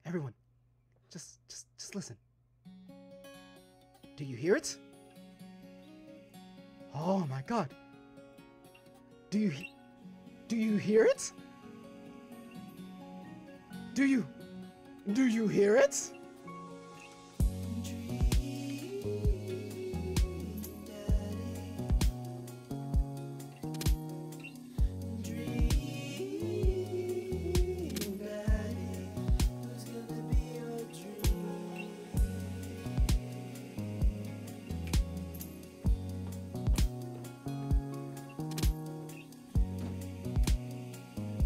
Everyone, just listen. Do you hear it? Oh my God. Do you hear it? Do you hear it?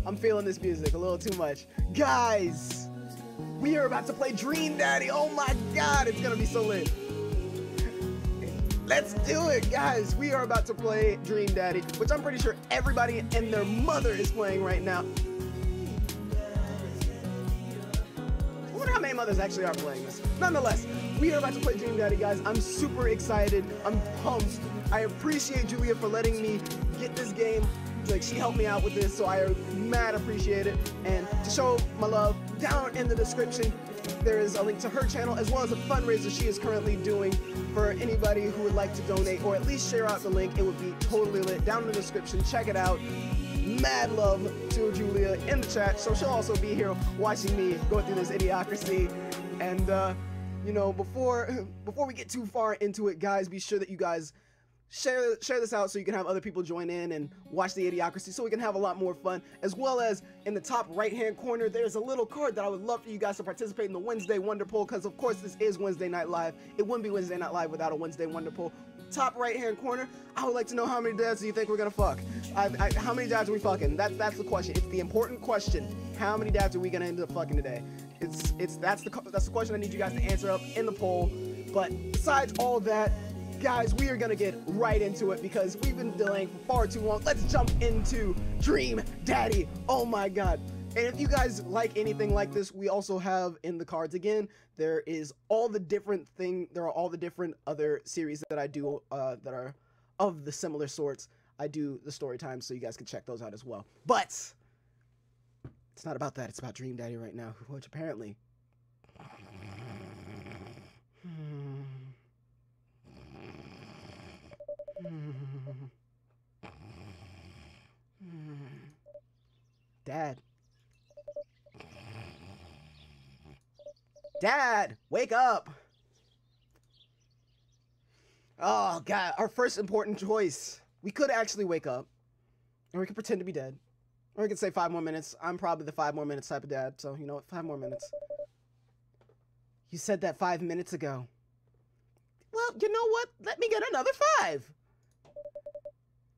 I'm feeling this music a little too much. Guys, we are about to play Dream Daddy. Oh my God, it's gonna be so lit. Let's do it, guys. We are about to play Dream Daddy, which I'm pretty sure everybody and their mother is playing right now. I wonder how many mothers actually are playing this. Nonetheless, we are about to play Dream Daddy, guys. I'm super excited. I'm pumped. I appreciate Julia for letting me get this game. Like, she helped me out with this, so I mad appreciate it. And to show my love, down in the description there is a link to her channel as well as a fundraiser she is currently doing for anybody who would like to donate or at least share out the link. It would be totally lit. Down in the description, check it out. Mad love to Julia in the chat, so she'll also be here watching me go through this idiocracy. And you know, before we get too far into it, guys, be sure that you guys share this out so you can have other people join in and watch the idiocracy so we can have a lot more fun. As well as in the top right hand corner, there's a little card that I would love for you guys to participate in the Wednesday Wonder Poll, because of course this is Wednesday Night Live. It wouldn't be Wednesday Night Live without a Wednesday Wonder Poll. Top right hand corner, I would like to know how many dads do you think we're gonna fuck? How many dads are we fucking? That's the question. It's the important question. How many dads are we gonna end up fucking today? That's the question I need you guys to answer up in the poll. But besides all that, guys, we are gonna get right into it because we've been delaying for far too long. Let's jump into Dream Daddy. Oh my God. And if you guys like anything like this, we also have in the cards again, there are all the different other series that I do that are of the similar sorts. I do the story times, so you guys can check those out as well. But it's not about that. It's about Dream Daddy right now, which apparently Dad, wake up. Oh God, our first important choice. We could actually wake up, or we could pretend to be dead, or we could say 5 more minutes. I'm probably the 5 more minutes type of dad, so you know what, 5 more minutes. You said that 5 minutes ago. Well, you know what? Let me get another 5.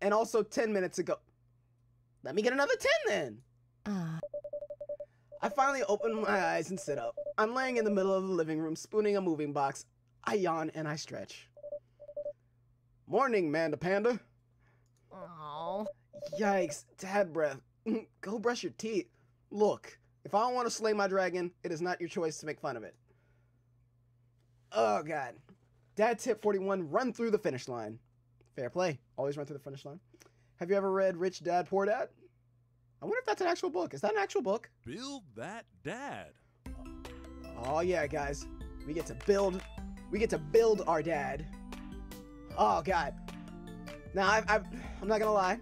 And also 10 minutes ago. Let me get another 10 then. I finally open my eyes and sit up. I'm laying in the middle of the living room, spooning a moving box. I yawn and I stretch. Morning, Manda Panda. Aww. Yikes, dad breath. Go brush your teeth. Look, if I don't want to slay my dragon, it is not your choice to make fun of it. Oh God. Dad tip 41, run through the finish line. Fair play. Always run through the finish line. Have you ever read Rich Dad, Poor Dad? I wonder if that's an actual book. Is that an actual book? Build that dad. Oh yeah, guys. We get to build our dad. Oh God. Now I'm not gonna lie.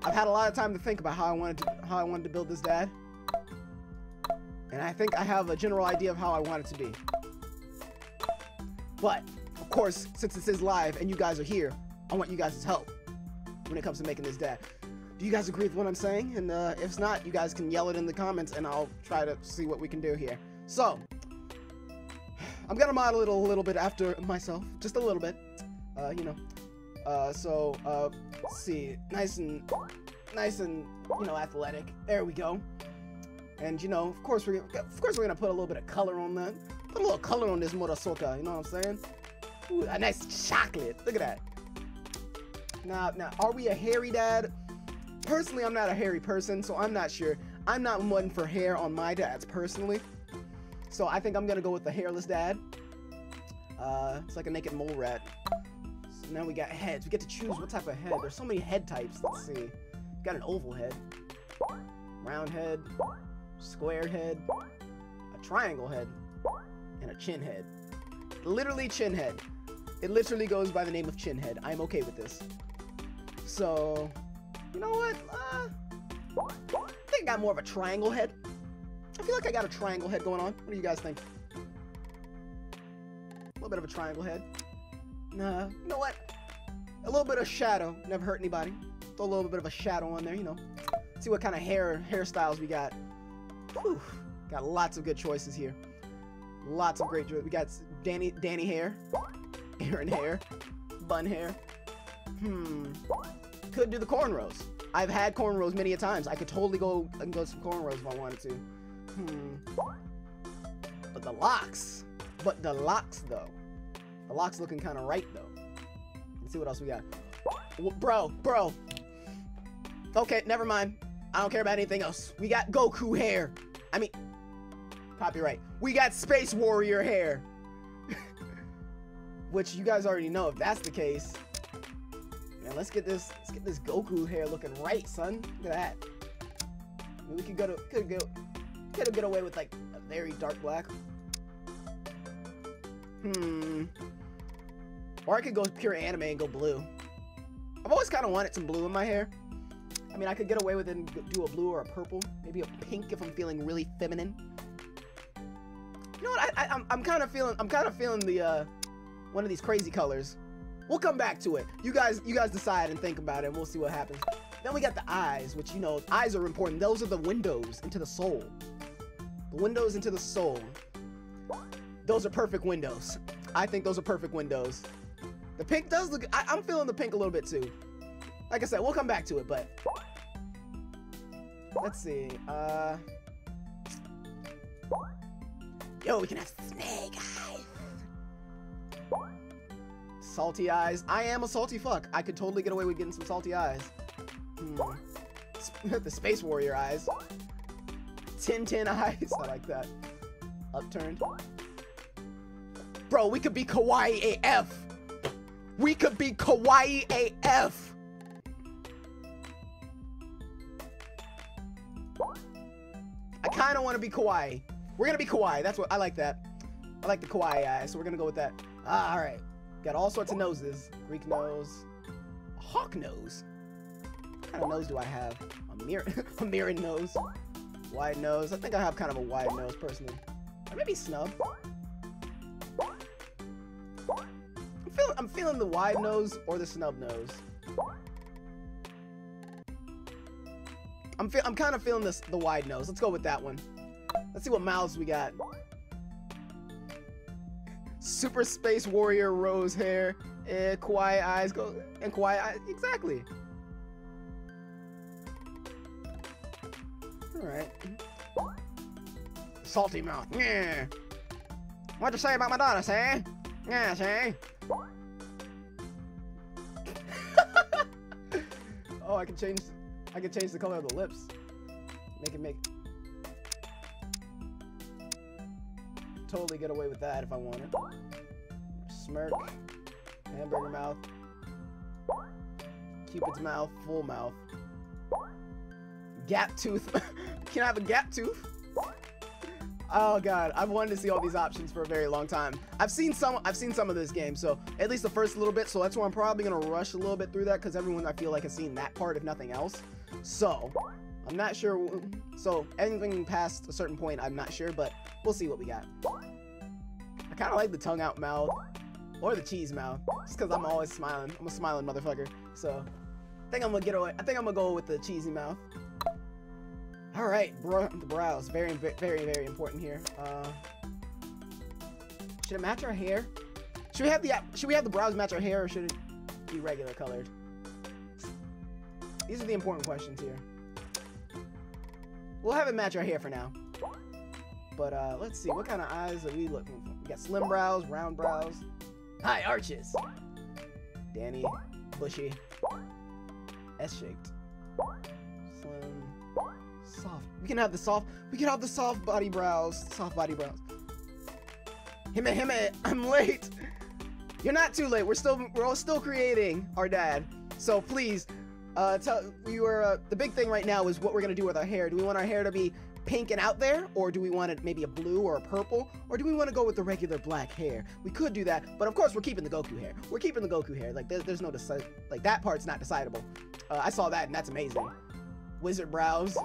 I've had a lot of time to think about how I wanted to build this dad. And I think I have a general idea of how I want it to be. But of course, since this is live and you guys are here, I want you guys' help when it comes to making this dad. Do you guys agree with what I'm saying? And if not, you guys can yell it in the comments and I'll try to see what we can do here. So, I'm gonna model it a little bit after myself, just a little bit, you know. Let's see, nice and, you know, athletic. There we go. And you know, of course we're gonna put a little bit of color on that. Put a little color on this motherfucker, you know what I'm saying? Ooh, a nice chocolate. Look at that. Now, are we a hairy dad? Personally, I'm not a hairy person, so I'm not sure. I'm not one for hair on my dads, personally. So I think I'm gonna go with the hairless dad. It's like a naked mole rat. So now we got heads. We get to choose what type of head. There's so many head types. Let's see. Got an oval head, round head, square head, a triangle head, and a chin head. Literally chin head. It literally goes by the name of chin head. I'm okay with this. So, you know what? I think I got more of a triangle head. I feel like I got a triangle head going on. What do you guys think? A little bit of a triangle head. Nah, you know what? A little bit of shadow. Never hurt anybody. Throw a little bit of a shadow on there, you know. See what kind of hairstyles we got. Whew. Got lots of good choices here. Lots of great choices. We got Danny hair, Aaron hair, bun hair. Could do the cornrows. I've had cornrows many a times. I could totally go and go some cornrows if I wanted to. But the locks. Though. The locks looking kind of right though. Let's see what else we got. Bro. Okay, never mind. I don't care about anything else. We got Goku hair. I mean, copyright. We got Space Warrior hair. Which you guys already know. If that's the case, man, let's get this Goku hair looking right, son. Look at that. I mean, we could get away with like a very dark black. Or I could go pure anime and go blue. I've always kind of wanted some blue in my hair. I mean, I could get away with it and do a blue or a purple, maybe a pink if I'm feeling really feminine. You know what? I'm kind of feeling the one of these crazy colors. We'll come back to it. You guys decide and think about it, and we'll see what happens. Then we got the eyes, which, you know, eyes are important. Those are the windows into the soul. The windows into the soul. Those are perfect windows. I think those are perfect windows. The pink does look. I'm feeling the pink a little bit too. Like I said, we'll come back to it, but let's see. Yo, we can have snake eyes. Salty eyes. I am a salty fuck. I could totally get away with getting some salty eyes. The Space Warrior eyes. 10 eyes. I like that. Upturned. Bro, we could be kawaii AF. We could be kawaii AF. I kind of want to be kawaii. We're going to be kawaii. That's what I like that. I like the kawaii eyes, so we're going to go with that. All right. Got all sorts of noses. Greek nose. A hawk nose. What kind of nose do I have? A mirror nose. Wide nose. I think I have kind of a wide nose, personally. Or maybe snub. I'm feeling the wide nose or the snub nose. I'm kind of feeling the wide nose. Let's go with that one. Let's see what mouths we got. Super Space Warrior rose hair. Kawaii eyes go and kawaii eyes. Exactly. All right. Salty mouth. Yeah. What'd you say about my daughter, say? Yeah, say. Oh, I can change the color of the lips. Totally get away with that if I wanted. Smirk. Hamburger mouth. Cupid's mouth. Full mouth. Gap tooth. Can I have a gap tooth? Oh god, I've wanted to see all these options for a very long time. I've seen some of this game, so at least the first little bit, so that's why I'm probably gonna rush a little bit through that, because everyone I feel like has seen that part, if nothing else. So I'm not sure. So anything past a certain point, I'm not sure, but we'll see what we got. I kind of like the tongue out mouth or the cheese mouth, just because I'm always smiling. I'm a smiling motherfucker. So I think I'm gonna get away. I think I'm gonna go with the cheesy mouth. All right, the brows, very important here. Should it match our hair? Should we have the brows match our hair, or should it be regular colored? These are the important questions here. We'll have it match our hair for now. But let's see, what kind of eyes are we looking for? We got slim brows, round brows, high arches. Danny, bushy, S-shaped, slim. Soft. We can have the soft body brows. Soft body brows. Hime, I'm late. You're not too late. We're all still creating our dad. So please, the big thing right now is what we're gonna do with our hair. Do we want our hair to be pink and out there, or do we want it maybe a blue or a purple, or do we want to go with the regular black hair? We could do that, but of course we're keeping the Goku hair. We're keeping the Goku hair. Like there's no like that part's not decidable. I saw that and that's amazing. Wizard brows,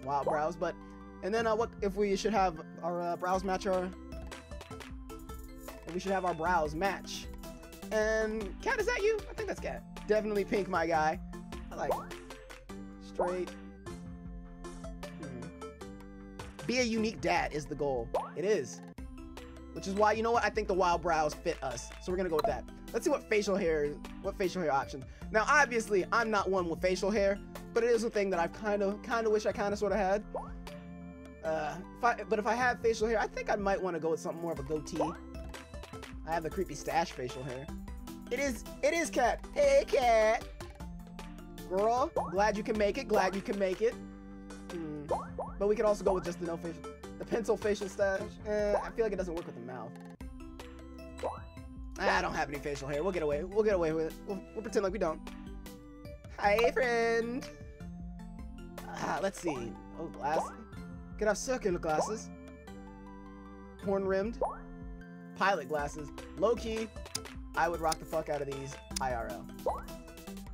wild brows, but and then what if we should have our brows match our? We should have our brows match. And Cat, is that you? I think that's Cat. Definitely pink, my guy. I like it. Straight. Be a unique dad is the goal. It is. Which is why, you know what? I think the wild brows fit us. So we're gonna go with that. Let's see what facial hair options. Now, obviously, I'm not one with facial hair, but it is a thing that I've kind of wish I kind of sort of had. But if I have facial hair, I think I might want to go with something more of a goatee. I have the creepy stash facial hair. It is Cat. Hey, Cat. Girl, glad you can make it. Glad you can make it. But we could also go with just the pencil facial stash. I feel like it doesn't work with the mouth. I don't have any facial hair. We'll get away. We'll get away with it. We'll pretend like we don't. Hi, friend. Let's see. Oh, glasses. Could have circular glasses. Horn rimmed. Pilot glasses. Low key, I would rock the fuck out of these IRL.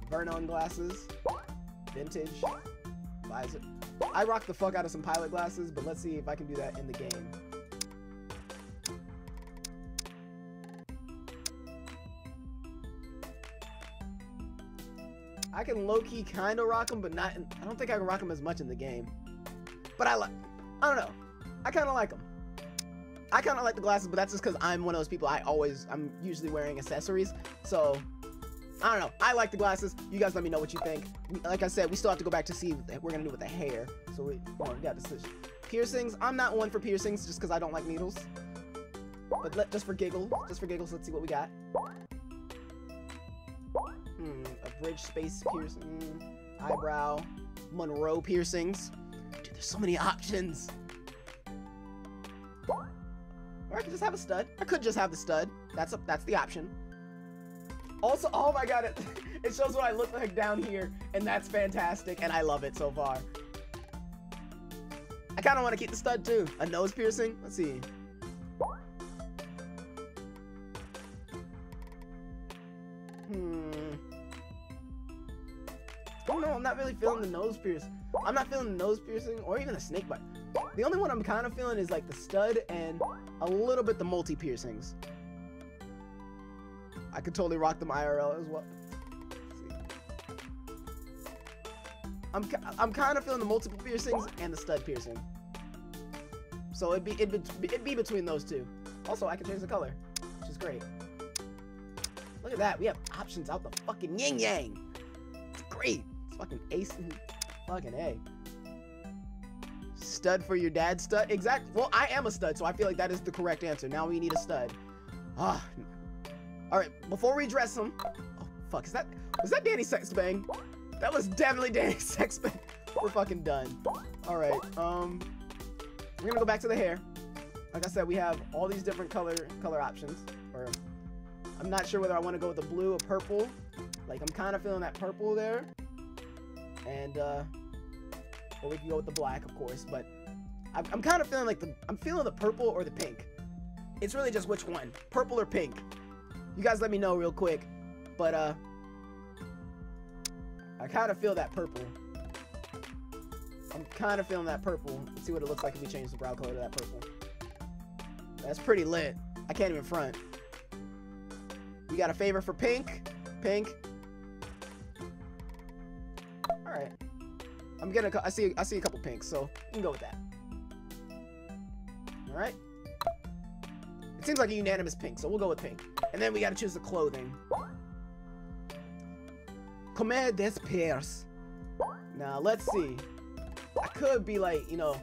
Vernon glasses. Vintage. Visor. I rock the fuck out of some pilot glasses, but let's see if I can do that in the game. I can low-key kind of rock them, but not. I don't think I can rock them as much in the game. But I don't know. I kind of like them. I kind of like the glasses, but that's just because I'm one of those people. I'm usually wearing accessories, so I don't know. I like the glasses. You guys let me know what you think. Like I said, we still have to go back to see what we're gonna do with the hair. So we got decision. Piercings. I'm not one for piercings just because I don't like needles. But just for giggles, let's see what we got. A bridge space piercing, eyebrow, Monroe piercings. Dude, there's so many options. Or I could just have a stud. I could just have the stud. That's the option. Also, oh my god, it shows what I look like down here, and that's fantastic, and I love it so far. I kind of want to keep the stud too. A nose piercing. Let's see. Oh no, I'm not really feeling the nose piercing. I'm not feeling the nose piercing or even the snake bite. The only one I'm kind of feeling is like the stud and a little bit the multi piercings. I could totally rock them IRL as well. Let's see. I'm kind of feeling the multiple piercings and the stud piercing. So it'd be between those two. Also, I can change the color, which is great. Look at that. We have options out the fucking yin yang. It's great. It's fucking ace. Fucking A. Stud for your dad stud? Exactly. Well, I am a stud, so I feel like that is the correct answer. Now we need a stud. Ah. Alright, before we dress him. Oh, fuck. Was that Danny Sexbang? That was definitely Danny Sexbang. We're fucking done. Alright, we're gonna go back to the hair. Like I said, we have all these different color options. Or I'm not sure whether I want to go with the blue or purple. Like, I'm kind of feeling that purple there. And, or we can go with the black, of course. But I'm kind of feeling like I'm feeling the purple or the pink. It's really just which one, purple or pink. You guys let me know real quick. But, I kind of feel that purple. I'm kind of feeling that purple. Let's see what it looks like if we change the brow color to that purple. That's pretty lit. I can't even front. You got a favor for pink? Pink. All right. I see a couple pinks, so you can go with that. All right. It seems like a unanimous pink, so we'll go with pink. And then we got to choose the clothing. Comer des Pierres. Now let's see. I could be like, you know,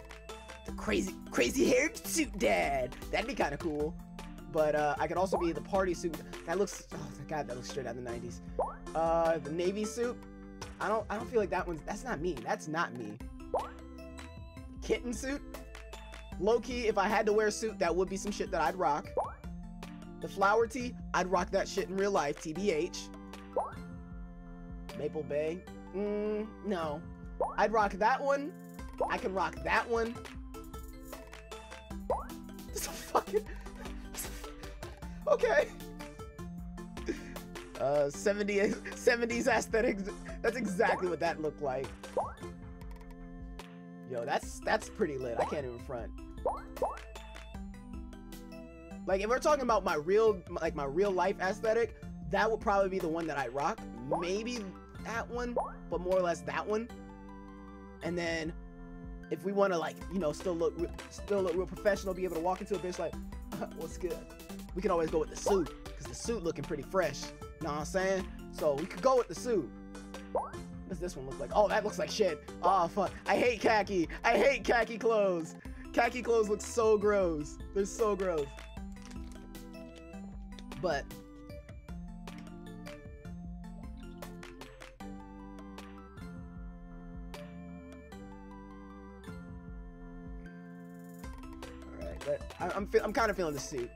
the crazy haired suit dad. That'd be kind of cool. But I could also be the party suit. That looks, oh god, that looks straight out of the 90s. The navy suit. I don't feel like that's not me. That's not me. Kitten suit. Low key, if I had to wear a suit, that would be some shit that I'd rock. The flower tee, I'd rock that shit in real life. TBH. Maple Bay. No. I'd rock that one. I can rock that one. fucking. Okay. 70s aesthetics. That's exactly what that looked like. Yo, that's pretty lit. I can't even front. Like, if we're talking about my real life aesthetic, that would probably be the one that I rock. Maybe that one, but more or less that one. And then, if we want to, like, you know, still look real professional, be able to walk into a bitch like, what's good? We can always go with the suit, because the suit looking pretty fresh. You know what I'm saying? So we could go with the suit. What does this one look like? Oh, that looks like shit. Oh, fuck. I hate khaki. I hate khaki clothes. Khaki clothes look so gross. They're so gross. But I'm kind of feeling the suit,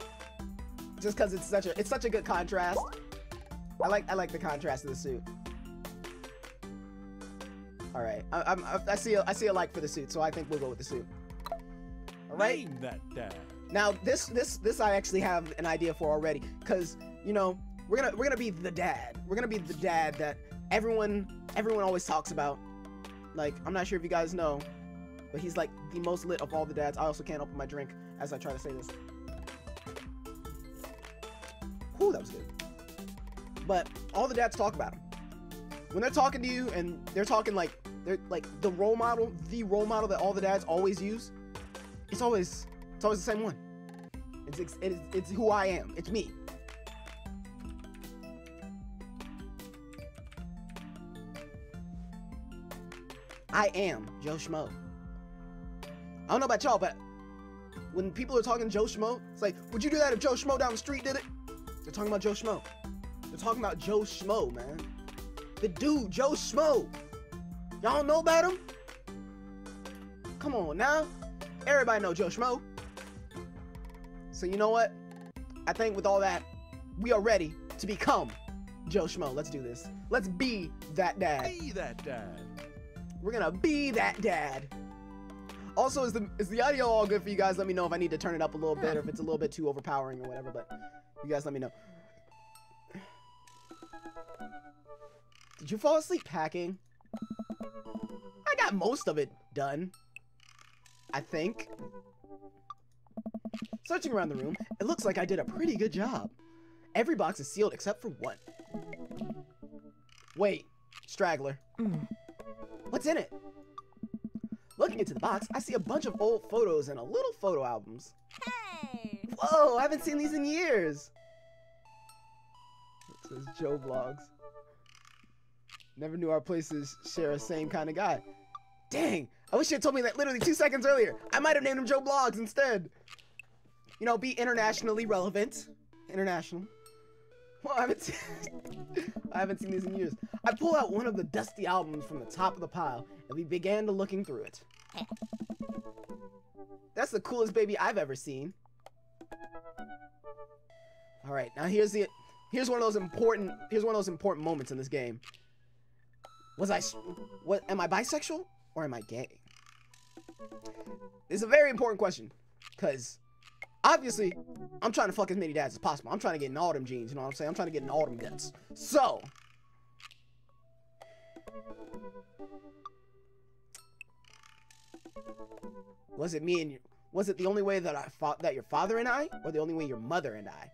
just because it's such a good contrast. I like the contrast of the suit. All right, I see a like for the suit, so I think we'll go with the suit. All right. Name that dad. Now this I actually have an idea for already, because you know we're gonna be the dad. We're gonna be the dad that everyone always talks about. Like, I'm not sure if you guys know, but he's like the most lit of all the dads. I also can't open my drink as I try to say this. Whew, that was good. But all the dads talk about him. When they're talking to you and they're talking like, they're like the role model that all the dads always use, it's always the same one. It's who I am. It's me. I am Joe Schmo. I don't know about y'all, but when people are talking Joe Schmo, it's like, would you do that if Joe Schmo down the street did it? They're talking about Joe Schmo. They're talking about Joe Schmo, man. The dude, Joe Schmo. Y'all don't know about him? Come on now. Everybody know Joe Schmo. So you know what? I think with all that, we are ready to become Joe Schmo. Let's do this. Let's be that dad. Be that dad. We're gonna be that dad. Also, is the audio all good for you guys? Let me know if I need to turn it up a little bit or if it's a little bit too overpowering or whatever, but you guys let me know. Did you fall asleep packing? I got most of it done, I think. Searching around the room, it looks like I did a pretty good job. Every box is sealed except for one. Wait, straggler. What's in it? Looking into the box, I see a bunch of old photos and a little photo albums. Hey! Whoa, I haven't seen these in years. It says Joe Vlogs. Never knew our places share a same kind of guy. Dang, I wish you had told me that literally 2 seconds earlier. I might have named him Joe Vlogs instead. You know, be internationally relevant. International. Well, I haven't seen these in years. I pull out one of the dusty albums from the top of the pile, and we began to looking through it. That's the coolest baby I've ever seen. All right, now here's one of those important moments in this game. Am I bisexual or am I gay? It's a very important question, because obviously, I'm trying to fuck as many dads as possible. I'm trying to get in all them jeans, you know what I'm saying? I'm trying to get in all them guts. So, was it the only way that your father and I, or the only way your mother and I?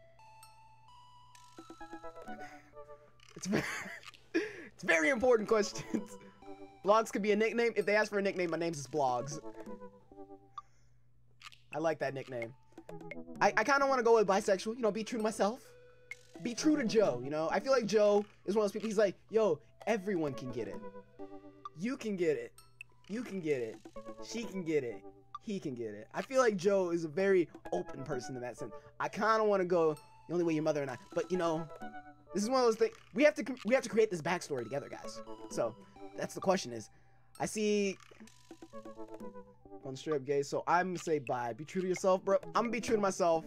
It's very important questions. Blogs could be a nickname. If they ask for a nickname, my name's is Blogs. I like that nickname. I kind of want to go with bisexual, you know, be true to myself. Be true to Joe, you know? I feel like Joe is one of those people, he's like, yo, everyone can get it. You can get it. You can get it. She can get it. He can get it. I feel like Joe is a very open person in that sense. I kind of want to go the only way your mother and I, but you know, this is one of those things, we have to create this backstory together, guys. So, that's the question is, I see on straight up gay, so I'm gonna say bye. Be true to yourself, bro. I'm gonna be true to myself.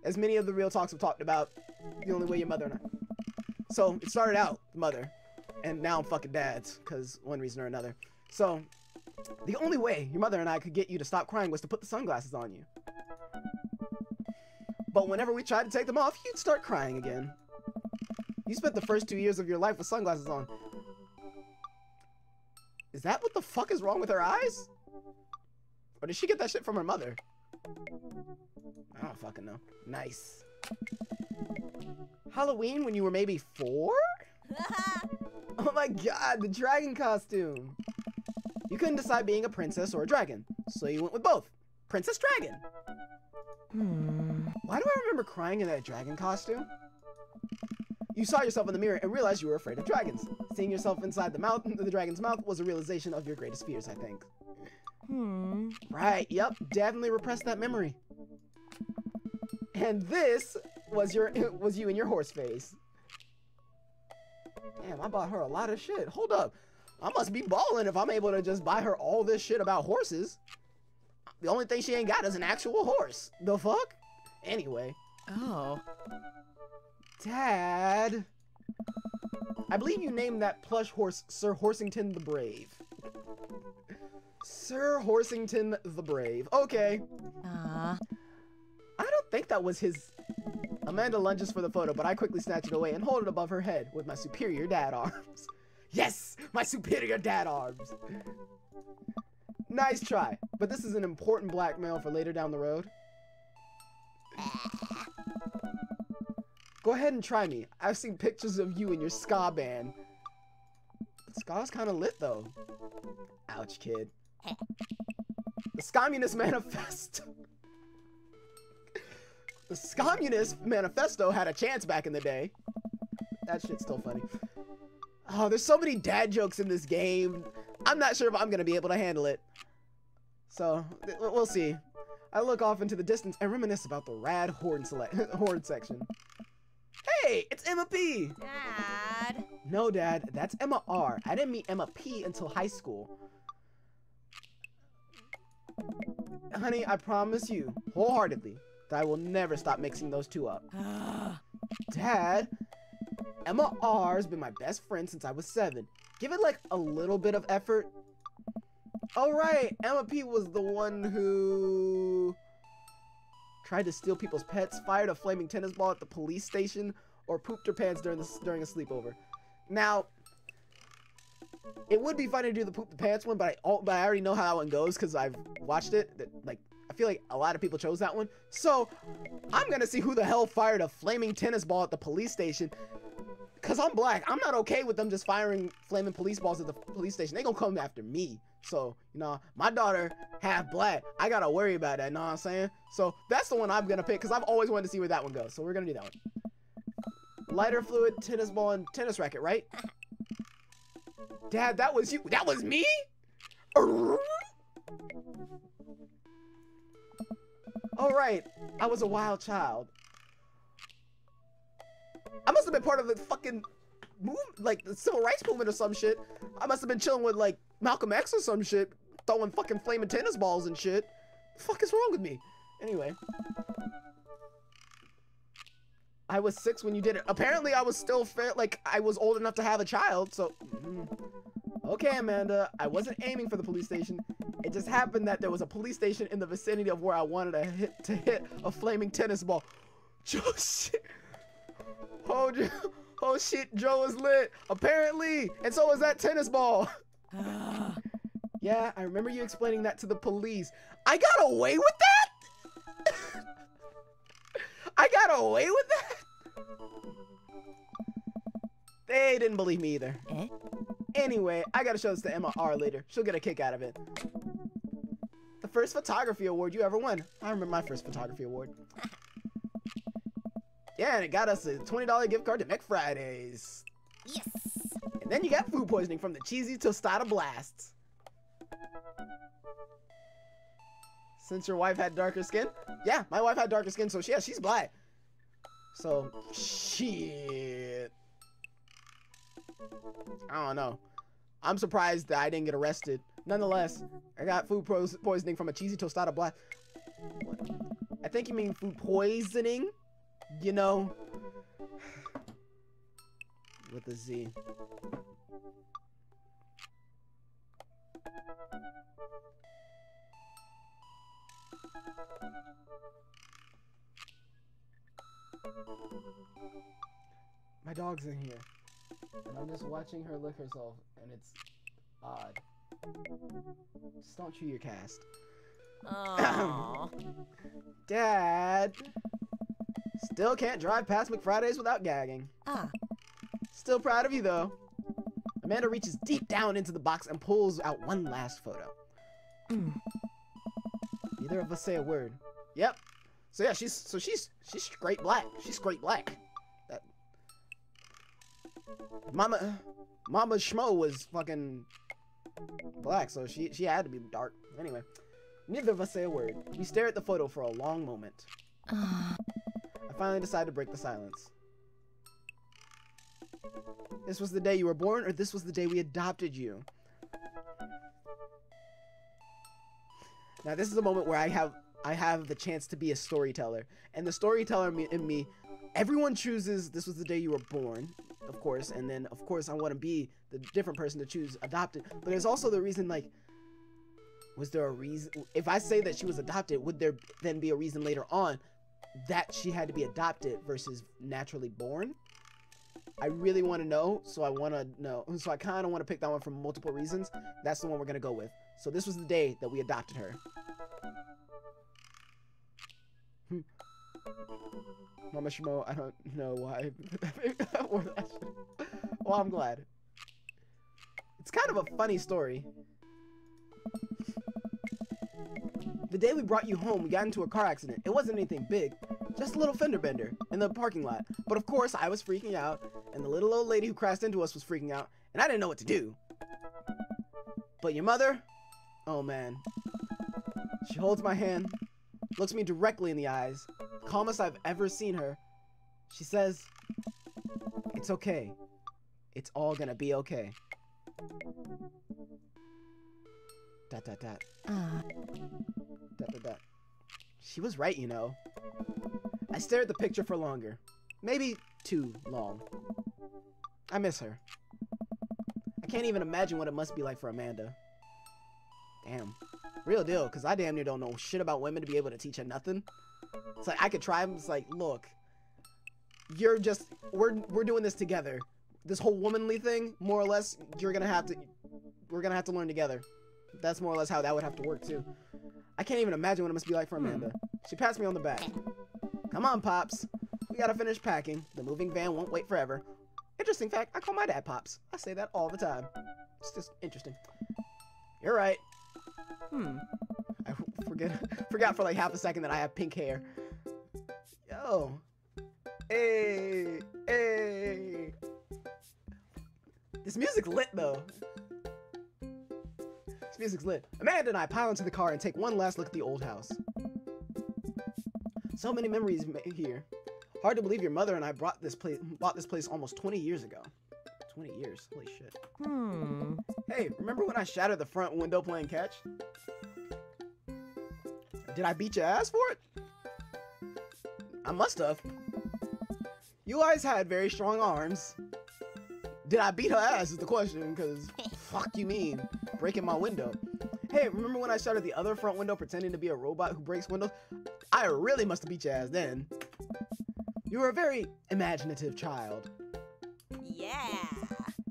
As many of the real talks have talked about, the only way your mother and I. So it started out mother, and now I'm fucking dads, cause one reason or another. So the only way your mother and I could get you to stop crying was to put the sunglasses on you. But whenever we tried to take them off, you'd start crying again. You spent the first 2 years of your life with sunglasses on. Is that what the fuck is wrong with her eyes? Or did she get that shit from her mother? I don't fucking know. Nice. Halloween when you were maybe 4? Oh my god, the dragon costume. You couldn't decide being a princess or a dragon, so you went with both. Princess Dragon. Why do I remember crying in that dragon costume? You saw yourself in the mirror and realized you were afraid of dragons. Seeing yourself inside the dragon's mouth was a realization of your greatest fears, I think. Right, yep, definitely repressed that memory. And this was you in your horse face. Damn, I bought her a lot of shit. Hold up. I must be balling if I'm able to just buy her all this shit about horses. The only thing she ain't got is an actual horse. The fuck? Anyway. Oh. Dad. I believe you named that plush horse Sir Horsington the Brave. Sir Horsington the Brave. Okay. I don't think that was his... Amanda lunges for the photo, but I quickly snatch it away and hold it above her head with my superior dad arms. Yes! My superior dad arms! Nice try, but this is an important blackmail for later down the road. Go ahead and try me. I've seen pictures of you in your ska band. Ska's kind of lit, though. Ouch, kid. The Communist Manifesto. The Communist Manifesto had a chance back in the day. That shit's still funny. Oh, there's so many dad jokes in this game. I'm not sure if I'm gonna be able to handle it. So, we'll see. I look off into the distance and reminisce about the rad horn section. Hey, it's Emma P! Dad. No, Dad, that's Emma R. I didn't meet Emma P until high school. Honey, I promise you, wholeheartedly, that I will never stop mixing those two up. Dad, Emma R has been my best friend since I was 7. Give it like a little bit of effort. Oh right, Emma P was the one who tried to steal people's pets, fired a flaming tennis ball at the police station, or pooped her pants during a sleepover. Now, it would be funny to do the poop the pants one, but I already know how that one goes because I've watched it. Like, I feel like a lot of people chose that one. So, I'm gonna see who the hell fired a flaming tennis ball at the police station. Cause I'm black, I'm not okay with them just firing flaming police balls at the police station. They gonna come after me. So, you know, my daughter half black. I gotta worry about that, know what I'm saying? So, that's the one I'm gonna pick, because I've always wanted to see where that one goes. So, we're gonna do that one. Lighter fluid, tennis ball, and tennis racket, right? Dad, that was you. That was me? Alright, I was a wild child. I must have been part of the fucking movement, like the civil rights movement or some shit. I must have been chilling with like Malcolm X or some shit, throwing fucking flaming tennis balls and shit. The fuck is wrong with me? Anyway. I was 6 when you did it. Apparently I was still like I was old enough to have a child, so... Okay, Amanda, I wasn't aiming for the police station. It just happened that there was a police station in the vicinity of where I wanted to hit a flaming tennis ball. Joe, shit. Oh shit, Joe is lit, apparently, and so is that tennis ball. Yeah, I remember you explaining that to the police. I got away with that? I got away with that? They didn't believe me either. Anyway, I gotta show this to Emma R later. She'll get a kick out of it. The first photography award you ever won. I remember my first photography award. Yeah, and it got us a $20 gift card to McFridays. Yes. And then you got food poisoning from the cheesy tostada blasts. Since your wife had darker skin? Yeah, my wife had darker skin, so yeah, she's black. So, shit. I don't know. I'm surprised that I didn't get arrested. Nonetheless, I got food poisoning from a cheesy tostada blast. I think you mean food poisoning? You know, with a Z. My dog's in here. And I'm just watching her lick herself, and it's odd. Just don't chew your cast. Oh. Dad! Still can't drive past McFriday's without gagging. Ah. Still proud of you, though. Amanda reaches deep down into the box and pulls out one last photo. Neither of us say a word. Yep. So yeah, she's straight black. She's straight black. That Mama Schmo was fucking black, so she had to be dark. Anyway, neither of us say a word. We stare at the photo for a long moment. I finally decide to break the silence. This was the day you were born, or this was the day we adopted you? Now this is a moment where I have the chance to be a storyteller, and the storyteller in me, everyone chooses this was the day you were born, of course, and then of course I want to be the different person to choose adopted. But there's also the reason, like, was there a reason? If I say that she was adopted, would there then be a reason later on that she had to be adopted versus naturally born? I really want to know, so I want to know. So I kind of want to pick that one for multiple reasons. That's the one we're going to go with. So this was the day that we adopted her. Mama Shmo, I don't know why. Well, I'm glad. It's kind of a funny story. The day we brought you home, we got into a car accident. It wasn't anything big, just a little fender bender in the parking lot. But of course, I was freaking out, and the little old lady who crashed into us was freaking out, and I didn't know what to do. But your mother? Oh man. She holds my hand, looks me directly in the eyes, the calmest I've ever seen her. She says, "It's okay. It's all gonna be okay." Dot dot dot. Dot dot dot. She was right, you know. I stare at the picture for longer. Maybe too long. I miss her. I can't even imagine what it must be like for Amanda. Damn. Real deal, because I damn near don't know shit about women to be able to teach her nothing. It's like, I could try, it's like, look, you're just, we're doing this together. This whole womanly thing, more or less, we're gonna have to learn together. That's more or less how that would have to work too. I can't even imagine what it must be like for Amanda. She pats me on the back. Come on, Pops. We gotta finish packing. The moving van won't wait forever. Interesting fact, I call my dad Pops. I say that all the time. It's just interesting. You're right. I forgot for like half a second that I have pink hair. Yo. Hey. Hey. This music's lit though. This music's lit. Amanda and I pile into the car and take one last look at the old house. So many memories here. Hard to believe your mother and I bought this place almost 20 years ago. 20 years. Holy shit. Hey, remember when I shattered the front window playing catch? Did I beat your ass for it? I must have. You always had very strong arms. Did I beat her ass is the question, because fuck you mean, breaking my window. Hey, remember when I shattered the other front window pretending to be a robot who breaks windows? I really must have beat your ass then. You were a very imaginative child. Yeah.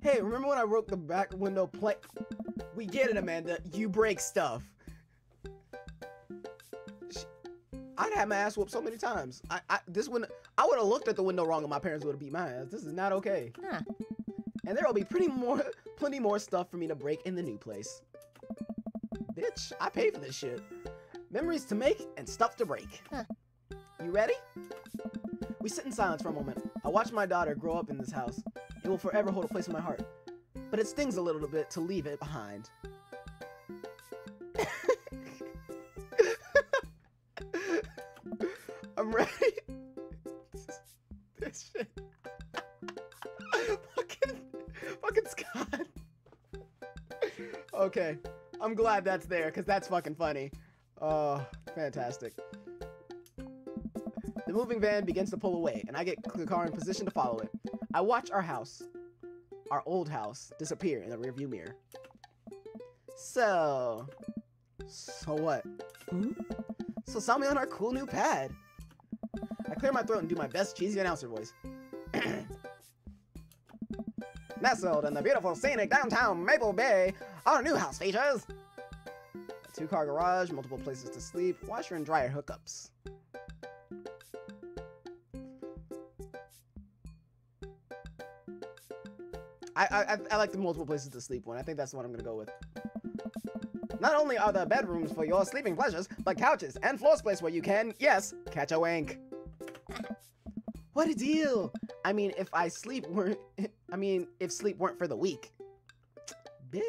Hey, remember when I broke the back window plank? We get it, Amanda. You break stuff. I'd have my ass whooped so many times. I would have looked at the window wrong and my parents would have beat my ass. This is not okay. And there will be plenty more stuff for me to break in the new place. Bitch, I pay for this shit. Memories to make and stuff to break. You ready? We sit in silence for a moment. I watch my daughter grow up in this house. It will forever hold a place in my heart. But it stings a little bit to leave it behind. I'm ready. This shit. Fucking Scott. Okay. I'm glad that's there, because that's fucking funny. Oh, fantastic. The moving van begins to pull away, and I get the car in position to follow it. I watch our house, our old house, disappear in the rearview mirror. So what? So saw me on our cool new pad. I clear my throat and do my best cheesy announcer voice. Nestled in the beautiful scenic downtown Maple Bay, our new house features a 2-car garage, multiple places to sleep, washer and dryer hookups. I like the multiple places to sleep one. I think that's the one I'm gonna go with. Not only are there bedrooms for your sleeping pleasures, but couches and floor space where you can, yes, catch a wank. What a deal! I mean, if sleep weren't for the weak. Bitch.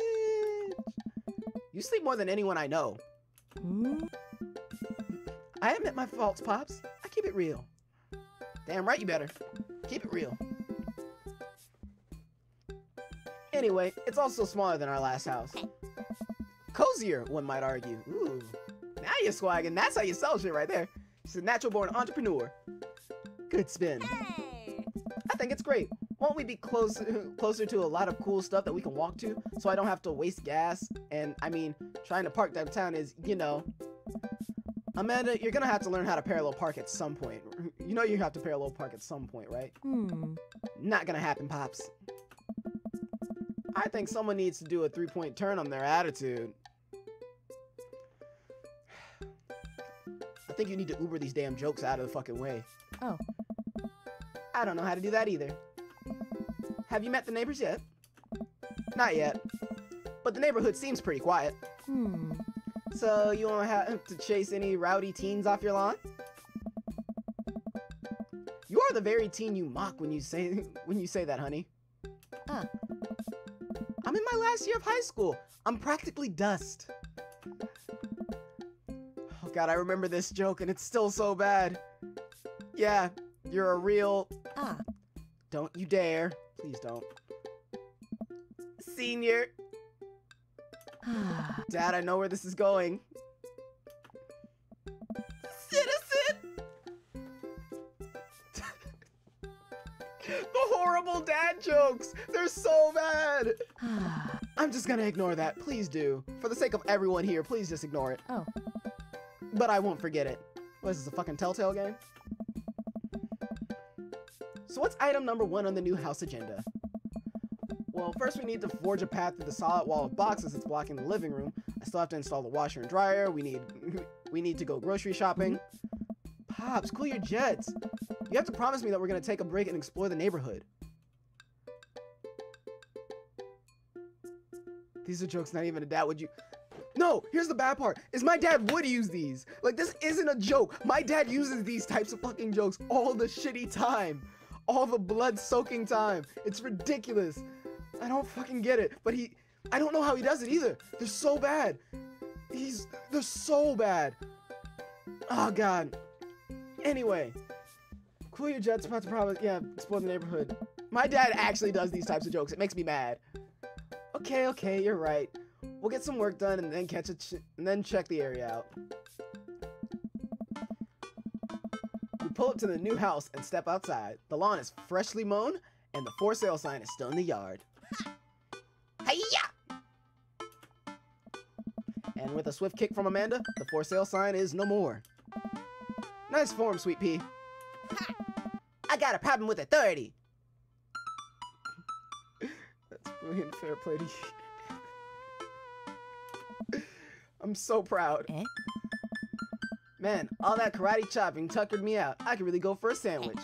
You sleep more than anyone I know. I admit my faults, Pops. I keep it real. Damn right you better. Keep it real. Anyway, it's also smaller than our last house. Cozier, one might argue. Ooh, now you're swagging. That's how you sell shit right there. She's a natural-born entrepreneur. Good spin. Hey. I think it's great. Won't we be closer to a lot of cool stuff that we can walk to, so I don't have to waste gas? And, I mean, trying to park downtown is, you know... Amanda, you're gonna have to learn how to parallel park at some point. You know you have to parallel park at some point, right? Not gonna happen, Pops. I think someone needs to do a 3-point turn on their attitude. I think you need to Uber these damn jokes out of the fucking way. Oh. I don't know how to do that either. Have you met the neighbors yet? Not yet. But the neighborhood seems pretty quiet. So you won't have to chase any rowdy teens off your lawn? You are the very teen you mock when you say that, honey. I'm in my last year of high school. I'm practically dust. Oh god, I remember this joke and it's still so bad. Yeah, you're a real... Don't you dare. Please don't. Senior. Dad, I know where this is going. Citizen! The horrible dad jokes! They're so bad! I'm just gonna ignore that. Please do. For the sake of everyone here, please just ignore it. Oh. But I won't forget it. What is this, a fucking Telltale game? So what's item number 1 on the new house agenda? Well, first we need to forge a path through the solid wall of boxes that's blocking the living room. I still have to install the washer and dryer. We need to go grocery shopping. Pops, cool your jets. You have to promise me that we're gonna take a break and explore the neighborhood. These are jokes not even a dad would you... No, here's the bad part, is my dad would use these. Like, this isn't a joke. My dad uses these types of fucking jokes all the shitty time. All the blood-soaking time. It's ridiculous. I don't fucking get it, but I don't know how he does it either. They're so bad. They're so bad. Oh, God. Anyway. Cool your jets, about to probably, yeah, explore the neighborhood. My dad actually does these types of jokes. It makes me mad. Okay, you're right. We'll get some work done and then check the area out. We pull up to the new house and step outside. The lawn is freshly mown and the for sale sign is still in the yard. Hi-ya! And with a swift kick from Amanda, the for sale sign is no more. Nice form, Sweet Pea. I got a problem with authority. That's brilliant, fair play to you. I'm so proud. Man, all that karate chopping tuckered me out. I could really go for a sandwich.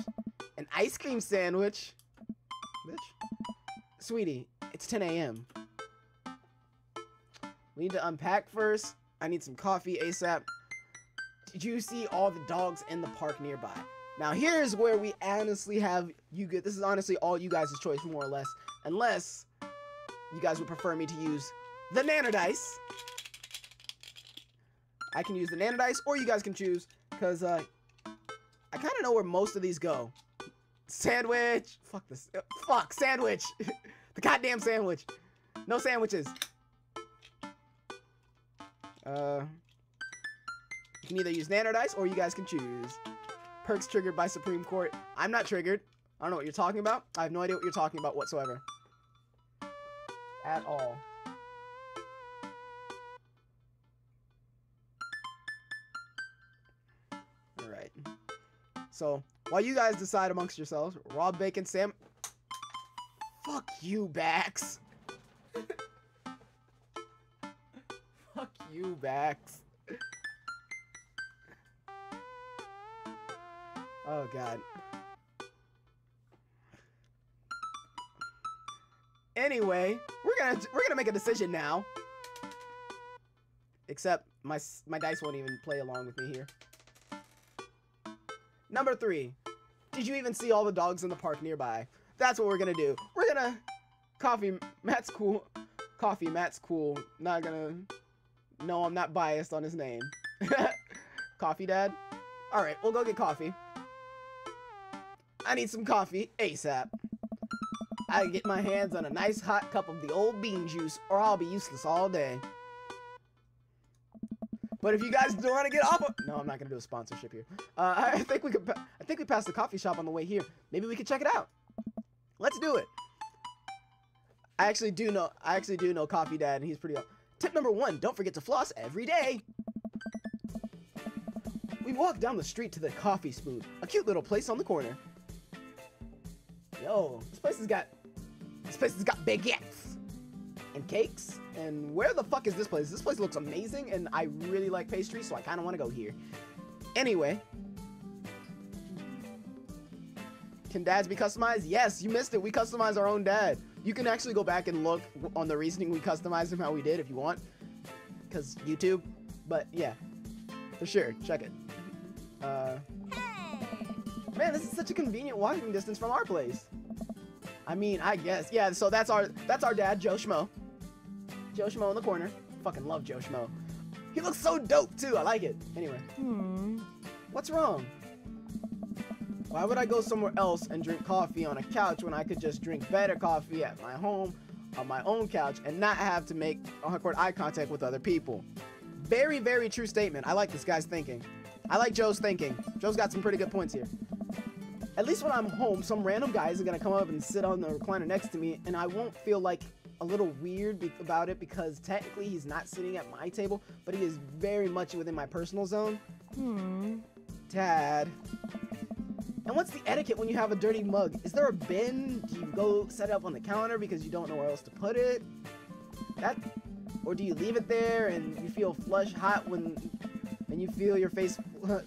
An ice cream sandwich. Bitch. Sweetie, it's 10 a.m. We need to unpack first. I need some coffee ASAP. Did you see all the dogs in the park nearby? Now here's where we honestly have this is honestly all you guys' choice, more or less. Unless you guys would prefer me to use the nanodice. I can use the nanodice, or you guys can choose, because I kind of know where most of these go. Sandwich! Fuck this. Fuck, sandwich! The goddamn sandwich! No sandwiches! You can either use nanodice, or you guys can choose. Perks triggered by Supreme Court. I'm not triggered. I don't know what you're talking about. I have no idea what you're talking about whatsoever. At all. Alright. So, while you guys decide amongst yourselves, raw bacon Fuck you, Bax. Fuck you, Bax. Oh god. Anyway, we're gonna make a decision now. Except my dice won't even play along with me here. Number 3. Did you even see all the dogs in the park nearby? That's what we're gonna do. We're gonna Matt's cool. Coffee, Matt's cool. Not gonna. No, I'm not biased on his name. Coffee Dad? Alright, we'll go get coffee. I need some coffee ASAP. I get my hands on a nice hot cup of the old bean juice, or I'll be useless all day. But if you guys don't want to get off of... No, I'm not gonna do a sponsorship here. I think we passed the coffee shop on the way here. Maybe we could check it out. Let's do it. I actually do know Coffee Dad, and he's pretty... Tip number 1, don't forget to floss every day. We walk down the street to the Coffee Spoon, a cute little place on the corner. Yo, this place has got baguettes and cakes. And where the fuck is this place? This place looks amazing, and I really like pastry, so I kind of want to go here. Anyway, can dads be customized? Yes, you missed it. We customize our own dad. You can actually go back and look on the reasoning we customized him how we did if you want, because YouTube. But yeah, for sure, check it. Man, this is such a convenient walking distance from our place. I mean, I guess. Yeah, so that's our dad, Joe Schmo. Joe Schmo in the corner. Fucking love Joe Schmo. He looks so dope too. I like it. Anyway. What's wrong? Why would I go somewhere else and drink coffee on a couch when I could just drink better coffee at my home on my own couch and not have to make awkward eye contact with other people? Very, very true statement. I like this guy's thinking. I like Joe's thinking. Joe's got some pretty good points here. At least when I'm home, some random guy is gonna come up and sit on the recliner next to me, and I won't feel like a little weird about it because technically he's not sitting at my table, but he is very much within my personal zone. Dad. And what's the etiquette when you have a dirty mug? Is there a bin? Do you go set it up on the counter because you don't know where else to put it? Or do you leave it there and you feel flush hot and you feel your face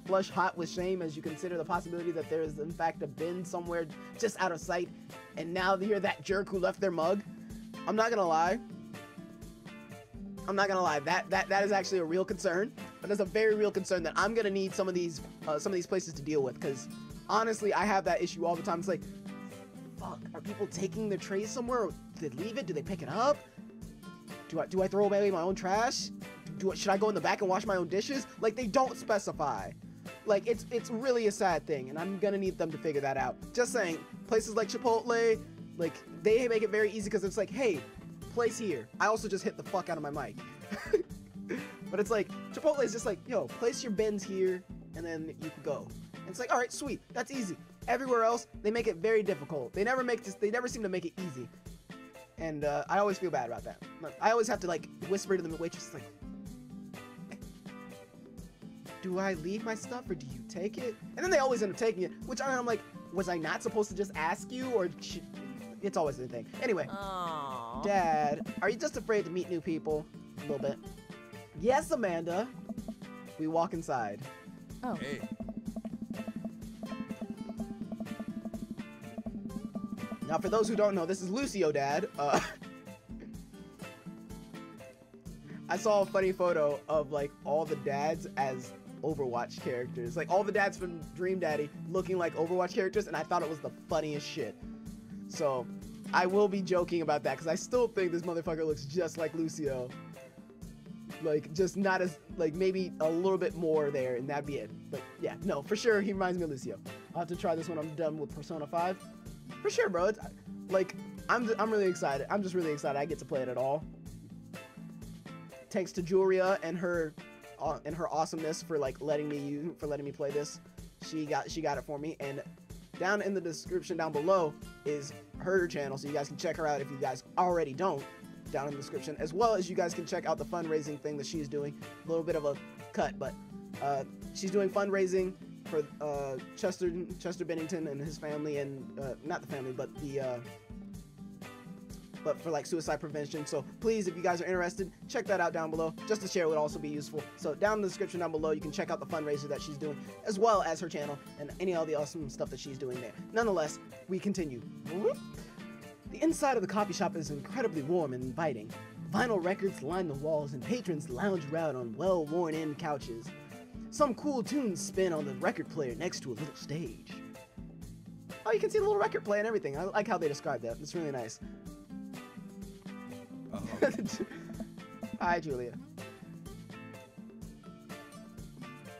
flush hot with shame as you consider the possibility that there is in fact a bin somewhere just out of sight, and now you're that jerk who left their mug? I'm not gonna lie. That is actually a real concern. That is a very real concern that I'm gonna need some of these places to deal with, because honestly, I have that issue all the time. It's like, fuck, are people taking their trays somewhere? Do they leave it? Do they pick it up? Do I throw away my own trash? Should I go in the back and wash my own dishes? Like, they don't specify. Like, it's really a sad thing, and I'm gonna need them to figure that out. Just saying, places like Chipotle, like, they make it very easy because it's like, hey, place here. I also just hit the fuck out of my mic. But it's like, Chipotle is just like, yo, place your bins here, and then you can go. And it's like, all right, sweet, that's easy. Everywhere else, they make it very difficult. They never seem to make it easy. And I always feel bad about that. I always have to, like, whisper to the waitress, like, do I leave my stuff or do you take it? And then they always end up taking it, which I'm like, was I not supposed to just ask you, or it's always the thing. Anyway, Aww. Dad, are you just afraid to meet new people? A little bit. Yes, Amanda. We walk inside. Oh. Hey, Now, for those who don't know, this is Lucio, Dad. I saw a funny photo of, like, all the dads as Overwatch characters. Like, all the dads from Dream Daddy looking like Overwatch characters, and I thought it was the funniest shit. So, I will be joking about that, because I still think this motherfucker looks just like Lucio. Like, just not as, like, maybe a little bit more there, and that'd be it. But, yeah, no, for sure, he reminds me of Lucio. I'll have to try this when I'm done with Persona 5. For sure, bro. It's, like, I'm really excited. I'm just really excited I get to play it at all. Thanks to Julia and her awesomeness for, like, letting me play this. She got it for me, and down in the description down below is her channel, so you guys can check her out if you guys already don't, down in the description, as well as you guys can check out the fundraising thing that she's doing. A little bit of a cut, but she's doing fundraising for Chester Bennington and his family, and not the family, but the but for like suicide prevention. So please, if you guys are interested, check that out down below. Just to share would also be useful. So down in the description down below, you can check out the fundraiser that she's doing, as well as her channel and any of the awesome stuff that she's doing there. Nonetheless, we continue. The inside of the coffee shop is incredibly warm and inviting. Vinyl records line the walls and patrons lounge around on well-worn-in couches. Some cool tunes spin on the record player next to a little stage. Oh, you can see the little record player and everything. I like how they describe that. It's really nice. Hi, Julia.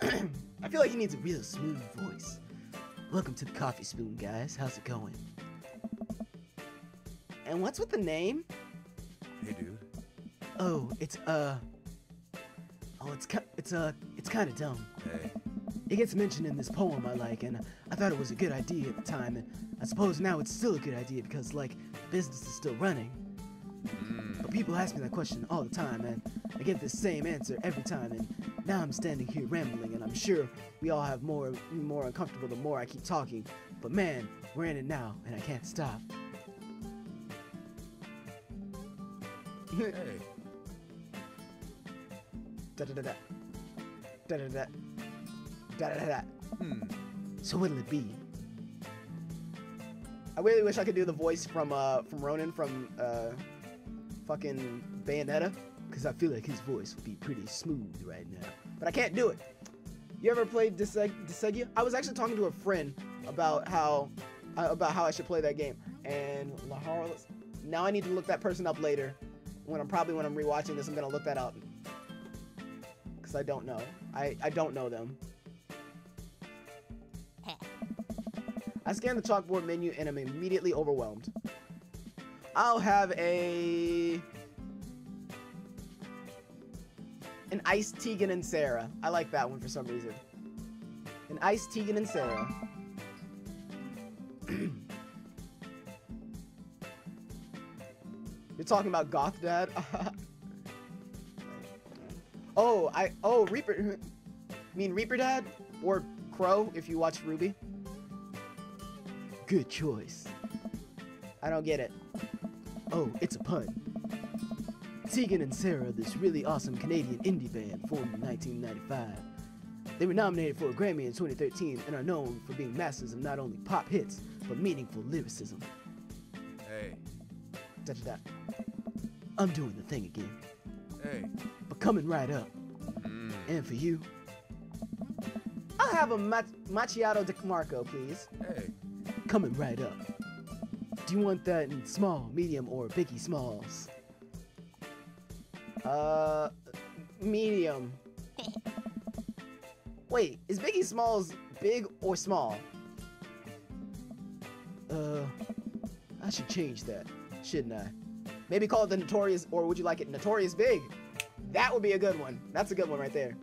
I feel like he needs a real smooth voice. Welcome to the Coffee Spoon, guys. How's it going? And what's with the name? Hey, dude. Oh, it's kind of dumb. Hey. It gets mentioned in this poem I like, and I thought it was a good idea at the time, and I suppose now it's still a good idea because, like, the business is still running. But people ask me that question all the time, and I get the same answer every time, and now I'm standing here rambling, and I'm sure we all have more uncomfortable the more I keep talking. But man, we're in it now, and I can't stop. Hey. Da-da-da-da. Da-da-da. Da-da-da-da. So what'll it be? I really wish I could do the voice from Ronan from fucking Bayonetta, because I feel like his voice would be pretty smooth right now. But I can't do it. You ever played Desegia? I was actually talking to a friend about how I should play that game, and now I need to look that person up later. When I'm rewatching this, I'm gonna look that up. Because I don't know. I don't know them. I scan the chalkboard menu and I'm immediately overwhelmed. I'll have an iced Tegan and Sarah. I like that one for some reason. An iced Tegan and Sarah. You're talking about Goth Dad? Reaper. You mean Reaper Dad? Or Crow, if you watch Ruby? Good choice. I don't get it. Oh, it's a pun. Tegan and Sarah, this really awesome Canadian indie band formed in 1995. They were nominated for a Grammy in 2013 and are known for being masters of not only pop hits, but meaningful lyricism. Hey. Da-da-da. I'm doing the thing again. Hey. But coming right up. And for you, I'll have a macchiato de Marco, please. Hey. Coming right up. Do you want that in small, medium, or Biggie Smalls? Medium. Wait, is Biggie Smalls big or small? I should change that, shouldn't I? Maybe call it the Notorious, or would you like it Notorious Big? That would be a good one. That's a good one right there.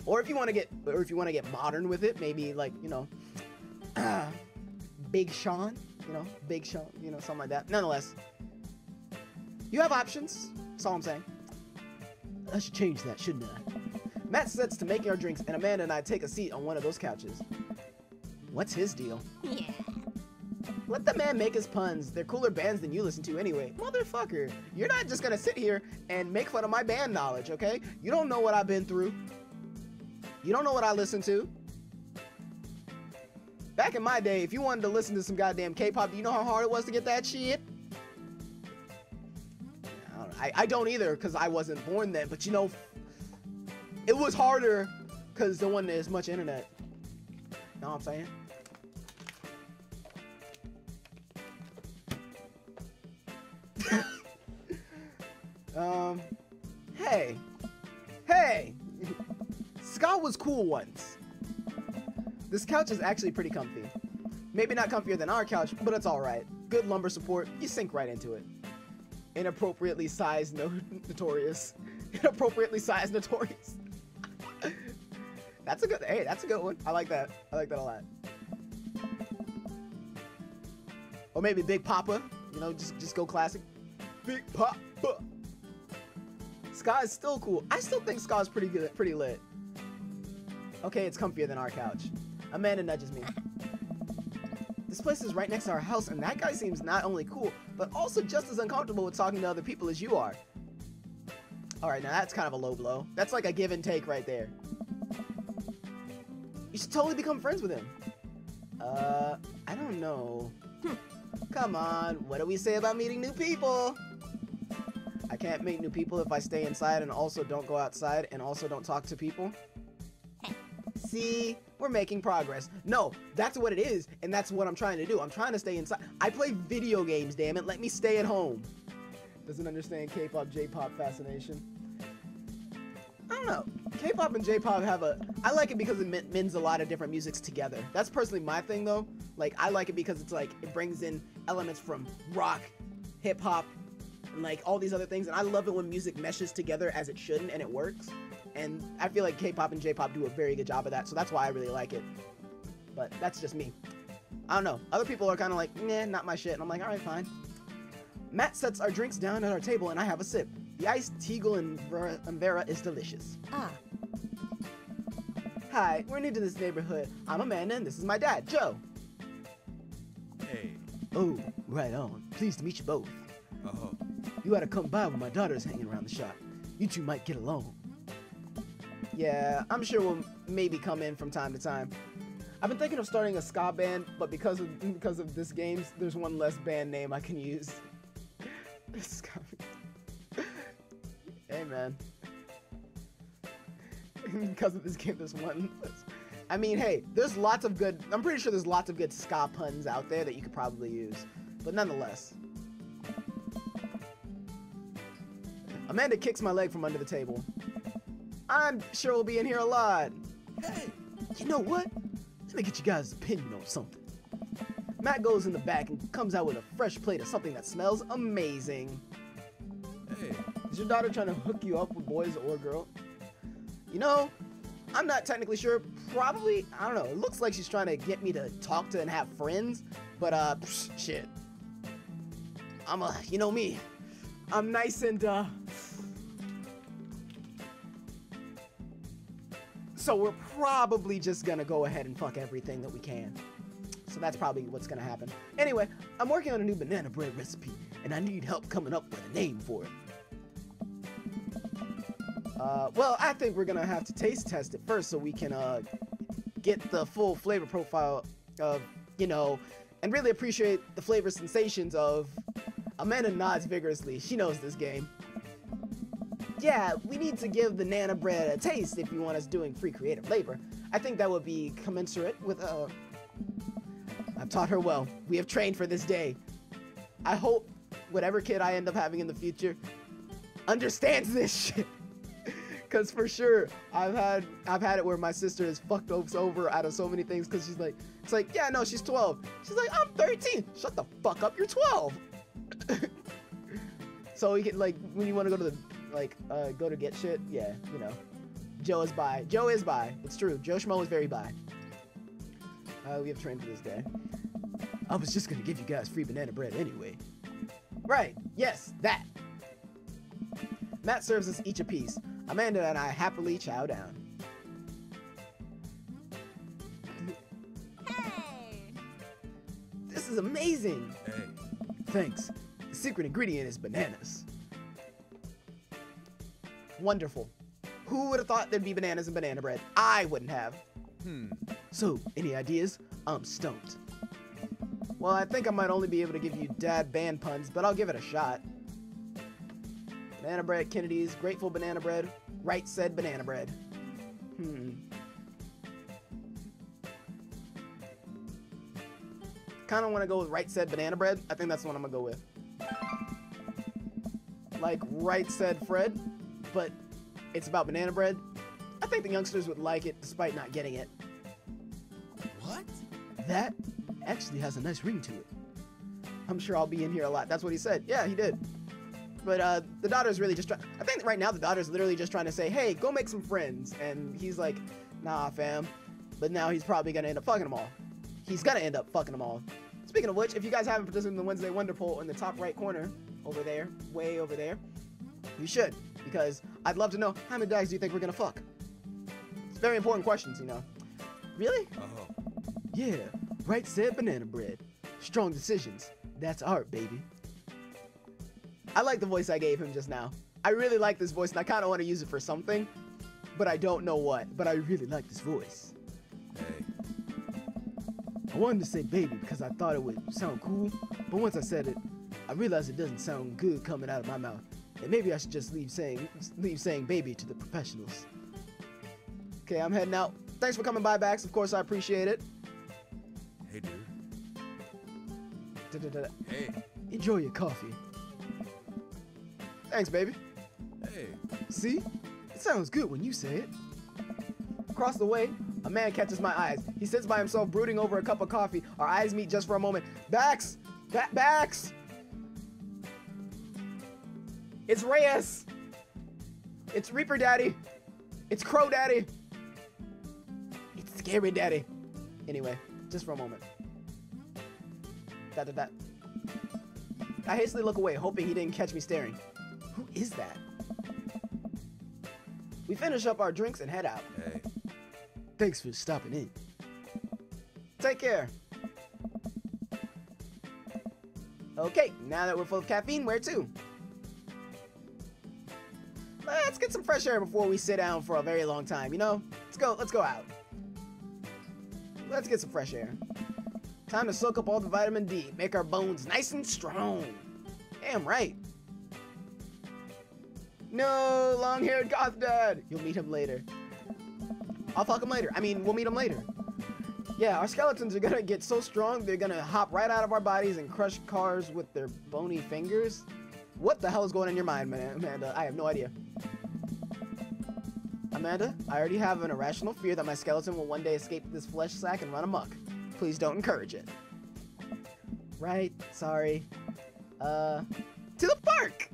Or if you want to get modern with it, maybe like, you know, Big Sean, something like that. Nonetheless, you have options. That's all I'm saying. I should change that, shouldn't I? Matt sets to making our drinks, and Amanda and I take a seat on one of those couches. What's his deal? Yeah. Let the man make his puns. They're cooler bands than you listen to anyway. Motherfucker, you're not just gonna sit here and make fun of my band knowledge, okay? You don't know what I've been through. You don't know what I listen to. Back in my day, if you wanted to listen to some goddamn K-pop, do you know how hard it was to get that shit? I don't either, because I wasn't born then, but you know, it was harder because there wasn't as much internet. Know what I'm saying? Hey, Scott was cool once. This couch is actually pretty comfy. Maybe not comfier than our couch, but it's alright. Good lumbar support, you sink right into it. Inappropriately sized Notorious. Inappropriately sized Notorious. That's a good one. I like that. I like that a lot. Or maybe Big Papa, you know, just go classic. Big Papa. Ska is still cool. I still think Ska is pretty good, pretty lit. Okay, it's comfier than our couch. Amanda nudges me. This place is right next to our house, and that guy seems not only cool, but also just as uncomfortable with talking to other people as you are. Alright, now that's kind of a low blow. That's like a give and take right there. You should totally become friends with him. I don't know. Come on, what do we say about meeting new people? I can't meet new people if I stay inside and also don't go outside and also don't talk to people. See, we're making progress. No, that's what it is, and that's what I'm trying to do. I'm trying to stay inside. I play video games, damn it. Let me stay at home. Doesn't understand K-pop, J-pop fascination. I don't know. K-pop and J-pop have a... I like it because it mends a lot of different musics together. That's personally my thing, though. Like, I like it because it's like, it brings in elements from rock, hip-hop, and like all these other things. And I love it when music meshes together as it shouldn't, and it works. And I feel like K-pop and J-pop do a very good job of that, so that's why I really like it. But that's just me. I don't know. Other people are kind of like, nah, not my shit. And I'm like, all right, fine. Matt sets our drinks down at our table, and I have a sip. The iced Teagle and Vera is delicious. Ah. Hi, we're new to this neighborhood. I'm Amanda, and this is my dad, Joe. Hey. Oh, right on. Pleased to meet you both. Oh. You ought to come by when my daughter's hanging around the shop. You two might get along. Yeah, I'm sure we'll maybe come in from time to time. I've been thinking of starting a ska band, but because of this game, there's one less band name I can use. Hey, man. Because of this game, there's one less. I mean, hey, there's lots of good... I'm pretty sure there's lots of good ska puns out there that you could probably use. But nonetheless. Amanda kicks my leg from under the table. I'm sure we'll be in here a lot. Hey, you know what? Let me get you guys' opinion on something. Matt goes in the back and comes out with a fresh plate of something that smells amazing. Hey. Is your daughter trying to hook you up with boys or girl? You know, I'm not technically sure. Probably, I don't know. It looks like she's trying to get me to talk to and have friends. But, shit. You know me. I'm nice and, So we're probably just gonna go ahead and fuck everything that we can. So that's probably what's gonna happen. Anyway, I'm working on a new banana bread recipe, and I need help coming up with a name for it. Well, I think we're gonna have to taste test it first so we can, get the full flavor profile of, you know, and really appreciate the flavor sensations of... Amanda nods vigorously. She knows this game. Yeah, we need to give the Nana bread a taste if you want us doing free creative labor. I think that would be commensurate with, I've taught her well. We have trained for this day. I hope whatever kid I end up having in the future understands this shit. Cause for sure, I've had it where my sister has fucked us over out of so many things because she's like, it's like, yeah, no, she's 12. She's like, I'm 13. Shut the fuck up, you're 12. So you get like when you want to go to the go to get shit, yeah, you know. Joe is bi. Joe is bi. It's true. Joe Schmo is very bi. We have trained for this day. I was just gonna give you guys free banana bread anyway. Right. Yes, that. Matt serves us each a piece. Amanda and I happily chow down. Hey! This is amazing. Hey. Thanks. The secret ingredient is bananas. Wonderful. Who would have thought there'd be bananas in banana bread? I wouldn't have. So, any ideas? I'm stumped. Well, I think I might only be able to give you dad band puns, but I'll give it a shot. Banana bread, Kennedy's, grateful banana bread, right said banana bread. Kind of want to go with right said banana bread. I think that's the one I'm going to go with. Like right said Fred, but it's about banana bread. I think the youngsters would like it despite not getting it. What? That actually has a nice ring to it. I'm sure I'll be in here a lot. That's what he said. Yeah, he did. But the daughter's really just trying... I think right now the daughter's literally just trying to say, hey, go make some friends. And he's like, nah, fam. But now he's probably going to end up fucking them all. He's going to end up fucking them all. Speaking of which, if you guys haven't participated in the Wednesday Wonder Poll in the top right corner, over there, way over there, you should. Because I'd love to know, how many dogs do you think we're going to fuck? It's very important questions, you know. Really? Oh. Yeah. Right said banana bread. Strong decisions. That's art, baby. I like the voice I gave him just now. I really like this voice and I kind of want to use it for something, but I don't know what. But I really like this voice. Hey. I wanted to say baby because I thought it would sound cool, but once I said it, I realized it doesn't sound good coming out of my mouth. And maybe I should just leave saying baby to the professionals. Okay, I'm heading out. Thanks for coming by, Bax. Of course, I appreciate it. Hey, dude. Da-da-da-da. Hey. Enjoy your coffee. Thanks, baby. Hey. See? It sounds good when you say it. Across the way, a man catches my eyes. He sits by himself brooding over a cup of coffee. Our eyes meet just for a moment. Bax! Bax! It's Reyes! It's Reaper Daddy! It's Crow Daddy! It's Scary Daddy! Anyway, just for a moment. Da-da-da. I hastily look away, hoping he didn't catch me staring. Who is that? We finish up our drinks and head out. Hey. Thanks for stopping in. Take care. Okay, now that we're full of caffeine, where to? Let's get some fresh air before we sit down for a very long time, you know? Let's go out. Let's get some fresh air. Time to soak up all the vitamin D, make our bones nice and strong. Damn right. No, long-haired goth dad. You'll meet him later. I'll fuck him later. I mean, we'll meet him later. Yeah, our skeletons are gonna get so strong, they're gonna hop right out of our bodies and crush cars with their bony fingers. What the hell is going on in your mind, man, Amanda? I have no idea. Amanda, I already have an irrational fear that my skeleton will one day escape this flesh sack and run amok. Please don't encourage it. Right, sorry. To the park!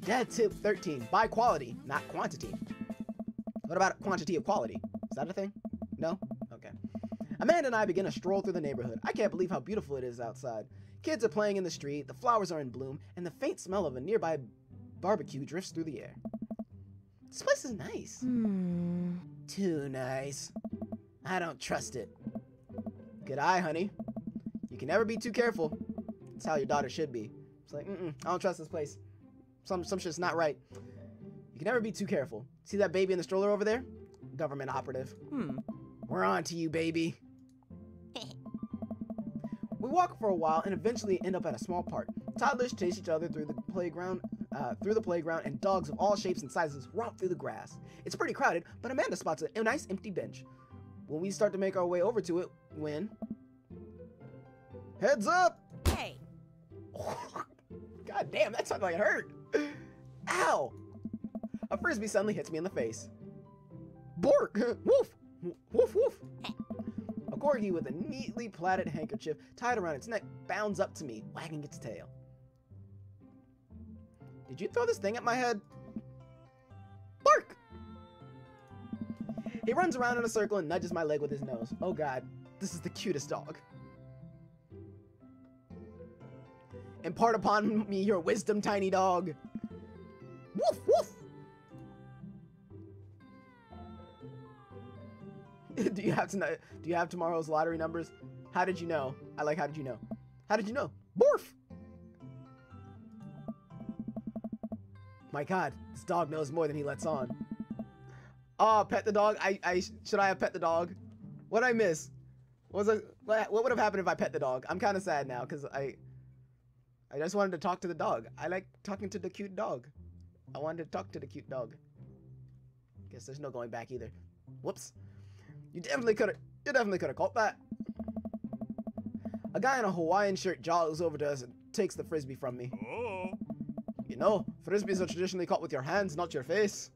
Dad tip 13, buy quality, not quantity. What about quantity of quality? Is that a thing? No? Okay. Amanda and I begin a stroll through the neighborhood. I can't believe how beautiful it is outside. Kids are playing in the street, the flowers are in bloom, and the faint smell of a nearby barbecue drifts through the air. This place is nice. Too nice. I don't trust it. Good eye, honey. You can never be too careful. That's how your daughter should be. It's like, I don't trust this place. Some shit's not right. You can never be too careful. See that baby in the stroller over there? Government operative. We're on to you, baby. We walk for a while and eventually end up at a small park. Toddlers chase each other through the playground, and dogs of all shapes and sizes romp through the grass. It's pretty crowded, but Amanda spots a nice empty bench. When we start to make our way over to it, heads up! Hey. God damn, that sounded like it hurt. Ow! A frisbee suddenly hits me in the face. Bork! Woof! Woof woof! A corgi with a neatly plaited handkerchief tied around its neck bounds up to me, wagging its tail. Did you throw this thing at my head? Bark! He runs around in a circle and nudges my leg with his nose. Oh god, this is the cutest dog. Impart upon me your wisdom, tiny dog. Woof woof! Do you have tomorrow's lottery numbers? How did you know? How did you know? How did you know? Borf! My god, this dog knows more than he lets on. Oh, pet the dog? Should I have pet the dog? What'd I miss? What would have happened if I pet the dog? I'm kind of sad now, because I just wanted to talk to the dog. I like talking to the cute dog. I wanted to talk to the cute dog. Guess there's no going back either. Whoops. You definitely could have caught that. A guy in a Hawaiian shirt jogs over to us and takes the frisbee from me. Oh. You know, frisbees are traditionally caught with your hands, not your face.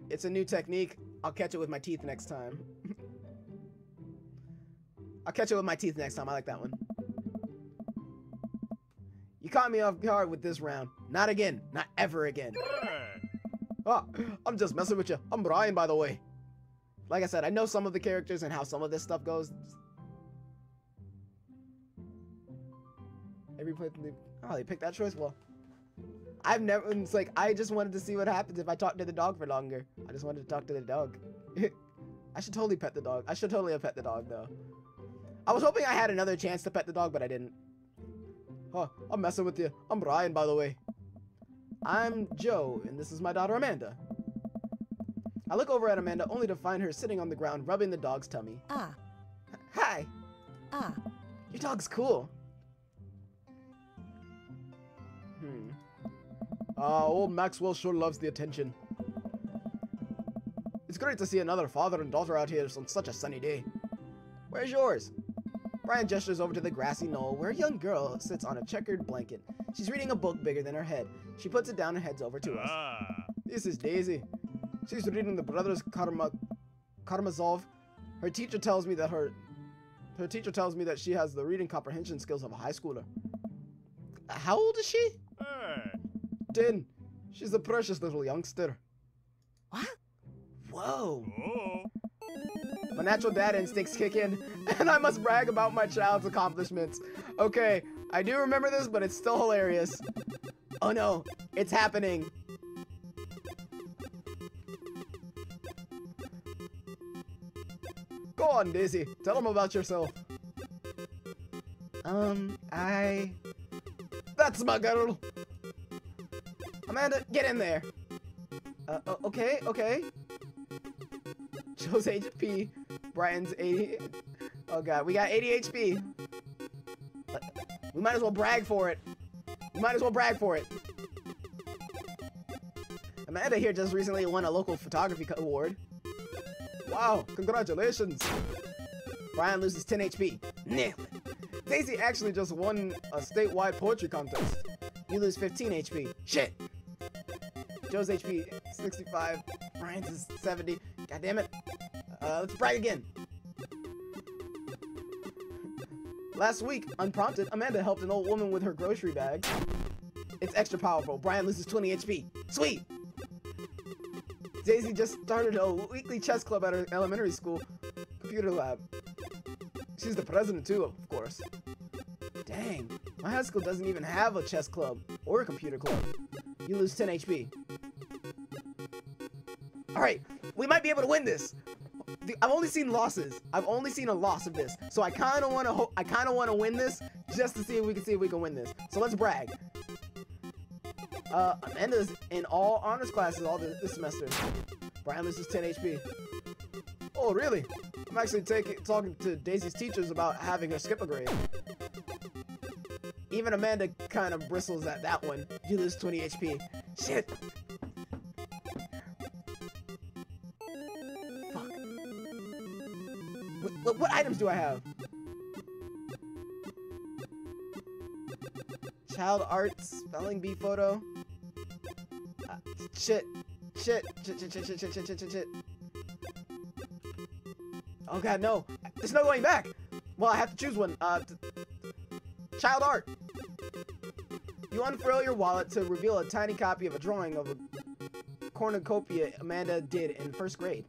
It's a new technique. I'll catch it with my teeth next time. I'll catch it with my teeth next time. I like that one. You caught me off guard with this round. Not again. Not ever again. Oh, I'm just messing with you. I'm Brian, by the way. Like I said, I know some of the characters and how some of this stuff goes. Every play, oh, they picked that choice? Well, I've never, it's like, I just wanted to see what happens if I talked to the dog for longer. I just wanted to talk to the dog. I should totally pet the dog. I should totally have pet the dog, though. I was hoping I had another chance to pet the dog, but I didn't. Huh, I'm messing with you. I'm Brian, by the way. I'm Joe, and this is my daughter, Amanda. I look over at Amanda, only to find her sitting on the ground, rubbing the dog's tummy. Ah. Hi. Ah. Your dog's cool. Old Maxwell sure loves the attention. It's great to see another father and daughter out here on such a sunny day. Where's yours? Brian gestures over to the grassy knoll where a young girl sits on a checkered blanket. She's reading a book bigger than her head. She puts it down and heads over to us. This is Daisy. She's reading the Brothers Karamazov. Her teacher tells me that she has the reading comprehension skills of a high schooler. How old is she? 10. She's a precious little youngster. What? Whoa. My natural dad instincts kick in, and I must brag about my child's accomplishments. Okay, I do remember this, but it's still hilarious. Oh no, it's happening. Go on, Daisy. Tell them about yourself. That's my girl. Amanda, get in there. Okay. Joe's HP. Brian's 80. Oh god, we got 80 HP. We might as well brag for it. Amanda here just recently won a local photography award. Wow, congratulations. Brian loses 10 HP. Nailed it. Daisy actually just won a statewide poetry contest. You lose 15 HP. Shit. Joe's HP 65. Brian's is 70. God damn it. Let's brag again. Last week, unprompted, Amanda helped an old woman with her grocery bag. It's extra powerful. Brian loses 20 HP. Sweet! Daisy just started a weekly chess club at her elementary school computer lab. She's the president too, of course. Dang, my high school doesn't even have a chess club or a computer club. You lose 10 HP. Alright, we might be able to win this. I've only seen losses. I've only seen a loss of this. So I kind of want to win this just to see if we can win this. So let's brag. Amanda's in all honors classes this semester. Brian loses 10 HP. Oh, really? I'm actually talking to Daisy's teachers about having her skip a grade. Even Amanda kind of bristles at that one. You lose 20 HP. Shit. Fuck. What items do I have? Child art, spelling bee photo. Shit. Oh god, no. There's no going back. Well, I have to choose one. Child art. You unfurl your wallet to reveal a tiny copy of a drawing of a cornucopia Amanda did in first grade.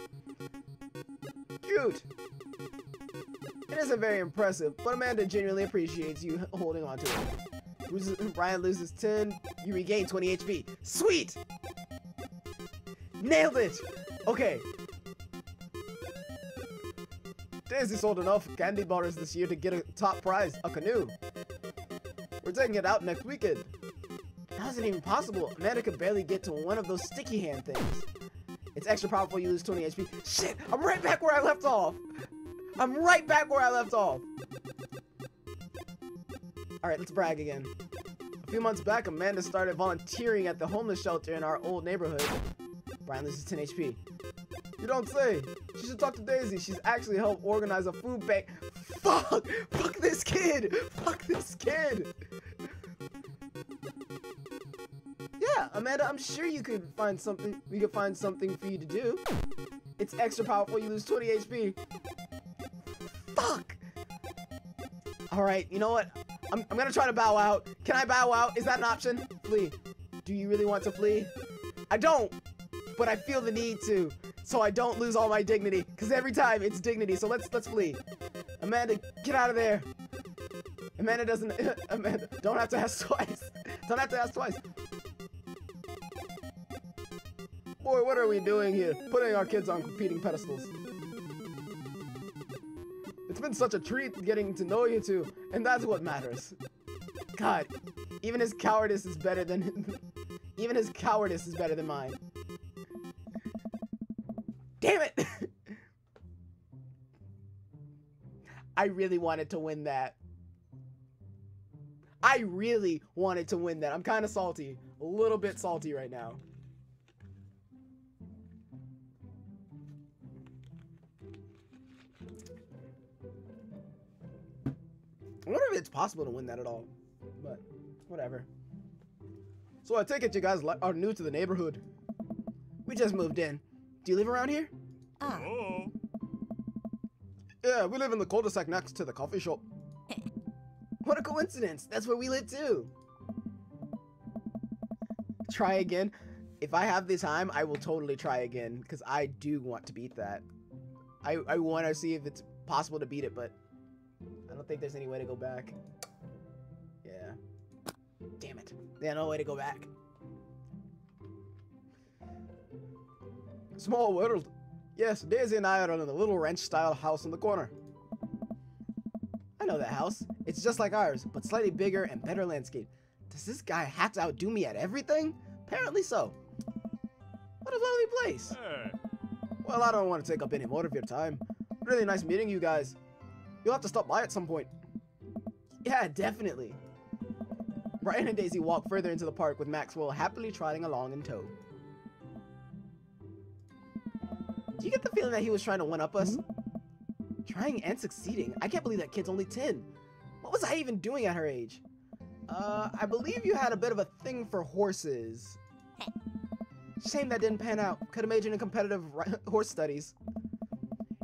Cute. It isn't very impressive, but Amanda genuinely appreciates you holding on to it. Brian loses 10. You regain 20 HP. Sweet! Nailed it! Okay. Daisy sold enough candy bars this year to get a top prize, a canoe. We're taking it out next weekend. How is it even possible? Amanda could barely get to one of those sticky hand things. It's extra powerful, you lose 20 HP. Shit! I'm right back where I left off! Alright, let's brag again. A few months back, Amanda started volunteering at the homeless shelter in our old neighborhood. Brian loses 10 HP. You don't say. She should talk to Daisy. She's actually helped organize a food bank. Fuck! Fuck this kid! Fuck this kid! Yeah, Amanda, I'm sure you could find something. We could find something for you to do. It's extra powerful. You lose 20 HP. Fuck! Alright, you know what? I'm gonna try to bow out. Can I bow out? Is that an option? Flee. Do you really want to flee? I don't, but I feel the need to, so I don't lose all my dignity. Cause every time it's dignity. So let's flee. Amanda, get out of there. Amanda, don't have to ask twice. Don't have to ask twice. Boy, what are we doing here? Putting our kids on competing pedestals. It's been such a treat getting to know you two, and that's what matters. God, even his cowardice is better than mine. Damn it! I really wanted to win that. I really wanted to win that. I'm kind of salty. A little bit salty right now. I wonder if it's possible to win that at all. But, whatever. So I take it you guys are new to the neighborhood. We just moved in. Do you live around here? Ah. Oh. Yeah, we live in the cul-de-sac next to the coffee shop. What a coincidence. That's where we live too. Try again. If I have the time, I will totally try again because I do want to beat that. I want to see if it's possible to beat it, but I don't think there's any way to go back. Yeah. Damn it. Yeah, no way to go back. Small world. Yes, Daisy and I are in a little ranch-style house in the corner. I know that house. It's just like ours, but slightly bigger and better landscape. Does this guy have to outdo me at everything? Apparently so. What a lovely place. Hey. Well, I don't want to take up any more of your time. Really nice meeting you guys. You'll have to stop by at some point. Yeah, definitely. Brian and Daisy walk further into the park with Maxwell happily trotting along in tow. Do you get the feeling that he was trying to one-up us? Trying and succeeding? I can't believe that kid's only 10. What was I even doing at her age? I believe you had a bit of a thing for horses. Shame that didn't pan out. Could have majored in competitive horse studies.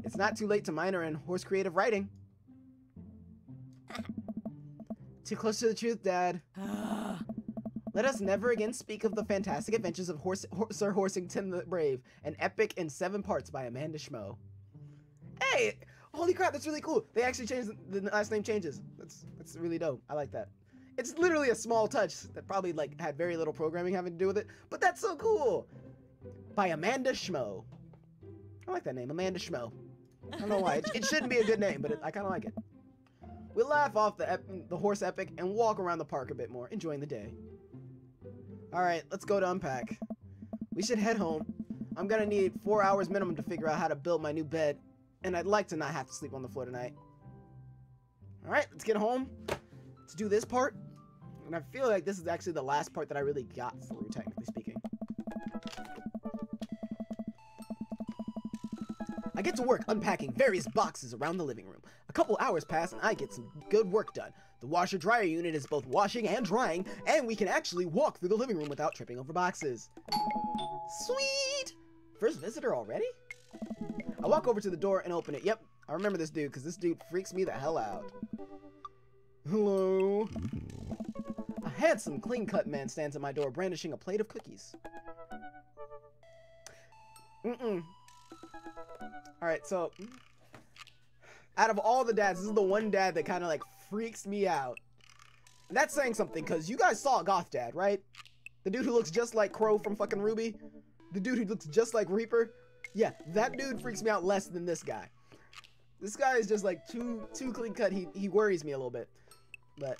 It's not too late to minor in horse creative writing. Too close to the truth, Dad. Let us never again speak of the fantastic adventures of Sir Horsington the Brave, an epic in 7 parts by Amanda Schmo. Hey! Holy crap, that's really cool. They actually changed the last name changes. That's really dope. I like that. It's literally a small touch that probably like had very little programming having to do with it, but that's so cool. By Amanda Schmo. I like that name, Amanda Schmo. I don't know why. It shouldn't be a good name, but I kind of like it. We'll laugh off the horse epic and walk around the park a bit more, enjoying the day. Alright, let's go to unpack. We should head home. I'm gonna need 4 hours minimum to figure out how to build my new bed, and I'd like to not have to sleep on the floor tonight. Alright, let's get home. Let's do this part. And I feel like this is actually the last part that I really got through, technically speaking. I get to work unpacking various boxes around the living room. A couple hours pass and I get some good work done. The washer-dryer unit is both washing and drying, and we can actually walk through the living room without tripping over boxes. Sweet! First visitor already? I walk over to the door and open it. Yep, I remember this dude, because this dude freaks me the hell out. Hello? A handsome, clean-cut man stands at my door, brandishing a plate of cookies. Alright, so out of all the dads, this is the one dad that kind of like freaks me out. And that's saying something, because you guys saw Goth Dad, right? The dude who looks just like Crow from fucking Ruby? The dude who looks just like Reaper? Yeah, that dude freaks me out less than this guy. This guy is just like too clean cut. He worries me a little bit. But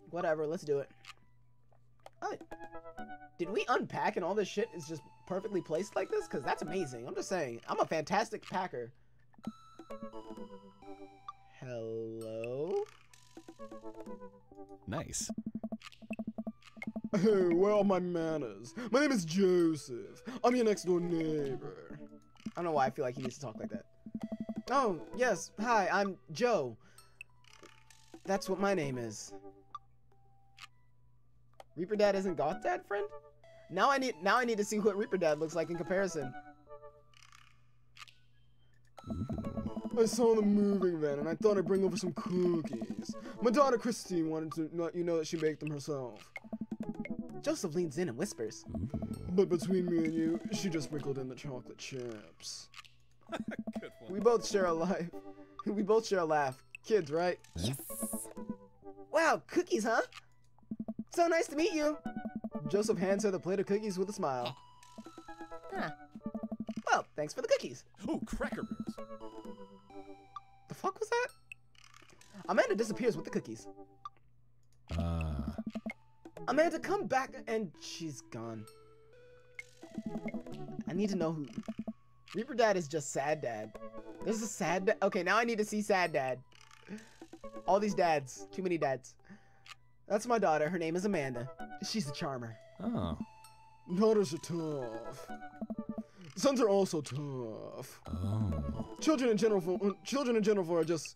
whatever, let's do it. Oh, did we unpack and all this shit is just perfectly placed like this? Because that's amazing. I'm just saying, I'm a fantastic packer. Hello? Nice. Hey, where are my manners? My name is Joseph. I'm your next door neighbor. I don't know why I feel like he needs to talk like that. Oh, yes. Hi, I'm Joe. That's what my name is. Reaper Dad isn't Goth Dad, friend? Now I need to see what Reaper Dad looks like in comparison. I saw the moving van and I thought I'd bring over some cookies. My daughter Christine wanted to let you know that she baked them herself. Joseph leans in and whispers. But between me and you, she just sprinkled in the chocolate chips. Good one. We both share a life. We both share a laugh. Kids, right? Yes. Wow, cookies, huh? So nice to meet you. Joseph hands her the plate of cookies with a smile. Huh. Well, thanks for the cookies. Oh, Cracker Barrels. The fuck was that? Amanda disappears with the cookies. Amanda, come back, and she's gone. I need to know who. Reaper Dad is just Sad Dad. There's a Sad Dad. Okay, now I need to see Sad Dad. All these dads. Too many dads. That's my daughter. Her name is Amanda. She's a charmer. Oh. Daughters are tough. Sons are also tough. Oh. Children in general are just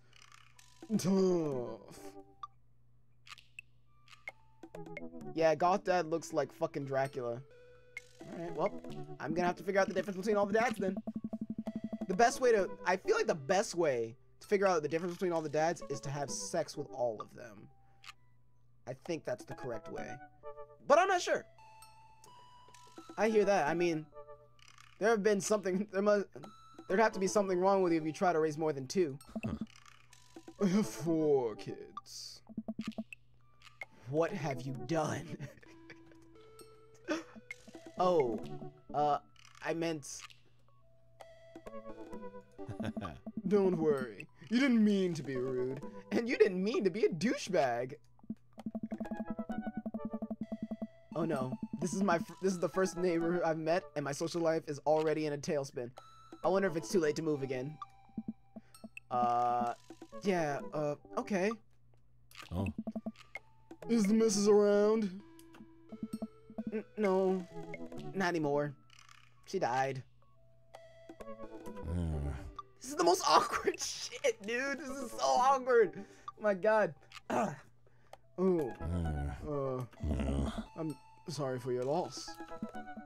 tough. Yeah, Goth Dad looks like fucking Dracula. Alright, well, I'm gonna have to figure out the difference between all the dads then. I feel like the best way to figure out the difference between all the dads is to have sex with all of them. I think that's the correct way. But I'm not sure. I hear that. I mean, there'd have to be something wrong with you if you try to raise more than 2. Huh. I have 4 kids. What have you done? Oh, I meant... Don't worry. You didn't mean to be rude. And you didn't mean to be a douchebag. Oh no. This is the first neighbor I've met, and my social life is already in a tailspin. I wonder if it's too late to move again. Yeah, okay. Oh. Is the missus around? No, not anymore. She died. This is the most awkward shit, dude. This is so awkward. Oh my god. Oh. I'm sorry for your loss.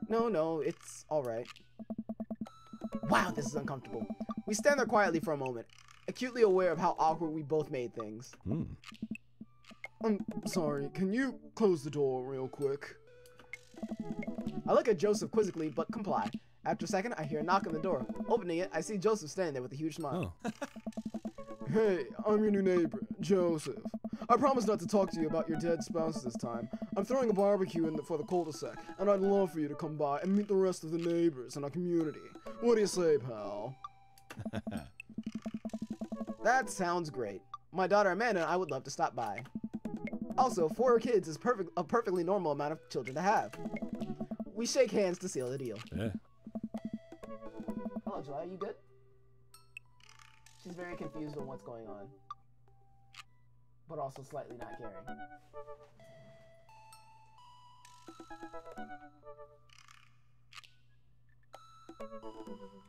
No, it's alright. Wow, this is uncomfortable. We stand there quietly for a moment, acutely aware of how awkward we both made things. I'm sorry, can you close the door real quick? I look at Joseph quizzically, but comply. After a second, I hear a knock on the door. Opening it, I see Joseph standing there with a huge smile. Oh. Hey, I'm your new neighbor, Joseph. I promise not to talk to you about your dead spouse this time. I'm throwing a barbecue for the cul-de-sac, and I'd love for you to come by and meet the rest of the neighbors in our community. What do you say, pal? That sounds great. My daughter Amanda and I would love to stop by. Also, 4 kids is a perfectly normal amount of children to have. We shake hands to seal the deal. Yeah. Hello, July, are you good? She's very confused on what's going on, but also slightly not caring.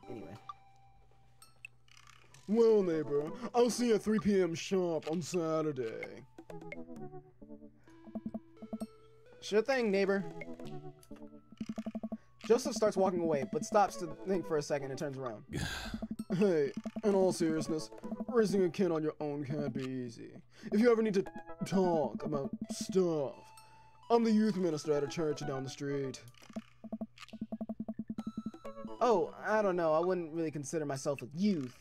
Anyway. Well, neighbor, I'll see you at 3 p.m. sharp on Saturday. Sure thing, neighbor. Joseph starts walking away, but stops to think for a second and turns around. Hey, in all seriousness, raising a kid on your own can't be easy. If you ever need to talk about stuff, I'm the youth minister at a church down the street. Oh, I don't know. I wouldn't really consider myself a youth.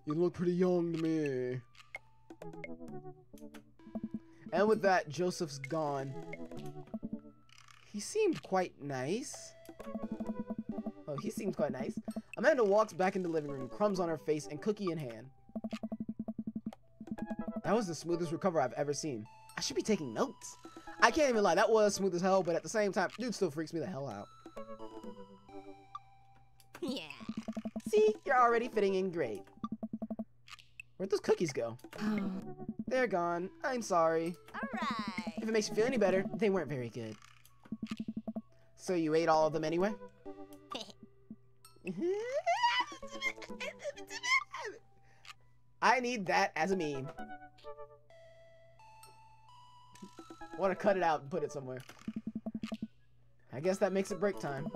You look pretty young to me. And with that, Joseph's gone. He seemed quite nice. Oh, he seemed quite nice. Amanda walks back into the living room, crumbs on her face and cookie in hand. That was the smoothest recovery I've ever seen. I should be taking notes. I can't even lie, that was smooth as hell, but at the same time, dude still freaks me the hell out. Yeah. See, you're already fitting in great. Where'd those cookies go? They're gone. I'm sorry. Alright. If it makes you feel any better, they weren't very good. So you ate all of them anyway? I need that as a meme. I want to cut it out and put it somewhere. I guess that makes it break time.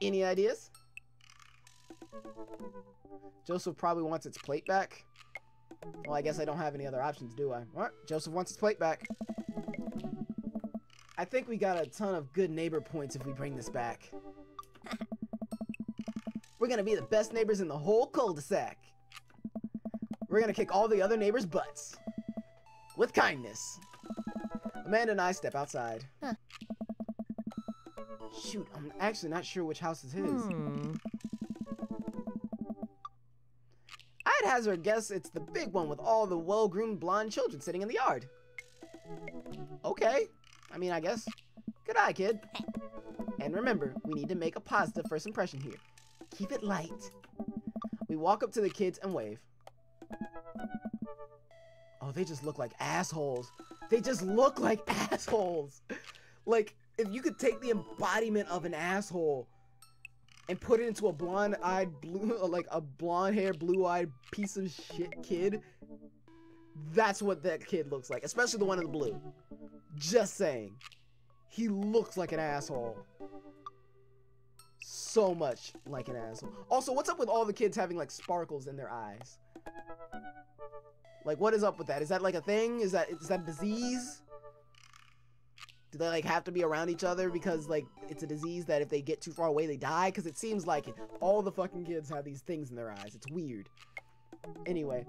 Any ideas? Joseph probably wants its plate back. Well, I guess I don't have any other options, do I? Alright, Joseph wants his plate back. I think we got a ton of good neighbor points if we bring this back. We're gonna be the best neighbors in the whole cul-de-sac. We're gonna kick all the other neighbors' butts. With kindness. Amanda and I step outside. Huh. Shoot, I'm actually not sure which house is his. I'd hazard guess it's the big one with all the well-groomed blonde children sitting in the yard. Okay. I mean, I guess. Good eye, kid. And remember, we need to make a positive first impression here. Keep it light. We walk up to the kids and wave. Oh, they just look like assholes. They just look like assholes. Like, if you could take the embodiment of an asshole and put it into a blonde-eyed, like a blonde-haired, blue-eyed piece of shit kid, that's what that kid looks like. Especially the one in the blue. Just saying. He looks like an asshole. So much like an asshole. Also, what's up with all the kids having, like, sparkles in their eyes? Like, what is up with that? Is that, like, a thing? Is that a disease? Do they, like, have to be around each other because, like, it's a disease that if they get too far away, they die? Because it seems like it. All the fucking kids have these things in their eyes. It's weird. Anyway.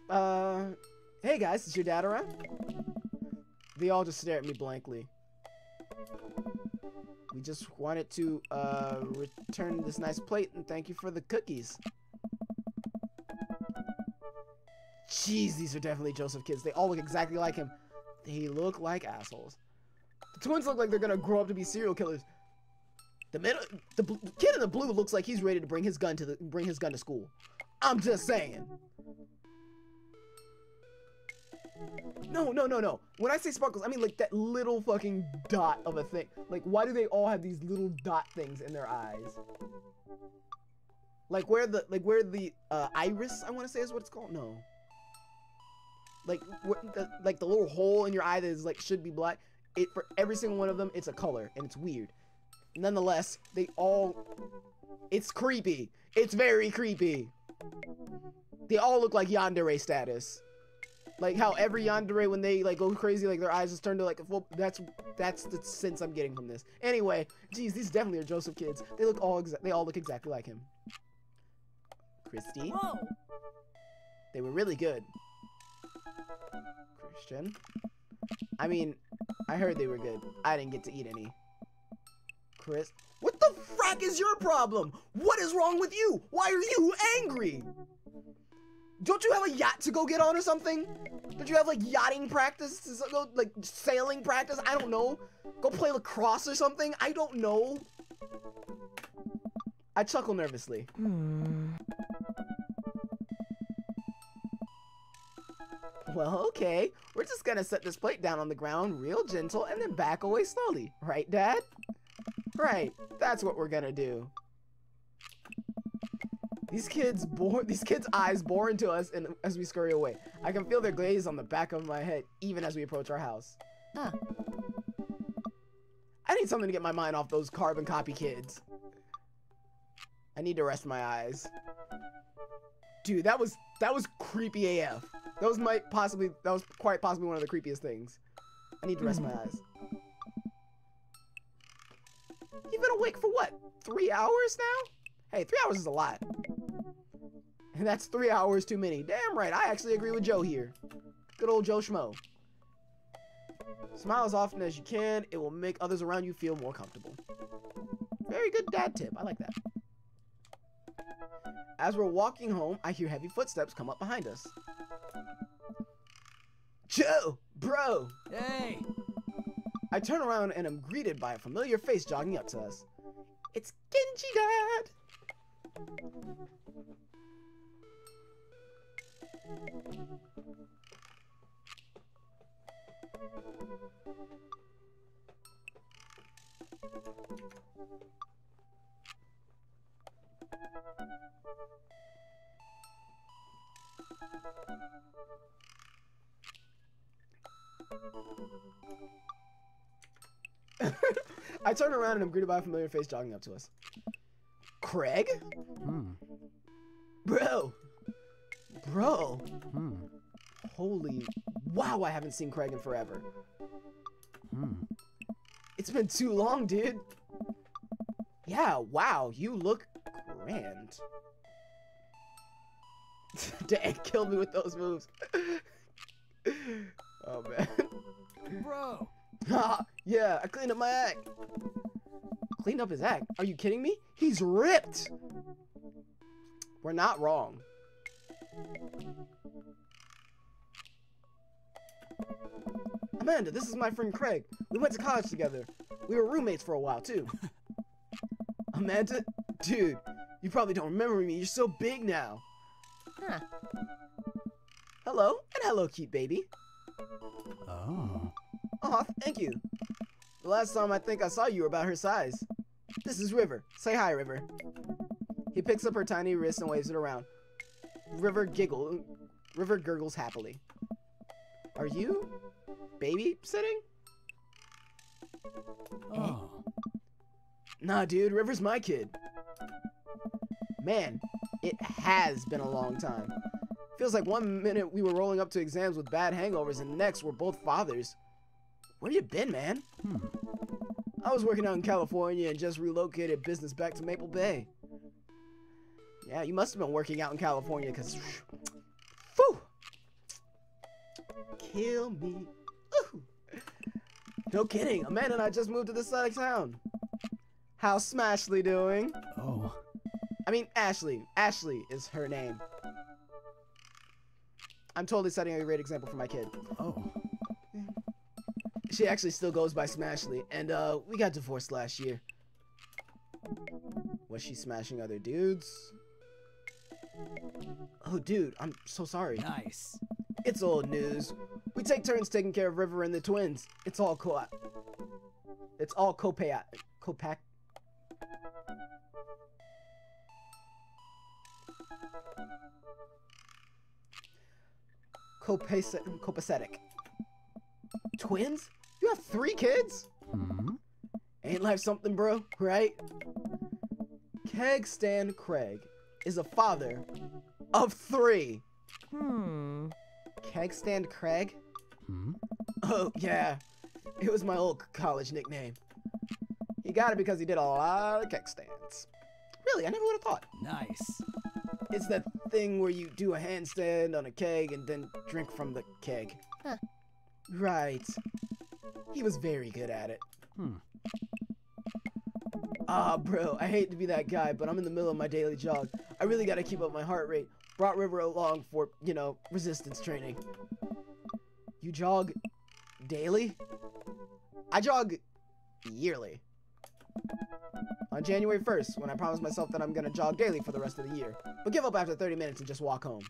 Hey, guys. Is your dad around? They all just stare at me blankly. We just wanted to, return this nice plate and thank you for the cookies. Jeez, these are definitely Joseph kids. They all look exactly like him. They look like assholes. The twins look like they're gonna grow up to be serial killers. The kid in the blue looks like he's ready to bring his gun to school. I'm just saying. No. When I say sparkles, I mean like that little fucking dot of a thing. Like, why do they all have these little dot things in their eyes? Like where the iris, I want to say is what it's called. No. Like the little hole in your eye that is like should be black. For every single one of them, it's a color and it's weird. Nonetheless, it's creepy. It's very creepy. They all look like yandere status. Like how every yandere, when they like go crazy, like their eyes just turn to like a full. That's the sense I'm getting from this. Anyway, geez, these definitely are Joseph kids. They all look exactly like him. Christy. Whoa. They were really good. Christian. I mean, I heard they were good. I didn't get to eat any. Chris. What the frack is your problem? What is wrong with you? Why are you angry? Don't you have a yacht to go get on or something? Don't you have like yachting practice? Like sailing practice? I don't know. Go play lacrosse or something? I don't know. I chuckle nervously. Well, okay. We're just gonna set this plate down on the ground real gentle and then back away slowly. Right, Dad? Right. That's what we're gonna do. These kids' eyes bore into us as we scurry away. I can feel their gaze on the back of my head even as we approach our house. I need something to get my mind off those carbon copy kids. I need to rest my eyes. Dude, that was creepy AF. That was quite possibly one of the creepiest things. I need to rest my eyes. You've been awake for what? 3 hours now? Hey, 3 hours is a lot. And that's 3 hours too many. Damn right, I actually agree with Joe here. Good old Joe Schmo. Smile as often as you can. It will make others around you feel more comfortable. Very good dad tip. I like that. As we're walking home, I hear heavy footsteps come up behind us. Joe! Bro! Hey! I turn around and am greeted by a familiar face jogging up to us. It's Genji Dad! I turn around and am greeted by a familiar face jogging up to us. Craig? Bro! Holy... Wow, I haven't seen Craig in forever. It's been too long, dude. Yeah, wow, you look grand. Dan killed me with those moves. Oh, man. Bro! Yeah, I cleaned up my act. Cleaned up his act? Are you kidding me? He's ripped! We're not wrong. Amanda, this is my friend Craig. We went to college together. We were roommates for a while, too. Amanda? Dude, you probably don't remember me. You're so big now. Huh. Hello, and hello, cute baby. Oh. Aw, thank you. The last time I think I saw you were about her size. This is River. Say hi, River. He picks up her tiny wrist and waves it around. River gurgles happily. Are you babysitting? Oh. Nah, dude, River's my kid. Man, it has been a long time. Feels like one minute we were rolling up to exams with bad hangovers and next we're both fathers. Where you been, man? I was working out in California and just relocated business back to Maple Bay. Yeah, you must have been working out in California, cause phew, kill me. Ooh. No kidding, Amanda and I just moved to this side of town. How's Smashley doing? Oh. I mean, Ashley. Ashley is her name. I'm totally setting a great example for my kid. Oh. She actually still goes by Smashley, and we got divorced last year. Was she smashing other dudes? Oh, dude, I'm so sorry. Nice. It's old news. We take turns taking care of River and the twins. It's all co-pack. Copacetic. Twins? You have 3 kids? Ain't life something, bro? Right? Keg Stan Craig is a father of 3. Keg Stand Craig? Oh, yeah. It was my old college nickname. He got it because he did a lot of keg stands. Really, I never would have thought. Nice. It's that thing where you do a handstand on a keg and then drink from the keg. Huh. Right. He was very good at it. Bro, I hate to be that guy, but I'm in the middle of my daily jog. I really gotta keep up my heart rate. Brought River along for, you know, resistance training. You jog daily? I jog yearly. On January 1st, when I promised myself that I'm gonna jog daily for the rest of the year, but give up after 30 minutes and just walk home.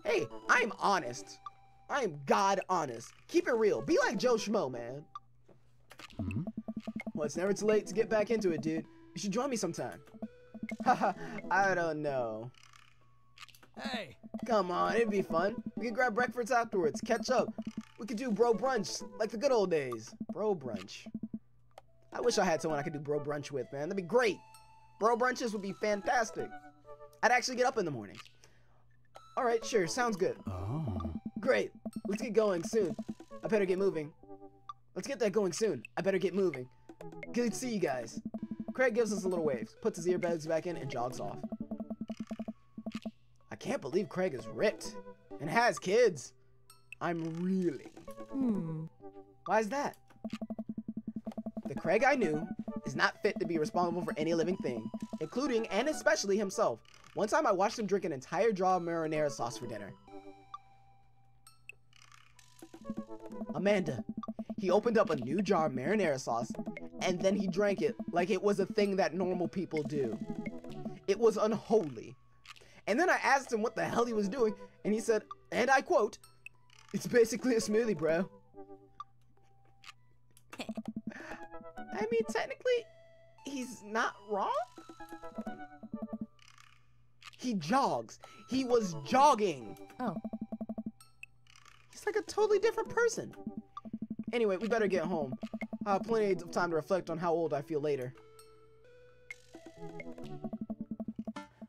Hey, I'm honest. I am God honest. Keep it real. Be like Joe Schmo, man. Well, it's never too late to get back into it, dude. You should join me sometime. Haha, I don't know. Hey. Come on, it'd be fun. We could grab breakfast afterwards, catch up. We could do bro brunch, like the good old days. Bro brunch. I wish I had someone I could do bro brunch with, man. That'd be great. Bro brunches would be fantastic. I'd actually get up in the mornings. All right, sure, sounds good. Oh. Great. Let's get going soon. I better get moving. Let's get that going soon. I better get moving. Good to see you guys. Craig gives us a little wave, puts his earbuds back in, and jogs off. I can't believe Craig is ripped and has kids. I'm reeling. Why is that? The Craig I knew is not fit to be responsible for any living thing, including and especially himself. One time I watched him drink an entire jar of marinara sauce for dinner. Amanda, he opened up a new jar of marinara sauce, and then he drank it like it was a thing that normal people do. It was unholy. And then I asked him what the hell he was doing, and he said, and I quote, "It's basically a smoothie, bro." I mean, technically, he's not wrong. He jogs. He was jogging. Oh. He's like a totally different person. Anyway, we better get home. I'll have plenty of time to reflect on how old I feel later.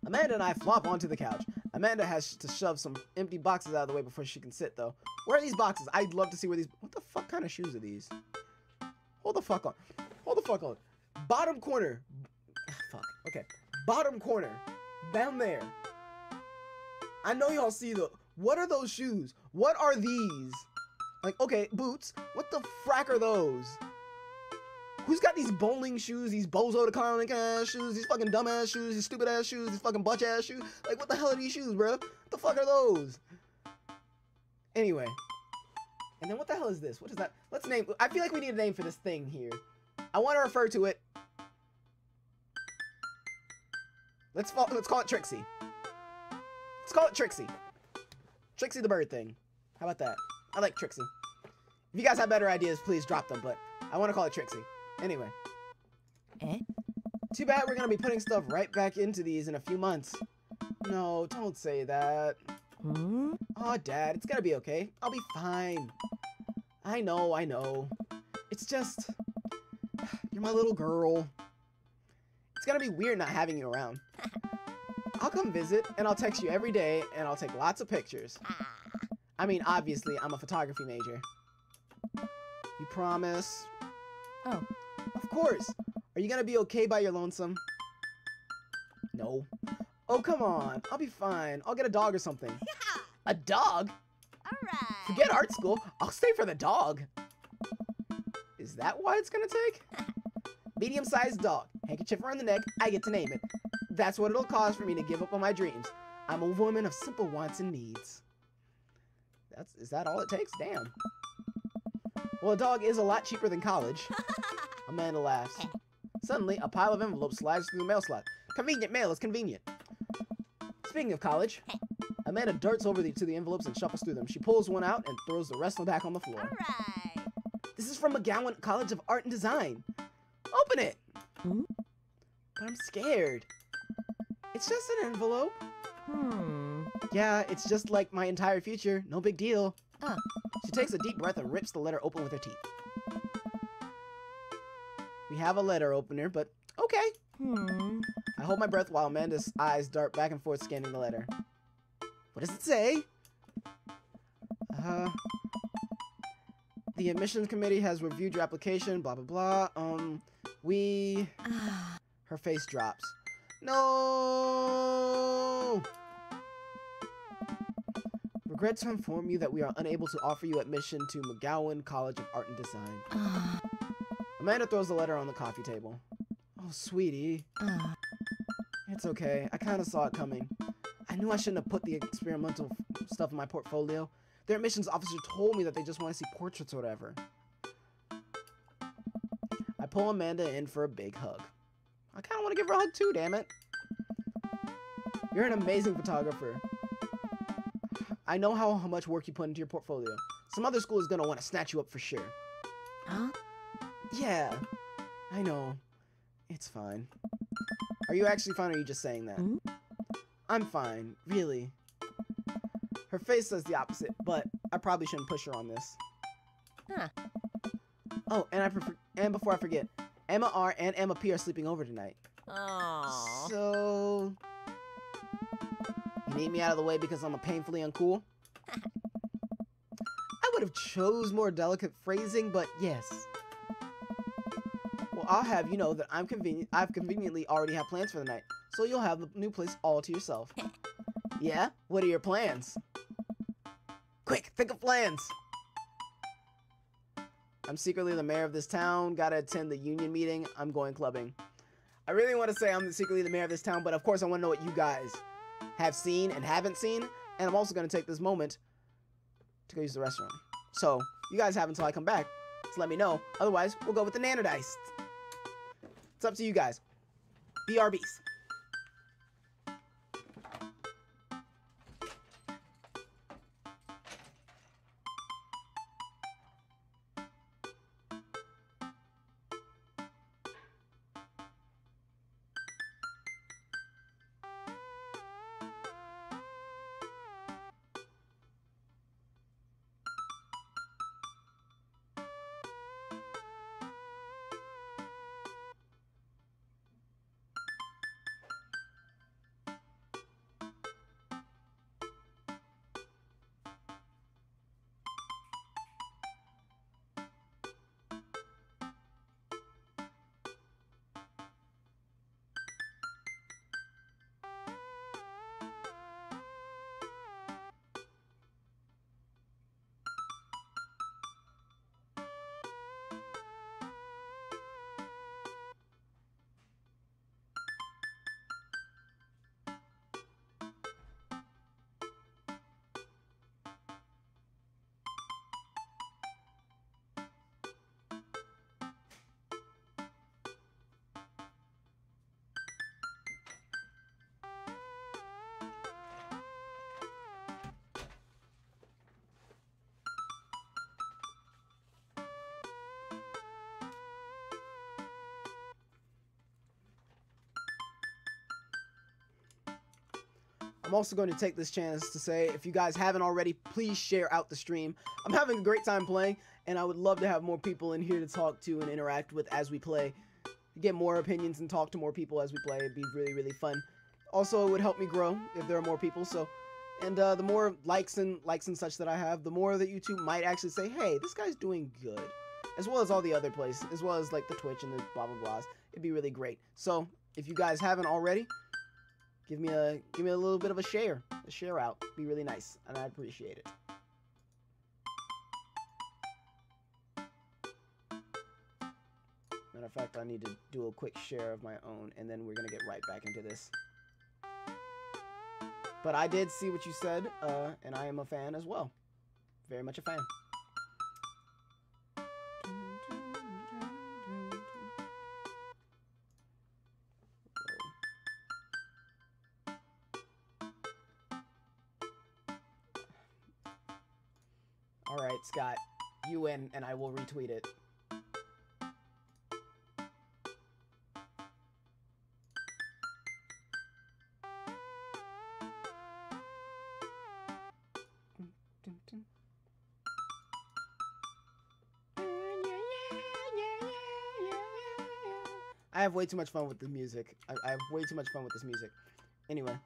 Amanda and I flop onto the couch. Amanda has to shove some empty boxes out of the way before she can sit, though. Where are these boxes? I'd love to see where these... What the fuck kind of shoes are these? Hold the fuck on. Hold the fuck on. Bottom corner. Fuck. Okay. Bottom corner. Down there. I know y'all see the... What are those shoes? What are these? Like, okay, boots. What the frack are those? Who's got these bowling shoes, these bozo the clown ass shoes, these fucking dumb ass shoes, these stupid ass shoes, these fucking bunch ass shoes? Like, what the hell are these shoes, bro? What the fuck are those? Anyway. And then what the hell is this? What is that? Let's name... I feel like we need a name for this thing here. I want to refer to it... Let's call it Trixie. Let's call it Trixie. Trixie the bird thing. How about that? I like Trixie. If you guys have better ideas, please drop them, but I want to call it Trixie. Anyway. Too bad we're going to be putting stuff right back into these in a few months. No, don't say that. Oh, Dad, it's going to be okay. I'll be fine. I know. It's just... You're my little girl. It's going to be weird not having you around. I'll come visit, and I'll text you every day, and I'll take lots of pictures. I mean, obviously, I'm a photography major. You promise? Oh. Of course. Are you gonna be okay by your lonesome? No. Oh, come on. I'll be fine. I'll get a dog or something. A dog? Alright. Forget art school. I'll stay for the dog. Is that why it's gonna take? Medium-sized dog. Handkerchief around the neck. I get to name it. That's what it'll cost for me to give up on my dreams. I'm a woman of simple wants and needs. Is that all it takes? Damn. Well, a dog is a lot cheaper than college. Amanda laughs. Suddenly, a pile of envelopes slides through the mail slot. Convenient mail is convenient. Speaking of college, Amanda darts over to the envelopes and shuffles through them. She pulls one out and throws the rest back on the floor. Alright. This is from McGowan College of Art and Design. Open it. But I'm scared. It's just an envelope. Yeah, it's just like my entire future. No big deal. She takes a deep breath and rips the letter open with her teeth. We have a letter opener, but okay. I hold my breath while Amanda's eyes dart back and forth scanning the letter. What does it say? The admissions committee has reviewed your application, blah, blah, blah. Her face drops. No! Regret to inform you that we are unable to offer you admission to McGowan College of Art and Design. Amanda throws the letter on the coffee table. Oh, sweetie. It's okay. I kind of saw it coming. I knew I shouldn't have put the experimental stuff in my portfolio. Their admissions officer told me that they just want to see portraits or whatever. I pull Amanda in for a big hug. I kind of want to give her a hug too, damn it. You're an amazing photographer. I know how much work you put into your portfolio. Some other school is going to want to snatch you up for sure. Huh? Yeah, I know. It's fine. Are you actually fine or are you just saying that? I'm fine, really. Her face says the opposite, but I probably shouldn't push her on this. Oh, and before I forget, Emma R and Emma P are sleeping over tonight. Oh. So... You need me out of the way because I'm a painfully uncool? I would have chose more delicate phrasing, but yes. Well, I'll have you know that I've conveniently already have plans for the night, so you'll have the new place all to yourself. Yeah? What are your plans? Quick, think of plans! I'm secretly the mayor of this town, gotta attend the union meeting, I'm going clubbing. I really want to say I'm secretly the mayor of this town, but of course I want to know what you guys have seen and haven't seen, and I'm also going to take this moment to go use the restroom. So, you guys have until I come back to let me know, otherwise we'll go with the nanodice. It's up to you guys. BRBs. I'm also going to take this chance to say, if you guys haven't already, please share out the stream. I'm having a great time playing, and I would love to have more people in here to talk to and interact with as we play. Get more opinions and talk to more people as we play. It'd be really, really fun. Also, it would help me grow if there are more people. So, and the more likes and such that I have, the more that YouTube might actually say, hey, this guy's doing good. As well as all the other places, as well as like the Twitch and the blah blah blahs. It'd be really great. So, if you guys haven't already, give me a little bit of a share out. It'd be really nice, and I appreciate it. Matter of fact, I need to do a quick share of my own, and then we're gonna get right back into this. But I did see what you said, and I am a fan as well. Very much a fan. Alright, Scott. You win, and I will retweet it. I have way too much fun with the music. I have way too much fun with this music. Anyway.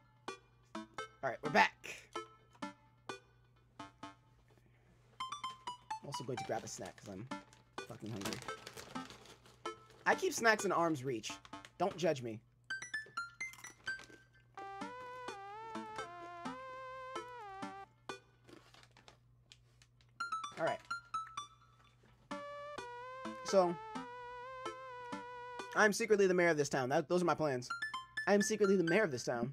Alright, we're back. I'm also going to grab a snack because I'm fucking hungry. I keep snacks in arm's reach. Don't judge me. Alright. So, I'm secretly the mayor of this town. Those are my plans. I am secretly the mayor of this town.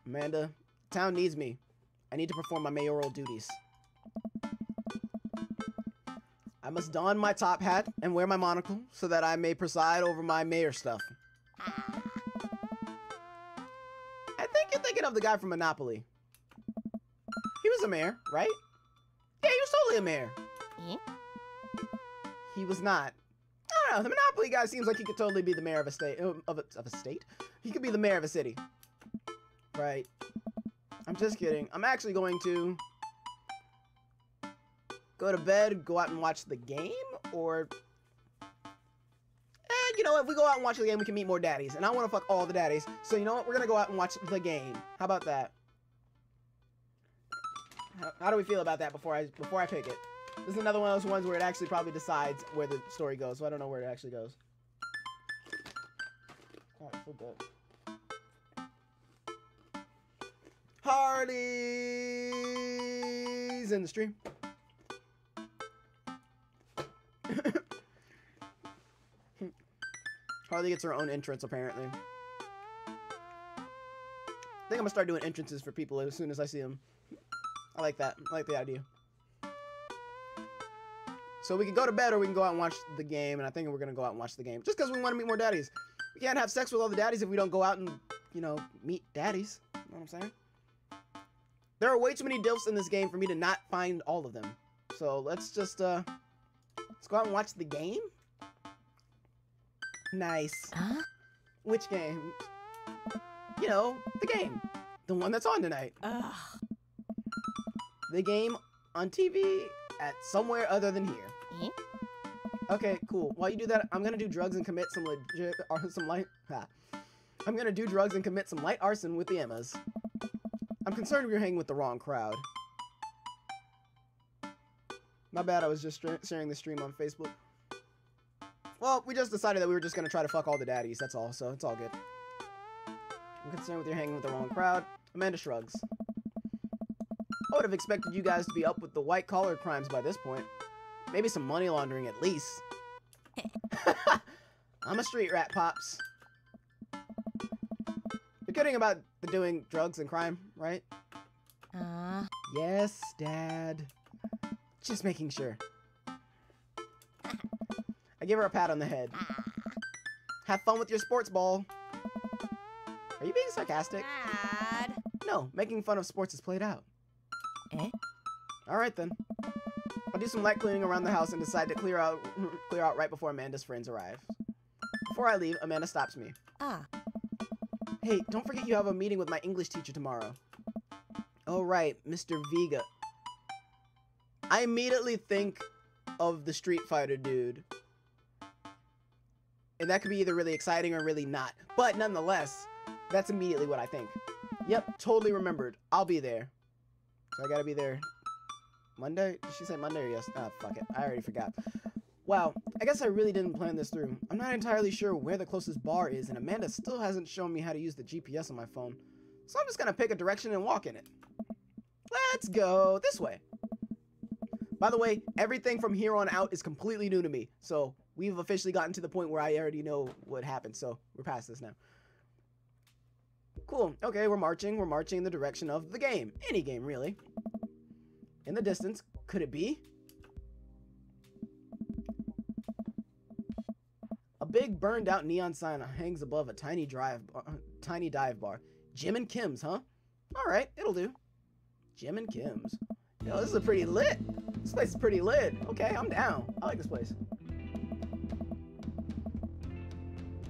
Amanda, the town needs me. I need to perform my mayoral duties. I must don my top hat and wear my monocle so that I may preside over my mayor stuff. I think you're thinking of the guy from Monopoly. He was a mayor, right? Yeah, he was totally a mayor. He was not. I don't know. The Monopoly guy seems like he could totally be the mayor of a state. Of a state? He could be the mayor of a city. Right. I'm just kidding. I'm actually going to go to bed, go out and watch the game, or... you know what? If we go out and watch the game, we can meet more daddies. And I want to fuck all the daddies. So you know what? We're going to go out and watch the game. How about that? How do we feel about that before I pick it? This is another one of those ones where it actually probably decides where the story goes. So I don't know where it actually goes. God, so good. Harley's in the stream. Harley gets her own entrance, apparently. I think I'm gonna start doing entrances for people as soon as I see them. I like that. I like the idea. So we can go to bed or we can go out and watch the game, and I think we're gonna go out and watch the game. Just because we want to meet more daddies. We can't have sex with all the daddies if we don't go out and, you know, meet daddies. You know what I'm saying? There are way too many dilfs in this game for me to not find all of them. So let's just, let's go out and watch the game? Nice. Huh? Which game? You know, the game. The one that's on tonight. Ugh. The game on TV at somewhere other than here. Okay, cool. While you do that, I'm gonna do drugs and commit some legit, or I'm gonna do drugs and commit some light arson with the Emmas. I'm concerned if you're hanging with the wrong crowd. My bad, I was just sharing the stream on Facebook. Well, we just decided that we were just gonna try to fuck all the daddies, that's all, so it's all good. I'm concerned with you hanging with the wrong crowd. Amanda shrugs. I would have expected you guys to be up with the white-collar crimes by this point. Maybe some money laundering at least. I'm a street rat, Pops. You're kidding about the doing drugs and crime, right? Yes, Dad. Just making sure. I give her a pat on the head. Have fun with your sports ball. Are you being sarcastic? Dad. No, making fun of sports is played out. Eh? Alright then. I'll do some light cleaning around the house and decide to clear out right before Amanda's friends arrive. Before I leave, Amanda stops me. Ah. Hey, don't forget you have a meeting with my English teacher tomorrow. Oh, right, Mr. Vega. I immediately think of the Street Fighter dude. And that could be either really exciting or really not. But nonetheless, that's immediately what I think. Yep, totally remembered. I'll be there. So I gotta be there Monday? Did she say Monday or yes? Ah, fuck it. I already forgot. Wow, I guess I really didn't plan this through. I'm not entirely sure where the closest bar is, and Amanda still hasn't shown me how to use the GPS on my phone. So I'm just gonna pick a direction and walk in it. Let's go this way. By the way, everything from here on out is completely new to me. So we've officially gotten to the point where I already know what happened. So we're past this now. Cool. Okay, we're marching. We're marching in the direction of the game. Any game, really. In the distance. Could it be? A big burned out neon sign hangs above a tiny dive bar. Jim and Kim's, huh? Alright, it'll do. Jim and Kim's. Yo, this is pretty lit. This place is pretty lit. Okay, I'm down. I like this place.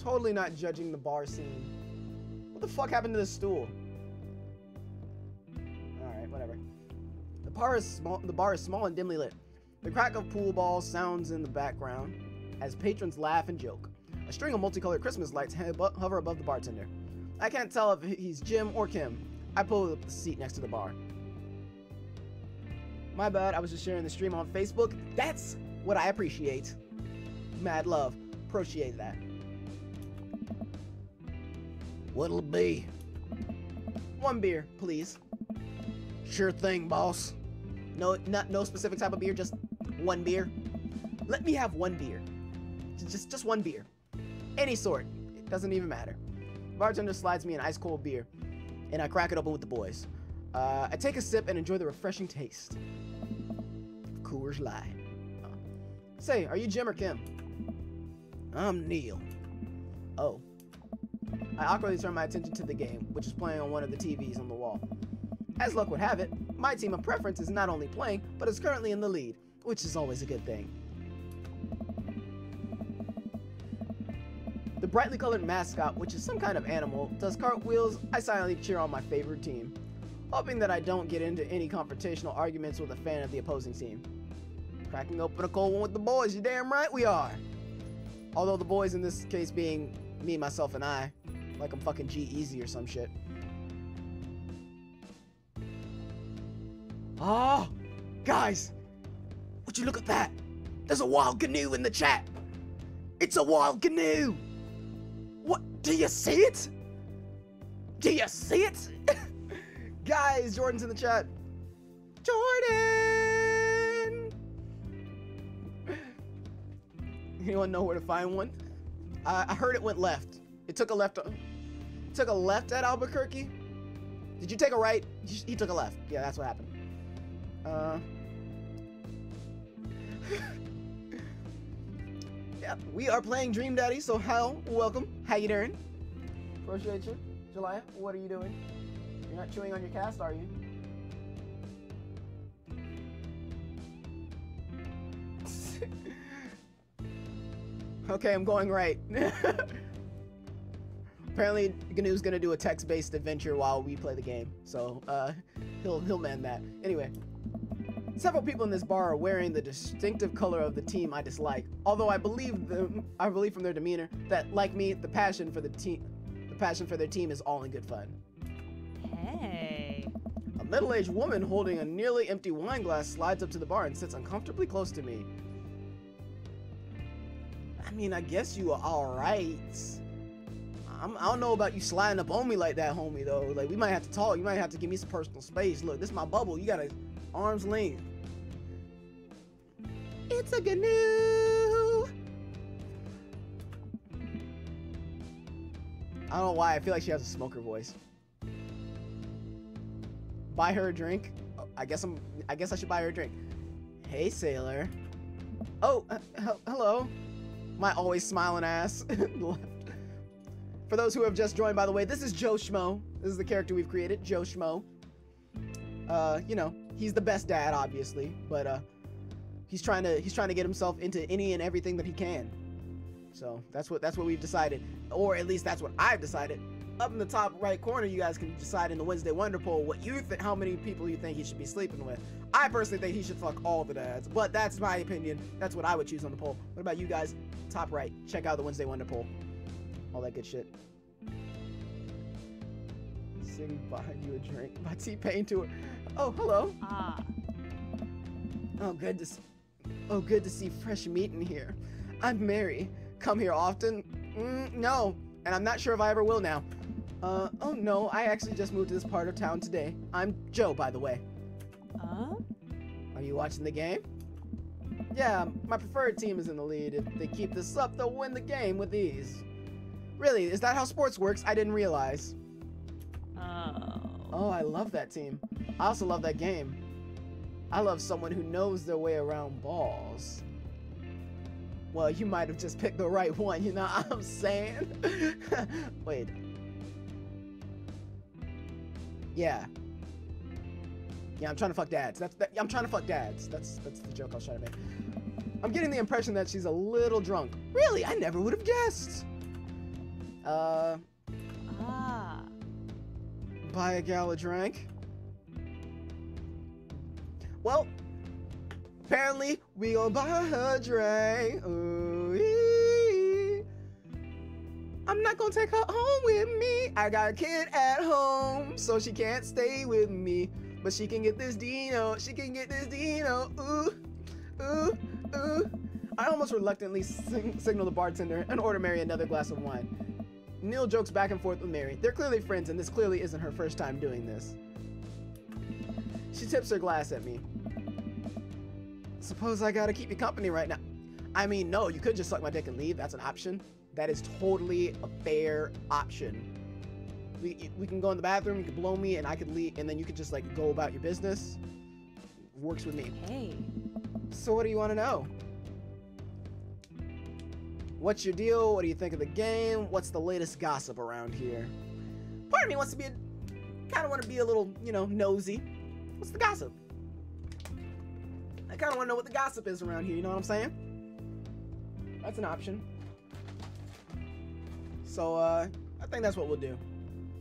Totally not judging the bar scene. What the fuck happened to this stool? Alright, whatever. The bar is small and dimly lit. The crack of pool balls sounds in the background as patrons laugh and joke. A string of multicolored Christmas lights hover above the bartender. I can't tell if he's Jim or Kim. I pull up the seat next to the bar. My bad, I was just sharing the stream on Facebook. That's what I appreciate. Mad love. Appreciate that. What'll it be? One beer, please. Sure thing, boss. No specific type of beer, just one beer. Let me have one beer. Just one beer. Any sort. It doesn't even matter. Bartender slides me an ice cold beer, and I crack it open with the boys. I take a sip and enjoy the refreshing taste. Coors Light. Say, are you Jim or Kim? I'm Neil. Oh. I awkwardly turn my attention to the game, which is playing on one of the TVs on the wall. As luck would have it, my team of preference is not only playing, but is currently in the lead, which is always a good thing. The brightly colored mascot, which is some kind of animal, does cartwheels. I silently cheer on my favorite team, hoping that I don't get into any confrontational arguments with a fan of the opposing team. Cracking open a cold one with the boys, you damn right we are. Although the boys in this case being me, myself, and I, like I'm fucking G-Eazy or some shit. Oh, guys, would you look at that? There's a wild canoe in the chat. It's a wild canoe. What? Do you see it? Do you see it? Guys, Jordan's in the chat. Jordan! Anyone know where to find one? I heard it went left. It took a left. Took a left at Albuquerque. Did you take a right? He took a left. Yeah, that's what happened. Yeah, we are playing Dream Daddy. So, welcome. How you doing? Appreciate you. Julia, what are you doing? You're not chewing on your cast, are you? Okay, I'm going right. Apparently, Gnu's gonna do a text-based adventure while we play the game, so he'll man that. Anyway, several people in this bar are wearing the distinctive color of the team I dislike. Although I believe from their demeanor that, like me, the passion for their team is all in good fun. Hey. A middle-aged woman holding a nearly empty wine glass slides up to the bar and sits uncomfortably close to me. I mean, I guess you are alright. I don't know about you sliding up on me like that, homie, though. Like, we might have to talk. You might have to give me some personal space. Look, this is my bubble. You got an arm's length. It's a canoe. I don't know why. I feel like she has a smoker voice. Buy her a drink. Oh, I guess I should buy her a drink. Hey, sailor. Oh, hello. My always smiling ass. For those who have just joined, by the way, this is Joe Schmo. This is the character we've created, Joe Schmo. You know, he's the best dad, obviously, but he's trying to get himself into any and everything that he can. So that's what we've decided, or at least that's what I've decided. up in the top right corner, you guys can decide in the Wednesday Wonder Poll what you think, how many people you think he should be sleeping with. I personally think he should fuck all the dads, but that's my opinion. That's what I would choose on the poll. What about you guys? Top right. Check out the Wednesday Wonder Poll. All that good shit. Sing Buy You a Drink by T-Pain tour. Oh, hello. Ah. Oh, good to see fresh meat in here. I'm Mary. Come here often? No, and I'm not sure if I ever will now. Oh no, I actually just moved to this part of town today. I'm Joe, by the way. Are you watching the game? Yeah, my preferred team is in the lead. If they keep this up, they'll win the game with ease. Really, is that how sports works? I didn't realize. Oh, I love that team. I also love that game. I love someone who knows their way around balls. Well, you might have just picked the right one, you know what I'm saying? Wait. Yeah. Yeah, I'm trying to fuck dads. I'm trying to fuck dads. That's the joke I was trying to make. I'm getting the impression that she's a little drunk. Really? I never would have guessed. Buy a gal a drink? Well, apparently we gonna buy her a drink. Ooh-wee. I'm not gonna take her home with me. I got a kid at home, so she can't stay with me. But she can get this Dino. She can get this Dino. Ooh, ooh, ooh. I almost reluctantly signal the bartender and order Mary another glass of wine. Neil jokes back and forth with Mary. They're clearly friends, and this clearly isn't her first time doing this. She tips her glass at me. Suppose I gotta keep you company right now. I mean, no, you could just suck my dick and leave. That's an option. That is totally a fair option. We can go in the bathroom, you can blow me, and I could leave, and then you could just, like, go about your business. Works with me. Hey. So what do you want to know? What's your deal? What do you think of the game? What's the latest gossip around here? Part of me wants to kind of want to be a little, you know, nosy. What's the gossip? I kind of want to know what the gossip is around here, you know what I'm saying? That's an option. So, I think that's what we'll do.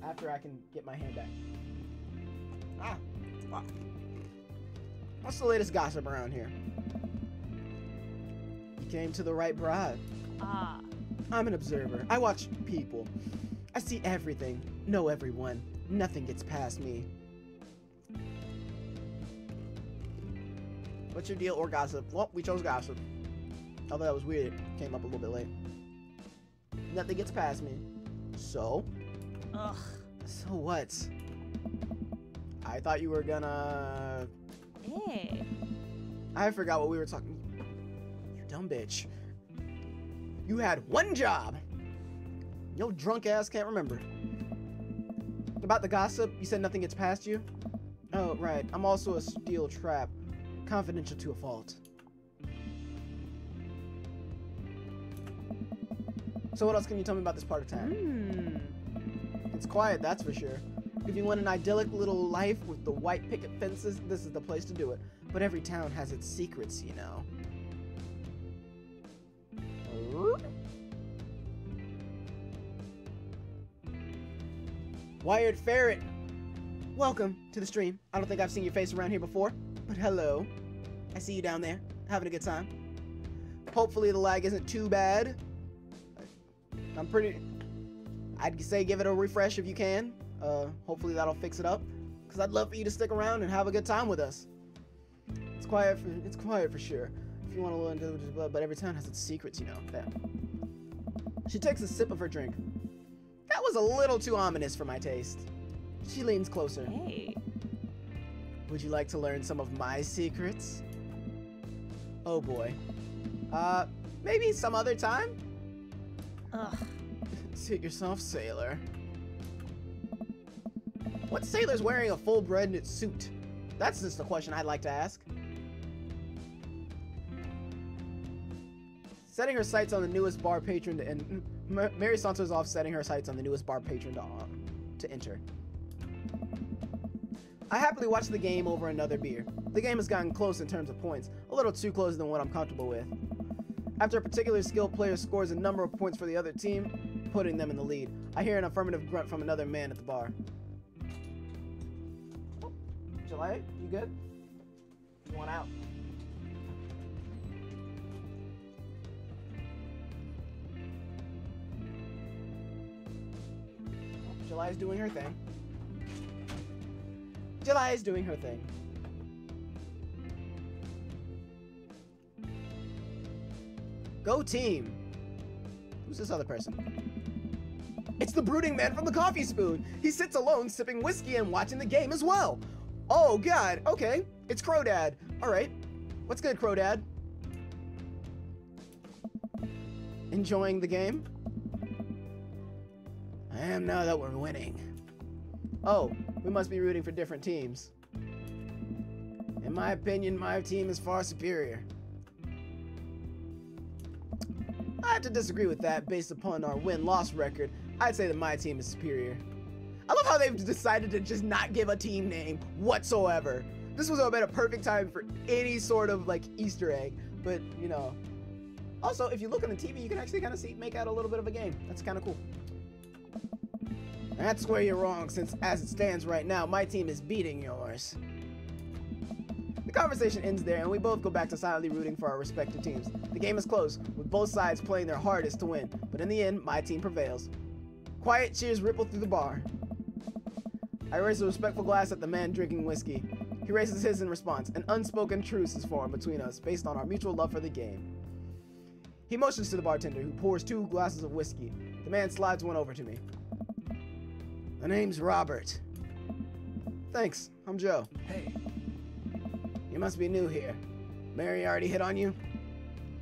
After I can get my hand back. Fuck. What's the latest gossip around here? You came to the right bride. I'm an observer. I watch people. I see everything, know everyone. Nothing gets past me. What's your deal or gossip? Well, we chose gossip. Although that was weird. It came up a little bit late. Nothing gets past me. So? Ugh. So what? I thought you were gonna... Hey. I forgot what we were talking... You dumb bitch. You had one job. Your drunk ass can't remember. About the gossip, you said nothing gets past you? Oh, right. I'm also a steel trap. Confidential to a fault. So what else can you tell me about this part of town? It's quiet, that's for sure. If you want an idyllic little life with the white picket fences, this is the place to do it. But every town has its secrets, you know. Wired Ferret, welcome to the stream. I don't think I've seen your face around here before, but hello. I see you down there, having a good time. Hopefully the lag isn't too bad. I'd say give it a refresh if you can. Hopefully that'll fix it up, because I'd love for you to stick around and have a good time with us. It's quiet for sure. If you want a little individual, but every town has its secrets, you know. There. She takes a sip of her drink. That was a little too ominous for my taste. She leans closer. Hey. Would you like to learn some of my secrets? Oh boy. Maybe some other time? Ugh. Suit yourself, sailor. What sailor's wearing a full bread suit? That's just a question I'd like to ask. Setting her sights on the newest bar patron and Mary saunters off, setting her sights on the newest bar patron to enter. I happily watch the game over another beer. The game has gotten close in terms of points, a little too close than what I'm comfortable with. After a particularly skilled player scores a number of points for the other team, putting them in the lead. I hear an affirmative grunt from another man at the bar. Oh, July, you good? You want out? Oh, July is doing her thing. July is doing her thing. Go team! Who's this other person? It's the brooding man from the coffee spoon! He sits alone sipping whiskey and watching the game as well! Oh god, okay. It's Crow Dad. Alright. What's good, Crow Dad? Enjoying the game? I am now that we're winning. Oh, we must be rooting for different teams. In my opinion, my team is far superior. I have to disagree with that based upon our win-loss record. I'd say that my team is superior. I love how they've decided to just not give a team name whatsoever. This was about a perfect time for any sort of like Easter egg, but you know. Also, if you look on the TV, you can actually kind of make out a little bit of a game. That's kind of cool. That's where you're wrong, since as it stands right now, my team is beating yours. The conversation ends there, and we both go back to silently rooting for our respective teams. The game is close, with both sides playing their hardest to win, but in the end, my team prevails. Quiet cheers ripple through the bar. I raise a respectful glass at the man drinking whiskey. He raises his in response. An unspoken truce is formed between us, based on our mutual love for the game. He motions to the bartender, who pours 2 glasses of whiskey. The man slides one over to me. The name's Robert. Thanks, I'm Joe. Hey. You must be new here. Mary already hit on you?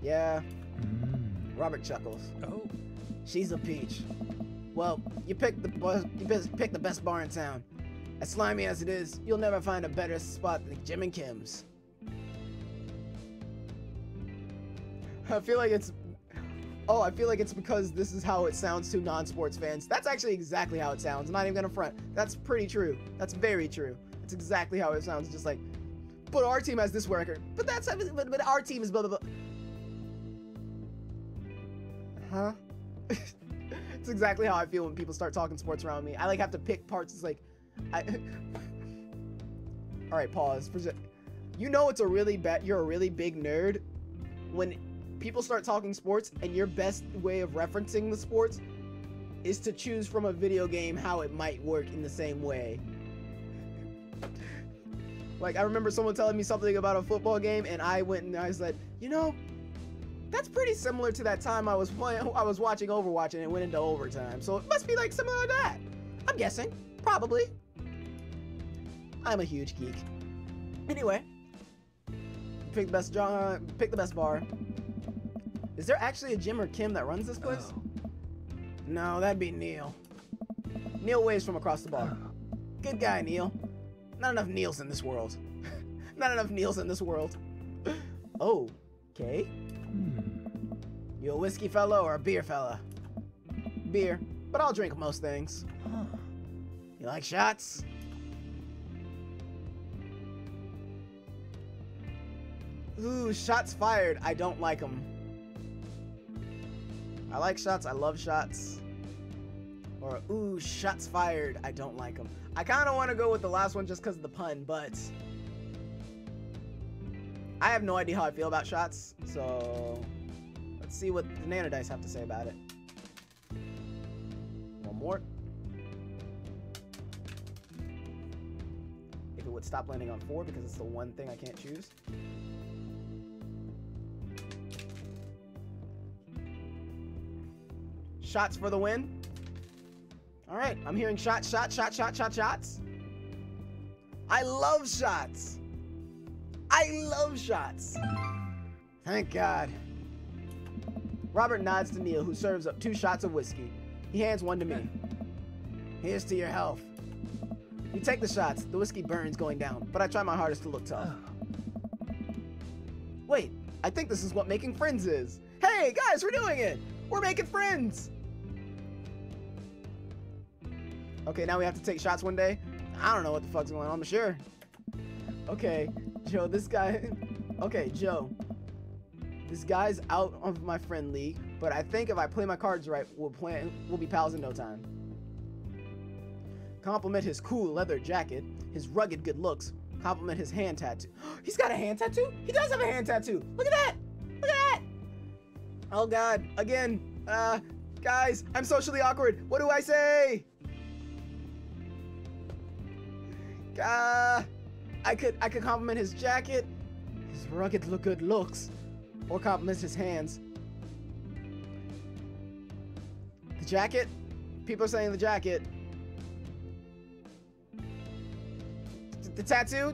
Yeah. Robert chuckles. Oh. She's a peach. Well, you picked the best bar in town. As slimy as it is, you'll never find a better spot than Jim and Kim's. I feel like it's because this is how it sounds to non-sports fans. That's actually exactly how it sounds. I'm not even gonna front. That's pretty true. That's very true. That's exactly how it sounds. Just like, but our team has this record. But our team is blah blah blah. Huh? It's exactly how I feel when people start talking sports around me. I like have to pick parts. It's like, all right, pause. You know, you're a really big nerd when people start talking sports and your best way of referencing the sports is to choose from a video game how it might work in the same way. Like, I remember someone telling me something about a football game, and I went and I said, you know, that's pretty similar to that time I was watching Overwatch and it went into overtime. So it must be like similar to that. I'm guessing. Probably. I'm a huge geek. Anyway. Pick the best bar. Is there actually a Jim or Kim that runs this place? Oh. No, that'd be Neil. Neil waves from across the bar. Good guy, Neil. Not enough Neils in this world. Not enough Neils in this world. Oh, okay. You a whiskey fella or a beer fella? Beer, but I'll drink most things. You like shots? Ooh, shots fired. I don't like them. I like shots. I love shots. Or, ooh, shots fired. I don't like them. I kind of want to go with the last one just because of the pun, but I have no idea how I feel about shots, so let's see what the Nano Dice have to say about it. One more. If it would stop landing on 4 because it's the one thing I can't choose. Shots for the win. All right, I'm hearing shots. I love shots. I love shots. Thank God. Robert nods to Neil, who serves up 2 shots of whiskey. He hands one to me. Here's to your health. We take the shots. The whiskey burns going down, but I try my hardest to look tough. Wait, I think this is what making friends is. Hey, guys, we're doing it. We're making friends. Okay, now we have to take shots one day. I don't know what the fuck's going on, but sure. Okay, Joe, this guy. Okay, Joe. This guy's out of my friend league, but I think if I play my cards right, we'll be pals in no time. Compliment his cool leather jacket, his rugged good looks. Compliment his hand tattoo. He's got a hand tattoo? He does have a hand tattoo. Look at that. Look at that. Oh God, again. Guys, I'm socially awkward. What do I say? I could compliment his jacket, his rugged good looks, or compliment his hands. The jacket? People are saying the jacket. The tattoo?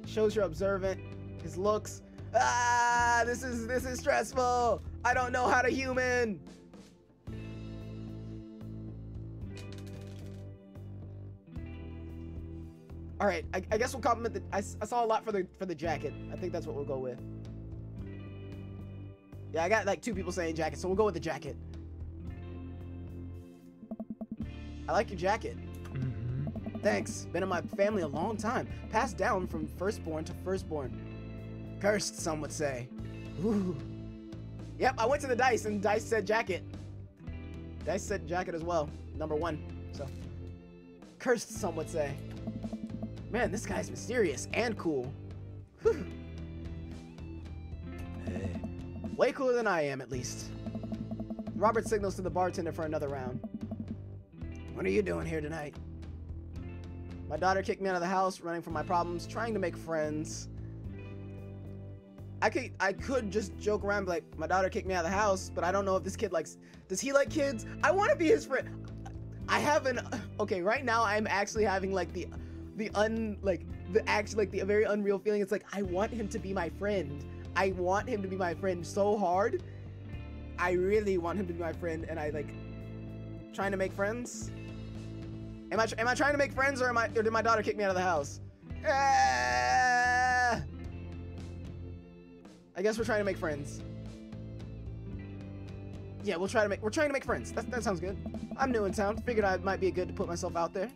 Shows you're observant. His looks. This is stressful. I don't know how to human. All right, I guess we'll compliment the. I saw a lot for the jacket. I think that's what we'll go with. Yeah, I got like 2 people saying jacket, so we'll go with the jacket. I like your jacket. Thanks. Been in my family a long time. Passed down from firstborn to firstborn. Cursed, some would say. Ooh. Yep, I went to the dice and dice said jacket. Dice said jacket as well. Number 1. So, cursed, some would say. Man, this guy's mysterious and cool. Whew. Hey. Way cooler than I am, at least. Robert signals to the bartender for another round. What are you doing here tonight? My daughter kicked me out of the house, running from my problems, trying to make friends. I could just joke around like, my daughter kicked me out of the house, but I don't know if this kid likes, does he like kids? I want to be his friend. I have an, okay, right now I'm actually having like the very unreal feeling. It's like, I want him to be my friend. I want him to be my friend so hard. I really want him to be my friend, and I like trying to make friends. Am I trying to make friends, or did my daughter kick me out of the house? I guess we're trying to make friends. Yeah, we're trying to make friends. That sounds good. I'm new in town. Figured I might be good to put myself out there.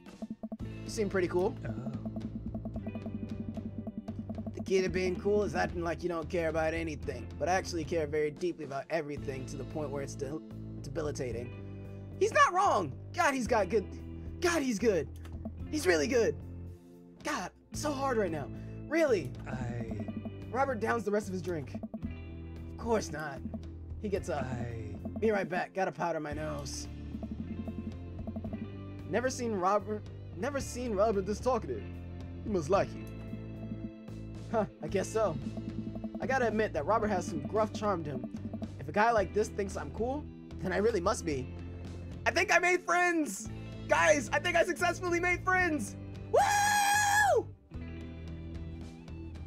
You seem pretty cool. Oh. The key to being cool is acting like you don't care about anything, but actually care very deeply about everything to the point where it's debilitating. He's not wrong. God, he's got good. God, he's good. He's really good. God, so hard right now. Really. Robert downs the rest of his drink. Of course not. He gets up. Be right back. Gotta powder my nose. Never seen Robert this talkative. He must like you. Huh, I guess so. I gotta admit that Robert has some gruff charm to him. If a guy like this thinks I'm cool, then I really must be. I think I made friends! Guys, I think I successfully made friends! Woo!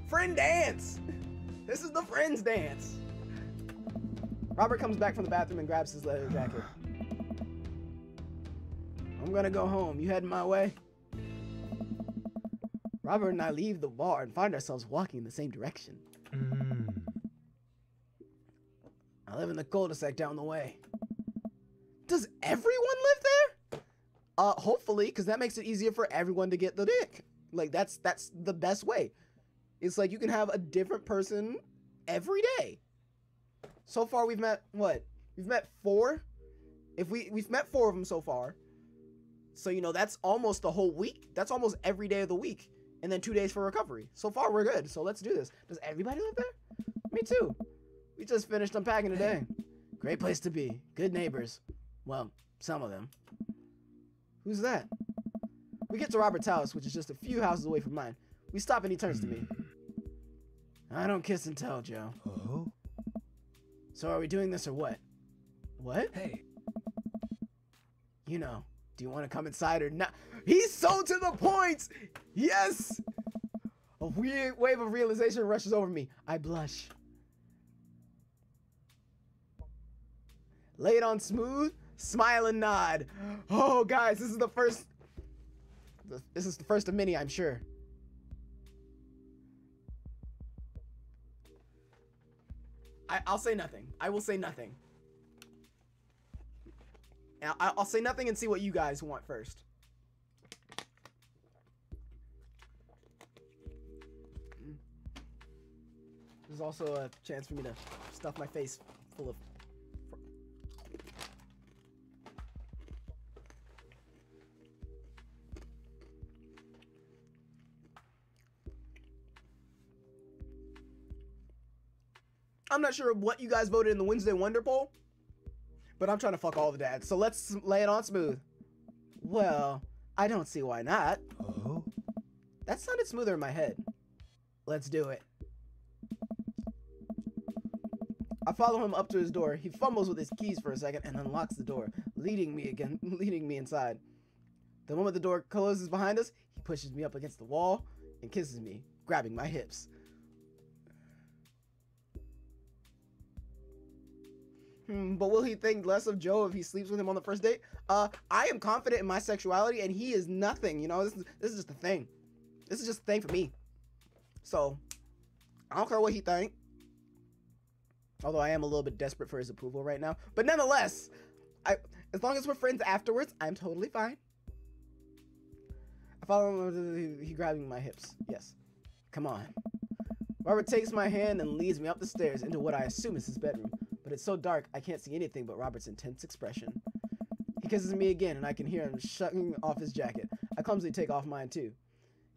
Friend dance! This is the friends dance. Robert comes back from the bathroom and grabs his leather jacket. I'm gonna go home. You heading my way? Robert and I leave the bar and find ourselves walking in the same direction. I live in the cul-de-sac down the way. Does everyone live there? Hopefully, because that makes it easier for everyone to get the dick. Like, that's the best way. It's like you can have a different person every day. So far, we've met, what? We've met 4? We've met 4 of them so far. So, you know, that's almost the whole week. That's almost every day of the week. And then 2 days for recovery. So far, we're good. So let's do this. Does everybody live there? Me too. We just finished unpacking today. Great place to be. Good neighbors. Well, some of them. Who's that? We get to Robert's house, which is just a few houses away from mine. We stop and he turns to me. I don't kiss and tell, Joe. Oh? So are we doing this or what? What? Hey. You know, do you want to come inside or not? He's so to the point! Yes! A weird wave of realization rushes over me. I blush. Lay it on smooth, smile and nod. Oh, guys, this is the first of many, I'm sure. I'll say nothing. I will say nothing. I'll say nothing and see what you guys want first. There's also a chance for me to stuff my face full of... I'm not sure what you guys voted in the Wednesday Wonder Poll, but I'm trying to fuck all the dads. So let's lay it on smooth. Well, I don't see why not. Oh? That sounded smoother in my head. Let's do it. I follow him up to his door. He fumbles with his keys for a second and unlocks the door, leading me inside. The moment the door closes behind us, he pushes me up against the wall and kisses me, grabbing my hips. But will he think less of Joe if he sleeps with him on the first date? I am confident in my sexuality, and he is nothing. You know, this is just a thing. This is just a thing for me. So, I don't care what he think. Although I am a little bit desperate for his approval right now. But nonetheless, as long as we're friends afterwards, I'm totally fine. I follow him. He grabbing my hips. Yes. Come on. Robert takes my hand and leads me up the stairs into what I assume is his bedroom. But it's so dark, I can't see anything but Robert's intense expression. He kisses me again, and I can hear him shucking off his jacket. I clumsily take off mine, too.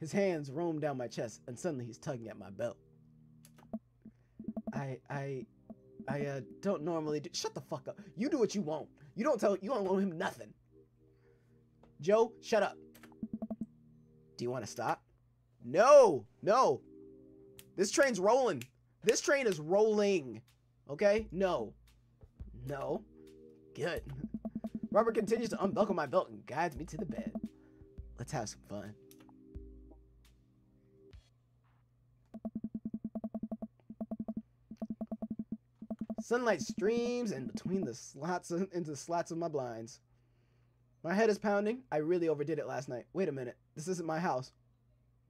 His hands roam down my chest, and suddenly he's tugging at my belt. I don't normally do... Shut the fuck up. You do what you want. You don't owe him nothing. Joe, shut up. Do you want to stop? No. No. This train's rolling. This train is rolling. Okay? No. No. Good. Robert continues to unbuckle my belt and guides me to the bed. Let's have some fun. Sunlight streams in between the slots into the slats of my blinds. My head is pounding. I really overdid it last night. Wait a minute. This isn't my house.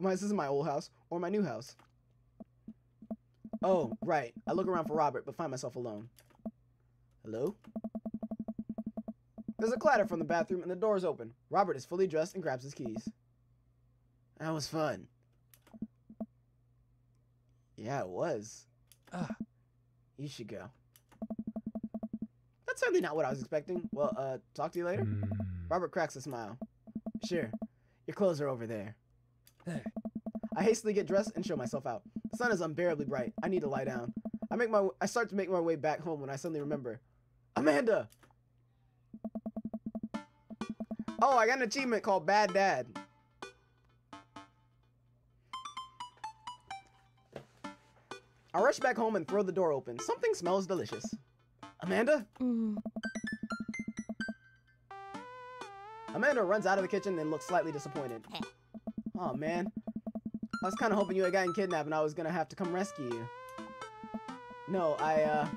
This isn't my old house or my new house. Oh, right. I look around for Robert, but find myself alone. Hello? There's a clatter from the bathroom, and the door is open. Robert is fully dressed and grabs his keys. That was fun. Yeah, it was. You should go. That's certainly not what I was expecting. Well, talk to you later? Robert cracks a smile. Sure. Your clothes are over there. There. I hastily get dressed and show myself out. The sun is unbearably bright. I need to lie down. I start to make my way back home when I suddenly remember. Amanda! Oh, I got an achievement called Bad Dad. I rush back home and throw the door open. Something smells delicious. Amanda? Amanda runs out of the kitchen and looks slightly disappointed. Oh, man. I was kind of hoping you had gotten kidnapped and I was going to have to come rescue you. No, I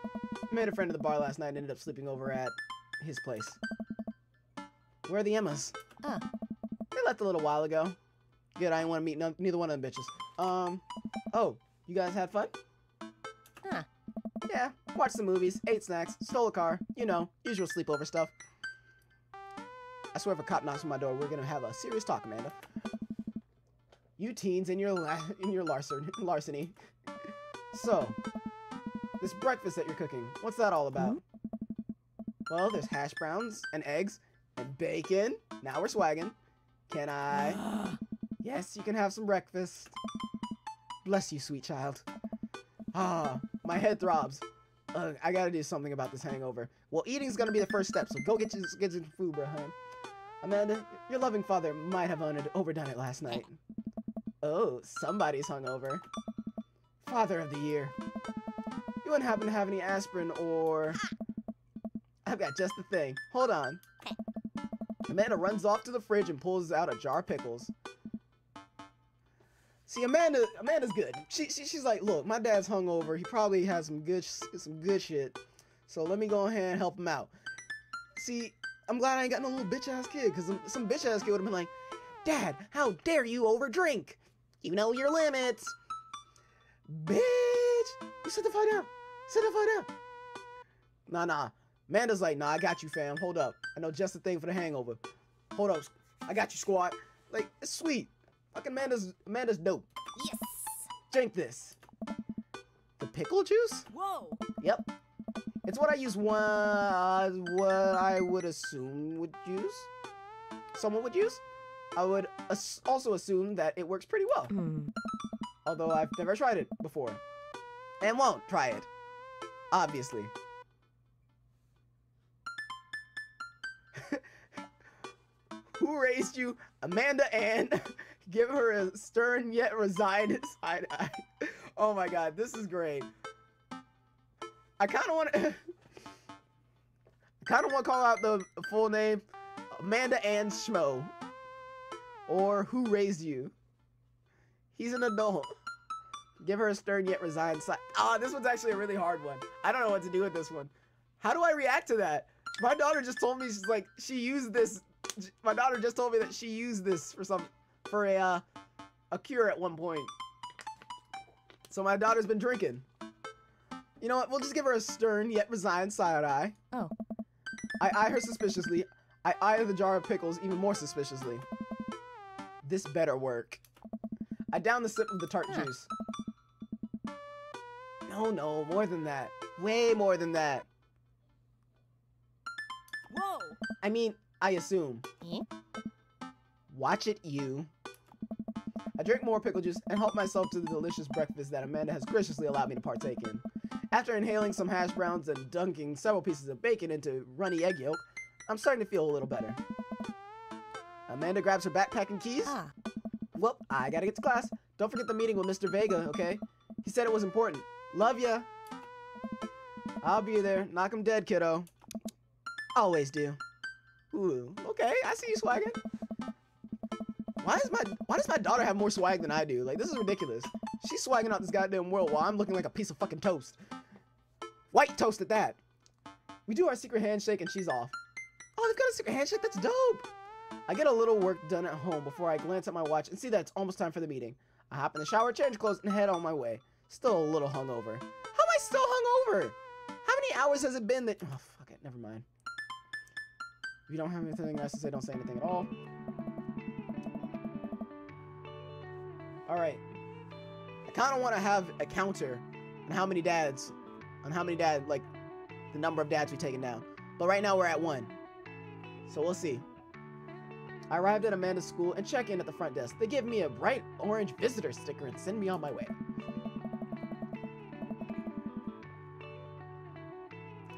made a friend at the bar last night and ended up sleeping over at his place. Where are the Emmas? They left a little while ago. Good, I didn't want to meet neither one of them bitches. Oh, you guys had fun? Yeah, watched some movies, ate snacks, stole a car. You know, usual sleepover stuff. I swear if a cop knocks on my door, we're gonna have a serious talk, Amanda. You teens in your larceny. So, this breakfast that you're cooking, what's that all about? Well, there's hash browns and eggs and bacon. Now we're swagging. Can I? Yes, you can have some breakfast. Bless you, sweet child. Ah, my head throbs. I gotta do something about this hangover. Well, eating's gonna be the first step, so go get some food, bro. Amanda, your loving father might have overdone it last night. Oh, somebody's hungover. Father of the year. You wouldn't happen to have any aspirin or... I've got just the thing. Hold on. Amanda runs off to the fridge and pulls out a jar of pickles. See, Amanda's good. She's like, look, my dad's hungover. He probably has some good shit. So let me go ahead and help him out. See, I'm glad I ain't got no little bitch ass kid, because some bitch ass kid would have been like, Dad, how dare you overdrink? You know your limits. Bitch, you sit the fuck down. Sit the fuck down. Nah. Amanda's like, nah, I got you, fam. Hold up. I know just the thing for the hangover. Hold up. I got you, squad. Like, it's sweet. Fucking Amanda's dope. Yes. Drink this. The pickle juice? Whoa. Yep. It's what I use what I would assume would use. Someone would use. I would also assume that it works pretty well. Although I've never tried it before. And won't try it. Obviously. Who raised you? Amanda Ann. Give her a stern yet resigned side eye. Oh my god, this is great. I kind of want to call out the full name. Amanda Ann Schmo. Or who raised you? He's an adult. Give her a stern yet resigned side. Ah, this one's actually a really hard one. I don't know what to do with this one. How do I react to that? My daughter just told me she used this. My daughter just told me that she used this for a cure at one point. So my daughter's been drinking. You know what? We'll just give her a stern yet resigned side eye. Oh. I eye her suspiciously. I eye the jar of pickles even more suspiciously. This better work. I down the sip of the tart juice. No, more than that. Way more than that. Whoa. I mean, I assume. Watch it, you. I drink more pickle juice and help myself to the delicious breakfast that Amanda has graciously allowed me to partake in. After inhaling some hash browns and dunking several pieces of bacon into runny egg yolk, I'm starting to feel a little better. Amanda grabs her backpack and keys. Well, I gotta get to class. Don't forget the meeting with Mr. Vega, okay? He said it was important. Love ya. I'll be there. Knock 'em dead, kiddo. Always do. Ooh, okay. I see you swagging. Why does my daughter have more swag than I do? Like, this is ridiculous. She's swagging out this goddamn world while I'm looking like a piece of fucking toast. White toast at that. We do our secret handshake and she's off. Oh, they've got a secret handshake? That's dope. I get a little work done at home before I glance at my watch and see that it's almost time for the meeting. I hop in the shower, change clothes, and head on my way. Still a little hungover. How am I still hungover? How many hours has it been that... Oh, fuck it. Never mind. If you don't have anything nice to say, don't say anything at all. Alright. I kind of want to have a counter on how many dads, like, the number of dads we've taken down. But right now we're at 1. So we'll see. I arrived at Amanda's school and check in at the front desk. They give me a bright orange visitor sticker and send me on my way.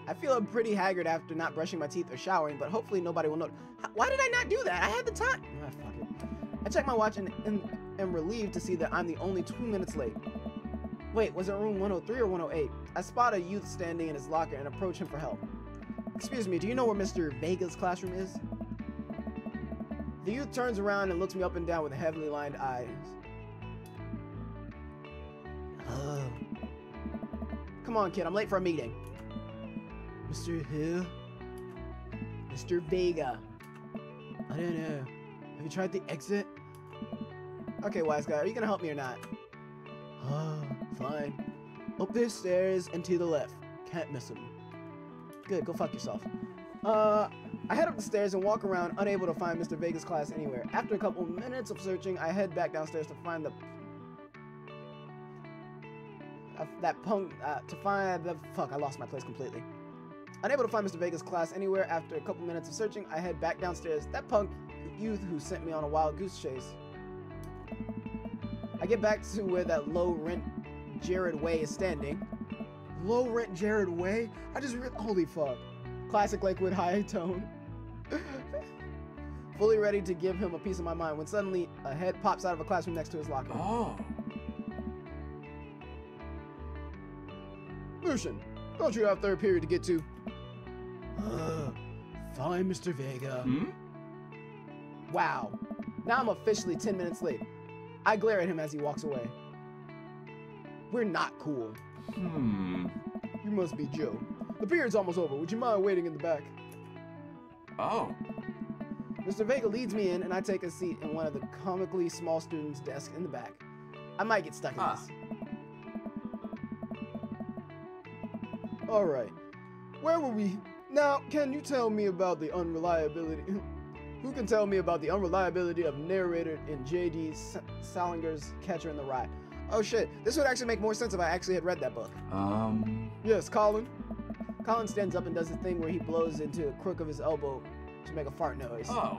I feel pretty haggard after not brushing my teeth or showering, but hopefully nobody will notice. Why did I not do that? I had the time. Ah, fuck it. I check my watch and am relieved to see that I'm the only 2 minutes late. Wait, was it room 103 or 108? I spot a youth standing in his locker and approach him for help. Excuse me, do you know where Mr. Vega's classroom is? The youth turns around and looks me up and down with heavily lined eyes. Come on, kid, I'm late for a meeting. Mr. who? Mr. Vega. I don't know. Have you tried the exit? Okay, wise guy, are you gonna help me or not? Fine. Up these stairs and to the left. Can't miss him. Good, go fuck yourself. I head up the stairs and walk around, unable to find Mr. Vega's class anywhere. After a couple minutes of searching, I head back downstairs to find the fuck, I lost my place completely. Unable to find Mr. Vega's class anywhere, after a couple minutes of searching, I head back downstairs. That punk youth who sent me on a wild goose chase. I get back to where that low-rent Jared Way is standing. Low-rent Jared Way? Holy fuck. Classic Lakewood high tone. Fully ready to give him a piece of my mind when suddenly a head pops out of a classroom next to his locker. Oh. Lucian, don't you have third period to get to? Fine, Mr. Vega. Wow. Now I'm officially 10 minutes late. I glare at him as he walks away. We're not cool. You must be Joe. The period's almost over. Would you mind waiting in the back? Oh. Mr. Vega leads me in, and I take a seat in one of the comically small students' desks in the back. I might get stuck in this. Alright. Where were we? Now, can you tell me about the unreliability... Who can tell me about the unreliability of narrator in J.D. Salinger's Catcher in the Rye? Oh shit, this would actually make more sense if I actually had read that book. Yes, Colin. Colin stands up and does the thing where he blows into a crook of his elbow to make a fart noise. Oh.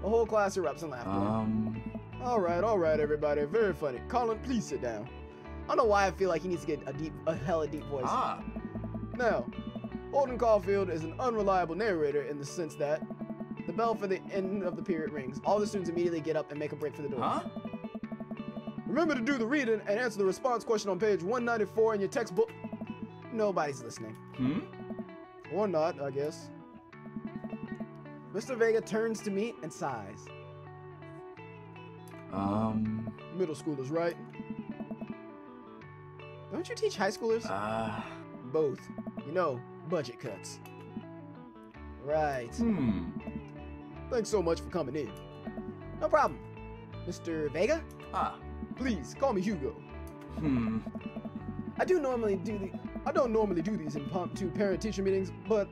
The whole class erupts in laughter. Alright, everybody. Very funny. Colin, please sit down. I don't know why I feel like he needs to get a hella deep voice. Now, Holden Caulfield is an unreliable narrator in the sense that the bell for the end of the period rings. All the students immediately get up and make a break for the door. Remember to do the reading and answer the response question on page 194 in your textbook. Nobody's listening. Or not, I guess. Mr. Vega turns to me and sighs. Middle schoolers, right? Don't you teach high schoolers? Both. You know, budget cuts. Right. Thanks so much for coming in. No problem. Mr. Vega? Please, call me Hugo. I don't normally do these impromptu parent-teacher meetings, but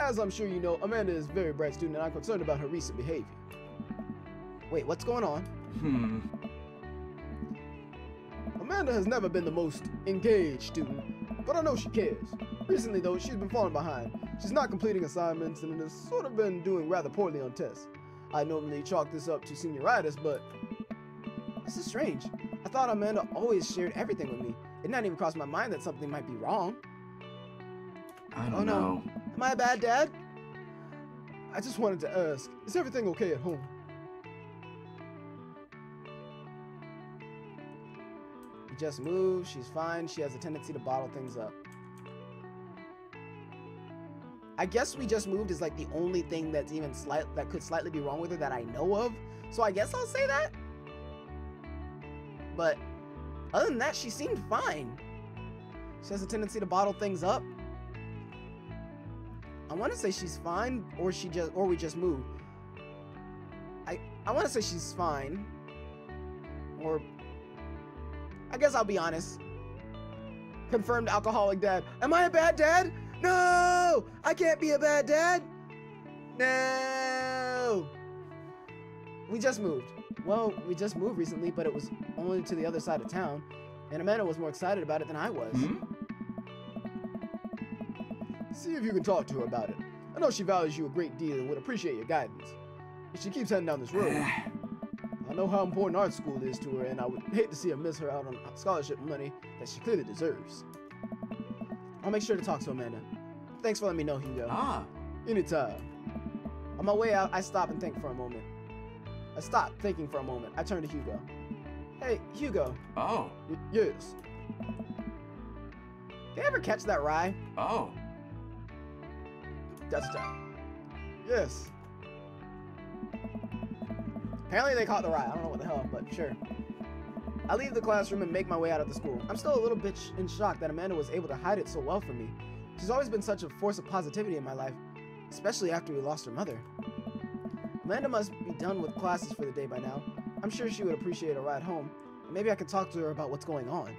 as I'm sure you know, Amanda is a very bright student and I'm concerned about her recent behavior. Wait, what's going on? Amanda has never been the most engaged student, but I know she cares. Recently though, she's been falling behind. She's not completing assignments and has sort of been doing rather poorly on tests. I normally chalk this up to senioritis, but this is strange. I thought Amanda always shared everything with me. It didn't even cross my mind that something might be wrong. I don't know. Am I a bad dad? I just wanted to ask, is everything okay at home? We just moved, she's fine, she has a tendency to bottle things up. I guess we just moved is like the only thing that's even that could slightly be wrong with her that I know of. So I guess I'll say that. But other than that, she seemed fine. She has a tendency to bottle things up. I want to say she's fine, or we just moved. I want to say she's fine, or I guess I'll be honest. Confirmed alcoholic dad. Am I a bad dad? No! I can't be a bad dad! No! We just moved. Well, we just moved recently, but it was only to the other side of town, and Amanda was more excited about it than I was. See if you can talk to her about it. I know she values you a great deal and would appreciate your guidance. If she keeps heading down this road, I know how important art school is to her, and I would hate to see her miss her out on scholarship money that she clearly deserves. I'll make sure to talk to Amanda. Thanks for letting me know, Hugo. Anytime. On my way out, I stop and think for a moment. I stopped thinking for a moment. I turned to Hugo. Hey, Hugo. Yes. Did you ever catch that rye? That's time. Yes. Apparently they caught the rye. I don't know what the hell, but sure. I leave the classroom and make my way out of the school. I'm still a little bit in shock that Amanda was able to hide it so well from me. She's always been such a force of positivity in my life, especially after we lost her mother. Amanda must be done with classes for the day by now. I'm sure she would appreciate a ride home, and maybe I could talk to her about what's going on.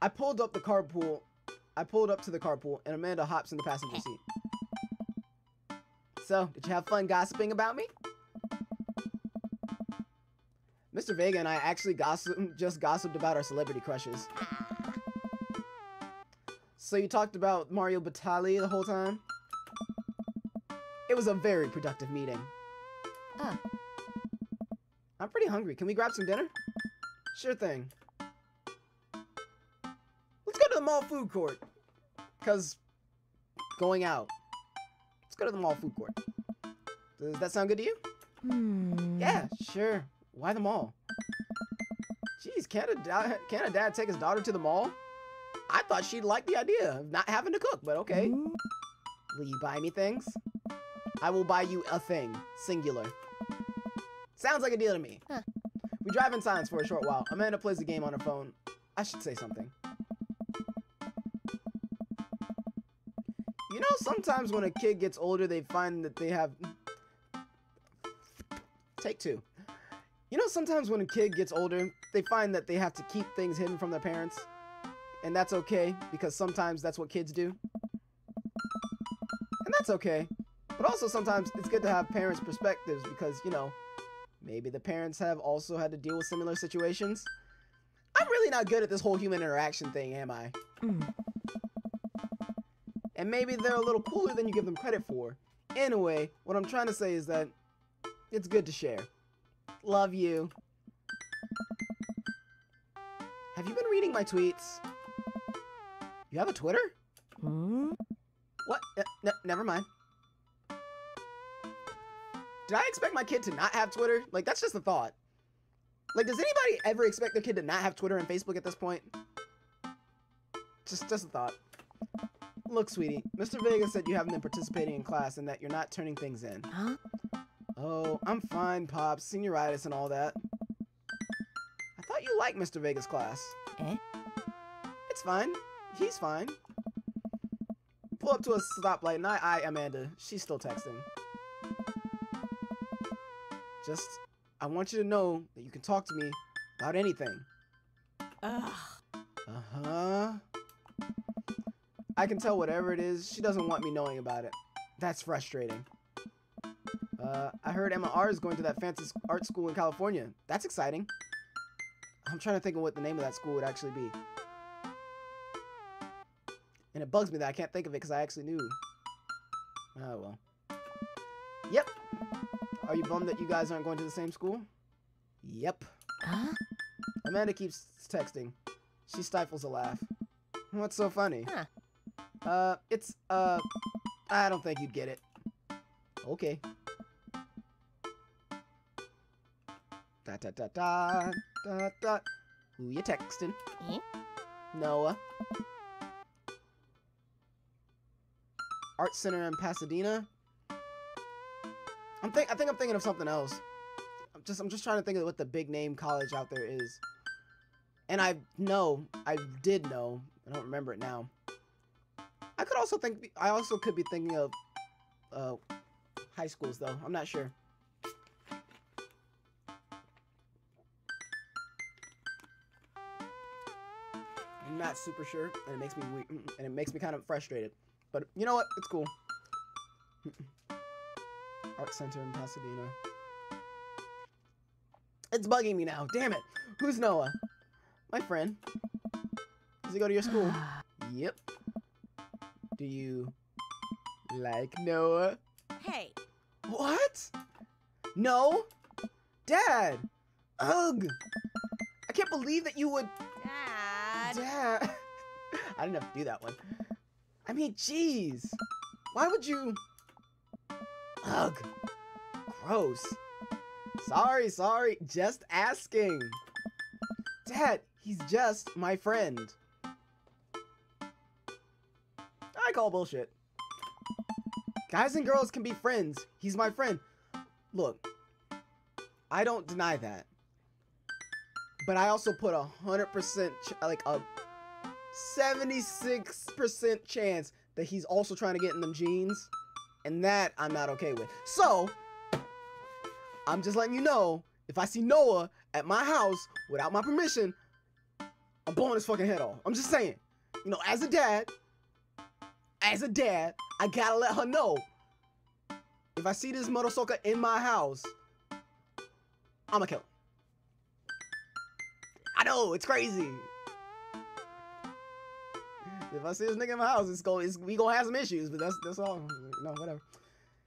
I pulled up to the carpool, and Amanda hops in the passenger seat. So, did you have fun gossiping about me? Mr. Vega and I actually just gossiped about our celebrity crushes. So you talked about Mario Batali the whole time? It was a very productive meeting. I'm pretty hungry. Can we grab some dinner? Sure thing. Let's go to the mall food court. Because going out. Let's go to the mall food court. Does that sound good to you? Yeah, sure. Why the mall? Jeez, can't a dad take his daughter to the mall? I thought she'd like the idea of not having to cook, but okay. Will you buy me things? I will buy you a thing. Singular. Sounds like a deal to me. We drive in silence for a short while. Amanda plays the game on her phone. I should say something. You know, sometimes when a kid gets older, they find that they have... Take two. You know, sometimes when a kid gets older, they find that they have to keep things hidden from their parents. And that's okay, because sometimes that's what kids do. And that's okay. But also sometimes it's good to have parents' perspectives because, you know, Maybe the parents have also had to deal with similar situations. I'm really not good at this whole human interaction thing, am I? And maybe they're a little cooler than you give them credit for. Anyway, what I'm trying to say is that it's good to share. Love you. Have you been reading my tweets? You have a Twitter? What? Never mind. Did I expect my kid to not have Twitter? Like, that's just a thought. Like, does anybody ever expect their kid to not have Twitter and Facebook at this point? Just a thought. Look, sweetie, Mr. Vega said you haven't been participating in class and that you're not turning things in. Huh? Oh, I'm fine, Pops. Senioritis and all that. I thought you liked Mr. Vega's class. Eh? It's fine. He's fine. Pull up to a stoplight and I Amanda. She's still texting. I want you to know that you can talk to me about anything. Ugh. Uh-huh. I can tell whatever it is, she doesn't want me knowing about it. That's frustrating. I heard Emma R is going to that fancy art school in California. That's exciting. I'm trying to think of what the name of that school would actually be. And it bugs me that I can't think of it because I actually knew. Oh, well. Yep. Are you bummed that you guys aren't going to the same school? Yep. Huh? Amanda keeps texting. She stifles a laugh. What's so funny? Huh. I don't think you'd get it. Okay. Da. Who you texting? Eh? Noah. Art Center in Pasadena. I think I'm thinking of something else. I'm just trying to think of what the big name college out there is. And I did know. I don't remember it now. I also could be thinking of high schools though. I'm not sure. I'm not super sure, and it makes me weird, and it makes me kind of frustrated. But you know what? It's cool. Art Center in Pasadena. It's bugging me now. Damn it. Who's Noah? My friend. Does he go to your school? Yep. Do you like Noah? Hey. What? No? Dad. Ugh. I can't believe that you would... Dad. I didn't have to do that one. I mean, jeez. Why would you... Ugh. Gross. Sorry. Just asking. Dad, he's just my friend. I call bullshit. Guys and girls can be friends. He's my friend. Look, I don't deny that. But I also put 100%, like a 76% chance that he's also trying to get in them jeans. And that I'm not okay with. So, I'm just letting you know, if I see Noah at my house without my permission, I'm blowing his fucking head off. I'm just saying. You know, as a dad, I gotta let her know. If I see this motorsucker in my house, I'ma kill him. I know, it's crazy. If I see this nigga in my house, we gonna have some issues, but that's all. No, whatever.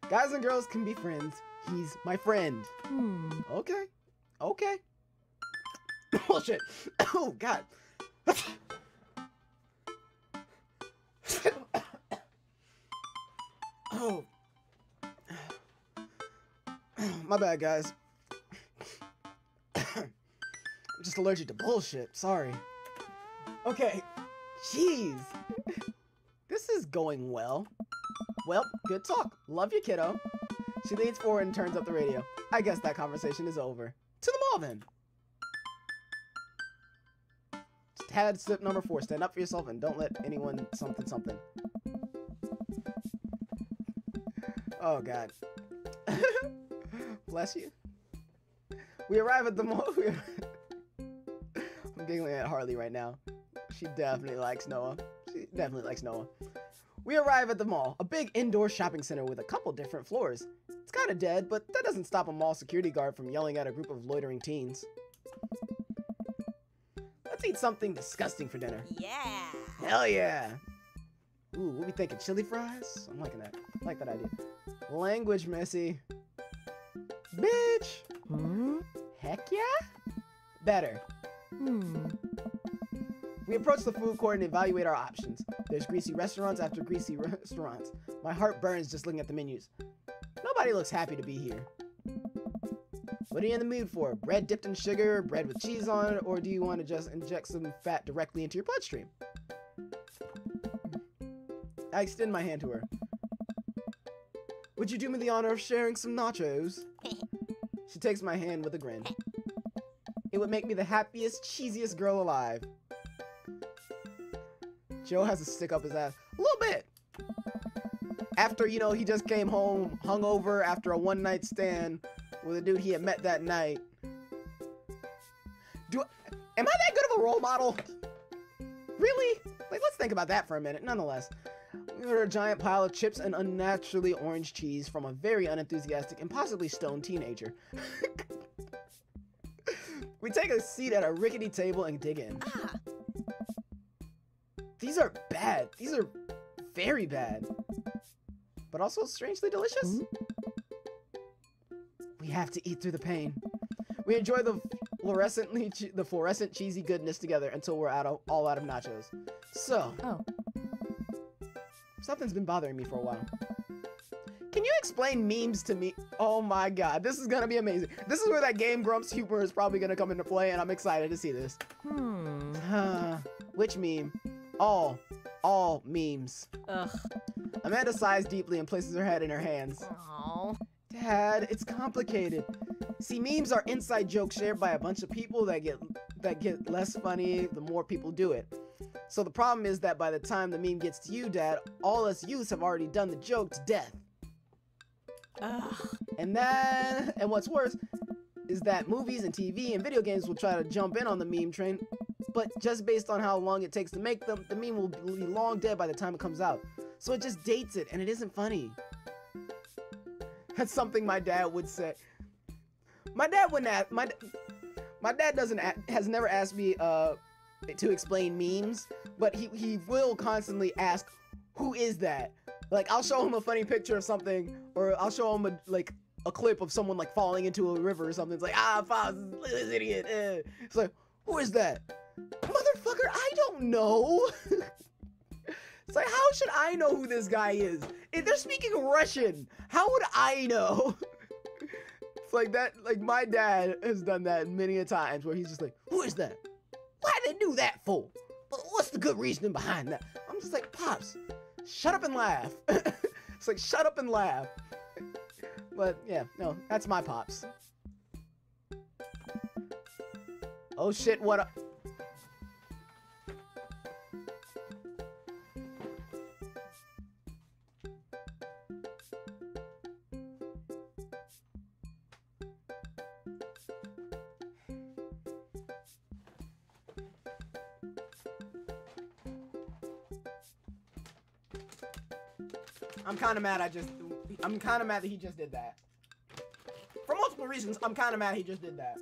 Guys and girls can be friends. He's my friend. Okay. Bullshit. Oh, God. Oh. My bad, guys. I'm just allergic to bullshit. Sorry. Okay. Jeez. This is going well. Well, good talk. Love you, kiddo. She leans forward and turns up the radio. I guess that conversation is over. To the mall, then. Tad slip number 4. Stand up for yourself and don't let anyone something. Oh, God. Bless you. We arrive at the mall. I'm giggling at Harley right now. She definitely likes Noah. We arrive at the mall, a big indoor shopping center with a couple different floors. It's kind of dead, but that doesn't stop a mall security guard from yelling at a group of loitering teens. Let's eat something disgusting for dinner. Yeah. Hell yeah. Ooh, what we thinking? Chili fries? I'm liking that. I like that idea. Language, Missy. Bitch. Heck yeah? Better. We approach the food court and evaluate our options. There's greasy restaurants after greasy restaurants. My heart burns just looking at the menus. Nobody looks happy to be here. What are you in the mood for? Bread dipped in sugar, bread with cheese on it, or do you want to just inject some fat directly into your bloodstream? I extend my hand to her. Would you do me the honor of sharing some nachos? She takes my hand with a grin. It would make me the happiest, cheesiest girl alive. Joe has to stick up his ass. A little bit. After, you know, he just came home hungover after a one-night stand with a dude he had met that night. Am I that good of a role model? Really? Like, let's think about that for a minute. Nonetheless, we order a giant pile of chips and unnaturally orange cheese from a very unenthusiastic and possibly stoned teenager. We take a seat at a rickety table and dig in. These are bad. These are very bad. But also strangely delicious. We have to eat through the pain. We enjoy the fluorescent cheesy goodness together until we're all out of nachos. So, something's been bothering me for a while. Can you explain memes to me? Oh my god, this is gonna be amazing. This is where that Game Grumps humor is probably gonna come into play, and I'm excited to see this. Which meme? All memes. Ugh. Amanda sighs deeply and places her head in her hands. Aww. Dad, it's complicated. See, memes are inside jokes shared by a bunch of people that get less funny the more people do it. So the problem is that by the time the meme gets to you, Dad, all us youths have already done the joke to death. Ugh. And what's worse is that movies and TV and video games will try to jump in on the meme train, but just based on how long it takes to make them, the meme will be long dead by the time it comes out. So it just dates it, and it isn't funny. That's something my dad would say. My dad wouldn't ask, my dad has never asked me to explain memes, but he will constantly ask, who is that? Like, I'll show him a funny picture of something, or I'll show him a clip of someone like falling into a river or something. It's like, Foz, this idiot. It's like, who is that? Motherfucker, I don't know. It's like, how should I know who this guy is? If they're speaking Russian, how would I know? It's like that, like my dad has done that many a times where he's just like, who is that? Why'd they do that for? What's the good reasoning behind that? I'm just like, Pops, shut up and laugh. It's like, shut up and laugh. But yeah, no, that's my Pops. Oh shit, what up? I'm kind of mad that he just did that. For multiple reasons, I'm kind of mad he just did that.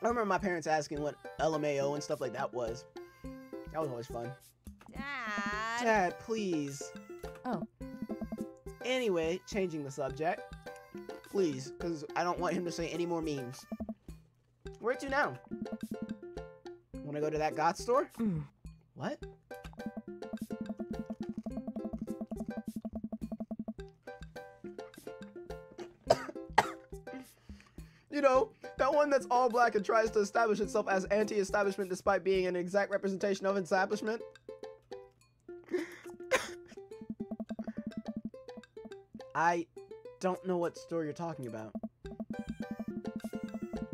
I remember my parents asking what LMAO and stuff like that was. That was always fun. Dad. Dad, please. Oh. Anyway, changing the subject. Please, because I don't want him to say any more memes. Where to now? Wanna go to that goth store? What? You know, that one that's all black and tries to establish itself as anti-establishment despite being an exact representation of establishment? I don't know what store you're talking about.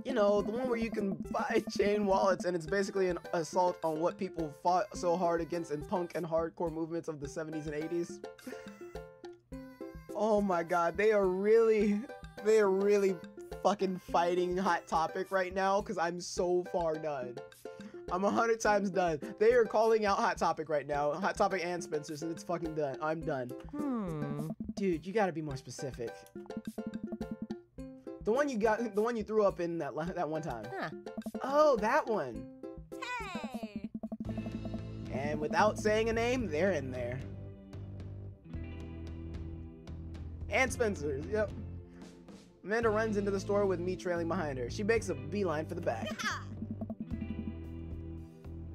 You know, the one where you can buy chain wallets and it's basically an assault on what people fought so hard against in punk and hardcore movements of the 70s and 80s. Oh my god, they are really fucking fighting Hot Topic right now because I'm so far done. I'm 100 times done. They are calling out Hot Topic right now. Hot Topic and Spencer, so it's fucking done. I'm done. Dude, you gotta be more specific. The one you threw up in that one time. Huh. Oh, that one. Hey! And without saying a name, they're in there. And Spencer, yep. Amanda runs into the store with me trailing behind her. She makes a beeline for the back.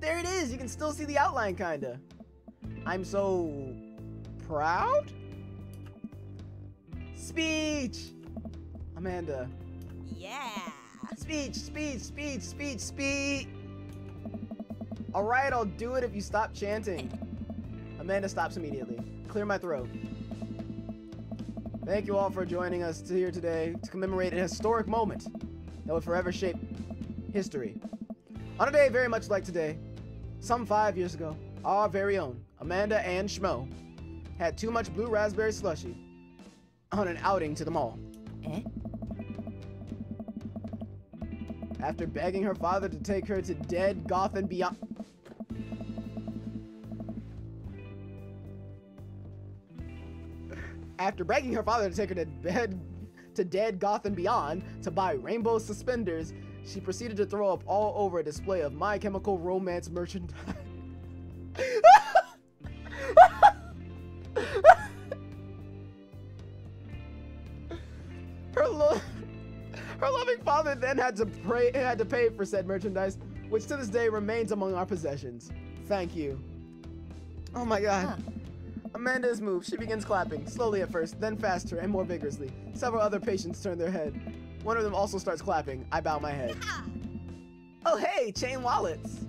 There it is! You can still see the outline, kinda. I'm so proud? Speech! Amanda. Yeah! Speech! Alright, I'll do it if you stop chanting. Amanda stops immediately. Clear my throat. Thank you all for joining us here today to commemorate a historic moment that will forever shape history. On a day very much like today, some 5 years ago, our very own Amanda and Schmo had too much blue raspberry slushy on an outing to the mall. After begging her father to take her to Dead, Goth, and Beyond. After begging her father to take her to Dead, Goth, and Beyond to buy rainbow suspenders, she proceeded to throw up all over a display of My Chemical Romance merchandise. Her loving father then had to pay for said merchandise, which to this day remains among our possessions. Thank you. Oh my god. Huh. Amanda is moved. She begins clapping, slowly at first, then faster and more vigorously. Several other patients turn their head. One of them also starts clapping. I bow my head. Oh hey, chain wallets!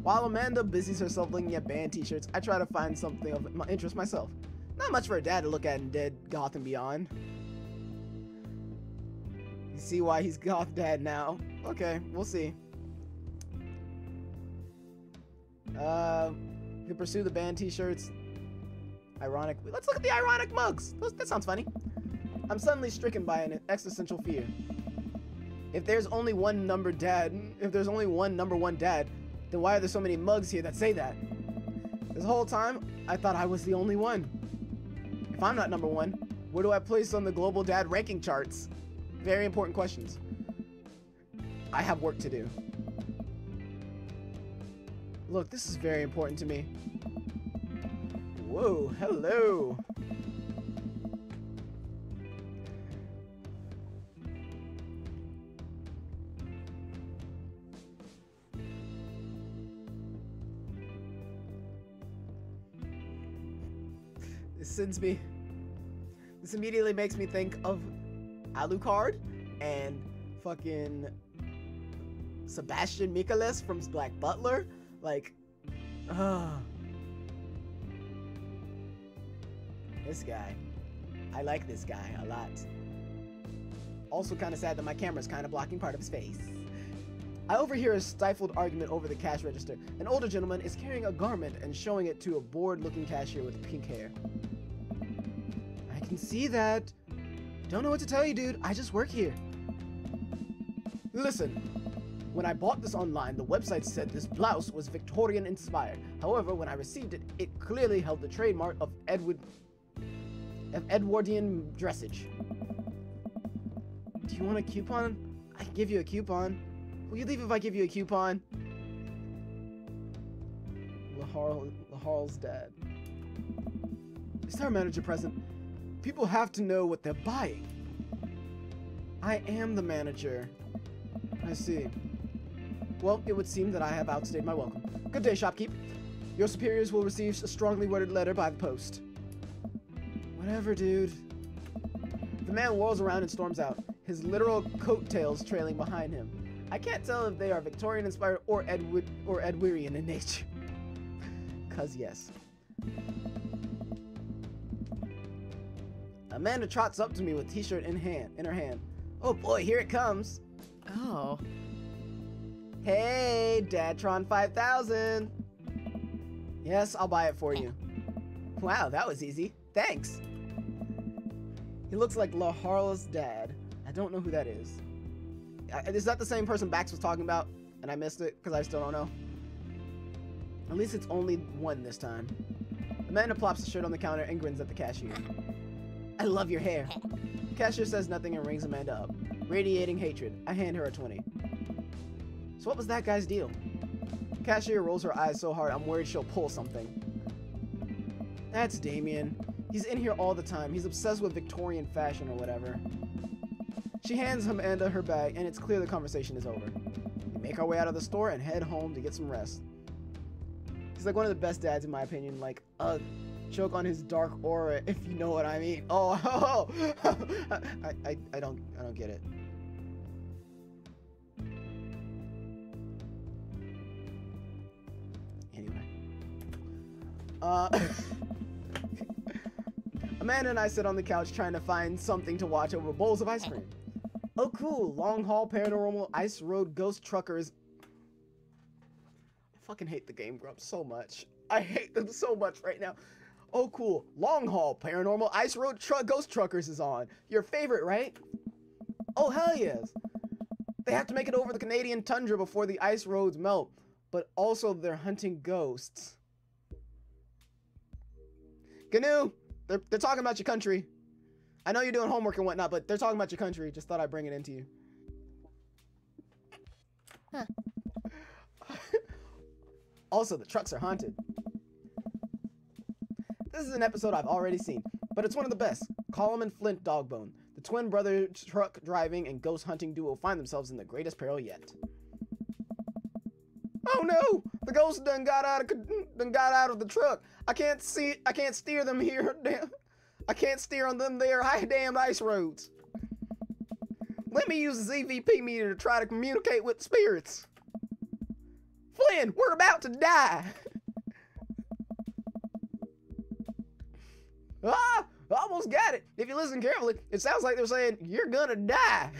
While Amanda busies herself looking at band t-shirts, I try to find something of my interest myself. Not much for her dad to look at in Dead, Goth, and Beyond. You see why he's Goth Dad now. Okay, we'll see. You can pursue the band t-shirts. Ironic. Let's look at the ironic mugs. That sounds funny. I'm suddenly stricken by an existential fear. If there's only one number one dad, then why are there so many mugs here that say that? This whole time, I thought I was the only one. If I'm not number one, where do I place on the global dad ranking charts? Very important questions. I have work to do. Look, this is very important to me. Whoa, hello. This immediately makes me think of Alucard and fucking Sebastian Michaelis from Black Butler. Like, this guy. I like this guy a lot. Also kind of sad that my camera's kind of blocking part of his face. I overhear a stifled argument over the cash register. An older gentleman is carrying a garment and showing it to a bored-looking cashier with pink hair. I can see that. Don't know what to tell you, dude. I just work here. Listen. When I bought this online, the website said this blouse was Victorian inspired. However, when I received it, it clearly held the trademark of Edwardian dressage. Do you want a coupon? I can give you a coupon. Will you leave if I give you a coupon? Laharl's dad. Is our manager present? People have to know what they're buying. I am the manager. I see. Well, it would seem that I have outstayed my welcome. Good day, shopkeep. Your superiors will receive a strongly worded letter by the post. Whatever, dude. The man whirls around and storms out, his literal coattails trailing behind him. I can't tell if they are Victorian-inspired or Edwardian in nature. 'Cause yes. Amanda trots up to me with t-shirt in her hand. Oh boy, here it comes. Oh. Hey, Dadtron 5000. Yes, I'll buy it for you. Wow, that was easy. Thanks. He looks like Laharl's dad. I don't know who that is. Is that the same person Bax was talking about and I missed it because I still don't know? At least it's only one this time. Amanda plops the shirt on the counter and grins at the cashier. I love your hair. The cashier says nothing and rings Amanda up. Radiating hatred, I hand her a 20. So what was that guy's deal? The cashier rolls her eyes so hard I'm worried she'll pull something. That's Damien. He's in here all the time. He's obsessed with Victorian fashion or whatever. She hands Amanda her bag and it's clear the conversation is over. We make our way out of the store and head home to get some rest. He's like one of the best dads in my opinion, like a choke on his dark aura, if you know what I mean. Oh, I don't get it. Anyway. Amanda and I sit on the couch trying to find something to watch over bowls of ice cream. Oh cool, long haul paranormal ice road ghost truckers. I fucking hate the Game Grumps so much. I hate them so much right now. Oh cool, long haul paranormal ice road ghost truckers is on. Your favorite, right? Oh hell yes. They have to make it over the Canadian tundra before the ice roads melt, but also they're hunting ghosts. Gnu, they're talking about your country. I know you're doing homework and whatnot, but they're talking about your country. Just thought I'd bring it into you. Huh. Also, the trucks are haunted. This is an episode I've already seen, but it's one of the best. Colum and Flint Dogbone. The twin brother truck driving and ghost hunting duo find themselves in the greatest peril yet. Oh no! The ghost done got out of the truck. I can't steer them here. Damn. I can't steer on them there high damn ice roads. Let me use the ZVP meter to try to communicate with spirits. Flynn, we're about to die. Ah, almost got it. If you listen carefully, it sounds like they're saying, you're gonna die.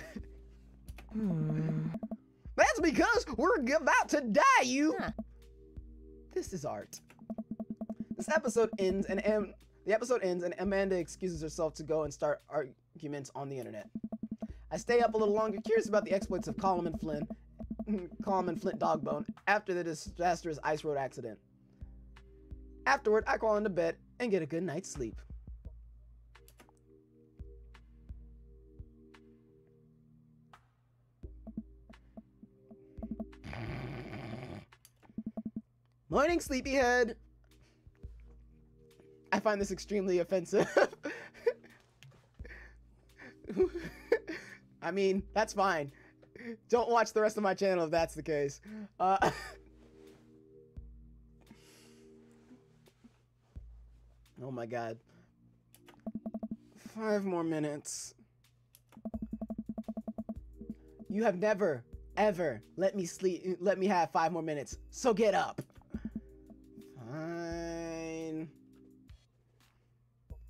That's because we're about to die, you. Huh. This is art. This episode ends and the episode ends and Amanda excuses herself to go and start arguments on the internet. I stay up a little longer, curious about the exploits of Colum and Flint Dogbone after the disastrous ice road accident. Afterward, I crawl into bed and get a good night's sleep. Morning, sleepyhead. I find this extremely offensive. I mean, that's fine. Don't watch the rest of my channel if that's the case. Oh my god. 5 more minutes. You have never, ever let me have 5 more minutes. So get up. Fine.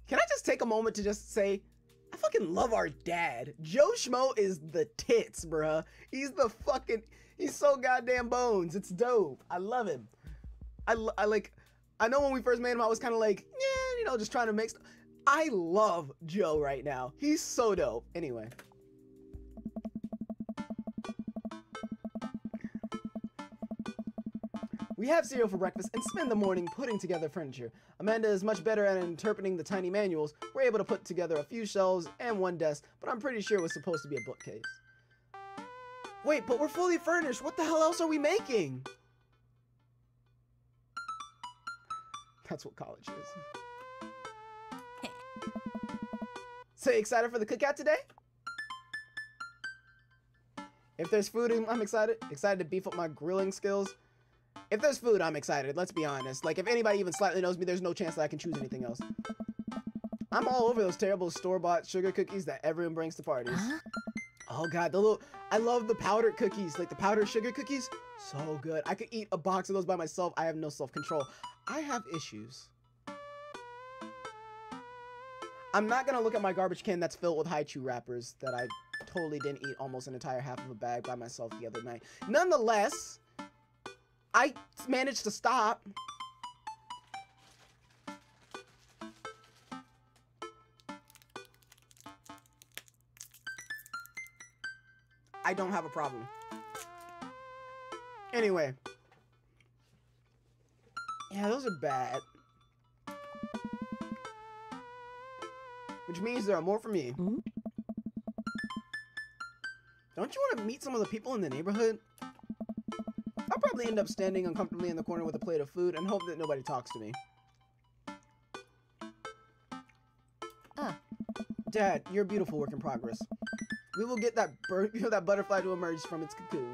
Can I just take a moment to just say, I fucking love our dad. Joe Schmo is the tits, bruh. He's so goddamn bones. It's dope. I love him. I know when we first made him, I was kind of like, yeah, you know, just trying to make stuff. I love Joe right now. He's so dope. Anyway. We have cereal for breakfast and spend the morning putting together furniture. Amanda is much better at interpreting the tiny manuals. We're able to put together a few shelves and one desk, but I'm pretty sure it was supposed to be a bookcase. Wait, but we're fully furnished. What the hell else are we making? That's what college is. So you excited for the cookout today? If there's food, I'm excited. Excited to beef up my grilling skills. If there's food, I'm excited. Let's be honest. Like, if anybody even slightly knows me, there's no chance that I can choose anything else. I'm all over those terrible store-bought sugar cookies that everyone brings to parties. Huh? Oh god, I love the powdered cookies, like the powdered sugar cookies. So good. I could eat a box of those by myself. I have no self-control. I have issues. I'm not gonna look at my garbage can that's filled with Haichu wrappers that I totally didn't eat almost an entire half of a bag by myself the other night. Nonetheless, I managed to stop. I don't have a problem. Anyway. Yeah, those are bad. Which means there are more for me. Mm? Don't you want to meet some of the people in the neighborhood? I'll probably end up standing uncomfortably in the corner with a plate of food and hope that nobody talks to me. Dad, you're a beautiful work in progress. We will get that butterfly to emerge from its cocoon.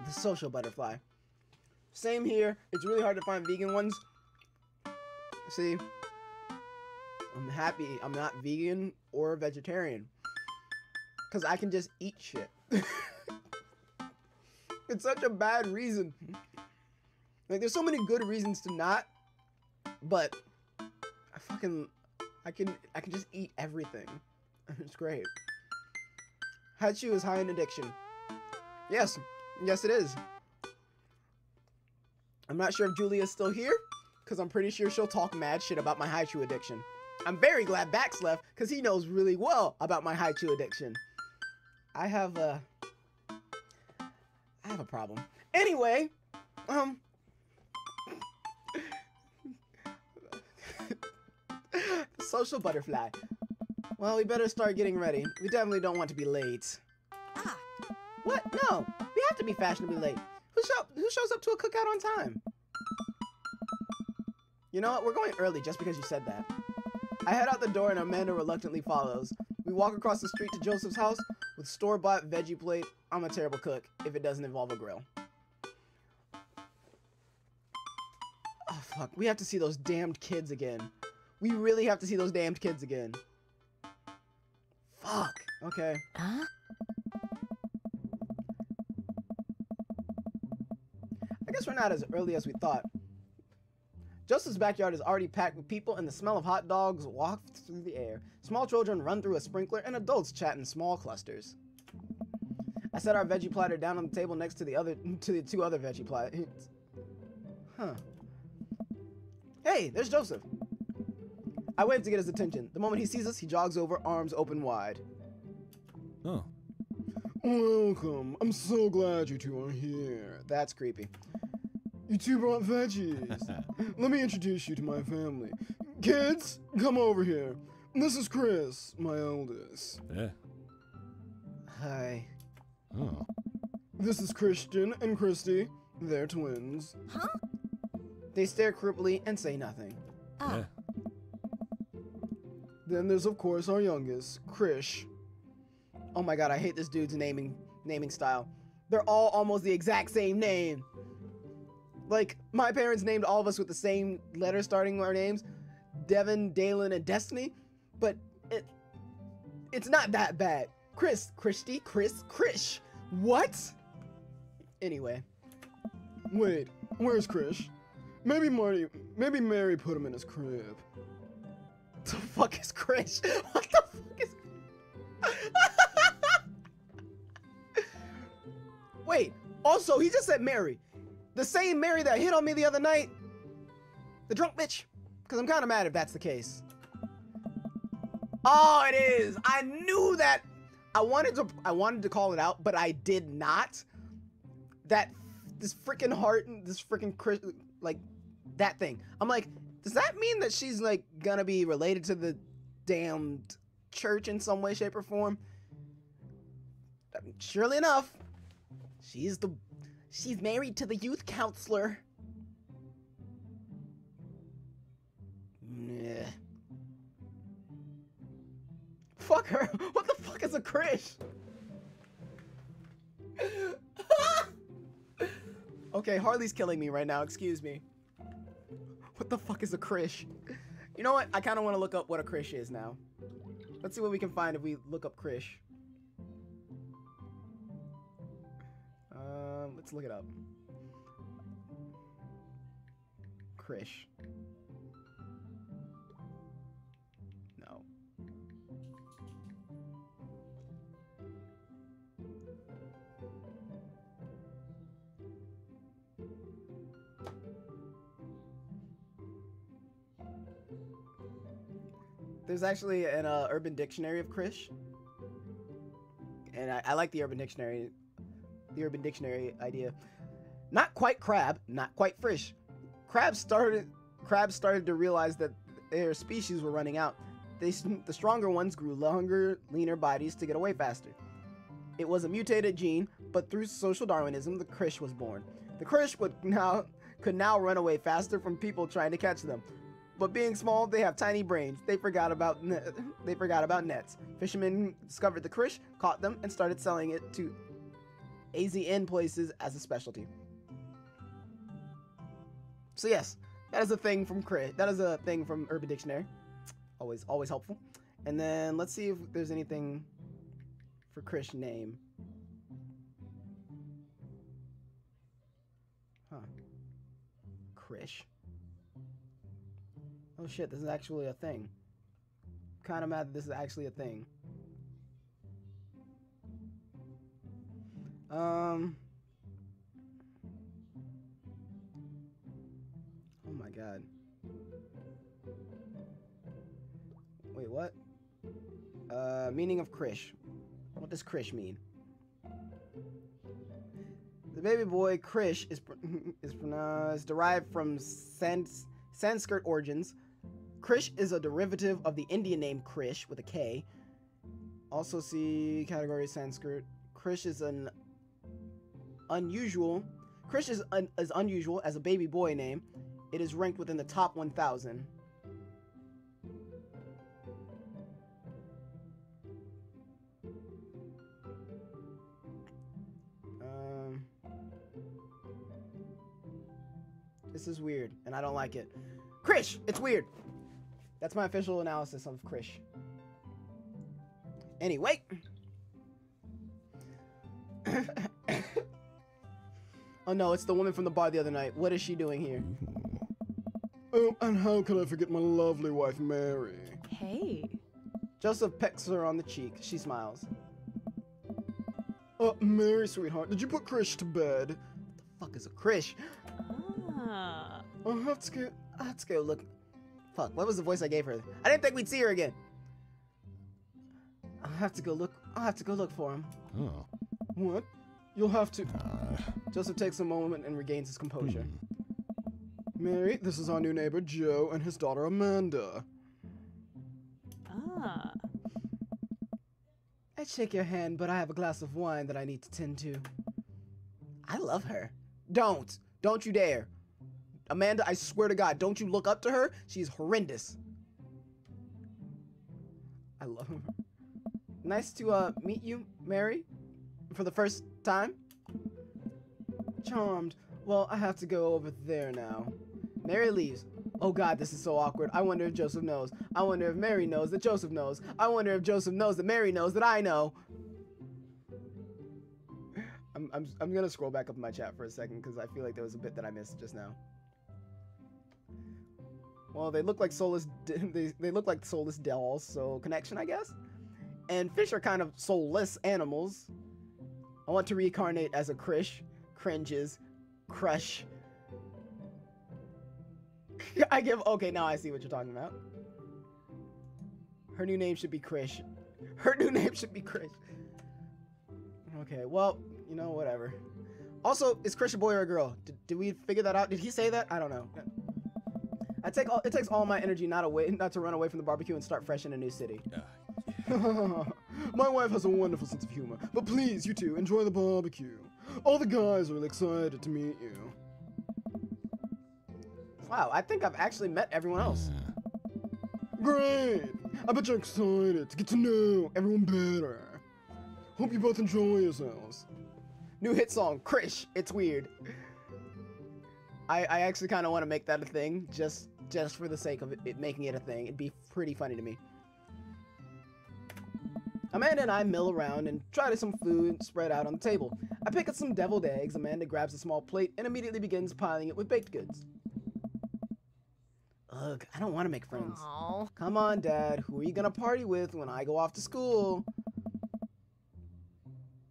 The social butterfly. Same here. It's really hard to find vegan ones. See, I'm happy I'm not vegan or vegetarian. Because I can just eat shit. It's such a bad reason. Like, there's so many good reasons to not, but I can just eat everything. It's great. Haichu is high in addiction. Yes, it is. I'm not sure if Julia's still here, because I'm pretty sure she'll talk mad shit about my Haichu addiction. I'm very glad Bax left, because he knows really well about my Haichu addiction. I have a problem. Anyway, social butterfly. Well, we better start getting ready. We definitely don't want to be late. What? No, we have to be fashionably late. Who shows up to a cookout on time? You know what? We're going early just because you said that. I head out the door and Amanda reluctantly follows. We walk across the street to Joseph's house with store-bought veggie plate. I'm a terrible cook if it doesn't involve a grill. Oh, fuck. We have to see those damned kids again. We really have to see those damned kids again. Fuck. Okay. Huh? I guess we're not as early as we thought. Joseph's backyard is already packed with people and the smell of hot dogs wafts through the air. Small children run through a sprinkler and adults chat in small clusters. I set our veggie platter down on the table next to the two other veggie platters. Huh. Hey, there's Joseph. I wave to get his attention. The moment he sees us, he jogs over, arms open wide. Oh. Welcome. I'm so glad you two are here. That's creepy. You two brought veggies. Let me introduce you to my family. Kids, come over here. This is Chris, my eldest. Yeah. Hi. Oh. This is Christian and Christy. They're twins. Huh? They stare creepily and say nothing. Yeah. Then there's, of course, our youngest, Krish. Oh my god, I hate this dude's naming style. They're all almost the exact same name. Like, my parents named all of us with the same letter starting our names. Devin, Dalen, and Destiny. But it's not that bad. Chris, Christy, Chris, Krish. What? Anyway. Wait, where's Krish? Maybe Mary put him in his crib. What the fuck is Krish? What the fuck is... Wait, also, he just said Mary. The same Mary that hit on me the other night? The drunk bitch? Because I'm kind of mad if that's the case. Oh, it is. I knew that. I wanted to call it out, but I did not. That this freaking heart, this freaking like that thing. I'm like, does that mean that she's like gonna be related to the damned church in some way, shape, or form? Surely enough, she's married to the youth counselor. Nah. Fuck her. What the fuck is a Krish? Okay, Harley's killing me right now. Excuse me. What the fuck is a Krish? You know what? I kind of want to look up what a Krish is now. Let's see what we can find if we look up Krish. Let's look it up. Krish. No. There's actually an Urban Dictionary of Krish, and I like the Urban Dictionary. The Urban Dictionary idea. Not quite crab, not quite fish. Crabs started to realize that their species were running out. The stronger ones grew longer, leaner bodies to get away faster. It was a mutated gene, but through social Darwinism, the Krish was born. The Krish could now run away faster from people trying to catch them. But being small, they have tiny brains. They forgot about nets. Fishermen discovered the Krish, caught them, and started selling it to AZN places as a specialty. So yes, that is a thing from Krish. That is a thing from Urban Dictionary. Always helpful. And then let's see if there's anything for Krish name. Huh. Krish. Oh shit, this is actually a thing. Kind of mad that this is actually a thing. Oh my god. Wait, what? Meaning of Krish. What does Krish mean? The baby boy Krish is derived from Sanskrit origins. Krish is a derivative of the Indian name Krish with a K. Also see category Sanskrit. Krish is unusual as a baby boy name. It is ranked within the top 1,000. This is weird, and I don't like it. Krish! It's weird! That's my official analysis of Krish. Anyway. Oh no, it's the woman from the bar the other night. What is she doing here? Oh, and how could I forget my lovely wife, Mary? Hey. Joseph pecks her on the cheek. She smiles. Mary, sweetheart, did you put Krish to bed? What the fuck is a Krish? Ah. I'll have to go look. Fuck, what was the voice I gave her? I didn't think we'd see her again. I'll have to go look for him. Oh. What? You'll have to. Joseph takes a moment and regains his composure. Mary, this is our new neighbor Joe and his daughter Amanda. Ah. I'd shake your hand, but I have a glass of wine that I need to tend to. I love her. Don't you dare. Amanda, I swear to God, don't you look up to her. She's horrendous. I love her. Nice to meet you, Mary, for the first time. Charmed. Well, I have to go over there now. Mary leaves. Oh God, this is so awkward. I wonder if Joseph knows. I wonder if Mary knows that Joseph knows. I wonder if Joseph knows that Mary knows that I know. I'm gonna scroll back up in my chat for a second because I feel like there was a bit that I missed just now. Well, they look like soulless. They look like soulless dolls, so connection, I guess. And fish are kind of soulless animals. I want to reincarnate as a Krish. Cringes. Crush. Okay, now I see what you're talking about. Her new name should be Krish. Her new name should be Krish. Okay, well, you know, whatever. Also, is Krish a boy or a girl? Did we figure that out? Did he say that? I don't know. It takes all my energy not to run away from the barbecue and start fresh in a new city. My wife has a wonderful sense of humor, but please, you two, enjoy the barbecue. All the guys are really excited to meet you. Wow, I think I've actually met everyone else. Great! I bet you're excited to get to know everyone better. Hope you both enjoy yourselves. New hit song, Krish, It's Weird. I actually kind of want to make that a thing, just for the sake of it making it a thing. It'd be pretty funny to me. Amanda and I mill around and try to some food spread out on the table. I pick up some deviled eggs. Amanda grabs a small plate and immediately begins piling it with baked goods. Ugh, I don't want to make friends. Aww. Come on, Dad. Who are you gonna party with when I go off to school?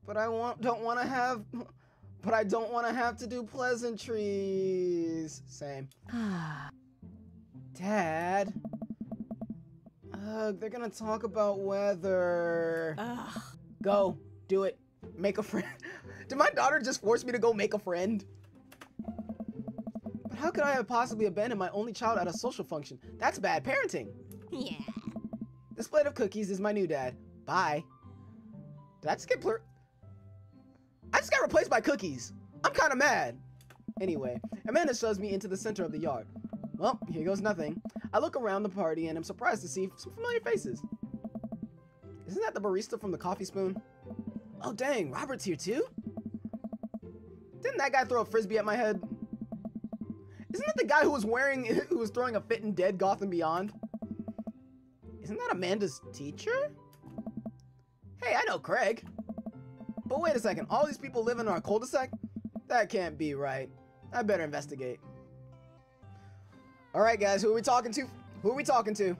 But I don't want to have to do pleasantries. Same. Dad. Ugh, they're gonna talk about weather. Ugh. Go. Do it. Make a friend. Did my daughter just force me to go make a friend? But How could I have possibly abandoned my only child at a social function? That's bad parenting. Yeah. This plate of cookies is my new dad. Bye. Did I just get I just got replaced by cookies. I'm kind of mad. Anyway, Amanda shoves me into the center of the yard. Well, here goes nothing. I look around the party and I'm surprised to see some familiar faces. Isn't that the barista from the Coffee Spoon? Oh dang, Robert's here too? Didn't that guy throw a frisbee at my head? Isn't that the guy who was throwing a fit in Dead Gotham Beyond? Isn't that Amanda's teacher? Hey, I know Craig. But wait a second, all these people live in our cul-de-sac? That can't be right. I better investigate. Alright guys, who are we talking to? Who are we talking to?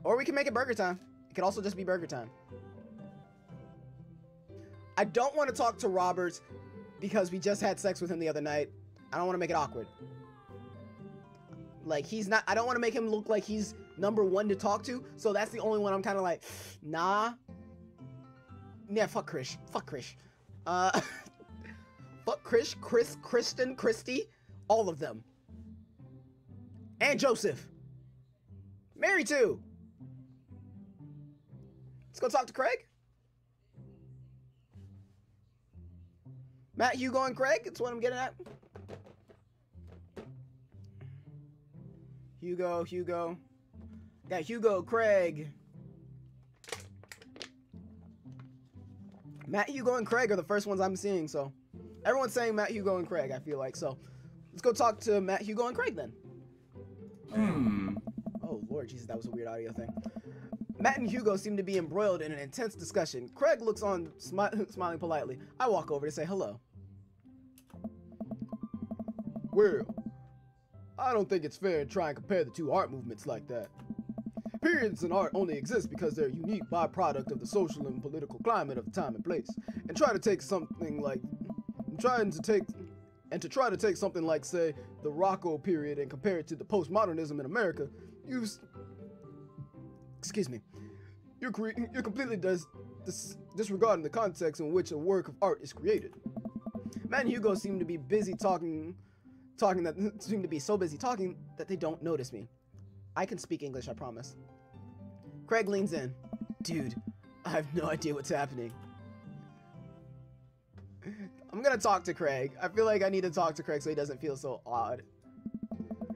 Or we can make it burger time. It could also just be burger time. I don't want to talk to Robert because we just had sex with him the other night. I don't want to make it awkward. Like, he's not, I don't want to make him look like he's number one to talk to. So that's the only one I'm kind of like, nah. Yeah, fuck Krish. Fuck Krish. Fuck Krish, Chris, Kristen, Christy. All of them. And Joseph. Mary too. Let's go talk to Craig. Matt, Hugo, and Craig. That's what I'm getting at. Hugo. Got Hugo, Craig. Matt, Hugo, and Craig are the first ones I'm seeing, so everyone's saying Matt, Hugo, and Craig, I feel like. So let's go talk to Matt, Hugo, and Craig then. Oh, Lord Jesus, that was a weird audio thing. Matt and Hugo seem to be embroiled in an intense discussion. Craig looks on, smiling politely. I walk over to say hello. Well, I don't think it's fair to try and compare the two art movements like that. Periods in art only exist because they're a unique byproduct of the social and political climate of the time and place. And try to take something like, try to take something like, say, the Rocco period and compare it to the postmodernism in America, you're completely disregarding the context in which a work of art is created. Matt and Hugo seem to be busy seem to be so busy talking that they don't notice me. I can speak English, I promise. Craig leans in. Dude, I have no idea what's happening. I'm gonna talk to Craig. I feel like I need to talk to Craig so he doesn't feel so odd.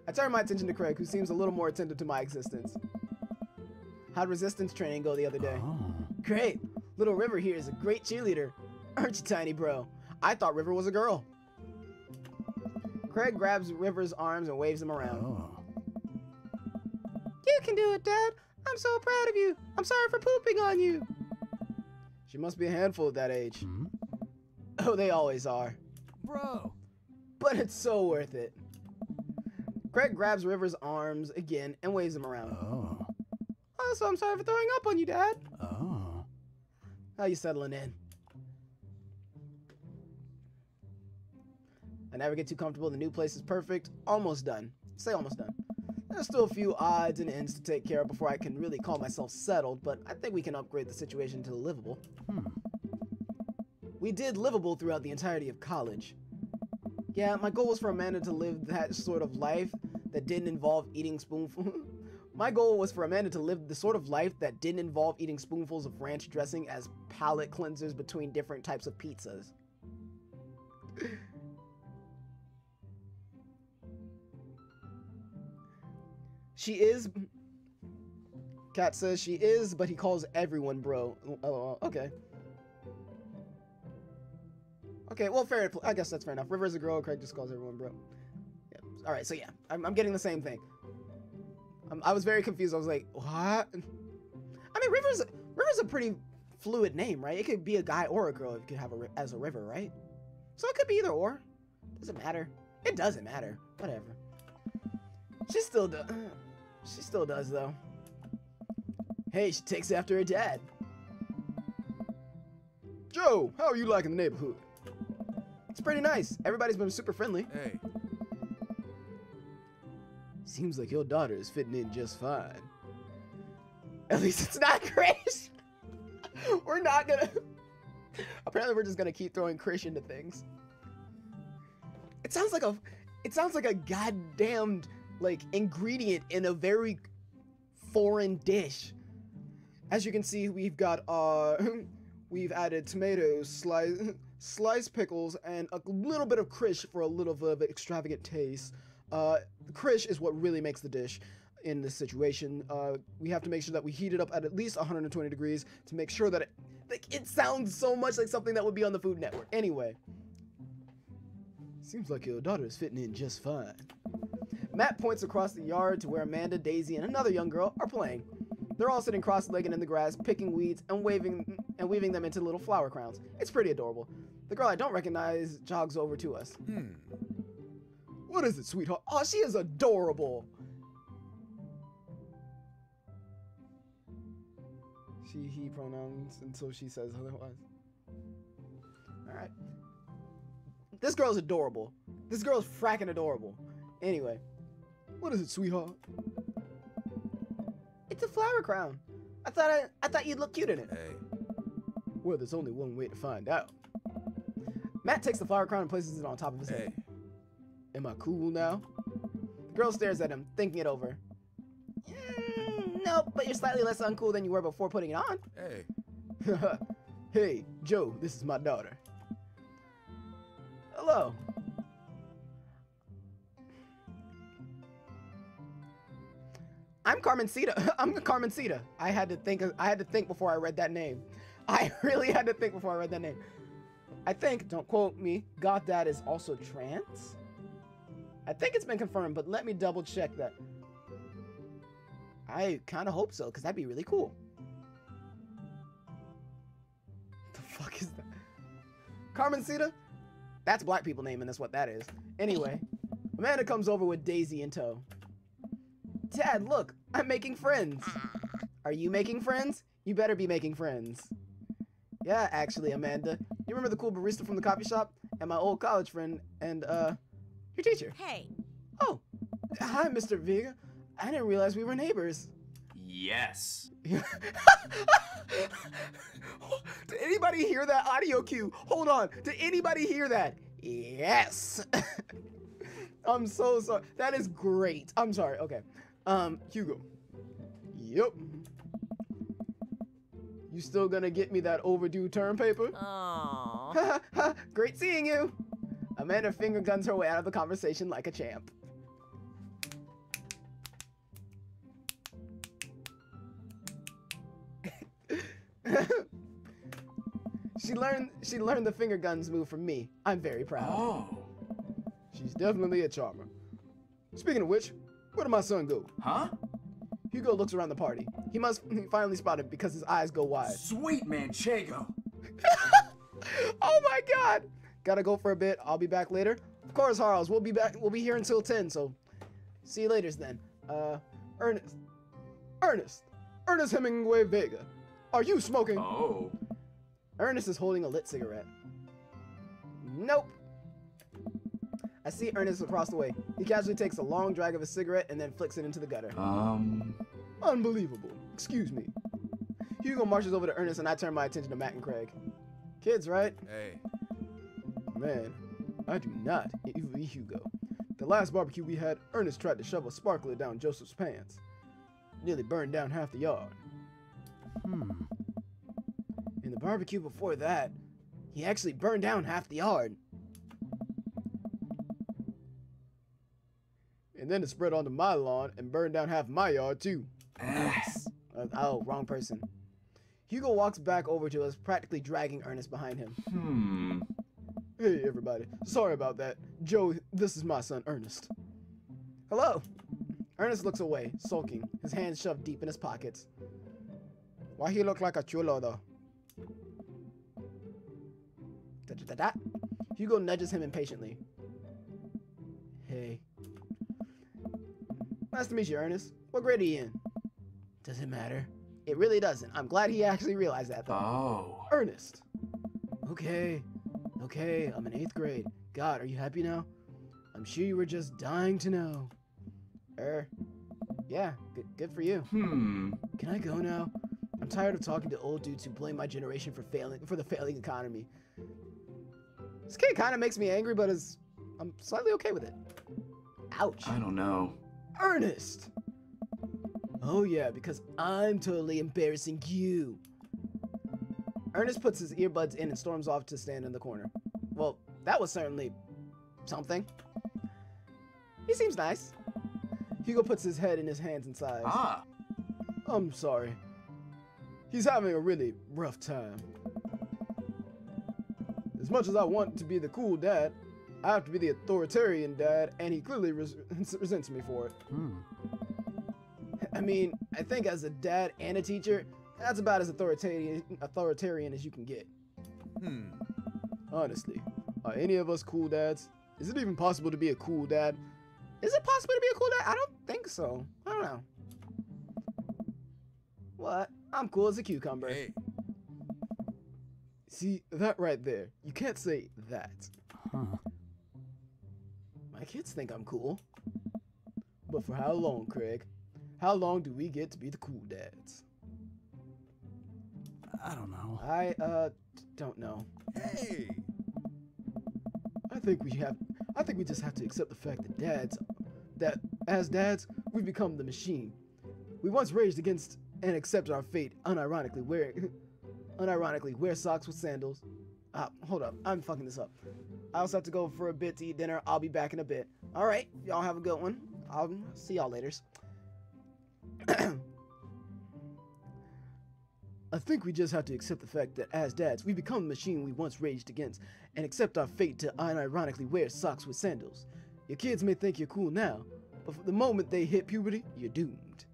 I turn my attention to Craig, who seems a little more attentive to my existence. How'd resistance training go the other day? Oh. Great. Little River here is a great cheerleader. Aren't you, tiny bro? I thought River was a girl. Craig grabs River's arms and waves him around. Oh. You can do it, Dad. I'm so proud of you. I'm sorry for pooping on you. She must be a handful at that age. Hmm? Oh, they always are. Bro. But it's so worth it. Craig grabs River's arms again and waves him around. Oh. Also, I'm sorry for throwing up on you, Dad. Oh. How you settling in? I never get too comfortable. The new place is perfect. Almost done. Say almost done. There's still a few odds and ends to take care of before I can really call myself settled, but I think we can upgrade the situation to livable. We did livable throughout the entirety of college. Yeah, my goal was for Amanda to live that sort of life that didn't involve eating spoonfuls. My goal was for Amanda to live the sort of life that didn't involve eating spoonfuls of ranch dressing as palate cleansers between different types of pizzas. She is. Kat says she is, but he calls everyone bro. Oh, okay. Okay, well, fair. I guess that's fair enough. River's a girl. Craig just calls everyone bro. Yeah. All right, so yeah, I'm getting the same thing. I was very confused. I was like, what? I mean, River's a pretty fluid name, right? It could be a guy or a girl if you could have as a River, right? So it could be either or. Doesn't matter. It doesn't matter. Whatever. She still does. She still does, though. Hey, she takes after her dad. Joe, how are you liking the neighborhood? It's pretty nice. Everybody's been super friendly. Hey. Seems like your daughter is fitting in just fine. At least it's not Krish. We're not gonna... Apparently we're just gonna keep throwing Krish into things. It sounds like a goddamned like ingredient in a very foreign dish. As you can see, we've got we've added tomatoes, sliced pickles, and a little bit of krish for a little bit of extravagant taste. Krish is what really makes the dish in this situation. We have to make sure that we heat it up at least 120 degrees to make sure that it sounds so much like something that would be on the Food Network. Anyway, seems like your daughter is fitting in just fine. Matt points across the yard to where Amanda, Daisy, and another young girl are playing. They're all sitting cross-legged in the grass, picking weeds and weaving them into little flower crowns. It's pretty adorable. The girl I don't recognize jogs over to us. What is it, sweetheart? Oh, she is adorable. She, he pronouns until she says otherwise. All right. This girl's adorable. This girl's fracking adorable. Anyway, what is it, sweetheart? It's a flower crown. I thought you'd look cute in it. Hey. Well, there's only one way to find out. Matt takes the flower crown and places it on top of his head. Am I cool now? The girl stares at him, thinking it over. Nope, but you're slightly less uncool than you were before putting it on. Hey. Hey, Joe, this is my daughter. Hello. I'm Carmencita. I'm Carmencita. I had to think before I read that name. I really had to think before I read that name. I think, don't quote me, Goddad is also trans? I think it's been confirmed, but let me double check that. I kind of hope so, because that'd be really cool. The fuck is that? Carmencita? That's black people naming this what that is. Anyway, Amanda comes over with Daisy in tow. Dad, look, I'm making friends. Are you making friends? You better be making friends. Yeah, actually, Amanda. You remember the cool barista from the coffee shop? And my old college friend and, your teacher. Hey. Oh, hi, Mr. Vega. I didn't realize we were neighbors. Yes. Did anybody hear that audio cue? Hold on. Did anybody hear that? Yes. I'm so sorry. That is great. I'm sorry. Okay. Hugo. Yep. You still gonna get me that overdue term paper? Aww. Great seeing you. Amanda finger guns her way out of the conversation like a champ. She learned the finger guns move from me. I'm very proud. Oh. She's definitely a charmer. Speaking of which, where did my son go? Huh? Hugo looks around the party. He finally spotted because his eyes go wide. Sweet Manchego. Oh my god! Gotta go for a bit. I'll be back later. Of course, Harles. We'll be back. We'll be here until 10. So, see you later then. Ernest Hemingway Vega. Are you smoking? Oh. Ernest is holding a lit cigarette. Nope. I see Ernest across the way. He casually takes a long drag of a cigarette and then flicks it into the gutter. Unbelievable. Excuse me. Hugo marches over to Ernest and I turn my attention to Matt and Craig. Kids, right? Hey. Man, I do not envy Hugo. The last barbecue we had, Ernest tried to shove a sparkler down Joseph's pants. Nearly burned down half the yard. In the barbecue before that, he actually burned down half the yard. And then it spread onto my lawn and burned down half my yard too. Oh, wrong person. Hugo walks back over to us, practically dragging Ernest behind him. Hey, everybody. Sorry about that. Joe, this is my son, Ernest. Hello. Ernest looks away, sulking, his hands shoved deep in his pockets. Why he look like a chulo, though? Da-da-da-da. Hugo nudges him impatiently. Hey. Nice to meet you, Ernest. What grade are you in? Does it matter? It really doesn't. I'm glad he actually realized that, though. Oh. Ernest. Okay, I'm in 8th grade. God, are you happy now? I'm sure you were just dying to know. Yeah, good for you. Can I go now? I'm tired of talking to old dudes who blame my generation for the failing economy. This kid kind of makes me angry, but is I'm slightly okay with it. Ouch. I don't know. Ernest! Oh yeah, because I'm totally embarrassing you. Ernest puts his earbuds in and storms off to stand in the corner. Well, that was certainly something. He seems nice. Hugo puts his head in his hands and sighs. Ah. I'm sorry. He's having a really rough time. As much as I want to be the cool dad, I have to be the authoritarian dad, and he clearly resents me for it. I mean, I think as a dad and a teacher, that's about as authoritarian as you can get. Honestly, are any of us cool dads? Is it even possible to be a cool dad? Is it possible to be a cool dad? I don't think so. I don't know. What? I'm cool as a cucumber. Hey. See, that right there. You can't say that. My kids think I'm cool. But for how long, Craig? How long do we get to be the cool dads? I don't know. I don't know. Hey. I think we just have to accept the fact that as dads, we've become the machine. We once raged against and accepted our fate unironically wear socks with sandals. Hold up, I'm fucking this up. I also have to go for a bit to eat dinner. I'll be back in a bit. All right, y'all have a good one. I'll see y'all later. I think we just have to accept the fact that as dads, we become the machine we once raged against and accept our fate to unironically wear socks with sandals. Your kids may think you're cool now, but for the moment they hit puberty, you're doomed.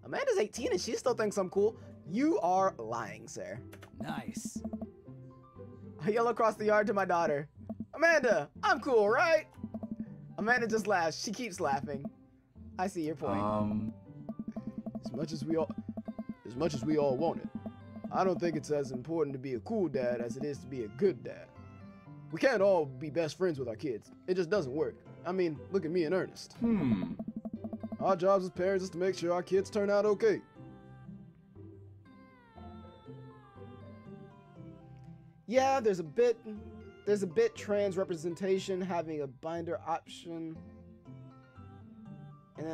Amanda's 18 and she still thinks I'm cool. You are lying, sir. Nice. I yell across the yard to my daughter. Amanda, I'm cool, right? Amanda just laughs. She keeps laughing. I see your point. As much as we all want it, I don't think it's as important to be a cool dad as it is to be a good dad. We can't all be best friends with our kids. It just doesn't work. I mean, look at me and Ernest. Our jobs as parents is to make sure our kids turn out okay. Yeah, there's a bit trans representation having a binder option. And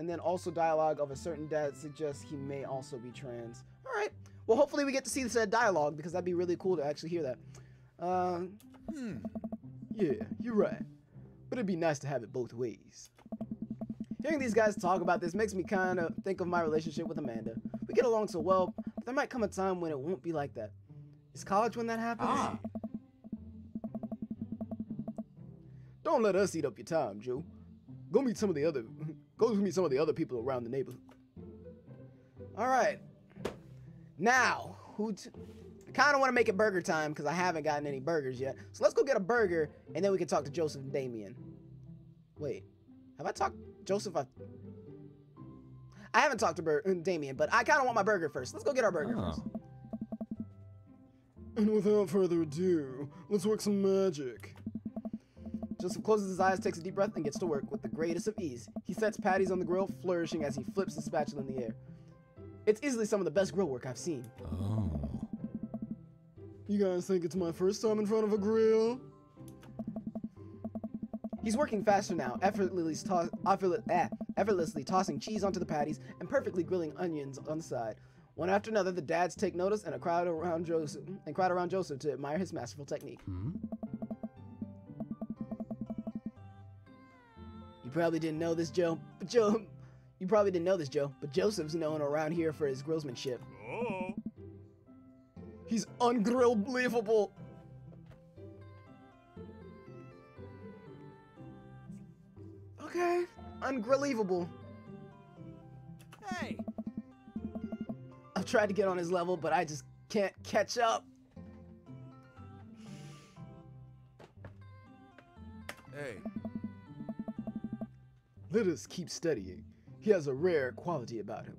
then also dialogue of a certain dad suggests he may also be trans. All right. Well, hopefully we get to see said dialogue because that'd be really cool to actually hear that. Yeah, you're right. But it'd be nice to have it both ways. Hearing these guys talk about this makes me kind of think of my relationship with Amanda. We get along so well, but there might come a time when it won't be like that. Is college when that happens? Don't let us eat up your time, Joe. Go meet some of the other people around the neighborhood. All right. Now, I kind of want to make it burger time because I haven't gotten any burgers yet. So let's go get a burger and then we can talk to Joseph and Damien. Wait, have I talked Joseph? I haven't talked to Damien, but I kind of want my burger first. Let's go get our burger first. And without further ado, let's work some magic. Joseph closes his eyes, takes a deep breath, and gets to work with the greatest of ease. He sets patties on the grill, flourishing as he flips the spatula in the air. It's easily some of the best grill work I've seen. Oh. You guys think it's my first time in front of a grill? He's working faster now, effortlessly tossing cheese onto the patties and perfectly grilling onions on the side. One after another, the dads take notice and crowd around Joseph to admire his masterful technique. You probably didn't know this, Joe, but Joseph's known around here for his grillsmanship. Oh. He's ungrillbelievable. Okay, ungrillbelievable. Hey. I've tried to get on his level, but I just can't catch up. Hey. Let us keep studying. He has a rare quality about him.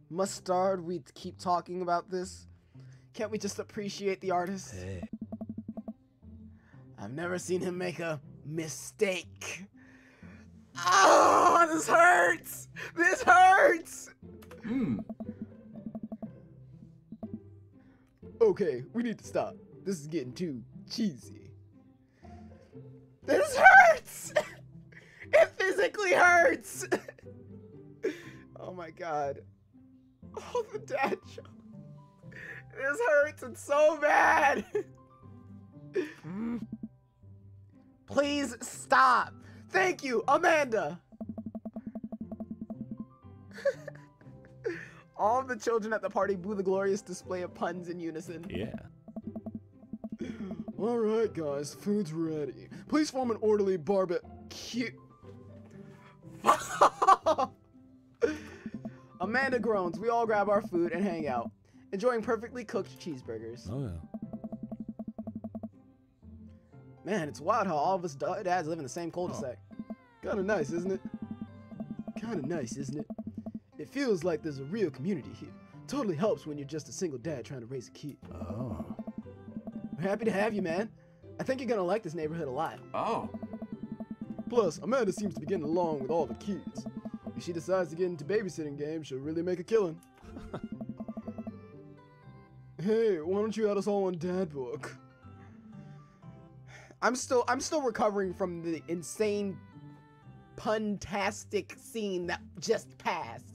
Mustard, we keep talking about this. Can't we just appreciate the artist? Hey. I've never seen him make a mistake. This hurts! This hurts! Okay, we need to stop. This is getting too cheesy. This hurts! It physically hurts! Oh my god. Oh, the dad joke. This hurts, it's so bad! Please stop! Thank you, Amanda! All of the children at the party boo the glorious display of puns in unison. Yeah. Alright guys, food's ready. Please form an orderly barbecue. Amanda groans. We all grab our food and hang out, enjoying perfectly cooked cheeseburgers. Oh, yeah. Man, it's wild how all of us dads live in the same cul-de-sac. Kinda nice, isn't it? Kinda nice, isn't it? It feels like there's a real community here. Totally helps when you're just a single dad trying to raise a kid. Oh. We're happy to have you, man. I think you're gonna like this neighborhood a lot. Oh. Plus, Amanda seems to be getting along with all the kids. If she decides to get into babysitting games, she'll really make a killing. Hey, why don't you add us all on Dad Book? I'm still recovering from the insane puntastic scene that just passed.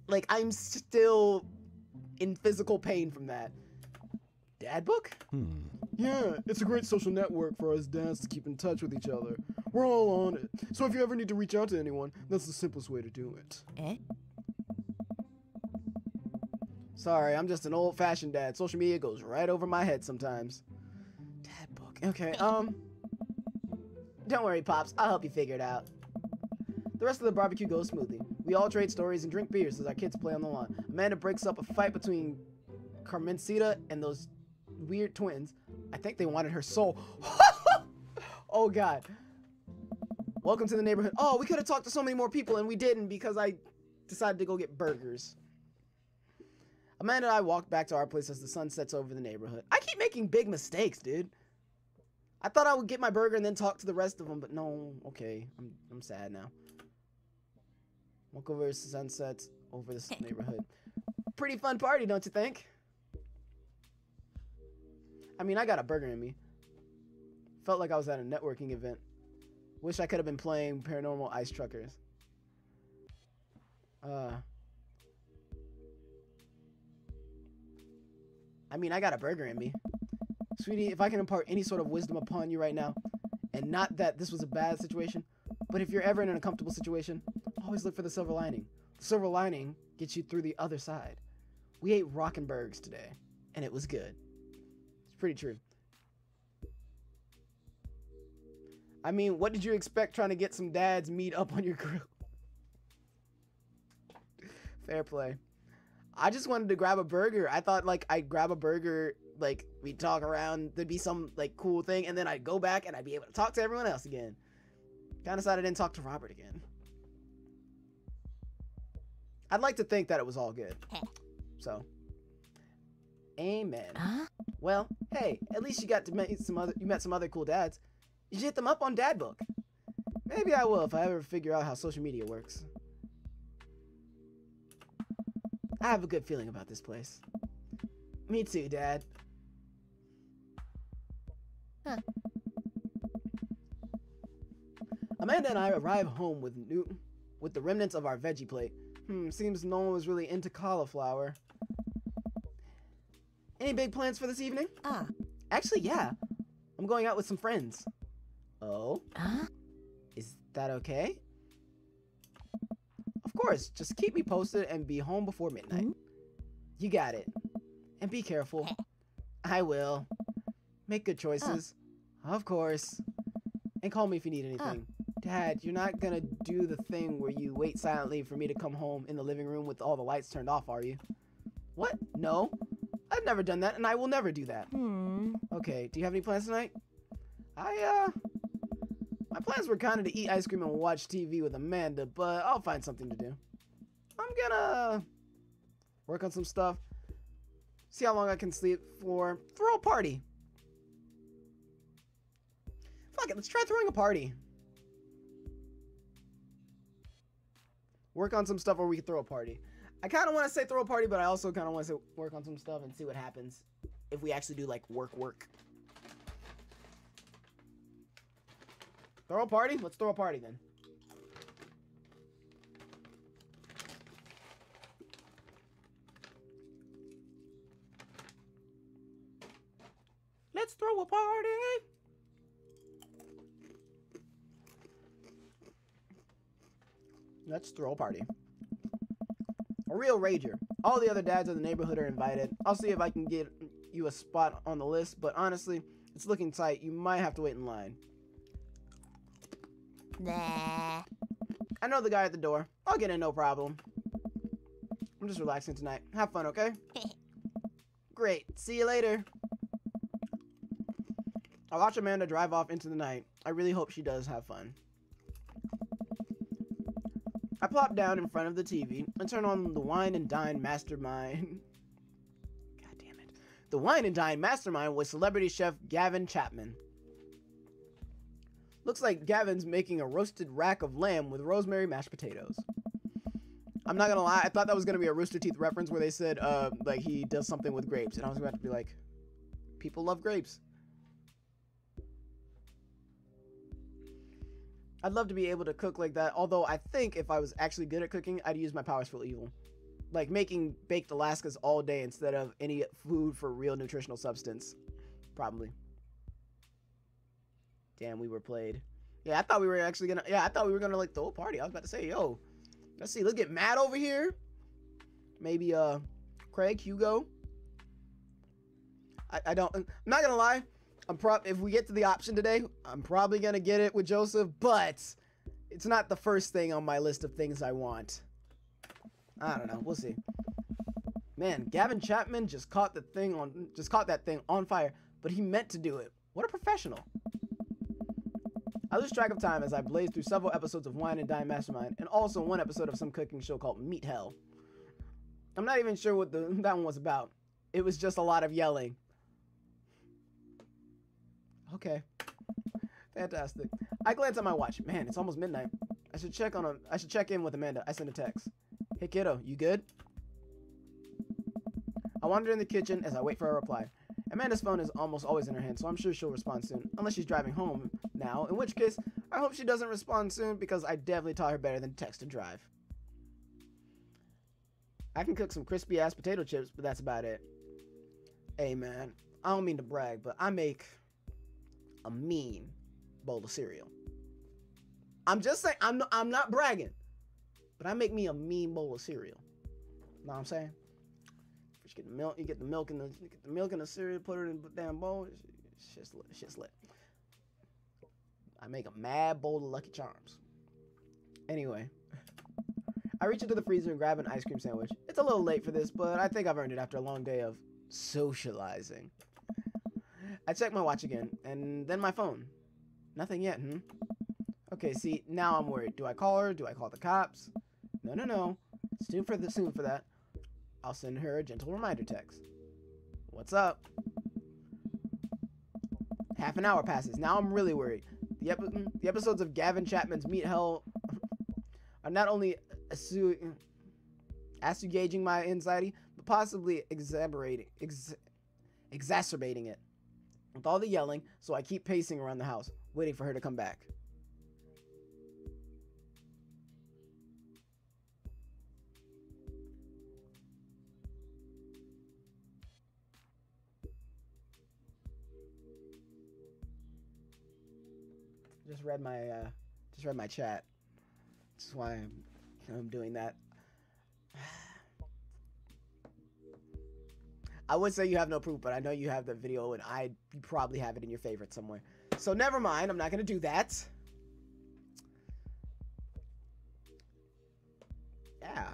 Like, I'm still in physical pain from that. Dad Book? Yeah, it's a great social network for us dads to keep in touch with each other. We're all on it. So if you ever need to reach out to anyone, that's the simplest way to do it. Sorry, I'm just an old-fashioned dad. Social media goes right over my head sometimes. Dad Book. Okay, don't worry, Pops. I'll help you figure it out. The rest of the barbecue goes smoothly. We all trade stories and drink beers as our kids play on the lawn. Amanda breaks up a fight between Carmencita and those weird twins. I think they wanted her soul. Oh, God. Welcome to the neighborhood. Oh, we could have talked to so many more people, and we didn't because I decided to go get burgers. Amanda and I walked back to our place as the sun sets over the neighborhood. I keep making big mistakes, dude. I thought I would get my burger and then talk to the rest of them, but no. Okay, I'm sad now. Walk over as the sun sets over this neighborhood. Pretty fun party, don't you think? I mean, I got a burger in me. Felt like I was at a networking event. Wish I could have been playing Paranormal Ice Truckers. I mean, I got a burger in me. Sweetie, if I can impart any sort of wisdom upon you right now, and not that this was a bad situation, but if you're ever in an uncomfortable situation, always look for the silver lining. The silver lining gets you through the other side. We ate Rockenbergs today, and it was good. It's pretty true. I mean, what did you expect trying to get some dads meat up on your grill? Fair play. I just wanted to grab a burger. I thought, like, I'd grab a burger, like, we'd talk around, there'd be some, like, cool thing, and then I'd go back and I'd be able to talk to everyone else again. Kinda sad I didn't talk to Robert again. I'd like to think that it was all good. So, amen. Well, hey, at least you got to meet some other cool dads. You should hit them up on Dad Book. Maybe I will if I ever figure out how social media works. I have a good feeling about this place. Me too, Dad. Amanda and I arrive home with the remnants of our veggie plate. Seems no one was really into cauliflower. Any big plans for this evening? Actually, yeah. I'm going out with some friends. Oh? Is that okay? Of course, just keep me posted and be home before midnight. You got it. And be careful. I will. Make good choices. Of course. And call me if you need anything. Dad, you're not gonna do the thing where you wait silently for me to come home in the living room with all the lights turned off, are you? What? No. I've never done that, and I will never do that. Okay, do you have any plans tonight? My plans were kind of to eat ice cream and watch TV with Amanda, but I'll find something to do. I'm gonna work on some stuff, see how long I can sleep for, throw a party. Fuck it, let's try throwing a party. Work on some stuff where we can throw a party. I kind of want to say throw a party, but I also kind of want to work on some stuff and see what happens if we actually do like work. Throw a party? Let's throw a party then. Let's throw a party. Let's throw a party. A real rager. All the other dads in the neighborhood are invited. I'll see if I can get you a spot on the list, but honestly, it's looking tight. You might have to wait in line. Nah. I know the guy at the door. I'll get in, no problem. I'm just relaxing tonight. Have fun, okay? Great. See you later. I'll watch Amanda drive off into the night. I really hope she does have fun. I plop down in front of the TV and turn on the Wine and Dine Mastermind. God damn it. The Wine and Dine Mastermind with celebrity chef Gavin Chapman. Looks like Gavin's making a roasted rack of lamb with rosemary mashed potatoes. I'm not gonna lie, I thought that was gonna be a Rooster Teeth reference where they said, like he does something with grapes. And I was about to be like, people love grapes. I'd love to be able to cook like that, although I think if I was actually good at cooking, I'd use my powers for evil. Like making baked Alaskas all day instead of any food for real nutritional substance. Probably. Damn, we were played. Yeah, I thought we were actually gonna, like throw a party. I was about to say, yo, let's see, let's get Matt over here. Maybe, Craig, Hugo. I'm not gonna lie. If we get to the option today, I'm probably gonna get it with Joseph, but it's not the first thing on my list of things I want. I don't know. We'll see. Man, Gavin Chapman just caught that thing on fire, but he meant to do it. What a professional. I lose track of time as I blaze through several episodes of Wine and Dine Mastermind, and also one episode of some cooking show called Meat Hell. I'm not even sure what that one was about. It was just a lot of yelling. Okay. Fantastic. I glance at my watch. Man, it's almost midnight. I should check in with Amanda. I send a text. Hey kiddo, you good? I wander in the kitchen as I wait for a reply. Amanda's phone is almost always in her hand, so I'm sure she'll respond soon. Unless she's driving home now, in which case, I hope she doesn't respond soon because I definitely taught her better than text and drive. I can cook some crispy ass potato chips, but that's about it. Hey man, I don't mean to brag, but I make a mean bowl of cereal. I'm just saying, I'm not bragging, but I make me a mean bowl of cereal. Know what I'm saying? First get the milk, you get the milk in the cereal, put it in the damn bowl. It's just lit. I make a mad bowl of Lucky Charms. Anyway, I reach into the freezer and grab an ice cream sandwich. It's a little late for this, but I think I've earned it after a long day of socializing. I check my watch again, and then my phone. Nothing yet, Okay, see, now I'm worried. Do I call her? Do I call the cops? No. It's soon for that. I'll send her a gentle reminder text. What's up? Half an hour passes. Now I'm really worried. The episodes of Gavin Chapman's Meat Hell are not only assuaging my anxiety, but possibly exacerbating it. With all the yelling, so I keep pacing around the house, waiting for her to come back. Just read my chat. That's why I'm doing that. I would say you have no proof, but I know you have the video, and you probably have it in your favorite somewhere. So never mind. I'm not gonna do that. Yeah.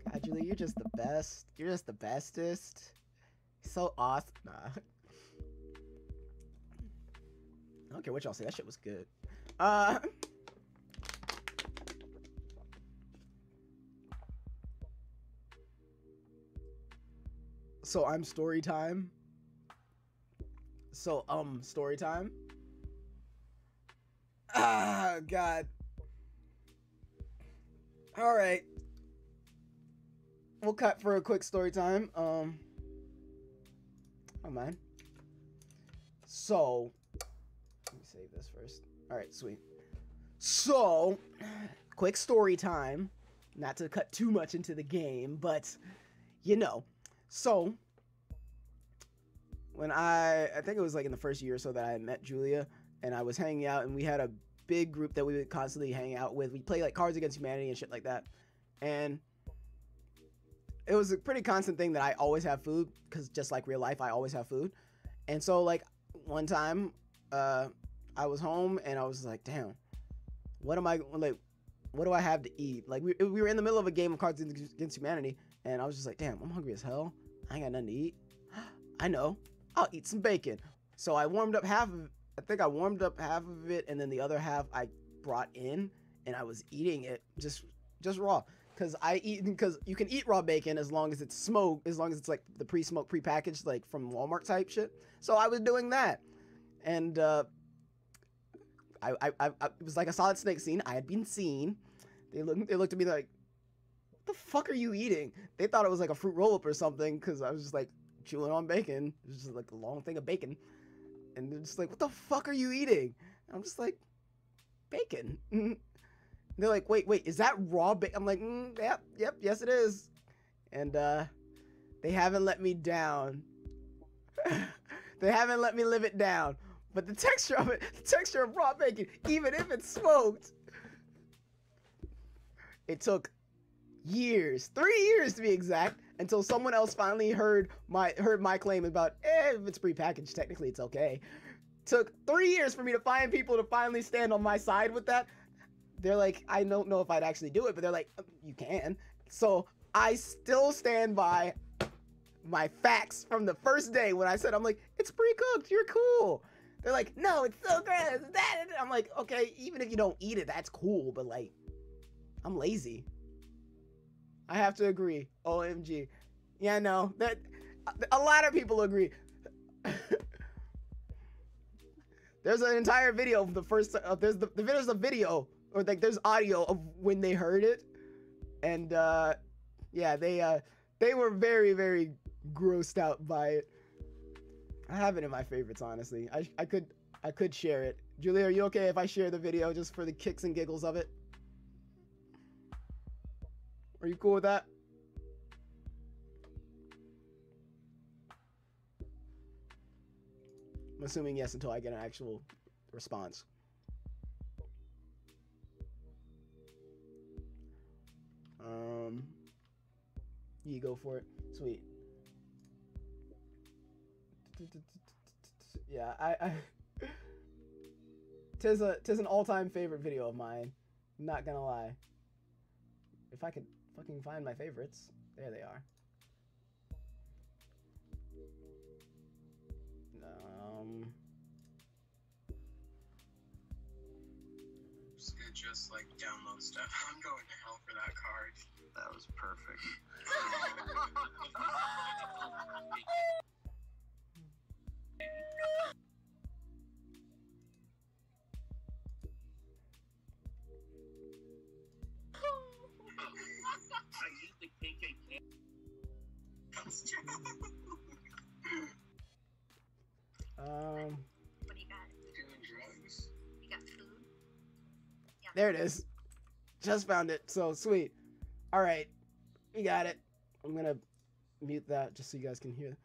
God, Julie, you're just the best. You're just the bestest. So awesome. Nah. I don't care what y'all say. That shit was good. So I'm story time. Story time. Oh, God. Alright. We'll cut for a quick story time. Oh, man. So, let me save this first. Alright, sweet. So, quick story time. Not to cut too much into the game, but, you know. So, when I think it was like in the first year or so that I met Julia, and I was hanging out, and we had a big group that we would constantly hang out with. We play like Cards Against Humanity and shit like that. And it was a pretty constant thing that I always have food, because just like real life, I always have food. And so like one time, I was home and I was like, damn, what am I like? What do I have to eat? Like we were in the middle of a game of Cards Against Humanity, and I was just like, damn, I'm hungry as hell. I ain't got nothing to eat. I know, I'll eat some bacon. So I warmed up half of it. I think I warmed up half of it, and then the other half I brought in, and I was eating it just raw. Because you can eat raw bacon as long as it's smoked, as long as it's like the pre-smoked, pre-packaged, like from Walmart type shit. So I was doing that, and it was like a solid snake scene. I had been seen. They looked at me like, "What the fuck are you eating?" They thought it was like a fruit roll-up or something, because I was just like chewing on bacon. It was just like a long thing of bacon, and they're just like, "What the fuck are you eating?" And I'm just like, "Bacon." They're like, wait, is that raw bacon? I'm like, yep, yes it is. And they haven't let me down. They haven't let me live it down. But the texture of it, the texture of raw bacon, even if it's smoked, it took years, 3 years to be exact, until someone else finally heard my claim about, if it's prepackaged, technically it's okay. Took 3 years for me to find people to finally stand on my side with that. They're like, I don't know if I'd actually do it, but they're like, you can. So I still stand by my facts from the first day when I said, I'm like, it's pre-cooked, you're cool. They're like, no, it's so gross. I'm like, okay, even if you don't eat it, that's cool, but like, I'm lazy. I have to agree. OMG. Yeah, no, that a lot of people agree. There's an entire video of the first, there's a video, or like there's audio of when they heard it, and yeah, they were very, very grossed out by it. I have it in my favorites, honestly. I could share it. Julia, are you okay if I share the video just for the kicks and giggles of it? Are you cool with that? I'm assuming yes until I get an actual response. You go for it. Sweet. Yeah, I tis an all-time favorite video of mine. Not gonna lie. If I could fucking find my favorites. There they are. Just like download stuff. I'm going to hell for that card. That was perfect. I used the KKK. That's true. What do you got? Doing drugs. You got food? Yeah. There it is. Just found it. So sweet. All right, we got it. I'm gonna mute that just so you guys can hear.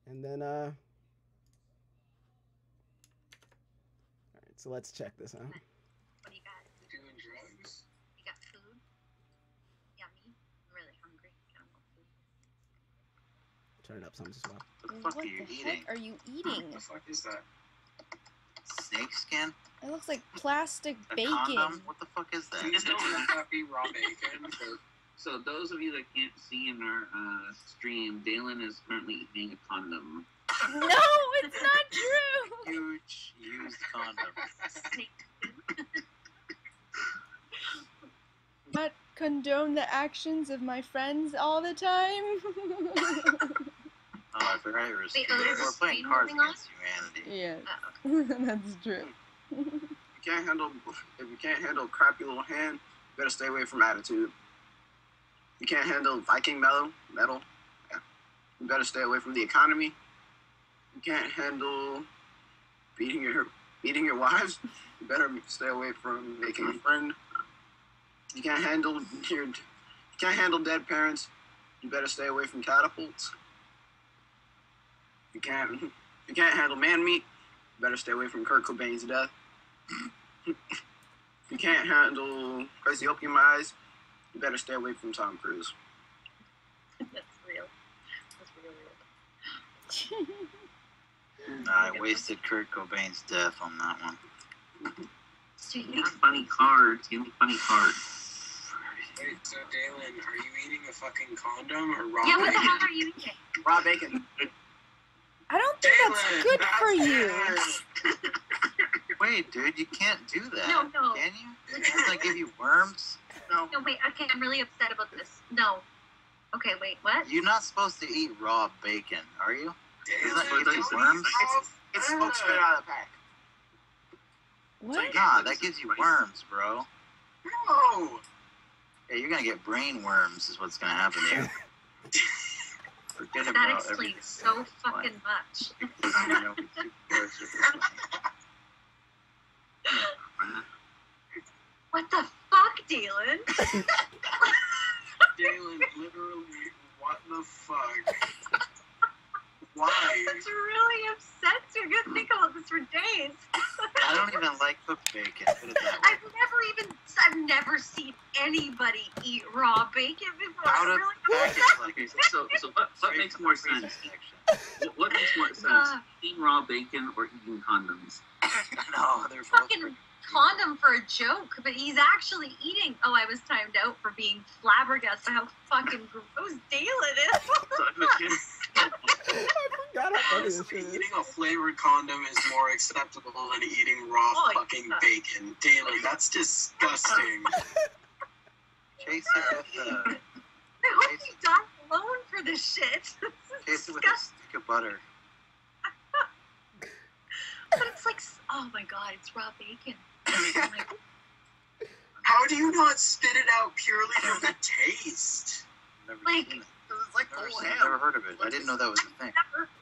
And then all right, so let's check this out. What do you got? Doing drugs. You got food? Yummy. I'm really hungry. Kind of want food. Turn it up some as well. What the fuck What are you the eating? heck are you eating? What the fuck is that? Snake skin? It looks like plastic A bacon. condom? What the fuck is that? Please don't let that be raw bacon. So those of you that can't see in our stream, Dalen is currently eating a condom. No, it's not true. Huge used condom. Not condone the actions of my friends all the time. Oh, I forgot you were Wait, we're is playing stream Cards moving on? Against Humanity. Yeah, Oh, that's true. If you can't handle crappy little hand, you better stay away from attitude. You can't handle Viking metal. Yeah. You better stay away from the economy. You can't handle beating your wives. You better stay away from making a friend. You can't handle dead parents. You better stay away from catapults. You can't handle man meat. You better stay away from Kurt Cobain's death. You can't handle crazy opium eyes. You better stay away from Tom Cruise. That's real. That's real. I wasted Kurt Cobain's death on that one. You need funny cards. You need funny cards. Wait, so Dalen, are you eating a fucking condom or raw Yeah, what the bacon? hell are you eating? Raw bacon. I don't think that's good for you. Wait, dude, you can't do that. No. Can you? Doesn't that give you worms? No. No, wait, okay, I'm really upset about this. No. Okay, wait, what? You're not supposed to eat raw bacon, are you? Dalen, Doesn't that give you worms? It's smoked straight out of the pack. What? Nah, that gives you worms, bro. No! Yeah, you're gonna get brain worms is what's gonna happen to you. Forget That about explains everything. so fucking much. What the fuck, Dylan? Dalen, literally, what the fuck? Why? That's really upset. You're gonna think about this for days. I don't even like cooked bacon. Put it that way. I've never seen anybody eat raw bacon before. Out of Really? package, like Okay, so what makes more sense? What makes more sense? Eating raw bacon or eating condoms? No, they're both Fucking condom for a joke, but he's actually eating. Oh, I was timed out for being flabbergasted by how fucking gross Dalen is. So I forgot how funny this Honestly, is. eating a flavored condom is more acceptable than eating raw Oh, fucking yeah. bacon. Dalen, that's disgusting. chase it with I hope you die alone for this shit. This is chase it with a disgusting. stick of butter. But it's like, oh my god, it's raw bacon. I'm like, How do you not spit it out purely for the taste? Never Like- seen it. It's like Never, whole seen, ham. never heard of it. I didn't know that was a thing.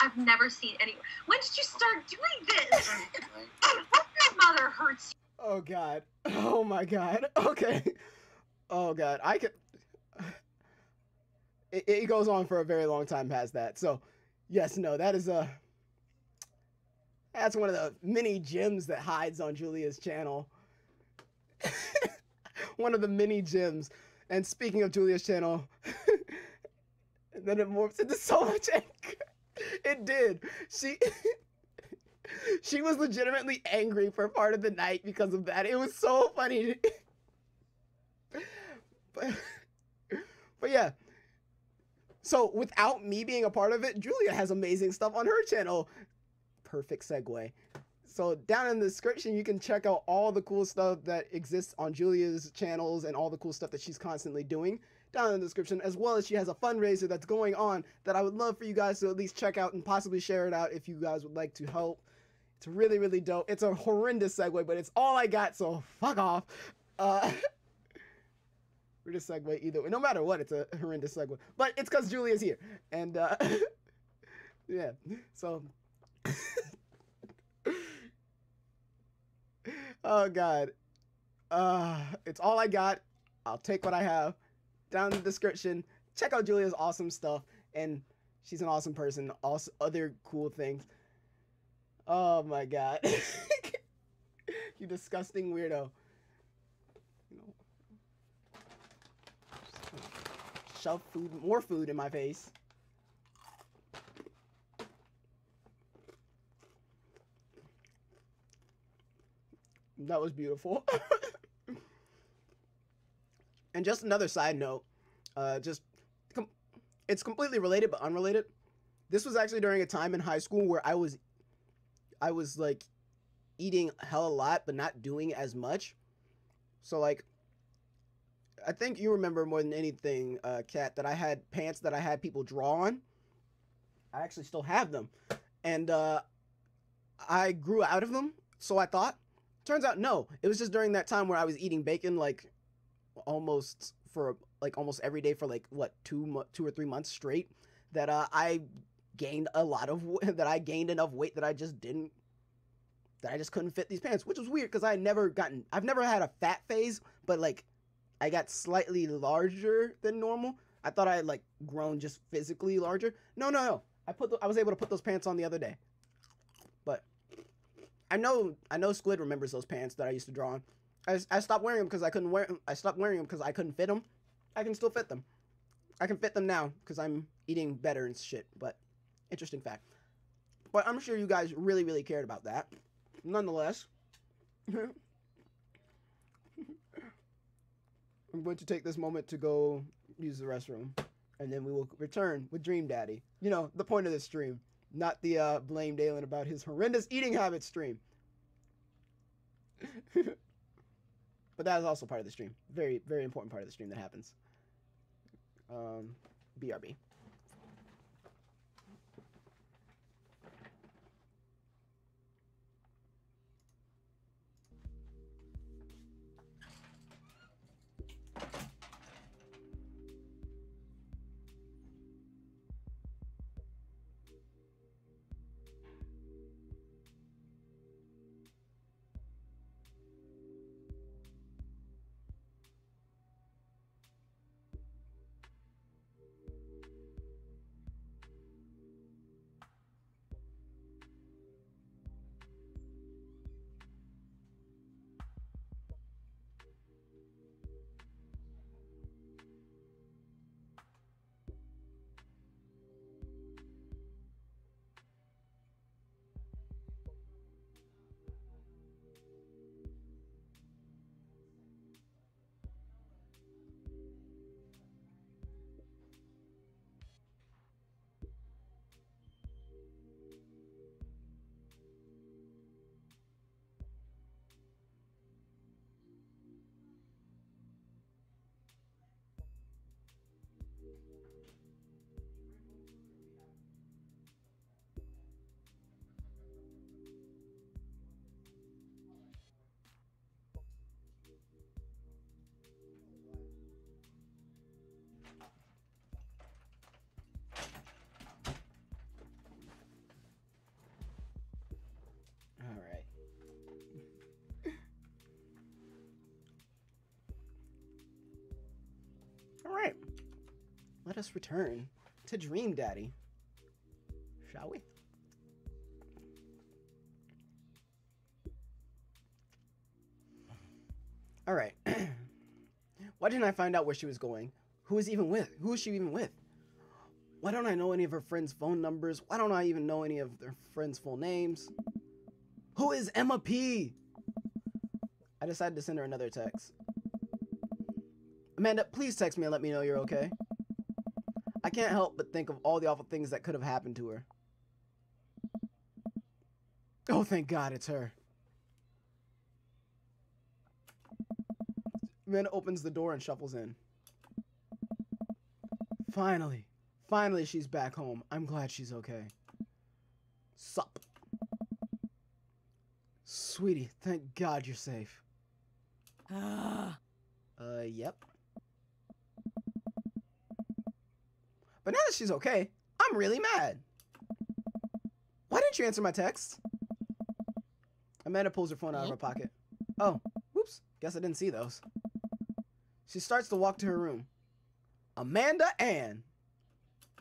I've never seen any. When did you start doing this? Like, What your mother hurts Oh god. Oh my god. Okay. Oh god. I could. It goes on for a very long time past that. So, yes, no, that is that's one of the many gems that hides on Julia's channel. One of the many gems. And speaking of Julia's channel, and then it morphs into so much anger. It did. She was legitimately angry for part of the night because of that. It was so funny. But yeah. So without me being a part of it, Julia has amazing stuff on her channel. Perfect segue. So down in the description, you can check out all the cool stuff that exists on Julia's channels and all the cool stuff that she's constantly doing down in the description, as well as she has a fundraiser that's going on that I would love for you guys to at least check out and possibly share it out if you guys would like to help. It's really, really dope. It's a horrendous segue, but it's all I got, so fuck off. We're just segue either way. No matter what, it's a horrendous segue. But it's because Julia's here. And, yeah. So... Oh, God. It's all I got. I'll take what I have. Down in the description, check out Julia's awesome stuff. And she's an awesome person. Also, other cool things. Oh, my God. You disgusting weirdo. Shove food, more food in my face. That was beautiful. And just another side note, it's completely related but unrelated. This was actually during a time in high school where I was like eating hell a lot but not doing as much. So like, I think you remember more than anything, Kat, that I had pants that I had people draw on. I actually still have them. And I grew out of them, so I thought. Turns out, no. It was just during that time where I was eating bacon, like, almost every day for, like, what, 2 or 3 months straight, that I gained enough weight that I just couldn't fit these pants, which was weird because I've never had a fat phase, but, like, I got slightly larger than normal. I thought I had, like, grown just physically larger. No. I was able to put those pants on the other day. But I know Squid remembers those pants that I used to draw on. I stopped wearing them because I couldn't wear them. I stopped wearing them because I couldn't fit them. I can still fit them. I can fit them now because I'm eating better and shit. But interesting fact. But I'm sure you guys really, really cared about that. Nonetheless, I'm going to take this moment to go use the restroom, and then we will return with Dream Daddy. You know, the point of this stream, not the blame Dalen about his horrendous eating habits stream. But that is also part of the stream. Very, very important part of the stream that happens. BRB. All right. Let us return to Dream Daddy, shall we? All right. Why didn't I find out where she was going? Who is she even with? Why don't I know any of her friends' phone numbers? Why don't I even know any of their friends' full names? Who is Emma P? I decided to send her another text. Amanda, please text me and let me know you're okay. I can't help but think of all the awful things that could have happened to her. Oh, thank God it's her. Amanda opens the door and shuffles in. Finally she's back home. I'm glad she's okay. Sup? Sweetie, thank God you're safe. Yep. But now that she's okay, I'm really mad. Why didn't you answer my text? Amanda pulls her phone out of her pocket. Oh, whoops. Guess I didn't see those. She starts to walk to her room. Amanda Ann.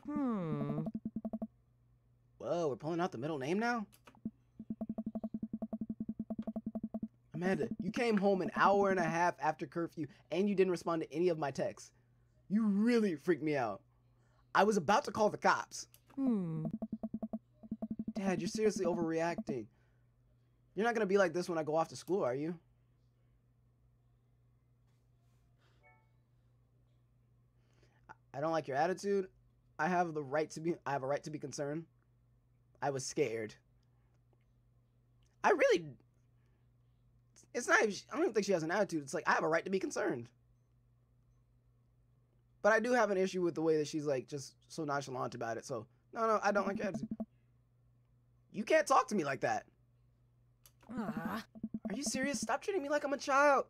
Whoa, we're pulling out the middle name now? Amanda, you came home an hour and a half after curfew and you didn't respond to any of my texts. You really freaked me out. I was about to call the cops. Dad, you're seriously overreacting. You're not gonna be like this when I go off to school, are you? I don't like your attitude. I have a right to be concerned. I was scared. It's not, I don't even think she has an attitude. It's like, I have a right to be concerned. But I do have an issue with the way that she's like just so nonchalant about it. So, no, I don't like your attitude. You can't talk to me like that. Are you you serious? Stop treating me like I'm a child.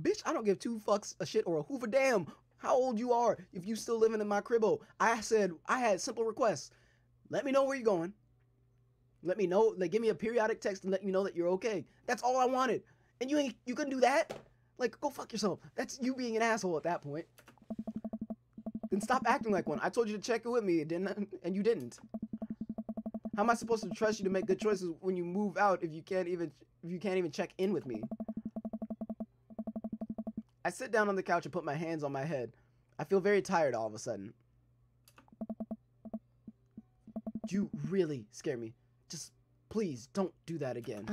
Bitch, I don't give two fucks a shit or a hoover damn how old you are if you still living in my cribbo. I said I had simple requests. Let me know where you're going. Let me know, like give me a periodic text and let me know that you're okay. That's all I wanted. And you couldn't do that? Like, go fuck yourself. That's you being an asshole at that point. Then stop acting like one. I told you to check it with me, and you didn't. How am I supposed to trust you to make good choices when you move out if you can't even check in with me? I sit down on the couch and put my hands on my head. I feel very tired all of a sudden. You really scare me. Just please don't do that again.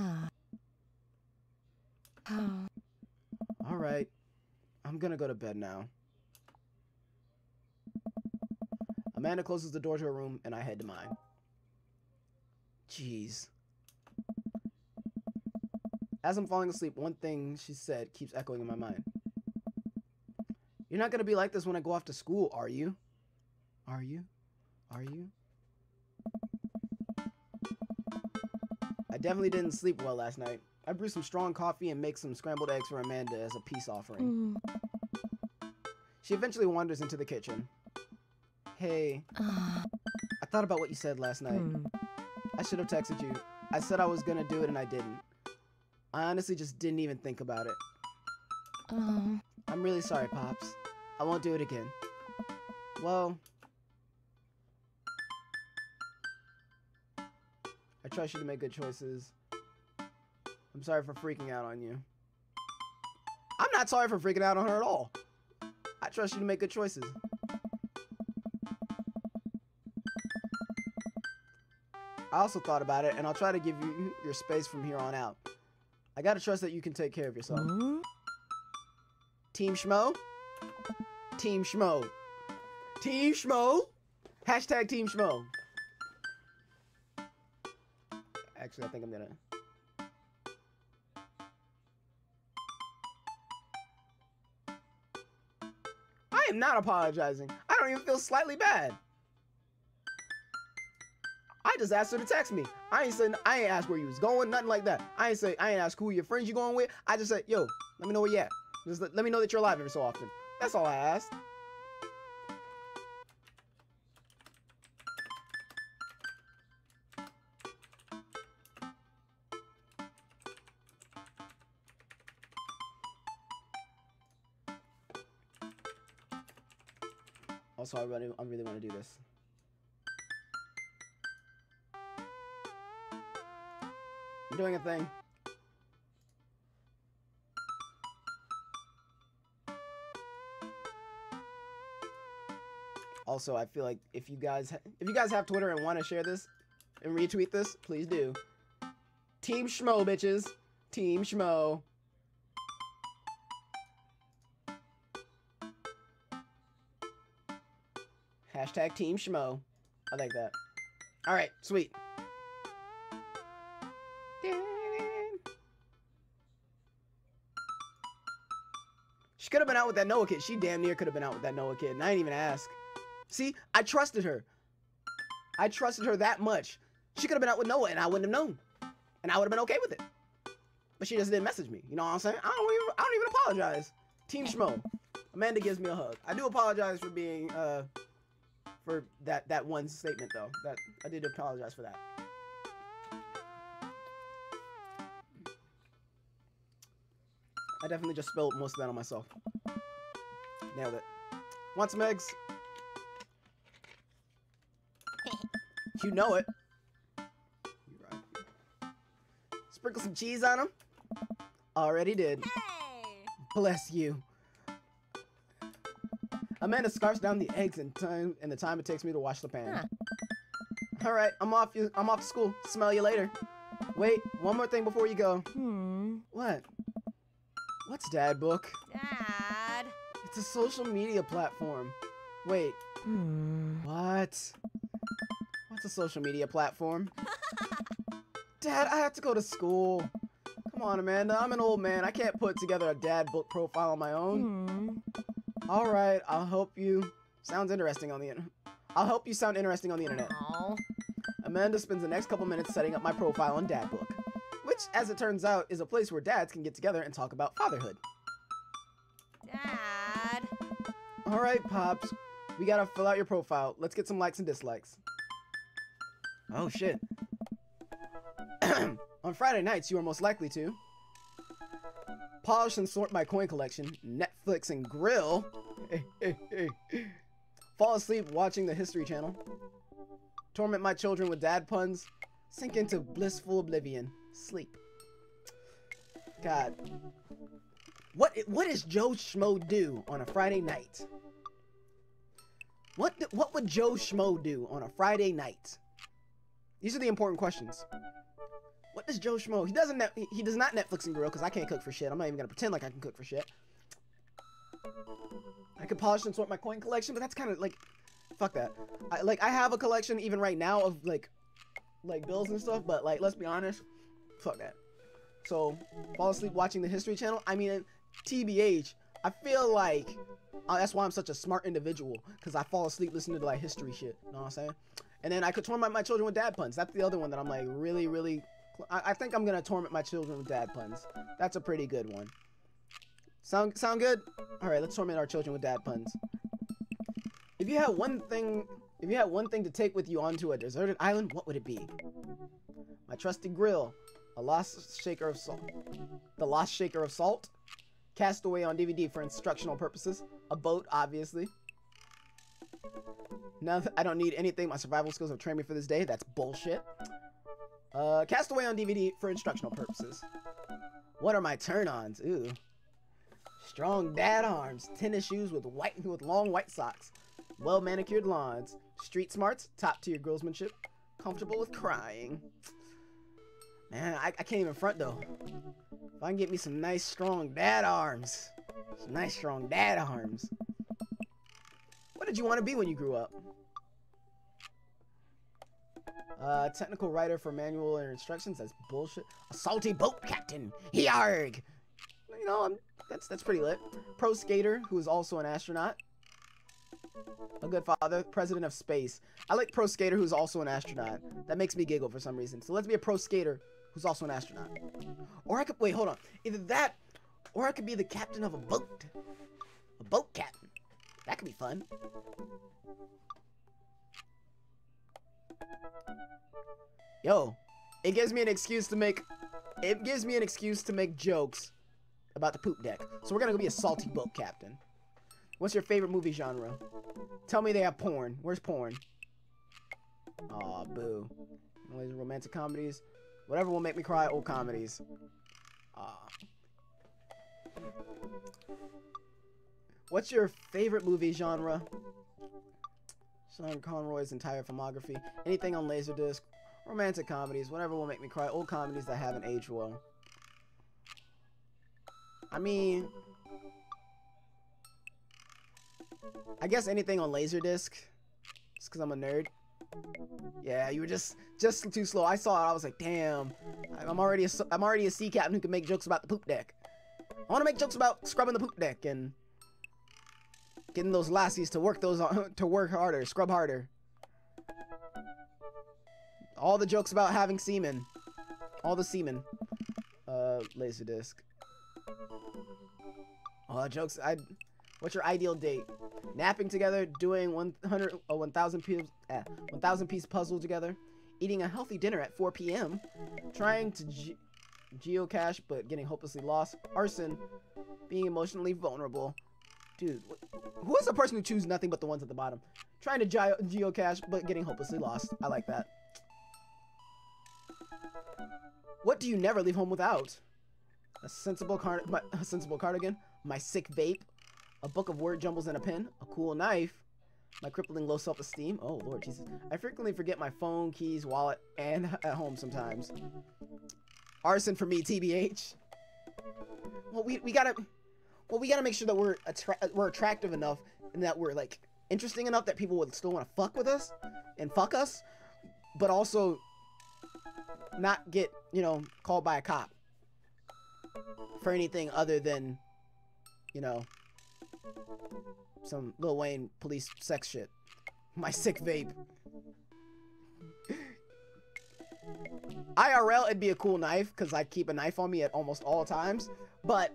All right. I'm gonna go to bed now. Amanda closes the door to her room and I head to mine. Jeez. As I'm falling asleep, one thing she said keeps echoing in my mind. You're not gonna be like this when I go off to school, are you? Are you? Are you? I definitely didn't sleep well last night. I brewed some strong coffee and make some scrambled eggs for Amanda as a peace offering. She eventually wanders into the kitchen. Hey, I thought about what you said last night. I should have texted you. I said I was gonna do it and I didn't. I honestly just didn't even think about it. I'm really sorry, Pops. I won't do it again. Well, I trust you to make good choices. I'm sorry for freaking out on you. I'm not sorry for freaking out on her at all. I trust you to make good choices. I also thought about it, and I'll try to give you your space from here on out. I gotta trust that you can take care of yourself. Team Schmo? Team Schmo. Team Schmo? Hashtag Team Schmo. Actually, I think I'm gonna... I am not apologizing. I don't even feel slightly bad. I just asked her to text me. I ain't asked where you was going, nothing like that. I ain't asked who your friends you going with. I just said, yo, let me know where you at. Just let me know that you're alive every so often. That's all I asked. Also, I really want to do this. I'm doing a thing. Also, I feel like if you guys have Twitter and want to share this and retweet this, please do. Team Schmo, bitches. Team Schmo. Hashtag Team Schmo. I like that. All right, sweet. She could have been out with that Noah kid. She damn near could have been out with that Noah kid, and I didn't even ask. See, I trusted her. I trusted her that much. She could have been out with Noah, and I wouldn't have known, and I would have been okay with it. But she just didn't message me. You know what I'm saying? I don't even apologize. Team Schmo. Amanda gives me a hug. I do apologize for being for that one statement though. That I did apologize for that. I definitely just spilled most of that on myself. Nailed it. Want some eggs? You know it. You're right. Sprinkle some cheese on them. Already did. Hey! Bless you. Amanda scarfs down the eggs in the time it takes me to wash the pan. Huh. All right, I'm off to school. Smell you later. Wait, one more thing before you go. What? What's Dad Book? Dad. It's a social media platform. Wait. What? What's a social media platform? Dad, I have to go to school. Come on, Amanda. I'm an old man. I can't put together a Dad Book profile on my own. All right, I'll help you. Sounds interesting on the internet. I'll help you sound interesting on the internet. Aww. Amanda spends the next couple minutes setting up my profile on Dad Book, which as it turns out, is a place where dads can get together and talk about fatherhood. Dad. All right, Pops. We gotta fill out your profile. Let's get some likes and dislikes. Oh, shit. On Friday nights, you are most likely to polish and sort my coin collection, Netflix and grill, fall asleep watching the History Channel, torment my children with dad puns, sink into blissful oblivion, sleep. God. What does Joe Schmo do on a Friday night? What would Joe Schmo do on a Friday night? These are the important questions. What does Joe Schmo? He does not Netflix and grill because I can't cook for shit. I'm not even gonna pretend like I can cook for shit. I could polish and sort my coin collection, but that's kind of like, fuck that. I have a collection even right now of like bills and stuff, but like, let's be honest, fuck that. So fall asleep watching the History Channel. I mean, TBH, I feel like that's why I'm such a smart individual, because I fall asleep listening to like history shit. You know what I'm saying? And then I could torment my children with dad puns. That's the other one that I'm like really. I think I'm gonna torment my children with dad puns. That's a pretty good one. Sound good? All right, let's torment our children with dad puns. If you had one thing to take with you onto a deserted island, what would it be? My trusty grill, a lost shaker of salt, the lost shaker of salt, Castaway on DVD for instructional purposes, a boat, obviously. Now that I don't need anything, my survival skills have trained me for this day. That's bullshit. Castaway on DVD for instructional purposes. What are my turn-ons? Ooh. Strong dad arms, tennis shoes with long white socks, well-manicured lawns, street smarts, top-tier girlsmanship, comfortable with crying. Man, I can't even front, though. If I can get me some nice, strong dad arms. Some nice, strong dad arms. What did you want to be when you grew up? Technical writer for manual and instructions. That's bullshit. A salty boat captain. Yarg. You know, that's pretty lit. Pro skater who is also an astronaut. A good father. President of space. I like pro skater who's also an astronaut. That makes me giggle for some reason. So let's be a pro skater who's also an astronaut. Or I could wait. Hold on. Either that, or I could be the captain of a boat. A boat captain. That could be fun. Yo, it gives me an excuse to make jokes about the poop deck. So we're gonna go be a salty boat captain. What's your favorite movie genre? Tell me they have porn. Where's porn? Aw, boo. Only romantic comedies. Whatever will make me cry, old comedies. Aw. What's your favorite movie genre? Sean Conroy's entire filmography. Anything on Laserdisc. Romantic comedies. Whatever will make me cry. Old comedies that haven't aged well. I mean, I guess anything on Laserdisc. Just because I'm a nerd. Yeah, you were just too slow. I saw it. I was like, damn. I'm already a sea captain who can make jokes about the poop deck. I want to make jokes about scrubbing the poop deck and getting those lassies to work harder, scrub harder. All the jokes about having semen. All the semen. Laserdisc. Oh, jokes. What's your ideal date? Napping together, doing 1,000 piece puzzle together, eating a healthy dinner at 4 p.m., trying to geocache but getting hopelessly lost, arson, being emotionally vulnerable. Dude, who is the person who chooses nothing but the ones at the bottom? Trying to geocache but getting hopelessly lost. I like that. What do you never leave home without? A sensible cardigan, my sick vape, a book of word jumbles and a pen, a cool knife, my crippling low self-esteem. Oh, Lord Jesus. I frequently forget my phone, keys, wallet, and at home sometimes. Arson for me, TBH. Well, we gotta make sure that we're attractive enough and that we're, like, interesting enough that people would still want to fuck with us and fuck us, but also not get, you know, called by a cop for anything other than, you know, some Lil Wayne police sex shit. My sick vape. IRL, it'd be a cool knife because I keep a knife on me at almost all times. But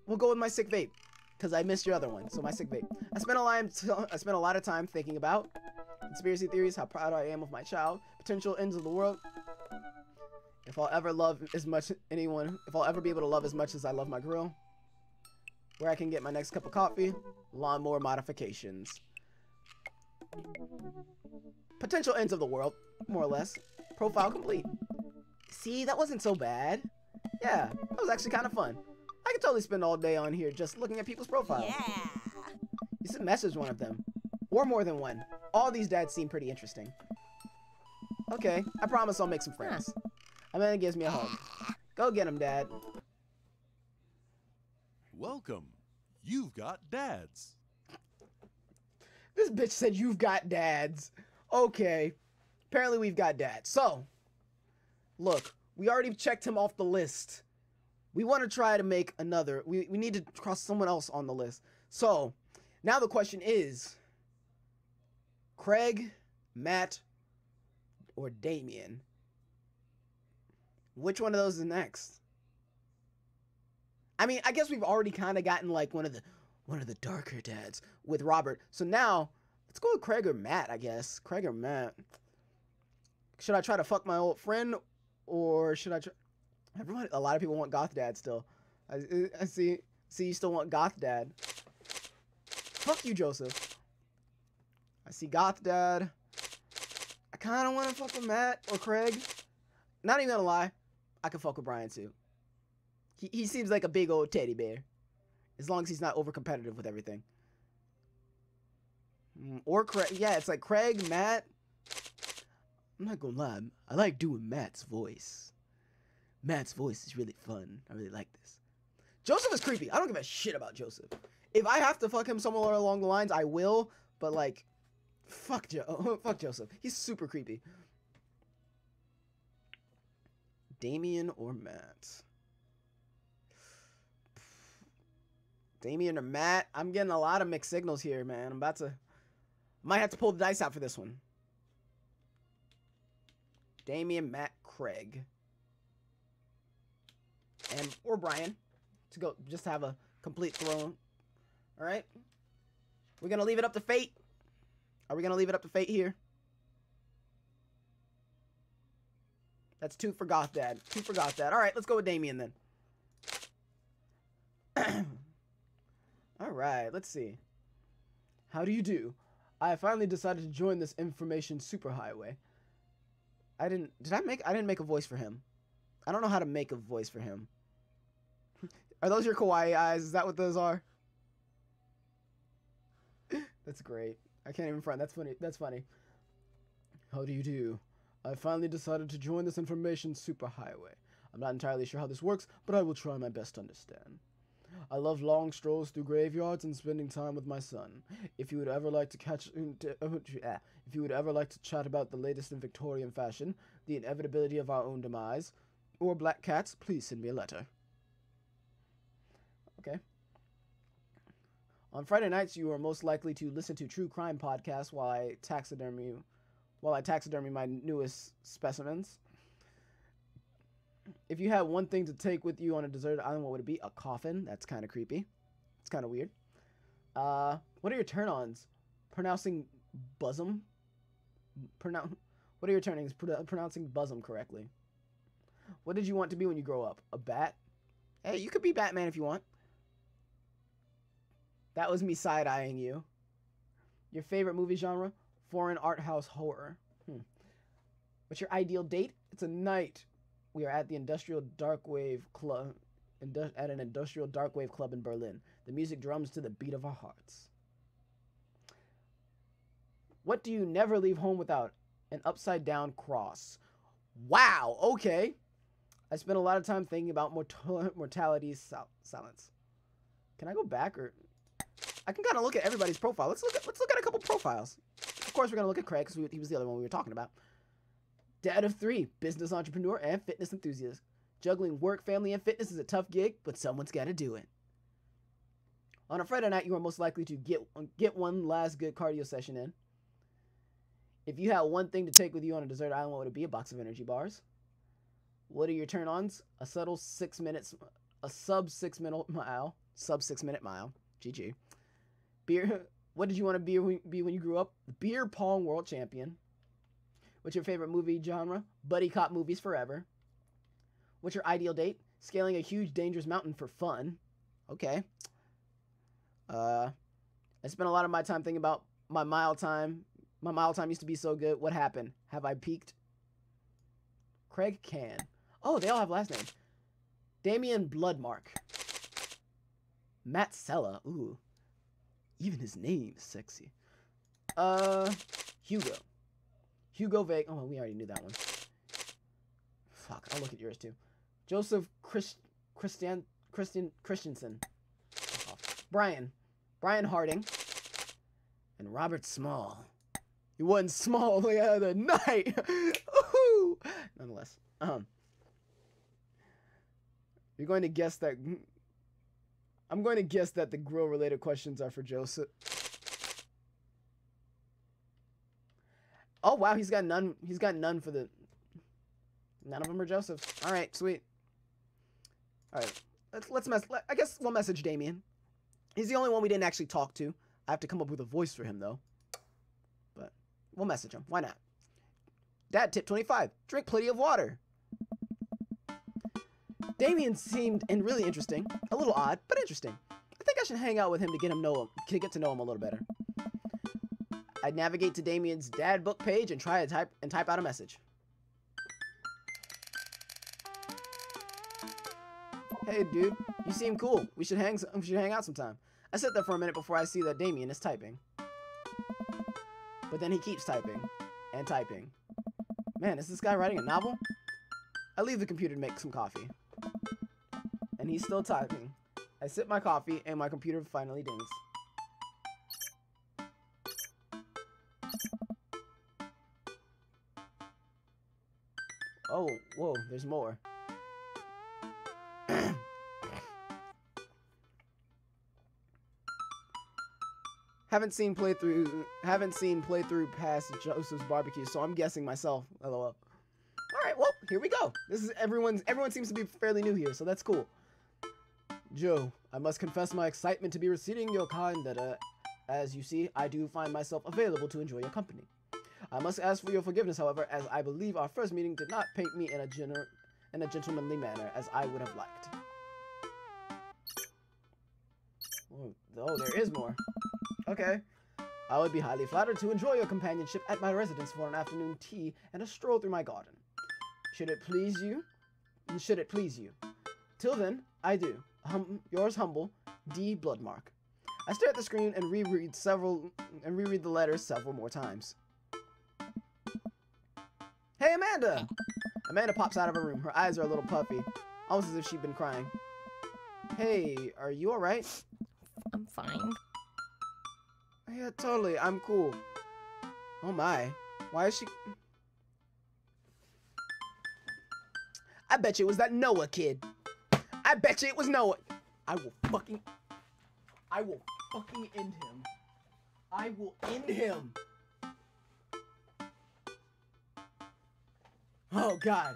we'll go with my sick vape because I missed your other one. So my sick vape. I spent a lot of time thinking about conspiracy theories, how proud I am of my child, potential ends of the world. If I'll ever love as much anyone, if I'll ever be able to love as much as I love my grill, where I can get my next cup of coffee, lawnmower modifications. Potential ends of the world, more or less. Profile complete. See, that wasn't so bad. Yeah, that was actually kind of fun. I could totally spend all day on here just looking at people's profiles. Yeah. You should message one of them. Or more than one. All these dads seem pretty interesting. Okay, I promise I'll make some friends. Amanda gives me a hug. Go get him, Dad. Welcome. You've got dads. This bitch said you've got dads. Okay. Apparently we've got dads. So, look, we already checked him off the list. We want to try to make another. We need to cross someone else on the list. So, now the question is, Craig, Matt, or Damien? Which one of those is next? I mean, I guess we've already kind of gotten like one of the darker dads with Robert. So now, let's go with Craig or Matt, I guess. Craig or Matt. Should I try to fuck my old friend, or should I try? A lot of people want goth dad still. I see you still want goth dad. Fuck you, Joseph. I see goth dad. I kind of want to fuck with Matt or Craig. Not even gonna lie, I could fuck with Brian too. He seems like a big old teddy bear, as long as he's not over competitive with everything. Or Craig, yeah, it's like Craig, Matt. I'm not gonna lie, I like doing Matt's voice. Matt's voice is really fun. I really like this. Joseph is creepy. I don't give a shit about Joseph. If I have to fuck him somewhere along the lines, I will. But like, fuck Joseph. He's super creepy. Damien or Matt? Damien or Matt? I'm getting a lot of mixed signals here, man. Might have to pull the dice out for this one. Damien, Matt, Craig. Or Brian. To go, just have a complete throne. Alright? We're gonna leave it up to fate. Are we gonna leave it up to fate here? That's 2 for Goth Dad. 2 for Goth Dad. Alright, let's go with Damien then. Alright, let's see. How do you do? I finally decided to join this information superhighway. I didn't make a voice for him. I don't know how to make a voice for him. Are those your kawaii eyes? Is that what those are? That's great. I can't even front. That's funny. That's funny. How do you do? I finally decided to join this information superhighway. I'm not entirely sure how this works, but I will try my best to understand. I love long strolls through graveyards and spending time with my son. If you would ever like to chat about the latest in Victorian fashion, the inevitability of our own demise, or black cats, please send me a letter. Okay. On Friday nights, you are most likely to listen to true crime podcasts while I taxidermy my newest specimens. If you had one thing to take with you on a deserted island, what would it be? A coffin. That's kind of creepy. It's kind of weird. What are your turn-ons? Pronouncing bosom? What are your turn-ons? Pronouncing bosom correctly. What did you want to be when you grow up? A bat? Hey, you could be Batman if you want. That was me side-eyeing you. Your favorite movie genre? Foreign art house horror. What's your ideal date? It's a night. We are at the Industrial Dark Wave Club, at an Industrial Dark Wave Club in Berlin. The music drums to the beat of our hearts. What do you never leave home without? An upside down cross. Wow, okay. I spent a lot of time thinking about mortality's silence. Can I go back, or I can kind of look at everybody's profile. Let's look at a couple profiles. Of course, we're gonna look at Craig because he was the other one we were talking about. Dad of 3, business entrepreneur and fitness enthusiast. Juggling work, family, and fitness is a tough gig, but someone's got to do it. On a Friday night, you are most likely to get one last good cardio session in. If you had one thing to take with you on a desert island, what would it be? A box of energy bars. What are your turn-ons? A subtle 6 minutes, a sub 6 minute mile, GG. Beer. What did you want to be when you grew up? Beer pong world champion. What's your favorite movie genre? Buddy cop movies forever. What's your ideal date? Scaling a huge dangerous mountain for fun. Okay. I spent a lot of my time thinking about my mile time. My mile time used to be so good. What happened? Have I peaked? Craig Can. Oh, they all have last names. Damian Bloodmark. Matt Sella. Ooh. Even his name is sexy. Hugo. Hugo Veg. Oh, we already knew that one. Fuck, I'll look at yours too. Joseph Christiansen. Brian Harding. And Robert Small. He wasn't small the other night. Ooh. Nonetheless. You're going to guess that... I'm going to guess that the grill-related questions are for Joseph. Oh, wow, he's got none. He's got none for the... None of them are Joseph. All right, sweet. All right, I guess we'll message Damien. He's the only one we didn't actually talk to. I have to come up with a voice for him, though. But we'll message him. Why not? Dad, tip 25. Drink plenty of water. Damien seemed really interesting. A little odd, but interesting. I think I should hang out with him to get to know him a little better. I'd navigate to Damien's dad book page and try to type out a message. Hey, dude, you seem cool. We should hang out sometime. I sit there for a minute before I see that Damien is typing. But then he keeps typing and typing. Man, is this guy writing a novel? I leave the computer to make some coffee. And he's still typing. I sip my coffee and my computer finally dings. Oh, whoa, there's more. Haven't seen playthrough past Joseph's barbecue, so I'm guessing myself. LOL. All right, well, here we go. This is everyone seems to be fairly new here, so that's cool. Joe, I must confess my excitement to be receiving your kind letter. As you see, I do find myself available to enjoy your company. I must ask for your forgiveness, however, as I believe our first meeting did not paint me in a gentlemanly manner as I would have liked. Oh, there is more. Okay. I would be highly flattered to enjoy your companionship at my residence for an afternoon tea and a stroll through my garden. Should it please you? Till then, I do. Yours humble, D. Bloodmark. I stare at the screen and reread the letters several more times. Hey, Amanda! Amanda pops out of her room. Her eyes are a little puffy, almost as if she'd been crying. Hey, are you alright? I'm fine. Yeah, totally. I'm cool. Oh my. Why is she... I bet you it was that Noah kid. I bet you it was Noah. I will fucking end him. I will end him. Oh, God.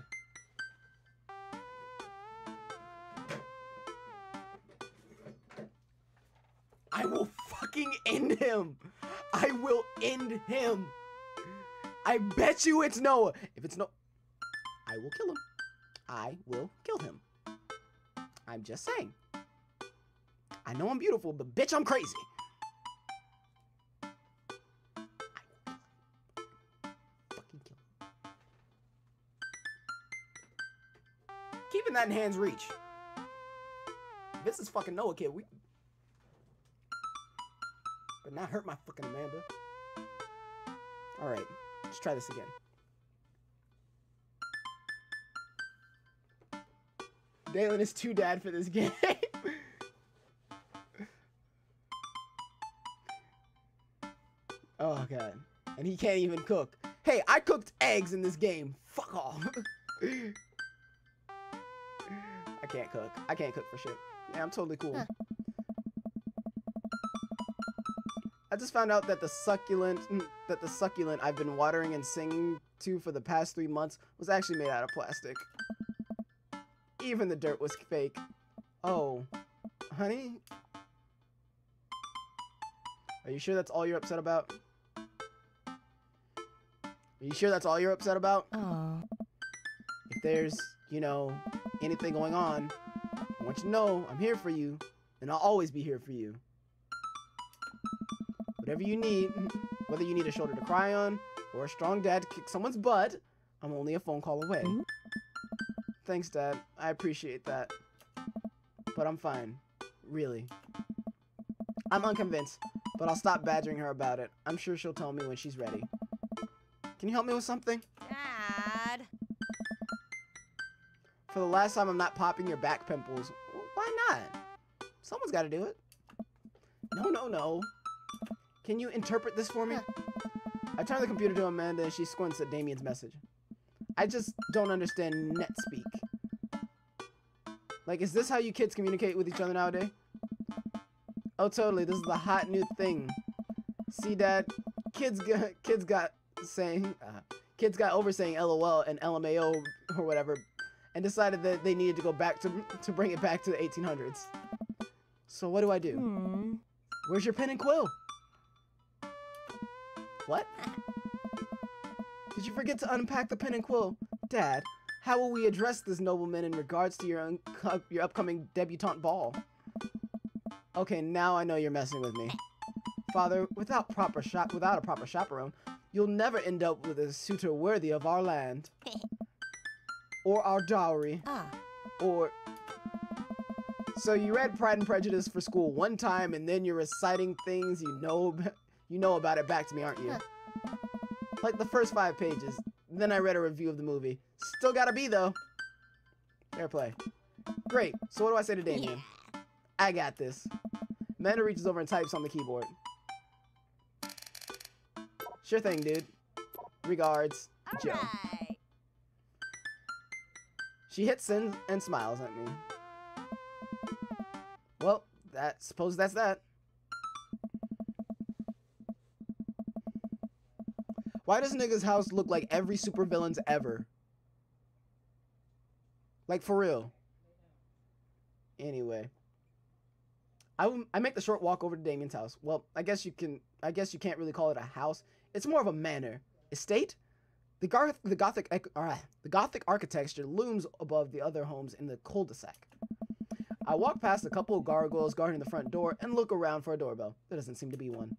I will fucking end him. I will end him. I bet you it's Noah. If it's no... I will kill him. I will kill him. I'm just saying. I know I'm beautiful, but bitch, I'm crazy. I will fucking kill him. Keeping that in hand's reach. This is fucking Noah kid. But not hurt my fucking Amanda. Alright, let's try this again. Dalen is too dad for this game. Oh, God. And he can't even cook. Hey, I cooked eggs in this game. Fuck off. I can't cook. I can't cook for shit. Yeah, I'm totally cool. Huh. I just found out that the succulent I've been watering and singing to for the past 3 months was actually made out of plastic. Even the dirt was fake. Oh, honey? Are you sure that's all you're upset about? Are you sure that's all you're upset about? Oh. If there's, you know, anything going on, I want you to know I'm here for you, and I'll always be here for you. Whatever you need, whether you need a shoulder to cry on, or a strong dad to kick someone's butt, I'm only a phone call away. Thanks, Dad. I appreciate that. But I'm fine. Really. I'm unconvinced, but I'll stop badgering her about it. I'm sure she'll tell me when she's ready. Can you help me with something? Dad. For the last time, I'm not popping your back pimples. Why not? Someone's got to do it. No. Can you interpret this for me? I turn the computer to Amanda and she squints at Damien's message. I just don't understand NetSpeak. Like, is this how you kids communicate with each other nowadays? Oh, totally. This is the hot new thing. See, Dad? Kids got over saying LOL and LMAO or whatever, and decided that they needed to go back to bring it back to the 1800s. So what do I do? Where's your pen and quill? What? Did you forget to unpack the pen and quill? Dad, how will we address this nobleman in regards to your upcoming debutante ball? Okay, now I know you're messing with me. Father, without a proper chaperone, you'll never end up with a suitor worthy of our land. Or our dowry. Or... So you read Pride and Prejudice for school one time and then you're reciting things you know about it back to me, aren't you? Like the first 5 pages. Then I read a review of the movie. Still gotta be, though. Fair play. Great. So what do I say to Damien? I got this. Amanda reaches over and types on the keyboard. Sure thing, dude. Regards, Joe. Right. She hits send and smiles at me. Well, suppose that's that. Why does nigga's house look like every supervillain's ever? Like, for real. Anyway. I make the short walk over to Damien's house. Well, I guess you can't really call it a house. It's more of a manor. Estate? The Gothic architecture looms above the other homes in the cul-de-sac. I walk past a couple of gargoyles guarding the front door and look around for a doorbell. There doesn't seem to be one.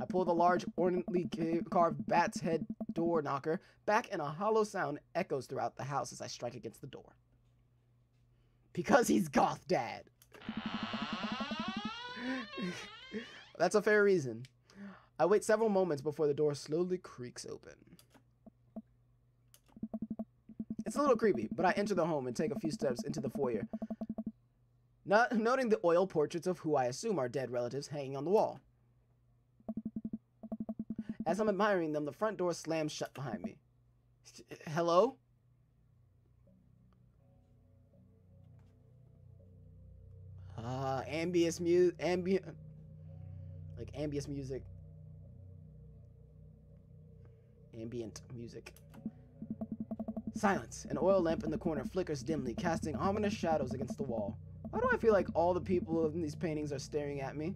I pull the large, ornately carved bat's head door knocker back, and a hollow sound echoes throughout the house as I strike against the door. Because he's Goth Dad. That's a fair reason. I wait several moments before the door slowly creaks open. It's a little creepy, but I enter the home and take a few steps into the foyer, noting the oil portraits of who I assume are dead relatives hanging on the wall. As I'm admiring them, the front door slams shut behind me. Hello? Ambient music. Silence. An oil lamp in the corner flickers dimly, casting ominous shadows against the wall. Why do I feel like all the people in these paintings are staring at me?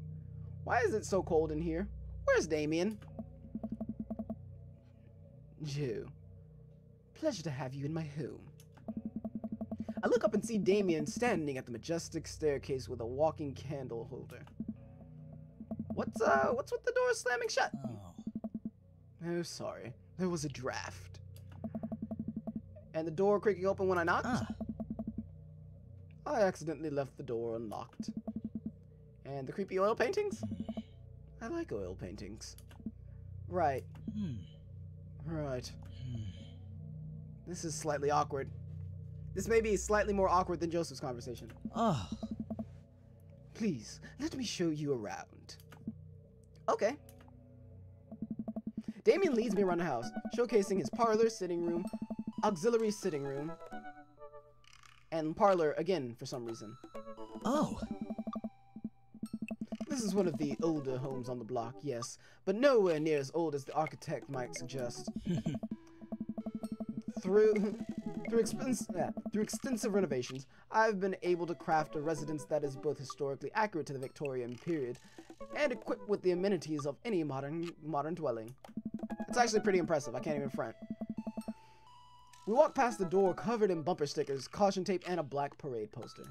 Why is it so cold in here? Where's Damien? Joe. Pleasure to have you in my home. I look up and see Damien standing at the majestic staircase with a walking candle holder. What's with the door slamming shut? Oh, sorry. There was a draft. And the door creaking open when I knocked? I accidentally left the door unlocked. And the creepy oil paintings? I like oil paintings. Right. Right. This is slightly awkward. This may be slightly more awkward than Joseph's conversation. Please, let me show you around. Okay. Damien leads me around the house, showcasing his parlor, sitting room, auxiliary sitting room, and parlor again for some reason. This is one of the older homes on the block, yes, but nowhere near as old as the architect might suggest. Through Through extensive renovations, I've been able to craft a residence that is both historically accurate to the Victorian period and equipped with the amenities of any modern dwelling. It's actually pretty impressive, I can't even front. We walk past the door covered in bumper stickers, caution tape, and a black parade poster.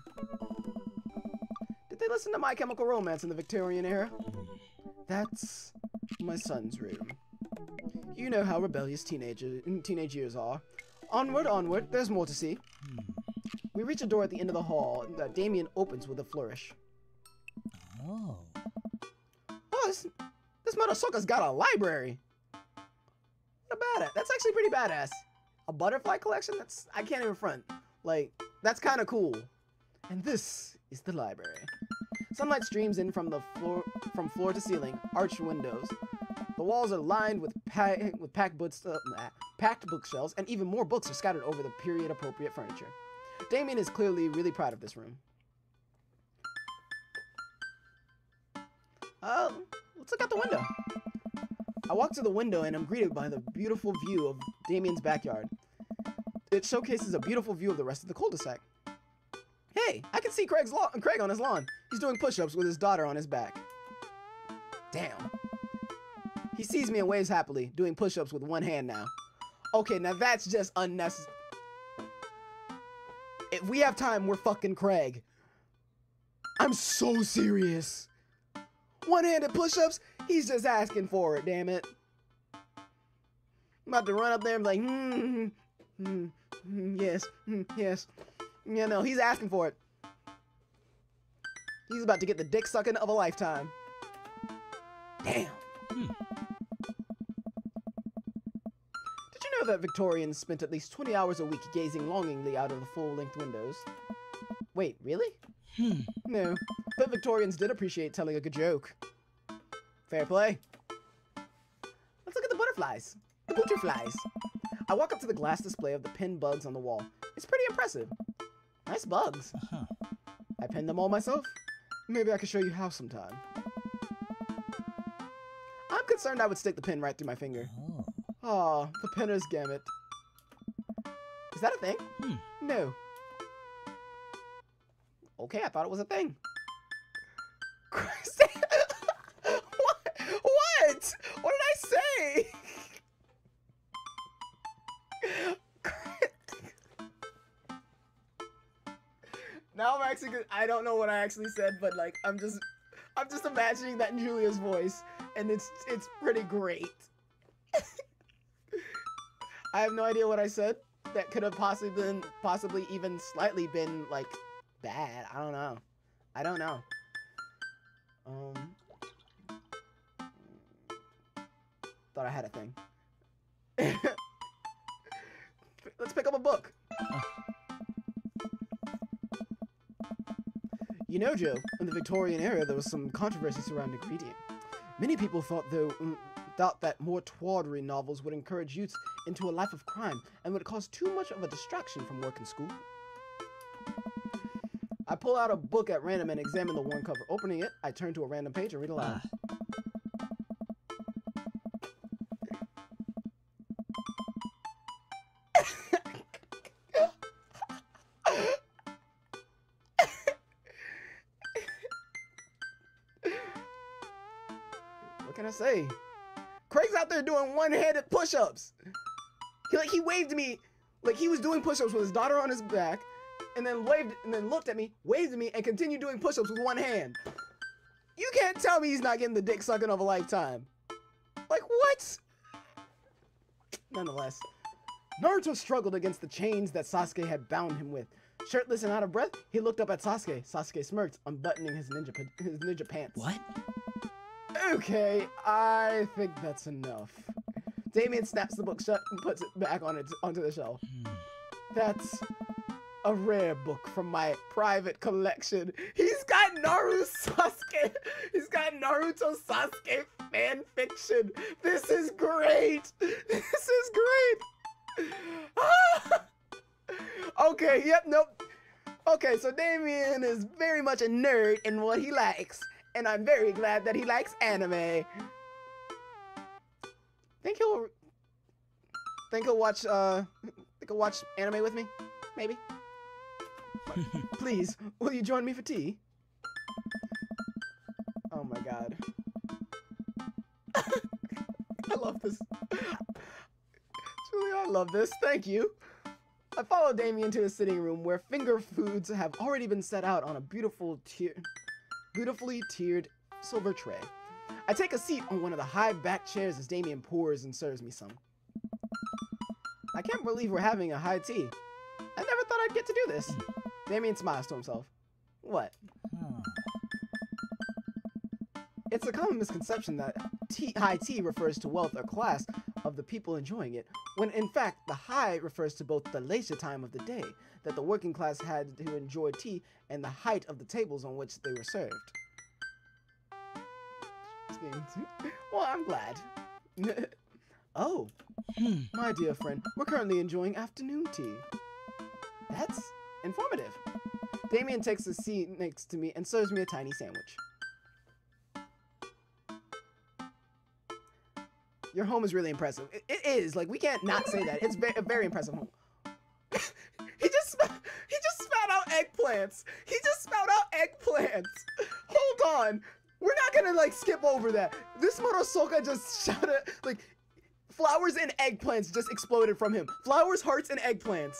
Did they listen to My Chemical Romance in the Victorian era? That's my son's room. You know how rebellious teenage years are. Onward, onward, there's more to see. We reach a door at the end of the hall that Damien opens with a flourish. Oh, this motherfucker's got a library. What about it? That's actually pretty badass. A butterfly collection? I can't even front. Like, that's kind of cool. And this is the library. Sunlight streams in from floor to ceiling, arched windows. The walls are lined with packed bookshelves, and even more books are scattered over the period-appropriate furniture. Damien is clearly really proud of this room. Let's look out the window. I walk to the window and I'm greeted by the beautiful view of Damien's backyard. It showcases a beautiful view of the rest of the cul-de-sac. Hey, I can see Craig on his lawn. He's doing push-ups with his daughter on his back. Damn. He sees me and waves happily, doing push-ups with one hand now. Okay, now that's just unnecessary. If we have time, we're fucking Craig. I'm so serious. One-handed push-ups? He's just asking for it, damn it. I'm about to run up there and be like, yes, yes. Yeah, no, he's asking for it. He's about to get the dick sucking of a lifetime. Damn. Did you know that Victorians spent at least 20 hours a week gazing longingly out of the full-length windows? Wait, really? No, but Victorians did appreciate telling a good joke. Fair play. Let's look at the butterflies. The butterflies. I walk up to the glass display of the pinned bugs on the wall. It's pretty impressive. Nice bugs. I pinned them all myself. Maybe I could show you how sometime. I'm concerned I would stick the pin right through my finger. Aw, the pinner's gamut. Is that a thing? No. Okay, I thought it was a thing. Christ. What? What did I say? Now I'm actually good. I don't know what I actually said, but like I'm just imagining that in Julia's voice, and it's pretty great. I have no idea what I said. That could have possibly even slightly been like bad. I don't know. Thought I had a thing. Let's pick up a book. You know, Joe, in the Victorian era, there was some controversy surrounding reading. Many people thought that more tawdry novels would encourage youths into a life of crime and would cause too much of a distraction from work and school. I pull out a book at random and examine the worn cover. Opening it, I turn to a random page and read aloud. What can I say? Craig's out there doing one-handed push-ups. He waved to me like he was doing push-ups with his daughter on his back, and then looked at me, waved at me, and continued doing push-ups with one hand. You can't tell me he's not getting the dick sucking of a lifetime. Like what? Nonetheless, Naruto struggled against the chains that Sasuke had bound him with. Shirtless and out of breath, he looked up at Sasuke. Sasuke smirked, unbuttoning his ninja pants. What? Okay, I think that's enough. Damien snaps the book shut and puts it back onto the shelf. That's a rare book from my private collection. He's got Naruto Sasuke fan fiction. This is great. This is great. Okay, yep, nope. Okay, so Damien is very much a nerd in what he likes. And I'm very glad that he likes anime. Think he'll watch anime with me? Maybe. Please, will you join me for tea? Oh my god. I love this. Julia, I love this. Thank you. I follow Damien to his sitting room where finger foods have already been set out on a beautifully tiered silver tray. I take a seat on one of the high-backed chairs as Damien pours and serves me some. I can't believe we're having a high tea. I never thought I'd get to do this. Damien smiles to himself. What? It's a common misconception that high tea refers to wealth or class of the people enjoying it, when in fact the high refers to both the leisure time of the day that the working class had to enjoy tea and the height of the tables on which they were served. Well, I'm glad. Oh, my dear friend, we're currently enjoying afternoon tea. That's informative. Damien takes a seat next to me and serves me a tiny sandwich. Your home is really impressive. It is. Like, we can't not say that. It's a very impressive home. He just spat out eggplants. He just spat out eggplants. Hold on. We're not gonna, like, skip over that. This Morosoka just shouted, like, flowers and eggplants just exploded from him. Flowers, hearts, and eggplants.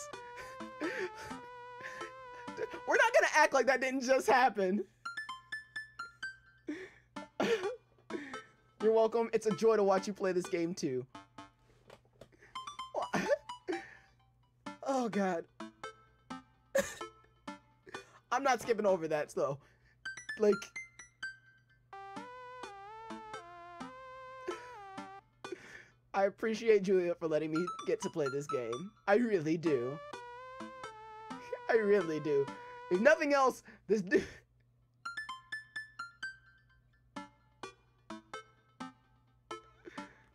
We're not gonna act like that didn't just happen. You're welcome. It's a joy to watch you play this game too. Oh god. I'm not skipping over that though. Like, I appreciate Julia for letting me get to play this game. I really do. I really do. If nothing else, this dude...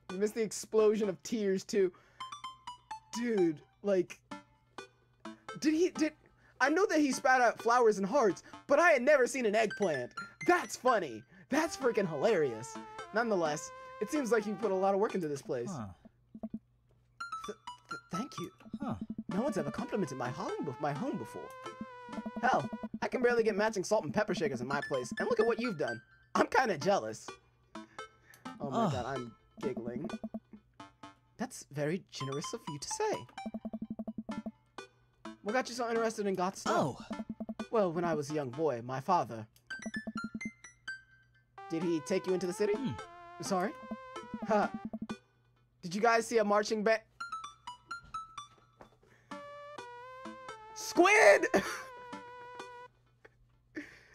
You missed the explosion of tears too. Dude, like... I know that he spat out flowers and hearts, but I had never seen an eggplant. That's funny. That's freaking hilarious. Nonetheless, it seems like you put a lot of work into this place. Huh. Thank you. Huh. No one's ever complimented my home before. Hell, I can barely get matching salt and pepper shakers in my place, and look at what you've done. I'm kind of jealous. Oh my god, I'm giggling. That's very generous of you to say. What got you so interested in goth stuff? Oh. Well, when I was a young boy, my father... Did he take you into the city? Sorry? Huh. Did you guys see a marching band? Squid!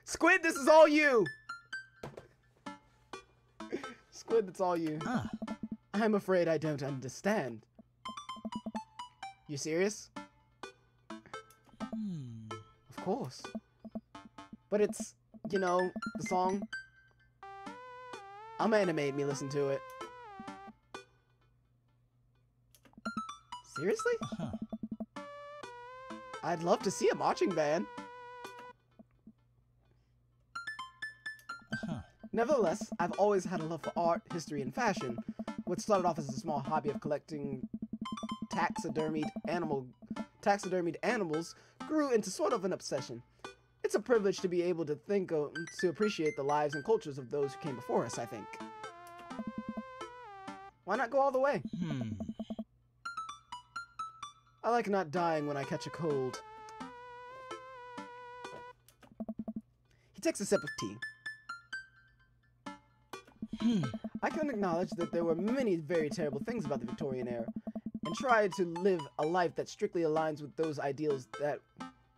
Squid, this is all you! Squid, that's all you. I'm afraid I don't understand. You serious? Of course. But it's, you know, the song. Amanda made me listen to it. Seriously? I'd love to see a marching band. Nevertheless, I've always had a love for art, history, and fashion. What started off as a small hobby of collecting taxidermied animals grew into sort of an obsession. It's a privilege to be able to to appreciate the lives and cultures of those who came before us, I think. Why not go all the way? I like not dying when I catch a cold. He takes a sip of tea. I can acknowledge that there were many very terrible things about the Victorian era, and tried to live a life that strictly aligns with those ideals that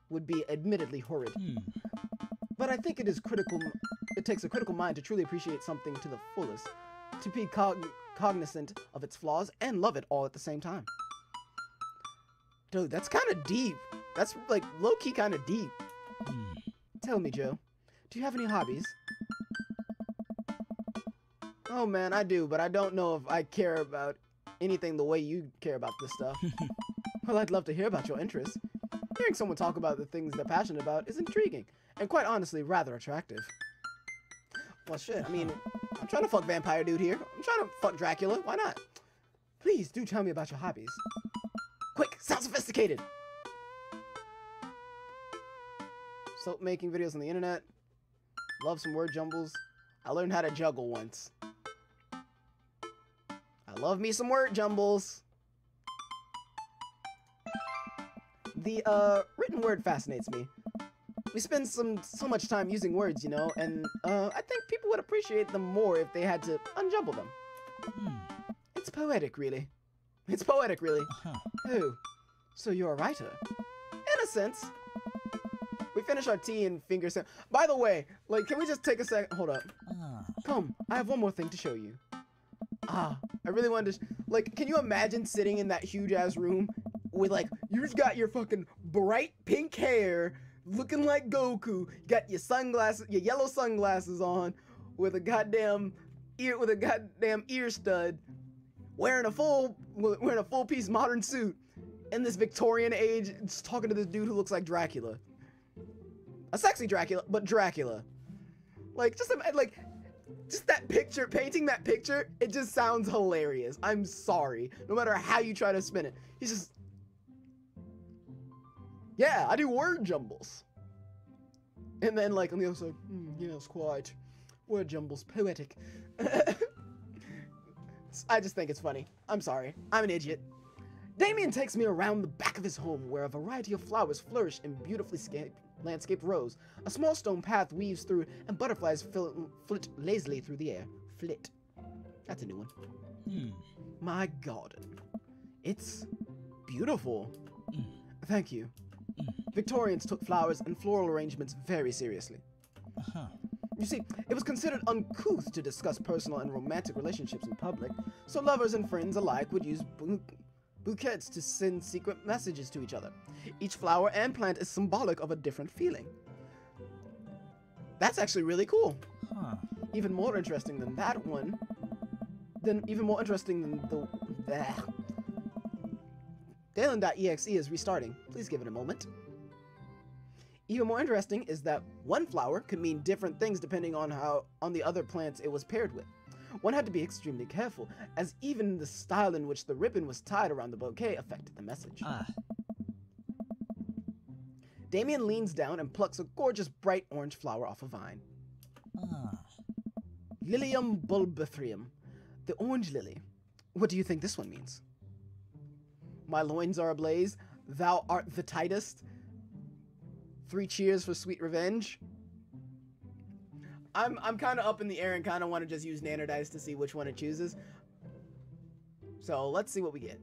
would be admittedly horrid. But I think it takes a critical mind to truly appreciate something to the fullest, to be cognizant of its flaws and love it all at the same time. Dude, that's kind of deep. That's like low-key kind of deep. Tell me, Joe, do you have any hobbies? Oh man, I do, but I don't know if I care about anything the way you care about this stuff. Well, I'd love to hear about your interests. Hearing someone talk about the things they're passionate about is intriguing, and quite honestly, rather attractive. Well, shit, I mean, I'm trying to fuck Vampire Dude here. I'm trying to fuck Dracula, why not? Please, do tell me about your hobbies. Quick, sound sophisticated! soap making videos on the internet. Love some word jumbles. I learned how to juggle once. I love me some word jumbles. The written word fascinates me. We spend so much time using words, you know, and I think people would appreciate them more if they had to unjumble them. It's poetic, really. It's poetic, really. Oh, so you're a writer? In a sense. We finish our tea and finger sand. By the way, like, can we just take a second? Hold up. Come, I have one more thing to show you. I really wanted to, like, can you imagine sitting in that huge ass room with, like, you've got your fucking bright pink hair, looking like Goku, you got your sunglasses, your yellow sunglasses on, with a goddamn ear stud, wearing a full piece modern suit, in this Victorian age, just talking to this dude who looks like Dracula. A sexy Dracula, but Dracula. Like, just that picture, painting that picture, it just sounds hilarious. I'm sorry. No matter how you try to spin it. He's just... Yeah, I do word jumbles. And then, like, on the other side, yes, quite. Word jumbles, poetic. I just think it's funny. I'm sorry. I'm an idiot. Damien takes me around the back of his home, where a variety of flowers flourish in beautifully landscaped rows. A small stone path weaves through, and butterflies flit lazily through the air. Flit. That's a new one. My garden. It's beautiful. Thank you. Victorians took flowers and floral arrangements very seriously. You see, it was considered uncouth to discuss personal and romantic relationships in public, so lovers and friends alike would use bouquets to send secret messages to each other. Each flower and plant is symbolic of a different feeling. That's actually really cool. Even more interesting than that one. Even more interesting than the... Dalen.exe is restarting. Please give it a moment. Even more interesting is that one flower could mean different things depending on the other plants it was paired with. One had to be extremely careful, as even the style in which the ribbon was tied around the bouquet affected the message. Damien leans down and plucks a gorgeous bright orange flower off a vine. Lilium bulbithrium, the orange lily. What do you think this one means? My loins are ablaze, thou art the tightest. 3 cheers for sweet revenge. I'm kind of up in the air and kind of want to just use Nanner Dice to see which one it chooses. So let's see what we get.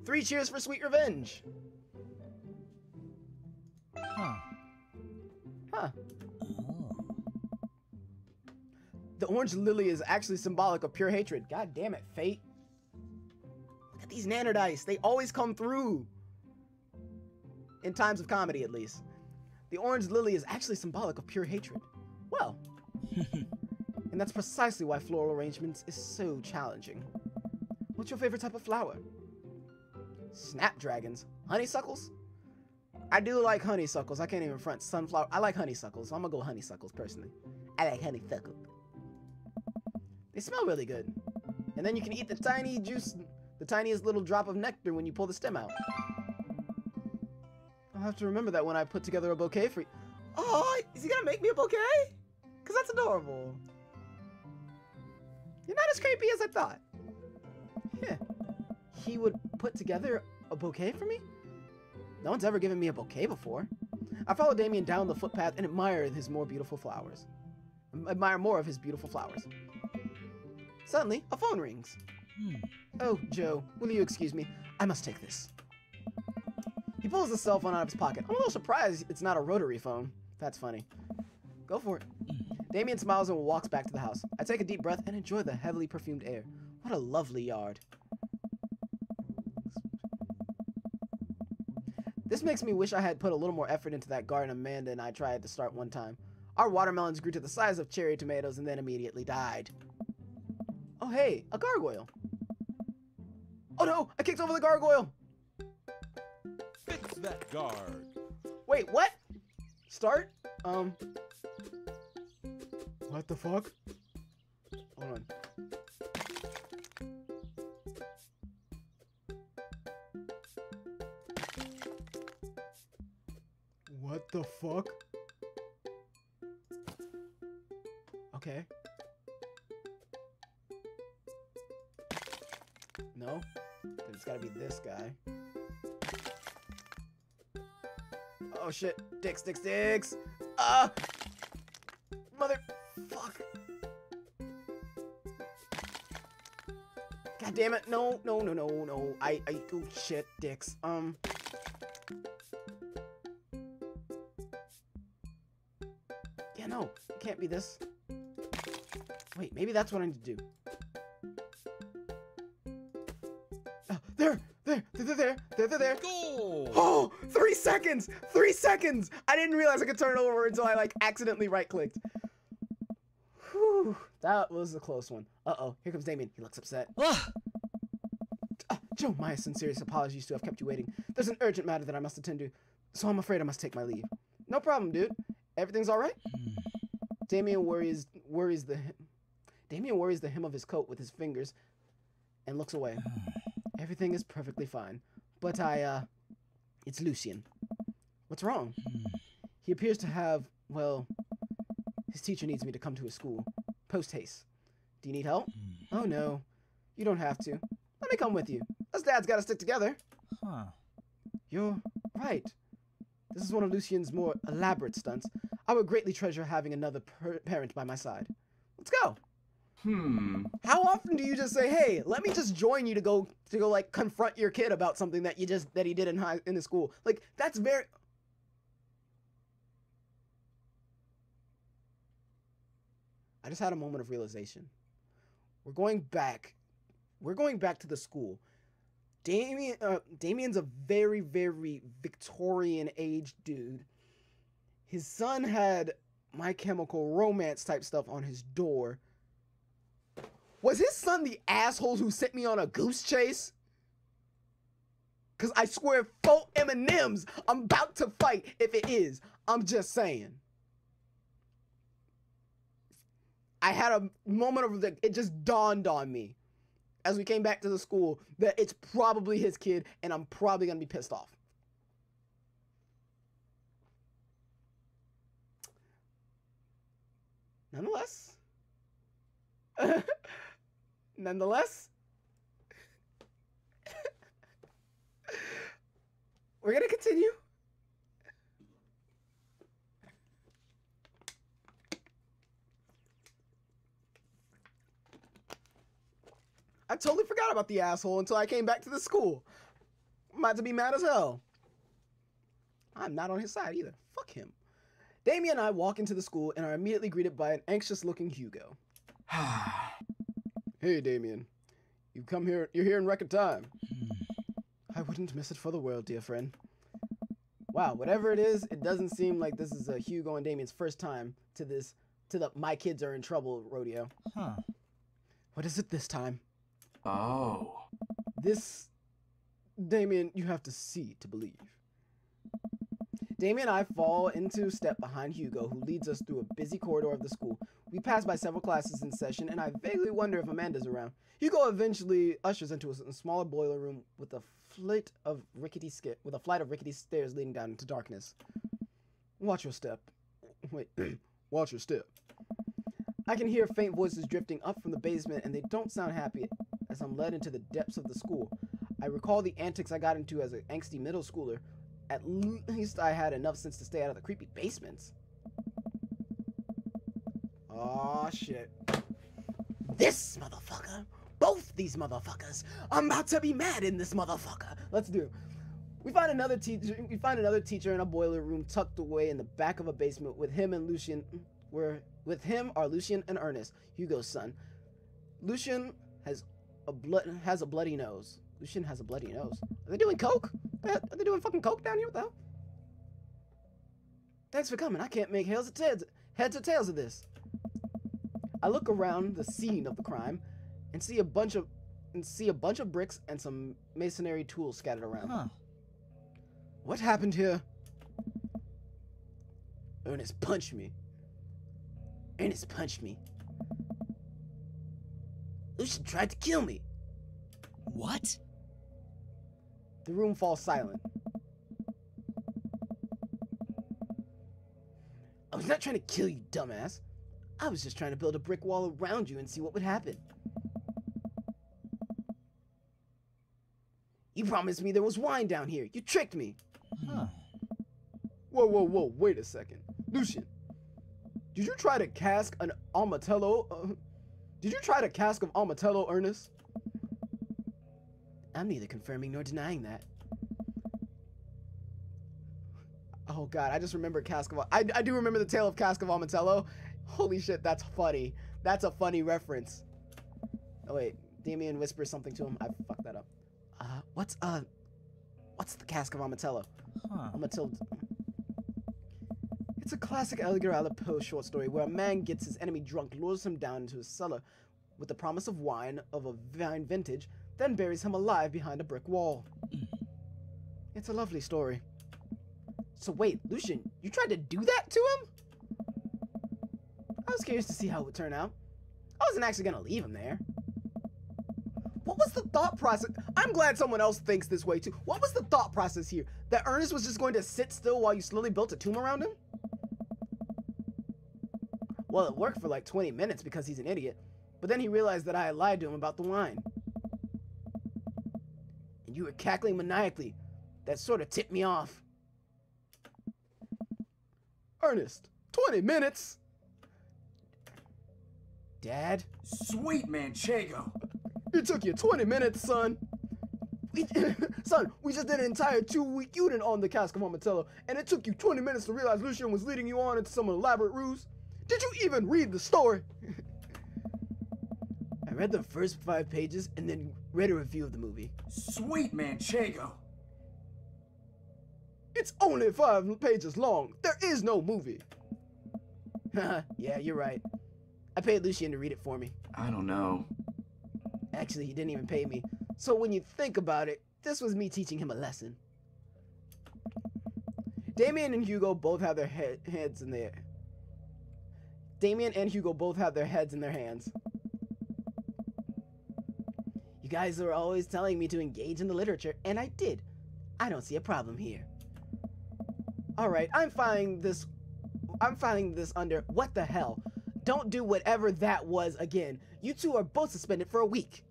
3 cheers for sweet revenge. The orange lily is actually symbolic of pure hatred. God damn it, fate. Look at these Nanner Dice. They always come through. In times of comedy, at least. The orange lily is actually symbolic of pure hatred. Well. And that's precisely why floral arrangements is so challenging. What's your favorite type of flower? Snapdragons. Honeysuckles? I do like honeysuckles. I can't even front sunflower. I like honeysuckles. So I'm gonna go honeysuckles, personally. I like honeysuckle. They smell really good. And then you can eat the tiny juice, the tiniest little drop of nectar when you pull the stem out. I'll have to remember that when I put together a bouquet for you. Oh, is he gonna make me a bouquet? Because that's adorable. You're not as creepy as I thought. Yeah. He would put together a bouquet for me? No one's ever given me a bouquet before. I follow Damien down the footpath and admire his more beautiful flowers. Admire more of his beautiful flowers. Suddenly, a phone rings. Oh, Joe, will you excuse me? I must take this. He pulls the cell phone out of his pocket. I'm a little surprised it's not a rotary phone. That's funny. Go for it. Damien smiles and walks back to the house. I take a deep breath and enjoy the heavily perfumed air. What a lovely yard. This makes me wish I had put a little more effort into that garden Amanda and I tried to start one time. Our watermelons grew to the size of cherry tomatoes and then immediately died. Oh hey, a gargoyle. Oh no, I kicked over the gargoyle. Fix that guard. Wait, what? Start? What the fuck? Hold on. What the fuck? Okay. No? Then it's gotta be this guy. Oh shit. Dicks. Mother... Fuck. God damn it. No. I oh shit, dicks. Yeah, no. It can't be this. Wait, maybe that's what I need to do. There. Goal! Oh, 3 seconds! 3 seconds! I didn't realize I could turn it over until I, like, accidentally right-clicked. Whew, that was a close one. Uh-oh, here comes Damien. He looks upset. Joe, my sincerest apologies to have kept you waiting. There's an urgent matter that I must attend to, so I'm afraid I must take my leave. No problem, dude. Everything's all right? Damien worries the hem of his coat with his fingers and looks away. Everything is perfectly fine, but it's Lucien. What's wrong? He appears to have, well, his teacher needs me to come to his school. Post haste. Do you need help? Oh no, you don't have to. Let me come with you. Us dads gotta stick together. Huh. You're right. This is one of Lucien's more elaborate stunts. I would greatly treasure having another parent by my side. Let's go. How often do you just say, "Hey, let me just join you to go like confront your kid about something that he did in the school"? Like that's very. I just had a moment of realization. We're going back to the school. Damien's a very, very Victorian age dude. His son had My Chemical Romance type stuff on his door. Was his son the asshole who sent me on a goose chase? Cause I swear 4 M&Ms, I'm about to fight if it is. I'm just saying. I had a moment of it just dawned on me as we came back to the school that it's probably his kid and I'm probably gonna be pissed off. Nonetheless, we're gonna continue. I totally forgot about the asshole until I came back to the school. I'm about to be mad as hell. I'm not on his side either. Fuck him. Damien and I walk into the school and are immediately greeted by an anxious-looking Hugo. Hey, Damien. You're here in record time. I wouldn't miss it for the world, dear friend. Wow, whatever it is, it doesn't seem like this is Hugo and Damien's first time to the My Kids Are in Trouble rodeo. Huh. What is it this time? Oh. This, Damien, you have to see to believe. Damien and I fall into step behind Hugo, who leads us through a busy corridor of the school. We pass by several classes in session, and I vaguely wonder if Amanda's around. Hugo eventually ushers into a smaller boiler room with a flight of rickety stairs leading down into darkness. Watch your step. Wait, watch your step. I can hear faint voices drifting up from the basement, and they don't sound happy as I'm led into the depths of the school. I recall the antics I got into as an angsty middle schooler. At least I had enough sense to stay out of the creepy basements. Aw, shit. This motherfucker. Both these motherfuckers. I'm about to be mad in this motherfucker. Let's do. We find another teacher in a boiler room tucked away in the back of a basement with him and Lucien. With him are Lucien and Ernest, Hugo's son. Lucien has a bloody nose. Lucien has a bloody nose. Are they doing coke? Are they doing fucking coke down here? What the hell? Thanks for coming. I can't make heads or tails of this. I look around the scene of the crime and see a bunch of bricks and some masonry tools scattered around. Huh. What happened here? Ernest punched me. Lucien tried to kill me. What? The room falls silent. was not trying to kill you, dumbass. I was just trying to build a brick wall around you and see what would happen. You promised me there was wine down here. You tricked me. Huh. Whoa, wait a second. Lucian, did you try to cask an Amatello? Did you try to cask of Amatello, Ernest? I'm neither confirming nor denying that. Oh god, I just remember cask of... I do remember the tale of cask of Amatello. Holy shit, that's funny. That's a funny reference. Oh wait, Damien whispers something to him. I fucked that up. What's the cask of Amatello? Huh. Matilda. It's a classic Edgar Allan Poe short story where a man gets his enemy drunk, lures him down into his cellar with the promise of wine of a fine vintage, then buries him alive behind a brick wall. It's a lovely story. So wait, Lucian, you tried to do that to him? I was curious to see how it would turn out. I wasn't actually gonna leave him there. What was the thought process? I'm glad someone else thinks this way too. What was the thought process here? That Ernest was just going to sit still while you slowly built a tomb around him? Well, it worked for like 20 minutes because he's an idiot. But then he realized that I had lied to him about the wine. And you were cackling maniacally. That sort of tipped me off. Ernest, 20 minutes? Dad? Sweet Manchego. It took you 20 minutes, son. Son, we just did an entire 2-week unit on the cask of Amatello, and it took you 20 minutes to realize Lucian was leading you on into some elaborate ruse? Did you even read the story? I read the first 5 pages and then read a review of the movie. Sweet Manchego. It's only 5 pages long. There is no movie. Yeah, you're right. I paid Lucian to read it for me. I don't know. Actually, he didn't even pay me. So when you think about it, this was me teaching him a lesson. Damien and Hugo both have their heads in their... Damien and Hugo both have their heads in their hands. You guys are always telling me to engage in the literature, and I did. I don't see a problem here. Alright, I'm filing this under what the hell. Don't do whatever that was again. You two are both suspended for a week.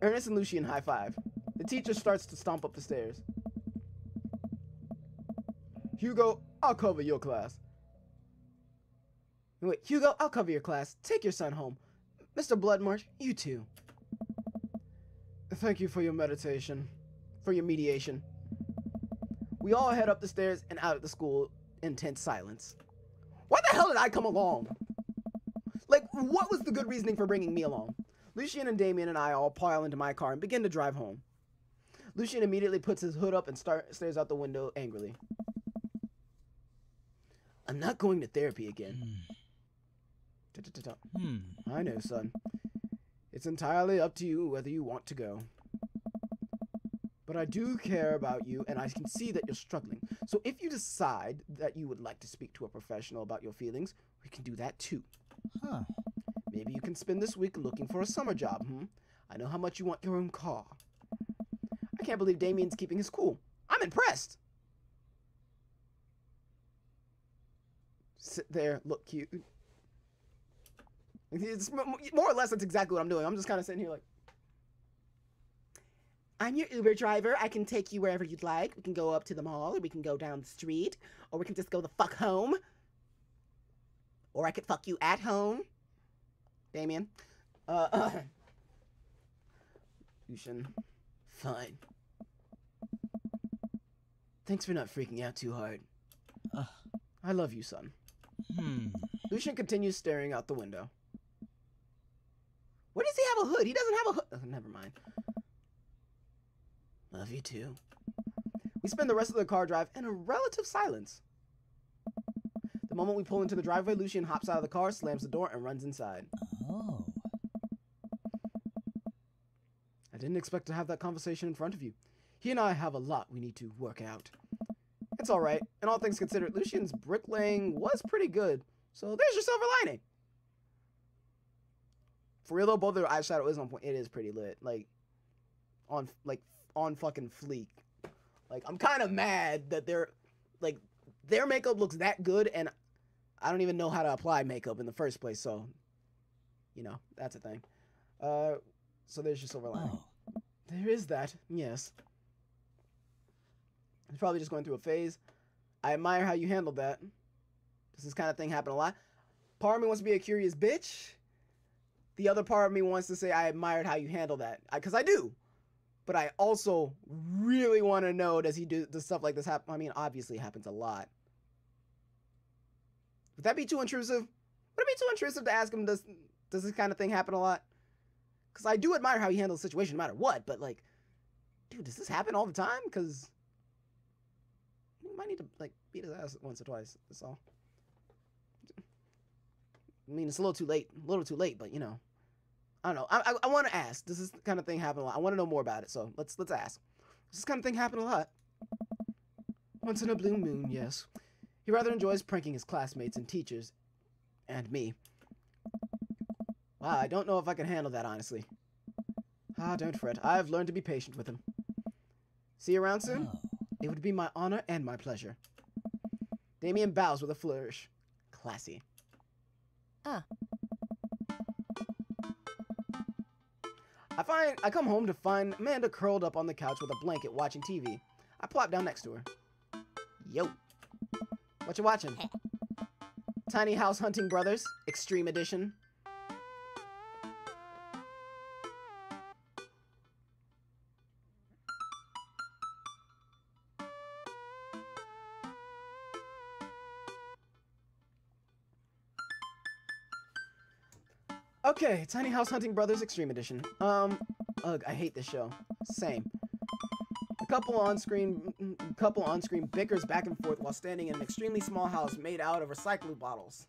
Ernest and Lucian high five. The teacher starts to stomp up the stairs. Hugo, I'll cover your class. Wait, Hugo, I'll cover your class. Take your son home. Mr. Bloodmarsh, you too. Thank you for your meditation. For your mediation. We all head up the stairs and out of the school in tense silence. Why the hell did I come along? Like, what was the good reasoning for bringing me along? Lucian and Damien and I all pile into my car and begin to drive home. Lucian immediately puts his hood up and stares out the window angrily. I'm not going to therapy again. I know, son. It's entirely up to you whether you want to go. But I do care about you, and I can see that you're struggling. So if you decide that you would like to speak to a professional about your feelings, we can do that too. Huh. Maybe you can spend this week looking for a summer job, I know how much you want your own car. I can't believe Damien's keeping his cool. I'm impressed. Sit there, look cute. It's more or less, that's exactly what I'm doing. I'm just kind of sitting here like, I'm your Uber driver. I can take you wherever you'd like. We can go up to the mall, or we can go down the street, or we can just go the fuck home. Or I could fuck you at home. Damien. Lucian. Fine. Thanks for not freaking out too hard. I love you, son. Lucian continues staring out the window. Where does he have a hood? He doesn't have a hood. Oh, never mind. Love you too. We spend the rest of the car drive in a relative silence. The moment we pull into the driveway, Lucian hops out of the car, slams the door, and runs inside. Oh. I didn't expect to have that conversation in front of you. He and I have a lot we need to work out. It's alright. And all things considered, Lucian's bricklaying was pretty good. So there's your silver lining. For real though, both their eyeshadow is on point. It is pretty lit. Like on fucking fleek. Like, I'm kind of mad that they're, like, their makeup looks that good, and I don't even know how to apply makeup in the first place, so, you know, that's a thing. So there's your silver lining. Oh. There is that, yes. He's probably just going through a phase. I admire how you handled that. Does this kind of thing happen a lot? Part of me wants to be a curious bitch. The other part of me wants to say I admired how you handle that. Because I do. But I also really want to know, does stuff like this happen? I mean, obviously it happens a lot. Would that be too intrusive? Would it be too intrusive to ask him, does this kind of thing happen a lot? Because I do admire how he handles the situation no matter what. But like, dude, does this happen all the time? Because you might need to like beat his ass once or twice. That's all. I mean, it's a little too late, but you know, I don't know. I want to ask, does this kind of thing happen a lot? I want to know more about it, so let's ask. Does this kind of thing happen a lot? Once in a blue moon, yes. He rather enjoys pranking his classmates and teachers, and me. Wow, I don't know if I can handle that, honestly. Ah, don't fret. I've learned to be patient with him. See you around soon? Oh. It would be my honor and my pleasure. Damien bows with a flourish. Classy. Ah. I come home to find Amanda curled up on the couch with a blanket watching TV. I plop down next to her. Yo. What you watching? Tiny House Hunting Brothers, Extreme Edition. Okay, Tiny House Hunting Brothers Extreme Edition. Ugh, I hate this show. Same. A couple on screen bickers back and forth while standing in an extremely small house made out of recyclable bottles.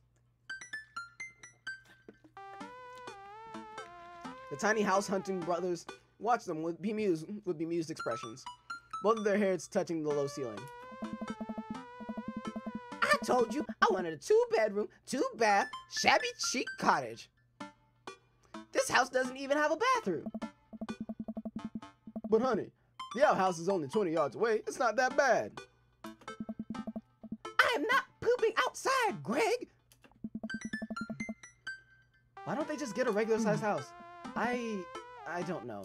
The Tiny House Hunting Brothers watch them with bemused expressions. Both of their heads touching the low ceiling. I told you I wanted a 2-bedroom, 2-bath, shabby chic cottage. This house doesn't even have a bathroom. But honey, the outhouse is only 20 yards away. It's not that bad. I am not pooping outside, Greg. Why don't they just get a regular sized house? I don't know.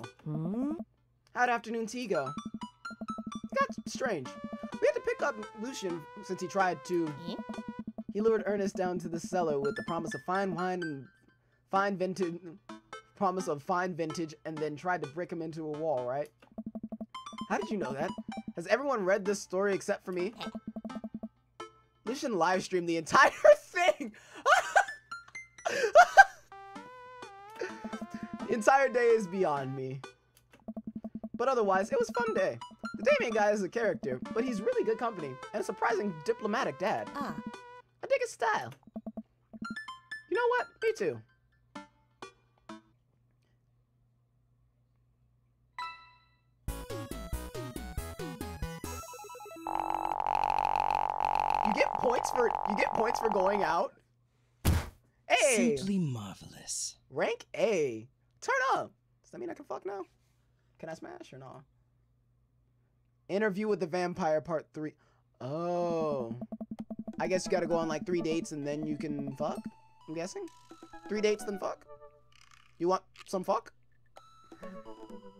How'd afternoon tea go? It got strange. We had to pick up Lucian since he tried to. He lured Ernest down to the cellar with the promise of fine wine and fine vintage, and then tried to brick him into a wall, right? How did you know that? Has everyone read this story except for me? Lucian live streamed the entire thing! The entire day is beyond me. But otherwise, it was a fun day. The Damien guy is a character, but he's really good company, and a surprising diplomatic dad. I dig his style. You know what? Me too. You get points for going out. Hey! Simply marvelous. Rank A. Turn up. Does that mean I can fuck now? Can I smash or no? Interview with the Vampire Part 3. Oh. I guess you gotta go on like 3 dates and then you can fuck? I'm guessing? 3 dates then fuck? You want some fuck?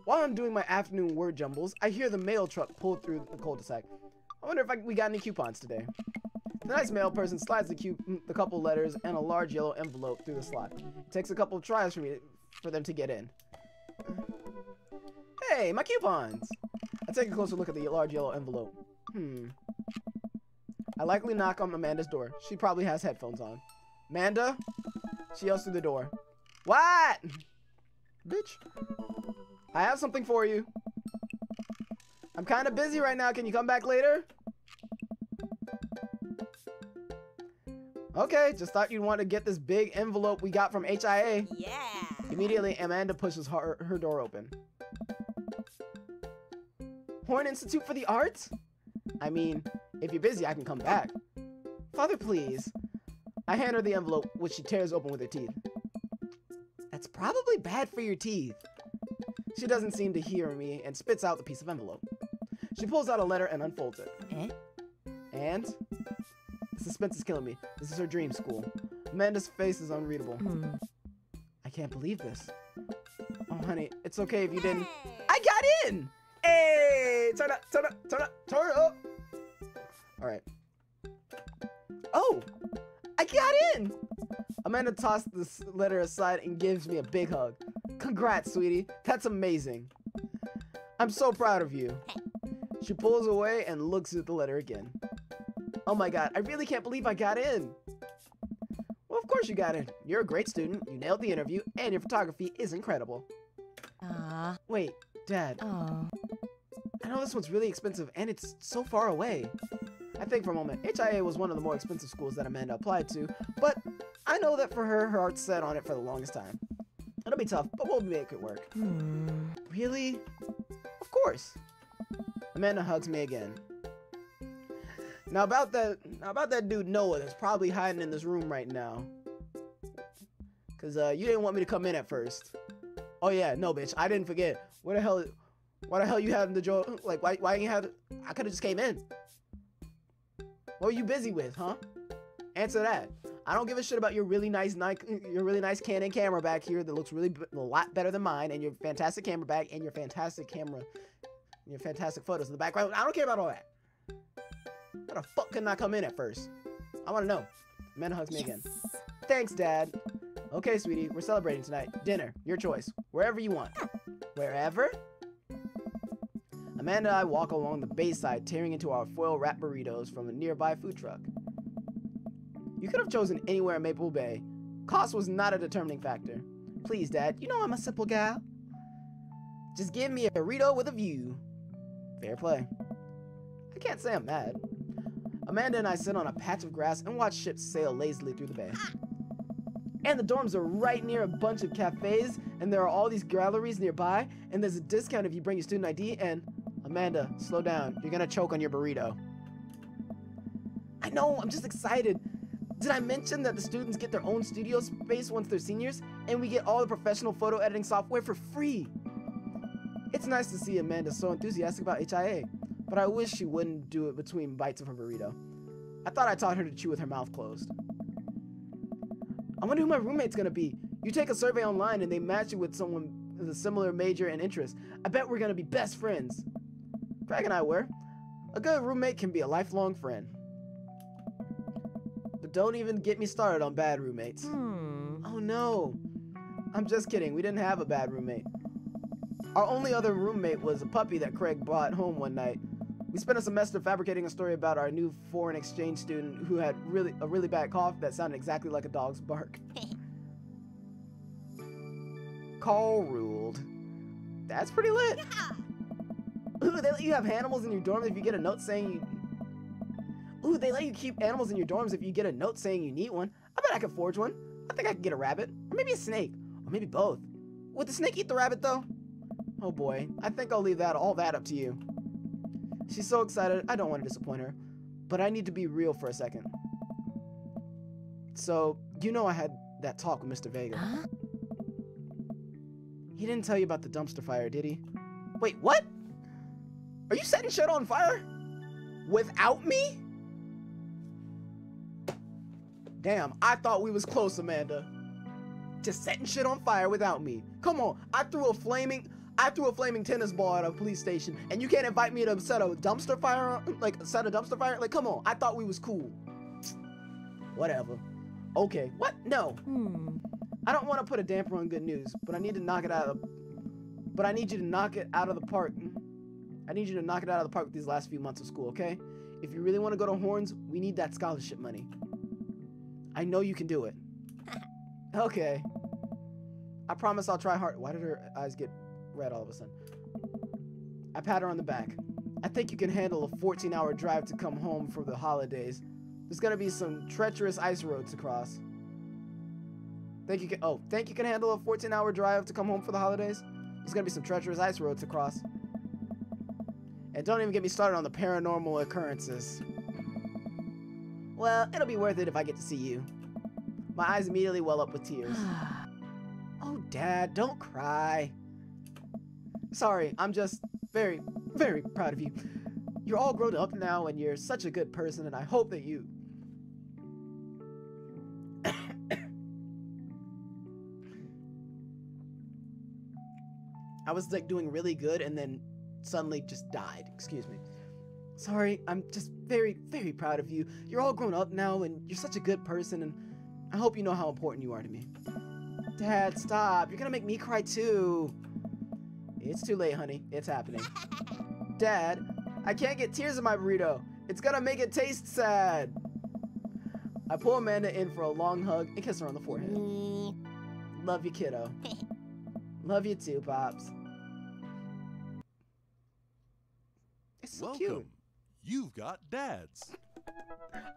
While I'm doing my afternoon word jumbles, I hear the mail truck pull through the cul-de-sac. I wonder if we got any coupons today. The nice mail person slides the couple letters and a large yellow envelope through the slot. It takes a couple of tries for them to get in. Hey, my coupons! I take a closer look at the large yellow envelope. I likely knock on Amanda's door. She probably has headphones on. Amanda? She yells through the door. What? Bitch. I have something for you. I'm kind of busy right now. Can you come back later? Okay, just thought you'd want to get this big envelope we got from HIA. Yeah. Immediately, Amanda pushes her door open. Horn Institute for the Arts? I mean, if you're busy, I can come back. Father, please. I hand her the envelope, which she tears open with her teeth. That's probably bad for your teeth. She doesn't seem to hear me and spits out the piece of envelope. She pulls out a letter and unfolds it. And? suspense is killing me. This is her dream school. Amanda's face is unreadable. I can't believe this. Oh, honey, it's okay if you didn't. I got in! Hey! Turn up, turn up, turn up, turn up! Alright. Oh! I got in! Amanda tossed this letter aside and gives me a big hug. Congrats, sweetie. That's amazing. I'm so proud of you. She pulls away and looks at the letter again. Oh my god, I really can't believe I got in. Well, of course you got in. You're a great student, you nailed the interview, and your photography is incredible. Wait, Dad. I know this one's really expensive, and it's so far away. I think for a moment, HIA was one of the more expensive schools that Amanda applied to, but I know that for her heart's set on it for the longest time. It'll be tough, but we'll make it work. Really? Of course. Amanda hugs me again. Now about that dude Noah that's probably hiding in this room right now. Cause you didn't want me to come in at first. Oh yeah, no bitch, I didn't forget. Why the hell you had the joke? Like why you had? I could have just came in. What were you busy with, huh? Answer that. I don't give a shit about your really nice Canon camera back here that looks really a lot better than mine, and your fantastic camera bag, and your fantastic photos in the background. I don't care about all that. How the fuck couldn't I come in at first? I want to know. Amanda hugs me again. Thanks, Dad. Okay, sweetie, we're celebrating tonight. Dinner, your choice. Wherever you want. Wherever? Amanda and I walk along the bayside, tearing into our foil-wrapped burritos from a nearby food truck. You could have chosen anywhere in Maple Bay. Cost was not a determining factor. Please, Dad, you know I'm a simple gal. Just give me a burrito with a view. Fair play. I can't say I'm mad. Amanda and I sit on a patch of grass and watch ships sail lazily through the bay. And the dorms are right near a bunch of cafes, and there are all these galleries nearby, and there's a discount if you bring your student ID, and... Amanda, slow down. You're gonna choke on your burrito. I know, I'm just excited. Did I mention that the students get their own studio space once they're seniors, and we get all the professional photo editing software for free? It's nice to see Amanda so enthusiastic about HIA, but I wish she wouldn't do it between bites of her burrito. I thought I taught her to chew with her mouth closed. I wonder who my roommate's gonna be. You take a survey online and they match you with someone with a similar major and interest. I bet we're gonna be best friends. Craig and I were. A good roommate can be a lifelong friend. But don't even get me started on bad roommates. Oh no. I'm just kidding, we didn't have a bad roommate. Our only other roommate was a puppy that Craig brought home one night. We spent a semester fabricating a story about our new foreign exchange student who had a really bad cough that sounded exactly like a dog's bark. Call ruled. That's pretty lit. Ooh, they let you have animals in your dorms if you get a note saying you... Ooh, they let you keep animals in your dorms if you get a note saying you need one. I bet I could forge one. I think I could get a rabbit. Or maybe a snake. Or maybe both. Would the snake eat the rabbit, though? Oh boy, I think I'll leave all that up to you. She's so excited, I don't want to disappoint her. But I need to be real for a second. So, you know I had that talk with Mr. Vega. Huh? He didn't tell you about the dumpster fire, did he? Wait, what? Are you setting shit on fire? Without me? Damn, I thought we was close, Amanda. Just setting shit on fire without me. Come on, I threw a flaming tennis ball at a police station, and you can't invite me to set a dumpster fire? Like, come on, I thought we was cool. Whatever. Okay, what? No. I don't want to put a damper on good news, but I need to knock it out of... But I need you to knock it out of the park. I need you to knock it out of the park with these last few months of school, okay? If you really want to go to Horns, we need that scholarship money. I know you can do it. Okay. I promise I'll try hard. Why did her eyes get red all of a sudden? I pat her on the back. I think you can handle a 14-hour drive to come home for the holidays. There's gonna be some treacherous ice roads to cross. Think you can handle a 14-hour drive to come home for the holidays? There's gonna be some treacherous ice roads to cross. And don't even get me started on the paranormal occurrences. Well, it'll be worth it if I get to see you. My eyes immediately well up with tears. Oh, Dad, don't cry. Sorry, I'm just very, very proud of you. You're all grown up now and you're such a good person, and I hope that you I was like doing really good and then suddenly just died. Excuse me. Sorry, I'm just very, very proud of you. You're all grown up now and you're such a good person and I hope you know how important you are to me. Dad, stop. You're gonna make me cry too. It's too late, honey. It's happening. Dad, I can't get tears in my burrito. It's gonna make it taste sad. I pull Amanda in for a long hug and kiss her on the forehead. Love you, kiddo. Love you too, Pops. It's so Welcome. cute. You've got dads.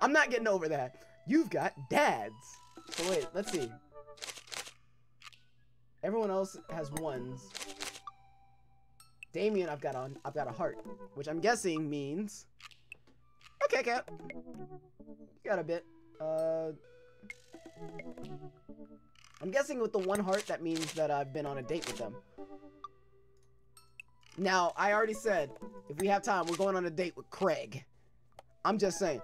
I'm not getting over that. You've got dads. So wait, let's see. Everyone else has ones. Damien, I've got a heart, which I'm guessing means. Okay, Cap. You got a bit. I'm guessing with the one heart that means that I've been on a date with them. Now, I already said if we have time, we're going on a date with Craig. I'm just saying,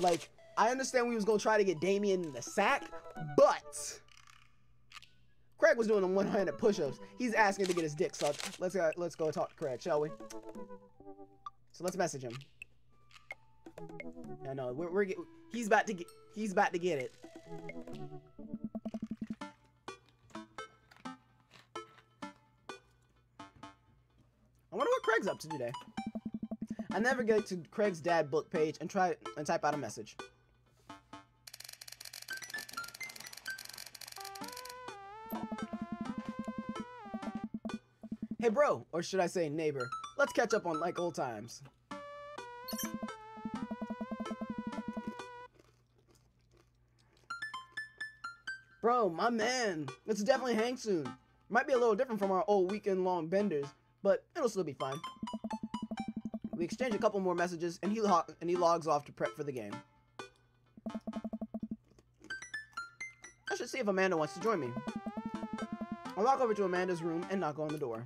like, I understand we was gonna try to get Damien in the sack, but Craig was doing the one-handed push-ups. He's asking to get his dick sucked. Let's go talk to Craig, shall we? So let's message him. I know he's about to get it. I wonder what Craig's up to today. I never get to Craig's dad book page and try and type out a message. Hey bro, or should I say neighbor, let's catch up on like old times. Bro, my man, let's definitely hang soon. Might be a little different from our old weekend-long benders, but it'll still be fine. We exchange a couple more messages, and he logs off to prep for the game. I should see if Amanda wants to join me. I walk over to Amanda's room and knock on the door.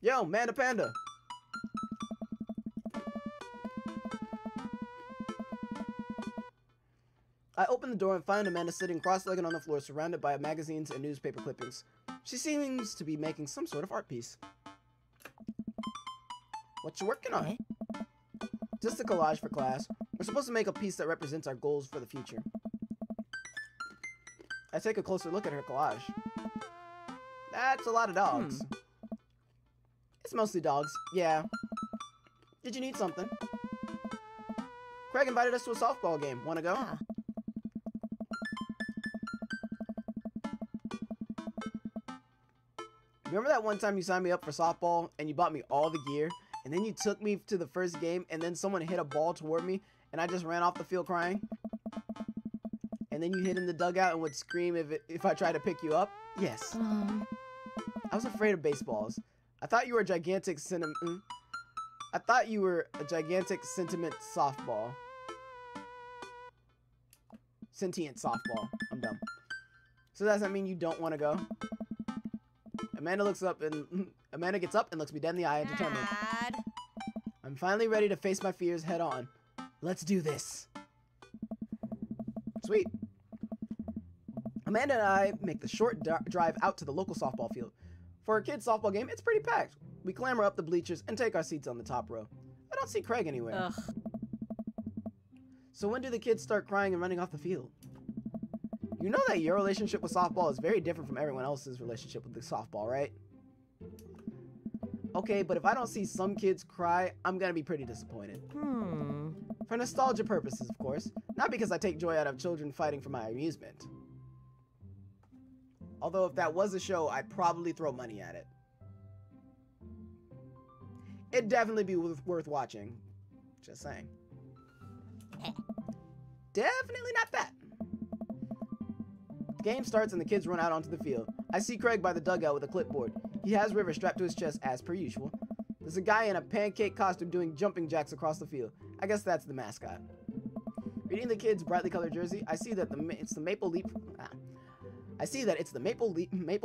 Yo, Amanda Panda. I open the door and find Amanda sitting cross-legged on the floor, surrounded by magazines and newspaper clippings. She seems to be making some sort of art piece. What you working on? Just a collage for class. We're supposed to make a piece that represents our goals for the future. I take a closer look at her collage. That's a lot of dogs. It's mostly dogs, yeah. Did you need something? Craig invited us to a softball game. Wanna go? Remember that one time you signed me up for softball and you bought me all the gear? And then you took me to the first game and then someone hit a ball toward me and I just ran off the field crying? And then you hid in the dugout and would scream if I tried to pick you up? Yes. I was afraid of baseballs. I thought you were a gigantic sentiment softball. Sentient softball. I'm dumb. So does that mean you don't want to go? Amanda gets up and looks me dead in the eye and determined. I'm finally ready to face my fears head on. Let's do this. Sweet. Amanda and I make the short drive out to the local softball field. For a kid's softball game, it's pretty packed. We clamber up the bleachers and take our seats on the top row. I don't see Craig anywhere. Ugh. So when do the kids start crying and running off the field? You know that your relationship with softball is very different from everyone else's relationship with the softball, right? Okay, but if I don't see some kids cry, I'm gonna be pretty disappointed. For nostalgia purposes, of course. Not because I take joy out of children fighting for my amusement. Although if that was a show, I'd probably throw money at it. It'd definitely be worth watching. Just saying. Definitely not that. The game starts and the kids run out onto the field. I see Craig by the dugout with a clipboard. He has River strapped to his chest as per usual. There's a guy in a pancake costume doing jumping jacks across the field. I guess that's the mascot. Reading the kid's brightly colored jersey, I see that it's the Maple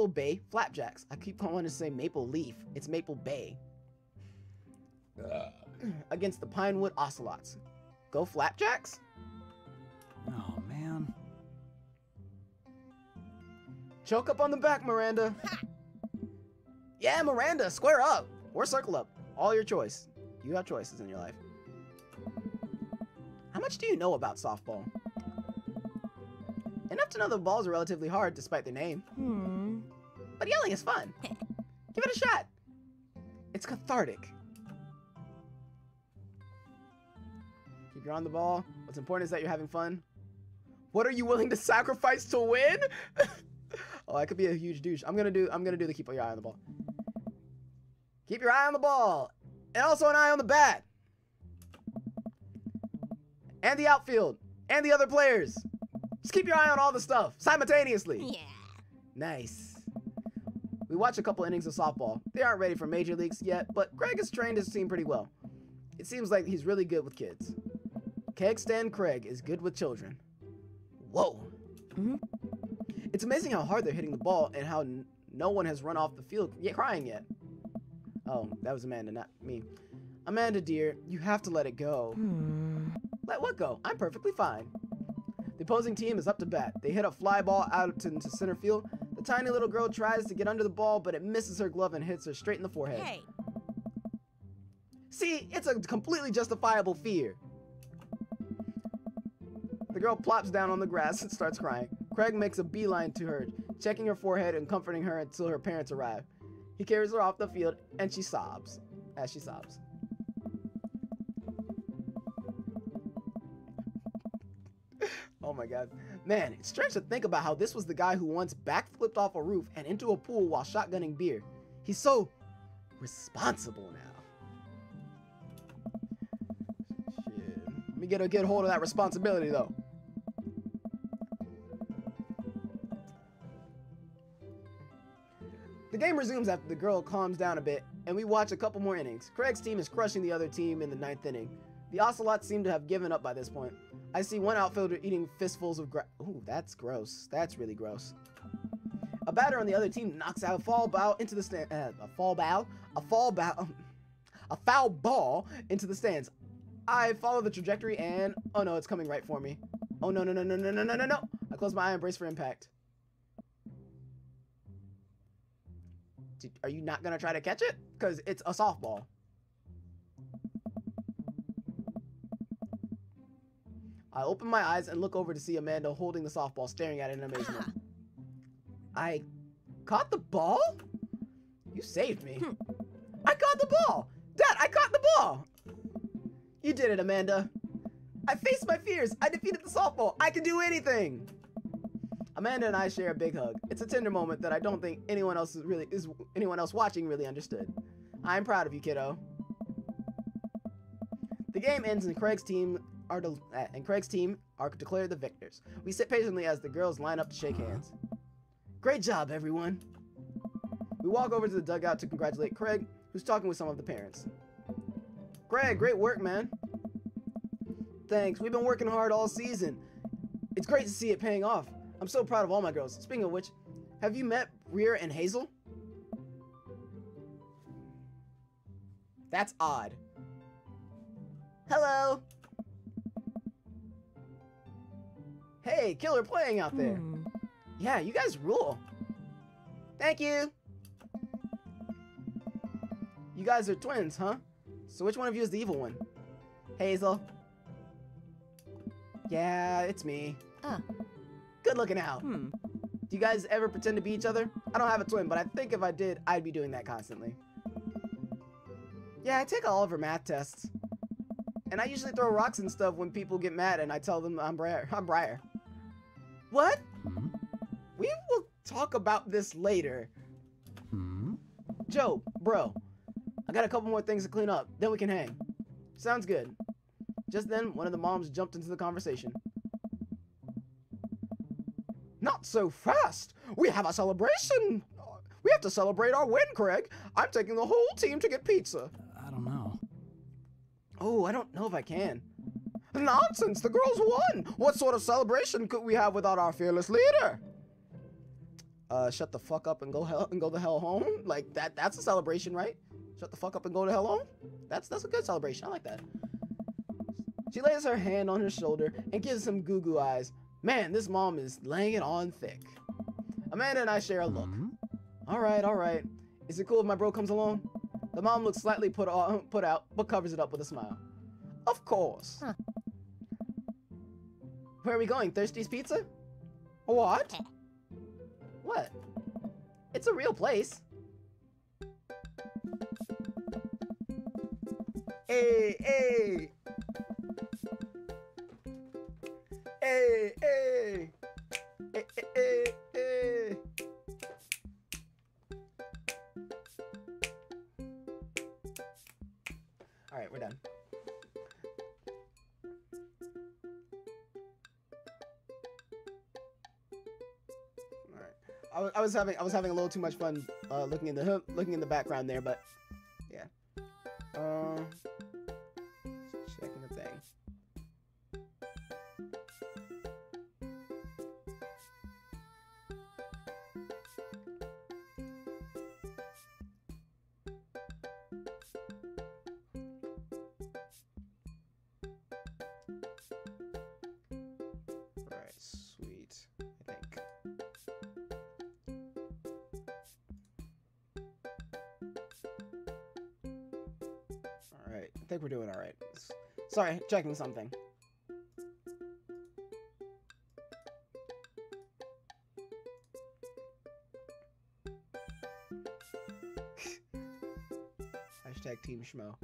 Bay Flapjacks. I keep wanting to say Maple Leaf. It's Maple Bay. Against the Pinewood Ocelots. Go Flapjacks? Oh, man. Choke up on the back, Miranda. Yeah, Miranda, square up or circle up. All your choice. You have choices in your life. How much do you know about softball? Enough to know the balls are relatively hard despite their name. But yelling is fun. Give it a shot. It's cathartic. Keep your eye on the ball. What's important is that you're having fun. What are you willing to sacrifice to win? Oh, I could be a huge douche. I'm gonna do the keep your eye on the ball. Keep your eye on the ball. And also an eye on the bat. And the outfield. And the other players. Just keep your eye on all the stuff simultaneously. Yeah. Nice. We watched a couple innings of softball. They aren't ready for major leagues yet, but Craig has trained his team pretty well. It seems like he's really good with kids. Keg Stand Craig is good with children. Whoa. It's amazing how hard they're hitting the ball and how no one has run off the field crying yet. Oh, that was Amanda, not me. Amanda, dear, you have to let it go. Let what go? I'm perfectly fine. The opposing team is up to bat. They hit a fly ball out into center field. The tiny little girl tries to get under the ball, but it misses her glove and hits her straight in the forehead. Hey. See, it's a completely justifiable fear. The girl plops down on the grass and starts crying. Craig makes a beeline to her, checking her forehead and comforting her until her parents arrive. He carries her off the field, and she sobs. As she sobs. Oh my god. Man, it's strange to think about how this was the guy who once backflipped off a roof and into a pool while shotgunning beer. He's so responsible now. Shit. Let me get a good hold of that responsibility though. The game resumes after the girl calms down a bit, and we watch a couple more innings. Craig's team is crushing the other team in the 9th inning. The Ocelots seem to have given up by this point. I see one outfielder eating fistfuls of grass. Ooh, that's gross. That's really gross. A batter on the other team knocks out a foul ball into the stand. A foul ball into the stands. I follow the trajectory and oh no, it's coming right for me. Oh no. I close my eye and brace for impact. Are you not gonna try to catch it? Because it's a softball. I open my eyes and look over to see Amanda holding the softball, staring at it in amazement. I caught the ball? You saved me. I caught the ball! Dad, I caught the ball! You did it, Amanda. I faced my fears. I defeated the softball. I can do anything! Amanda and I share a big hug. It's a tender moment that I don't think anyone else watching really understood. I'm proud of you, kiddo. The game ends and Craig's team are declared the victors. We sit patiently as the girls line up to shake hands. Great job, everyone. We walk over to the dugout to congratulate Craig, who's talking with some of the parents. Craig, great work, man. Thanks. We've been working hard all season. It's great to see it paying off. I'm so proud of all my girls. Speaking of which, have you met Rear and Hazel? That's odd. Hello. Hey, killer playing out there. Yeah, you guys rule. Thank you. You guys are twins, huh? So which one of you is the evil one? Hazel. Yeah, it's me. Good looking out. Do you guys ever pretend to be each other? I don't have a twin, but I think if I did, I'd be doing that constantly. Yeah, I take all of her math tests. And I usually throw rocks and stuff when people get mad and I tell them I'm Briar. What? We will talk about this later. Joe, bro, I got a couple more things to clean up, then we can hang. Sounds good. Just then, one of the moms jumped into the conversation. Not so fast! We have a celebration! We have to celebrate our win, Craig! I'm taking the whole team to get pizza! I don't know. Oh, I don't know if I can. Nonsense! The girls won! What sort of celebration could we have without our fearless leader? Shut the fuck up and go the hell home? Like, that's a celebration, right? Shut the fuck up and go the hell home? That's a good celebration. I like that. She lays her hand on her shoulder and gives him goo-goo eyes. Man, this mom is laying it on thick. Amanda and I share a look. All right. Is it cool if my bro comes along? The mom looks slightly put out, but covers it up with a smile. Of course. Huh. Where are we going? Thirsty's Pizza? What? What? It's a real place. Hey, hey! Hey, hey! Hey, hey, hey, hey! Alright, we're done. Alright. I was having a little too much fun looking in the background there, but yeah. Checking the thing. Alright, sweet. I think. Alright, I think we're doing alright. Sorry, checking something. Hashtag Team Schmo.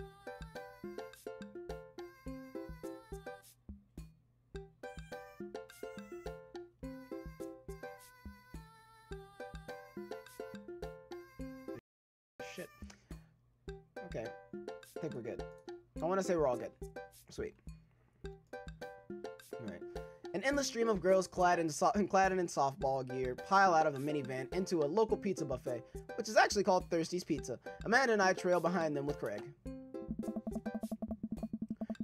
Shit. Okay. I think we're good. I want to say we're all good. Sweet. Alright. An endless stream of girls clad in softball gear pile out of a minivan into a local pizza buffet, which is actually called Thirsty's Pizza. Amanda and I trail behind them with Craig.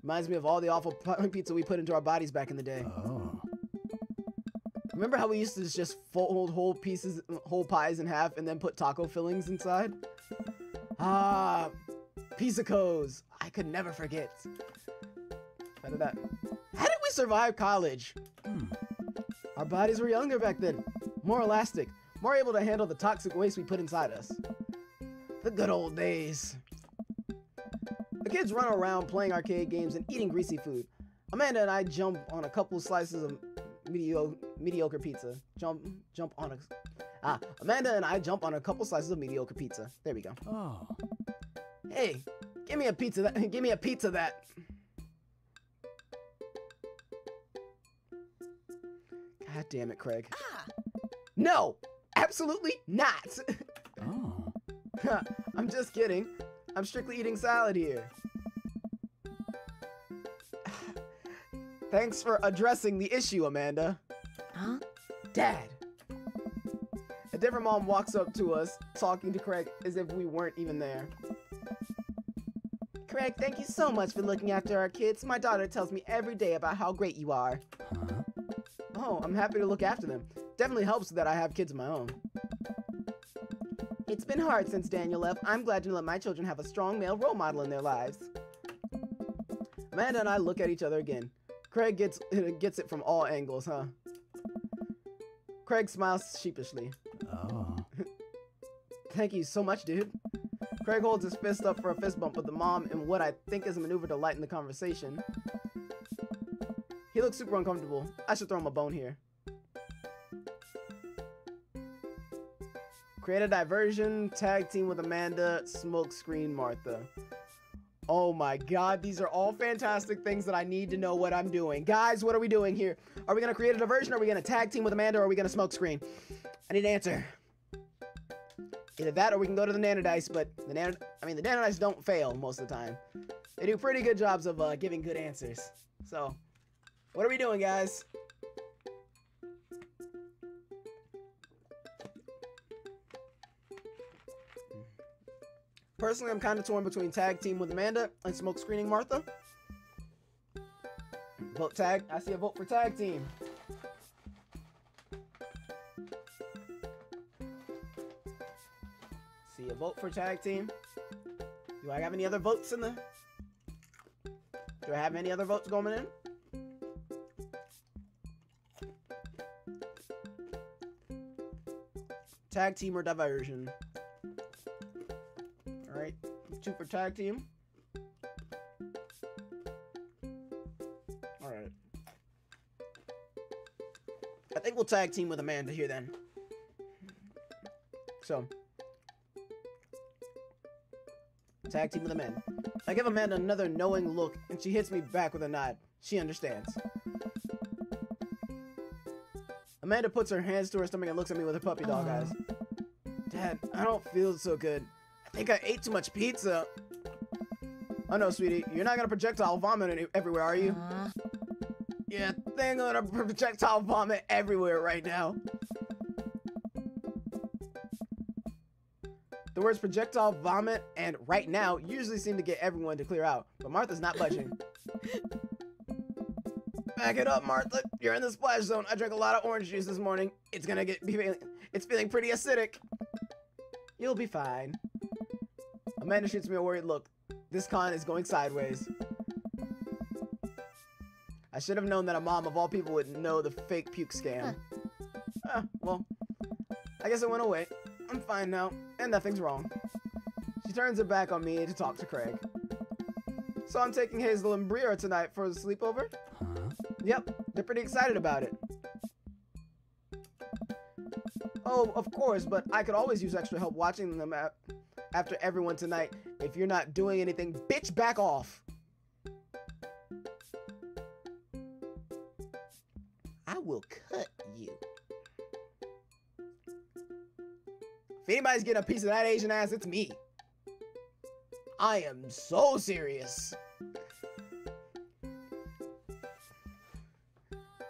Reminds me of all the awful pizza we put into our bodies back in the day. Oh. Remember how we used to just fold whole pies in half and then put taco fillings inside? Ah, pizzacos. I could never forget. How did we survive college? Our bodies were younger back then, more elastic, more able to handle the toxic waste we put inside us. The good old days. The kids run around playing arcade games and eating greasy food. Amanda and I jump on a couple slices of mediocre pizza. Amanda and I jump on a couple slices of mediocre pizza. There we go. Oh. Hey, give me a pizza that. Give me a pizza that. God damn it, Craig. No, absolutely not. Oh. I'm just kidding. I'm strictly eating salad here. Thanks for addressing the issue, Amanda. Huh? Dad. A different mom walks up to us, talking to Craig as if we weren't even there. Craig, thank you so much for looking after our kids. My daughter tells me every day about how great you are. Huh? Oh, I'm happy to look after them. Definitely helps that I have kids of my own. It's been hard since Daniel left. I'm glad to let my children have a strong male role model in their lives. Amanda and I look at each other again. Craig gets it from all angles, huh? Craig smiles sheepishly. Oh. Thank you so much, dude. Craig holds his fist up for a fist bump with the mom in what I think is a maneuver to lighten the conversation. He looks super uncomfortable. I should throw him a bone here. Create a diversion, tag team with Amanda, smoke screen Martha. Oh my god, these are all fantastic things that I need to know what I'm doing. Guys, what are we doing here? Are we gonna create a diversion? Are we gonna tag team with Amanda? Or are we gonna smoke screen? I need an answer. Either that or we can go to the nanodice, but the nanodice don't fail most of the time. They do pretty good jobs of giving good answers. So, what are we doing, guys? Personally, I'm kind of torn between tag team with Amanda and smoke screening Martha. Vote tag. I see a vote for tag team. See a vote for tag team. Do I have any other votes in the... Do I have any other votes going in? Tag team or diversion? 2 for tag team. Alright. I think we'll tag team with Amanda here then. So. Tag team with Amanda. I give Amanda another knowing look, and she hits me back with a nod. She understands. Amanda puts her hands to her stomach and looks at me with her puppy dog eyes. Dad, I don't feel so good. I think I ate too much pizza. Oh no, sweetie. You're not gonna projectile vomit everywhere, are you? Yeah, I think I'm gonna projectile vomit everywhere right now. The words projectile vomit and right now usually seem to get everyone to clear out, but Martha's not budging. Back it up, Martha. You're in the splash zone. I drank a lot of orange juice this morning. It's feeling pretty acidic. You'll be fine. Amanda shoots me a worried look. This con is going sideways. I should have known that a mom of all people would know the fake puke scam. Well, I guess it went away. I'm fine now, and nothing's wrong. She turns her back on me to talk to Craig. So I'm taking Hazel and Briar tonight for the sleepover? Huh? Yep, they're pretty excited about it. Oh, of course, but I could always use extra help watching them after everyone tonight. If you're not doing anything, bitch, back off. I will cut you. If anybody's getting a piece of that Asian ass, it's me. I am so serious.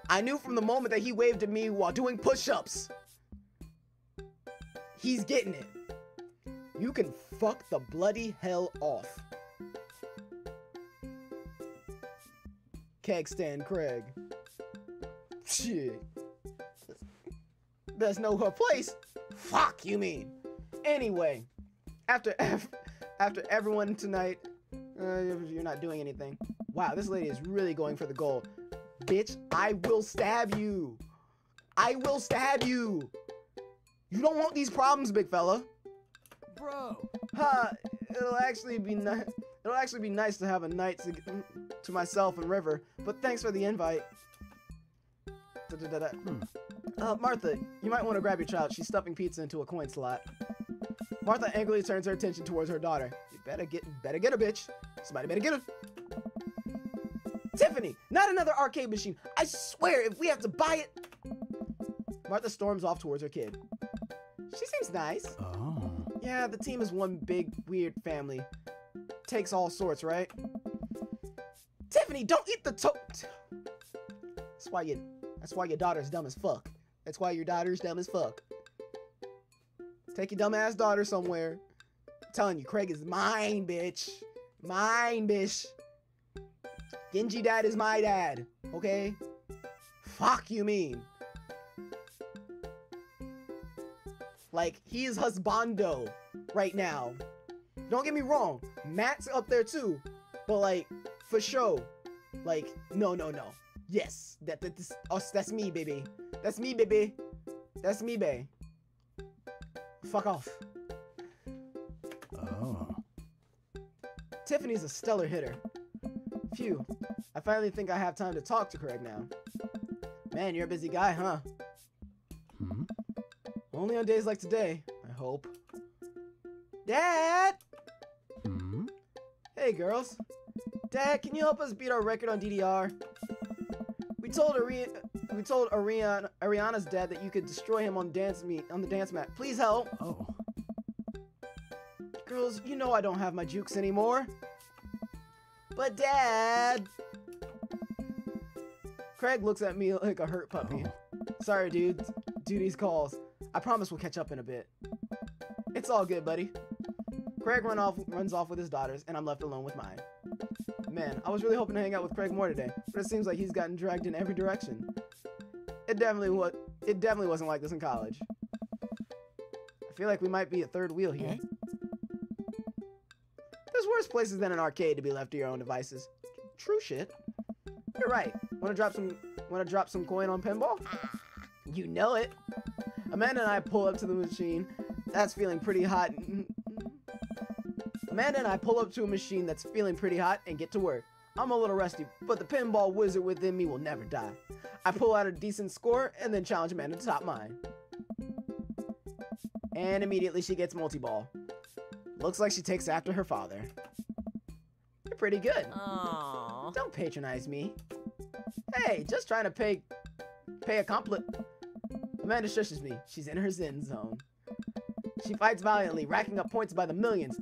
I knew from the moment that he waved at me while doing push-ups. He's getting it. You can fuck the bloody hell off. Keg stand Craig. Shit. That's no her place. Fuck, you mean. Anyway, after everyone tonight, you're not doing anything. Wow, this lady is really going for the goal. Bitch, I will stab you. I will stab you. You don't want these problems, big fella. Bro. It'll actually be nice to have a night to myself and River, but thanks for the invite. Martha, you might want to grab your child. She's stuffing pizza into a coin slot. Martha angrily turns her attention towards her daughter. You better get her, bitch. Somebody better get her. Tiffany, not another arcade machine. I swear, if we have to buy it. Martha storms off towards her kid. She seems nice. Oh. Yeah, the team is one big, weird family. Takes all sorts, right? Tiffany, don't eat the That's why your daughter's dumb as fuck. That's why your daughter's dumb as fuck. Take your dumb ass daughter somewhere. I'm telling you, Craig is mine, bitch. Mine, bitch. Genji dad is my dad. Okay? Fuck you mean. Like, he is husbando right now. Don't get me wrong. Matt's up there too. But like, for sure. Like, no. Yes. That's me, baby. That's me, baby. That's me, babe. Fuck off. Oh. Tiffany's a stellar hitter. Phew. I finally think I have time to talk to Craig now. Man, you're a busy guy, huh? Hmm? Only on days like today, I hope. Dad! Hmm? Hey, girls. Dad, can you help us beat our record on DDR? We told Ariana's dad that you could destroy him on the dance mat. Please help. Oh. Girls, you know I don't have my jukes anymore. But Dad! Craig looks at me like a hurt puppy. Oh. Sorry, dude. Duty's calls. I promise we'll catch up in a bit. It's all good, buddy. Craig runs off with his daughters, and I'm left alone with mine. Man, I was really hoping to hang out with Craig more today, but it seems like he's gotten dragged in every direction. It definitely wasn't like this in college. I feel like we might be a third wheel here. There's worse places than an arcade to be left to your own devices. True shit. You're right. Wanna drop some coin on pinball? You know it. Amanda and I pull up to the machine. That's feeling pretty hot. Amanda and I pull up to a machine that's feeling pretty hot and get to work. I'm a little rusty, but the pinball wizard within me will never die. I pull out a decent score and then challenge Amanda to top mine. And immediately she gets multi-ball. Looks like she takes after her father. You're pretty good. Aww. Don't patronize me. Hey, just trying to pay a compliment. Amanda shushes me. She's in her zen zone. She fights valiantly, racking up points by the millions.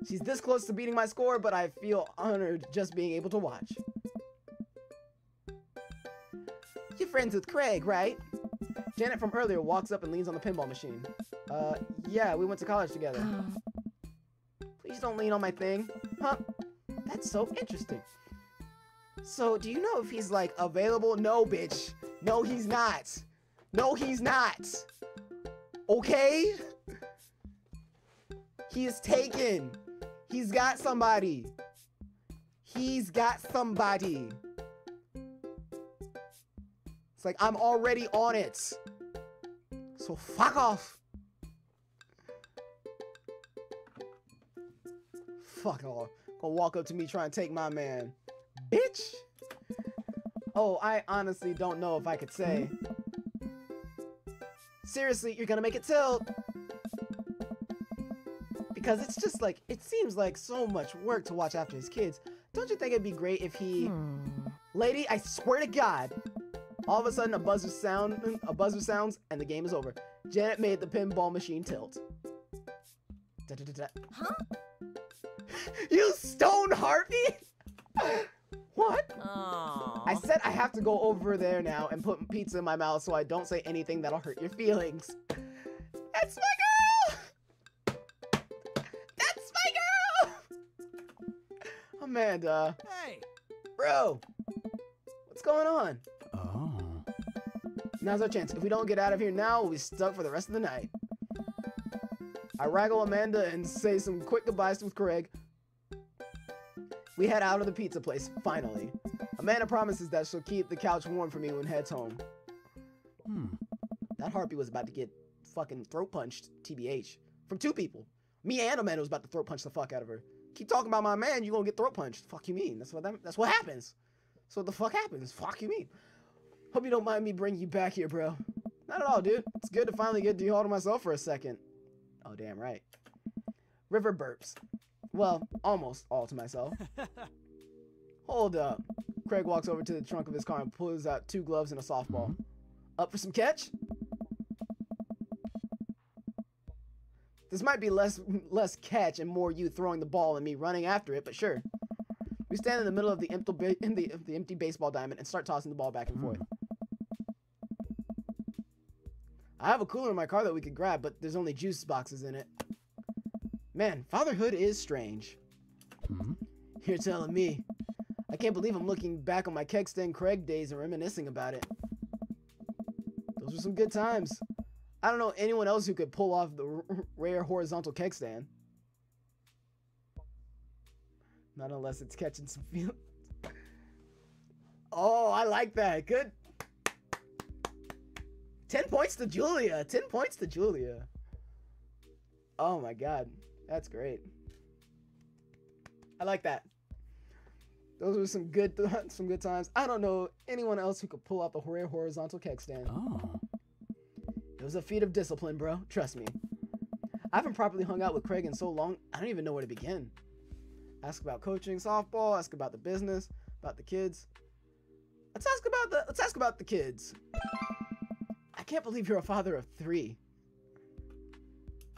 She's this close to beating my score, but I feel honored just being able to watch. You're friends with Craig, right? Janet from earlier walks up and leans on the pinball machine. Yeah, we went to college together. Please don't lean on my thing. Huh? That's so interesting. So, do you know if he's, like, available? No, bitch. No, he's not. No, he's not. Okay? He is taken. He's got somebody. He's got somebody. It's like, I'm already on it. So fuck off. Fuck off. Gonna walk up to me trying to take my man. Bitch. Oh, I honestly don't know if I could say. Seriously, you're gonna make it tilt. Because it's just like, it seems like so much work to watch after his kids. Don't you think it'd be great if he... Lady, I swear to God. All of a sudden, a buzzer sounds, and the game is over. Janet made the pinball machine tilt. Huh? You stone Harvey? What? Aww. I said I have to go over there now and put pizza in my mouth so I don't say anything that'll hurt your feelings. That's my girl! That's my girl! Amanda. Hey! Bro! What's going on? Oh. Now's our chance. If we don't get out of here now, we'll be stuck for the rest of the night. I wrangle Amanda and say some quick goodbyes with Craig. We head out of the pizza place, finally. Amanda promises that she'll keep the couch warm for me when heads home. That harpy was about to get fucking throat punched, TBH. From two people. Me and Amanda was about to throat punch the fuck out of her. Keep talking about my man, you gonna get throat punched. Fuck you mean? That's what happens. That's what the fuck happens. Fuck you mean? Hope you don't mind me bringing you back here, bro. Not at all, dude. It's good to finally get all to myself for a second. Oh, damn right. River burps. Well, almost all to myself. Hold up. Craig walks over to the trunk of his car and pulls out 2 gloves and a softball. Up for some catch? This might be less catch and more you throwing the ball and me running after it, but sure. We stand in the middle of the empty baseball diamond and start tossing the ball back and forth. I have a cooler in my car that we could grab, but there's only juice boxes in it. Man, fatherhood is strange. You're telling me. I can't believe I'm looking back on my keg stand Craig days and reminiscing about it. Those were some good times. I don't know anyone else who could pull off the rare horizontal keg stand. Not unless it's catching some feelings. Oh, I like that. Good. 10 points to Julia. 10 points to Julia. Oh my god. That's great. I like that. Those were some good times. I don't know anyone else who could pull out the rare horizontal keg stand. Oh. It was a feat of discipline, bro. Trust me. I haven't properly hung out with Craig in so long, I don't even know where to begin. Ask about coaching softball, ask about the business, about the kids. Let's ask about the kids. I can't believe you're a father of 3.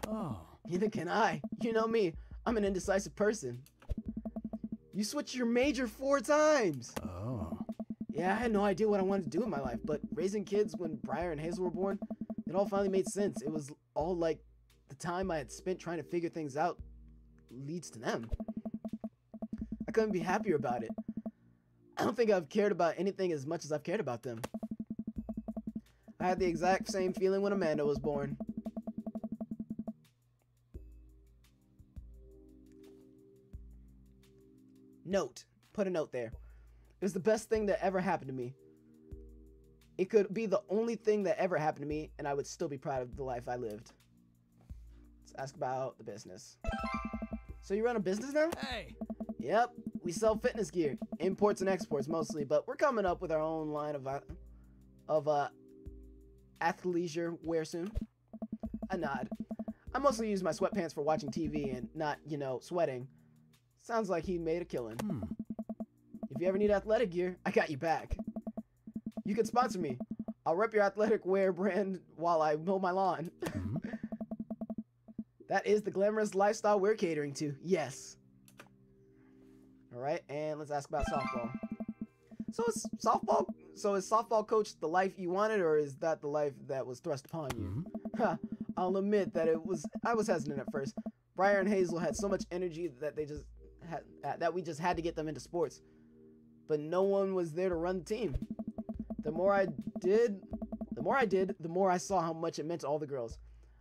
Oh. Neither can I. You know me. I'm an indecisive person. You switched your major 4 times. Oh. Yeah, I had no idea what I wanted to do in my life, but raising kids when Briar and Hazel were born, it all finally made sense. It was all like the time I had spent trying to figure things out leads to them. I couldn't be happier about it. I don't think I've cared about anything as much as I've cared about them. I had the exact same feeling when Amanda was born. Note. Put a note there. It was the best thing that ever happened to me. It could be the only thing that ever happened to me, and I would still be proud of the life I lived. Let's ask about the business. So you run a business now? Hey. Yep, we sell fitness gear, imports and exports mostly, but we're coming up with our own line of athleisure wear soon. I nod. I mostly use my sweatpants for watching TV and not, you know, sweating. Sounds like he made a killing. If you ever need athletic gear, I got you back. You can sponsor me. I'll rep your athletic wear brand while I mow my lawn. That is the glamorous lifestyle we're catering to. Yes. Alright, and let's ask about softball. So is softball coach the life you wanted, or is that the life that was thrust upon you? I'll admit that I was hesitant at first. Briar and Hazel had so much energy that we just had to get them into sports. But no one was there to run the team. The more I did, the more I saw how much it meant to all the girls.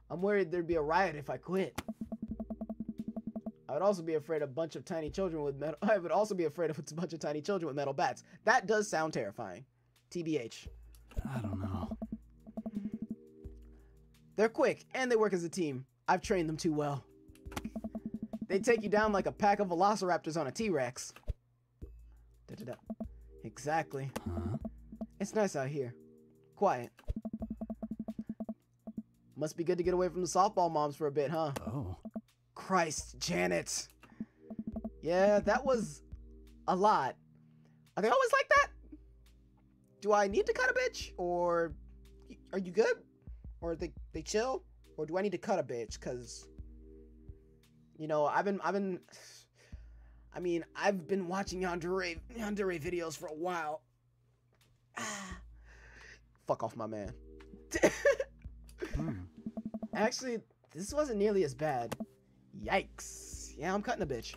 I'm worried there'd be a riot if I quit. I would also be afraid of a bunch of tiny children with metal. I would also be afraid of a bunch of tiny children with metal bats. That does sound terrifying. TBH. I don't know. They're quick and they work as a team. I've trained them too well. They take you down like a pack of velociraptors on a T-Rex. Exactly. It's nice out here. Quiet. Must be good to get away from the softball moms for a bit, huh? Oh. Christ, Janet. Yeah, that was a lot. Are they always like that? Do I need to cut a bitch? Or are you good? Or they chill? Or do I need to cut a bitch? Cause you know, I've been watching yandere videos for a while. Fuck off my man. Actually, this wasn't nearly as bad. Yikes. Yeah, I'm cutting a bitch.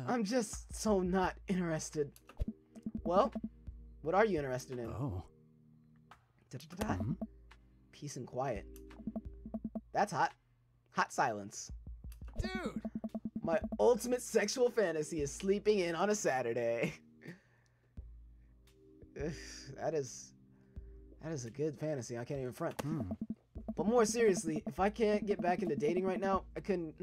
I'm just so not interested. Well, what are you interested in? Oh. Peace and quiet. That's hot. Hot silence. Dude. My ultimate sexual fantasy is sleeping in on a Saturday. That is a good fantasy. I can't even front. But more seriously, if I can't get back into dating right now, I couldn't.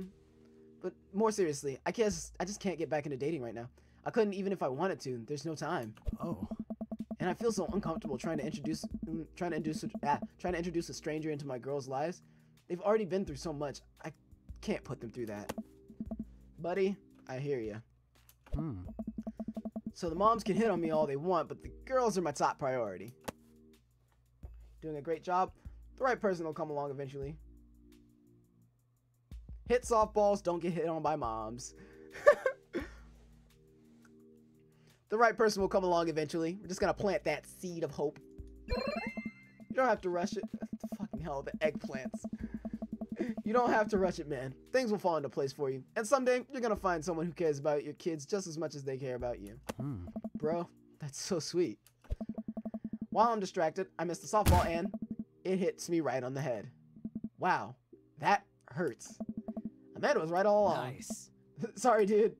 But more seriously, I just can't get back into dating right now. I couldn't even if I wanted to. There's no time. Oh. And I feel so uncomfortable trying to introduce a stranger into my girls' lives. They've already been through so much. I can't put them through that. Buddy, I hear you. So the moms can hit on me all they want, but the girls are my top priority. Doing a great job. The right person will come along eventually. Hit softballs, don't get hit on by moms. The right person will come along eventually. We're just gonna plant that seed of hope. You don't have to rush it. Fucking hell, the eggplants. You don't have to rush it, man. Things will fall into place for you. And someday, you're gonna find someone who cares about your kids just as much as they care about you. Bro, that's so sweet. While I'm distracted, I miss the softball and it hits me right on the head. Wow, that hurts. Amanda was right all along. Nice. Sorry, dude.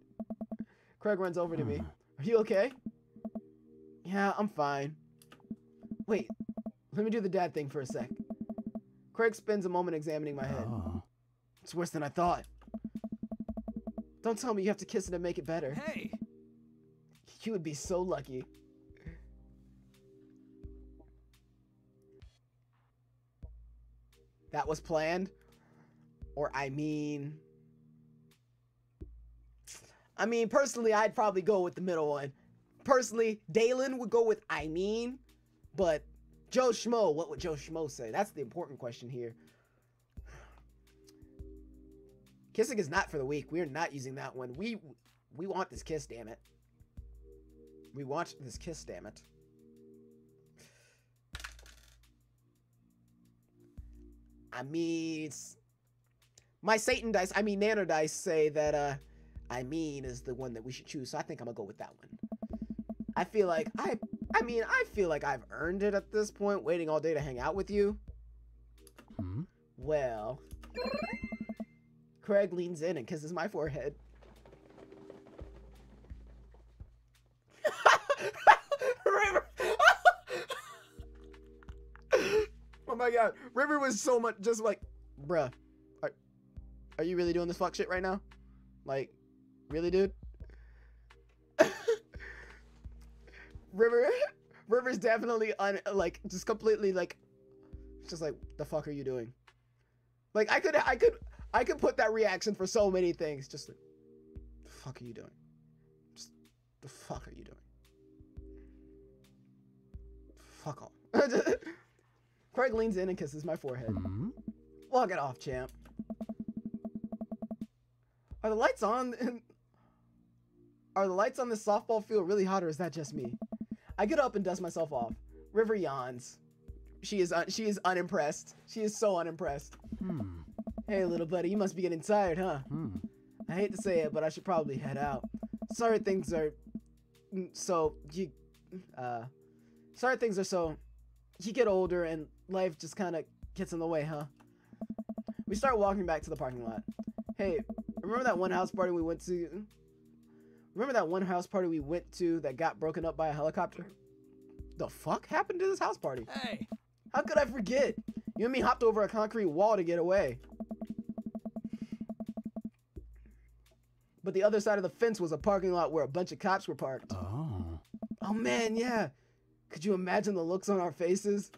Craig runs over to me. Are you okay? Yeah, I'm fine. Wait, let me do the dad thing for a sec. Craig spends a moment examining my head. It's worse than I thought. Don't tell me you have to kiss it to make it better. Hey. You would be so lucky. That was planned? Or I mean, personally, I'd probably go with the middle one. Personally, Dalen would go with I mean, but Joe Schmo, what would Joe Schmo say? That's the important question here. Kissing is not for the weak. We're not using that one. We want this kiss, damn it. We want this kiss, damn it. I mean, my Satan dice, Nano dice say that, I mean is the one that we should choose, so I think I'm gonna go with that one. I feel like, I feel like I've earned it at this point, waiting all day to hang out with you. Well, Craig leans in and kisses my forehead. River! Oh my god, River was so much just like, bruh, are you really doing this fuck shit right now? Like, really, dude? River's definitely just completely like, just like, the fuck are you doing? Like, I could put that reaction for so many things. Just like, the fuck are you doing? Just, the fuck are you doing? Fuck off. Craig leans in and kisses my forehead. Walk it off, champ. Are the lights on? Are the lights on this softball field really hot, or is that just me? I get up and dust myself off. River yawns. She is unimpressed. She is so unimpressed. Hey, little buddy, you must be getting tired, huh? I hate to say it, but I should probably head out. Sorry things are so you get older and life just kind of gets in the way, huh? We start walking back to the parking lot. Hey, remember that one house party we went to? Remember that one house party we went to that got broken up by a helicopter? The fuck happened to this house party? Hey. How could I forget? You and me hopped over a concrete wall to get away. But the other side of the fence was a parking lot where a bunch of cops were parked. Oh man, yeah. Could you imagine the looks on our faces?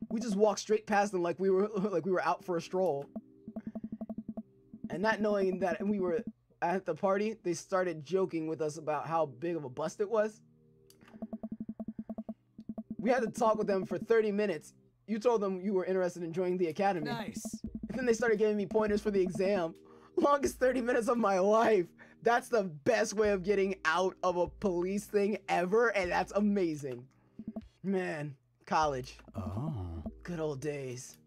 We just walked straight past them like we were out for a stroll. And not knowing that we were at the party, they started joking with us about how big of a bust it was. We had to talk with them for 30 minutes. You told them you were interested in joining the academy. Nice. And then they started giving me pointers for the exam. Longest 30 minutes of my life. That's the best way of getting out of a police thing ever, and that's amazing. Man, college. Good old days.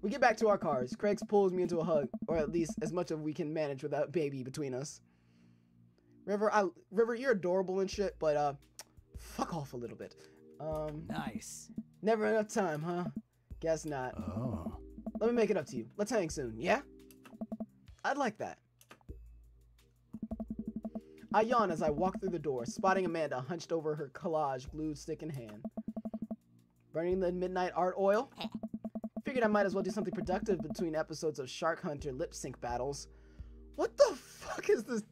We get back to our cars. Craig pulls me into a hug, or at least as much of we can manage without baby between us. River, you're adorable and shit, but fuck off a little bit. Nice. Never enough time, huh? Guess not. Let me make it up to you. Let's hang soon, yeah? I'd like that. I yawn as I walk through the door, spotting Amanda hunched over her collage glued stick in hand. Burning the midnight art oil? Figured I might as well do something productive between episodes of Shark Hunter lip sync battles. What the fuck is this?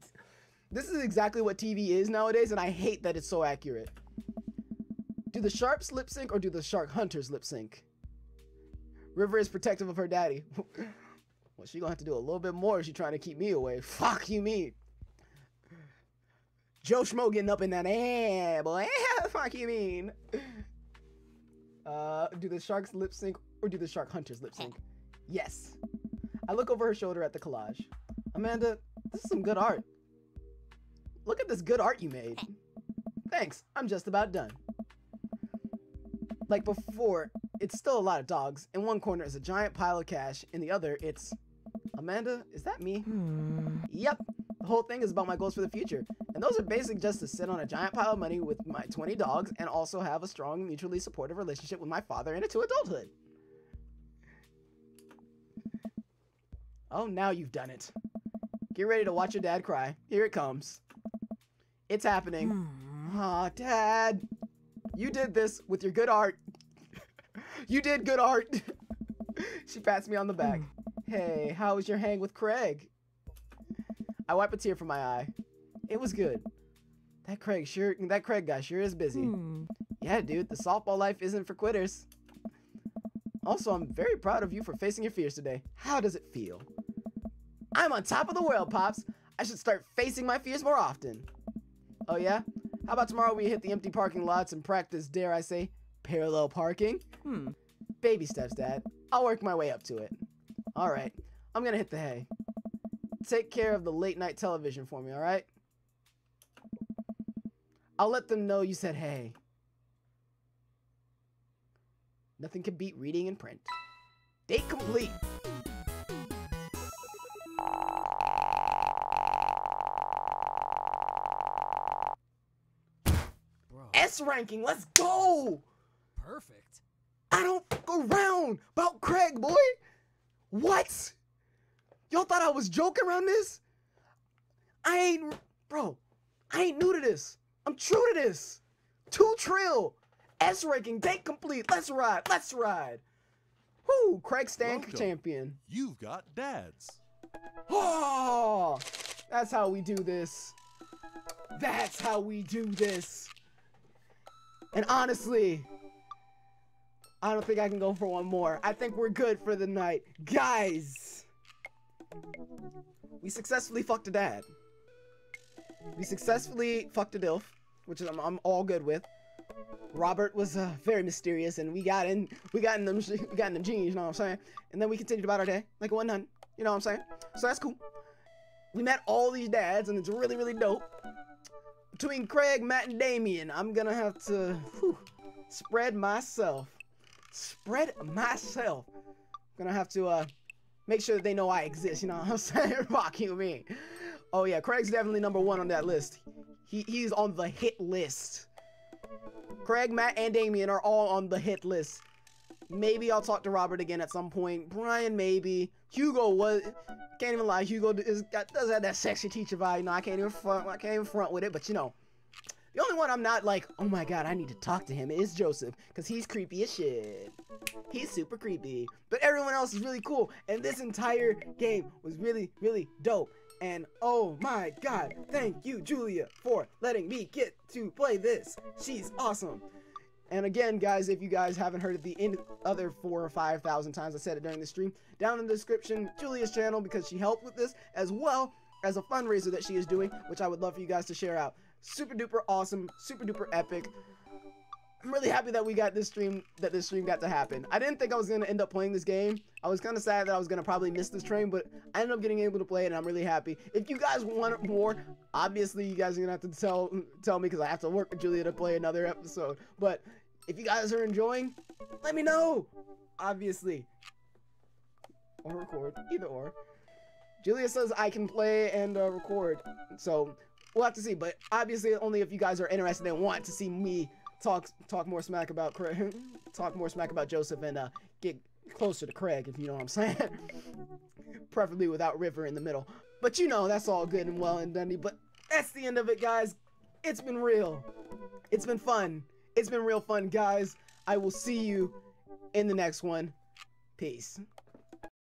This is exactly what TV is nowadays, and I hate that it's so accurate. Do the Sharps lip sync or do the Shark Hunters lip sync? River is protective of her daddy. Well, she gonna have to do a little bit more if she's trying to keep me away. Fuck you mean? Joe Schmo getting up in that boy. Fuck you mean? Do the Sharks lip sync or do the Shark Hunters lip sync? Yes. I look over her shoulder at the collage. Amanda, this is some good art. Look at this good art you made. Thanks, I'm just about done. Like before, it's still a lot of dogs. In one corner is a giant pile of cash. In the other, it's... Amanda, is that me? Yep. The whole thing is about my goals for the future. And those are basically just to sit on a giant pile of money with my 20 dogs and also have a strong, mutually supportive relationship with my father into adulthood. Oh, now you've done it. Get ready to watch your dad cry. Here it comes. It's happening. Aw, Dad. You did this with your good art. You did good art. She pats me on the back. Hey, how was your hang with Craig? I wipe a tear from my eye. It was good. That Craig guy sure is busy. Yeah, dude, the softball life isn't for quitters. Also, I'm very proud of you for facing your fears today. How does it feel? I'm on top of the world, Pops. I should start facing my fears more often. Oh yeah? How about tomorrow we hit the empty parking lots and practice, dare I say, parallel parking? Baby steps, Dad. I'll work my way up to it. Alright, I'm gonna hit the hay. Take care of the late night television for me, alright? I'll let them know you said hey. Nothing can beat reading in print. Date complete. Bro. S ranking, let's go! Perfect. I don't fuck around about Craig, boy! What? Y'all thought I was joking around this? Bro, I ain't new to this. I'm true to this. 2 trill. S ranking, date complete. Let's ride, let's ride. Whoo, Craig Stan Welcome. champion. You've got dads. Oh, that's how we do this. That's how we do this. And honestly, I don't think I can go for one more. I think we're good for the night. Guys, we successfully fucked a dad. We successfully fucked a DILF, which I'm all good with. Robert was very mysterious, and we got in them jeans, you know what I'm saying? And then we continued about our day like it wasn't none, you know what I'm saying? So that's cool. We met all these dads, and it's really, really dope. Between Craig, Matt, and Damien, I'm gonna have to spread myself. Spread myself. I'm gonna have to make sure that they know I exist, you know what I'm saying? Fuck you, me. Oh yeah, Craig's definitely #1 on that list. He's on the hit list. Craig, Matt, and Damien are all on the hit list. Maybe I'll talk to Robert again at some point. Brian, maybe. Hugo can't even lie. Hugo does have that sexy teacher vibe. You know, I can't even front with it. But you know, the only one I'm not like, oh my god, I need to talk to him is Joseph, because he's creepy as shit. He's super creepy. But everyone else is really cool, and this entire game was really, really dope. And oh my god, thank you, Julia, for letting me get to play this. She's awesome. And again, guys, if you guys haven't heard it the other 4,000 or 5,000 times I said it during the stream, down in the description, Julia's channel, because she helped with this, as well as a fundraiser that she is doing, which I would love for you guys to share out. Super duper awesome, super duper epic. I'm really happy that we got this stream, got to happen. I didn't think I was going to end up playing this game. I was kind of sad that I was going to probably miss this train, but I ended up getting able to play it, and I'm really happy. If you guys want more, obviously you guys are going to have to tell me, because I have to work with Julia to play another episode. But if you guys are enjoying, let me know. Obviously. Or record, either or. Julia says I can play and record, so we'll have to see. But obviously only if you guys are interested and want to see me talk more smack about Craig, talk more smack about Joseph, and get closer to Craig, if you know what I'm saying. Preferably without River in the middle. But you know, that's all good and well and dandy. But that's the end of it, guys. It's been real. It's been fun. It's been real fun, guys. I will see you in the next one. Peace.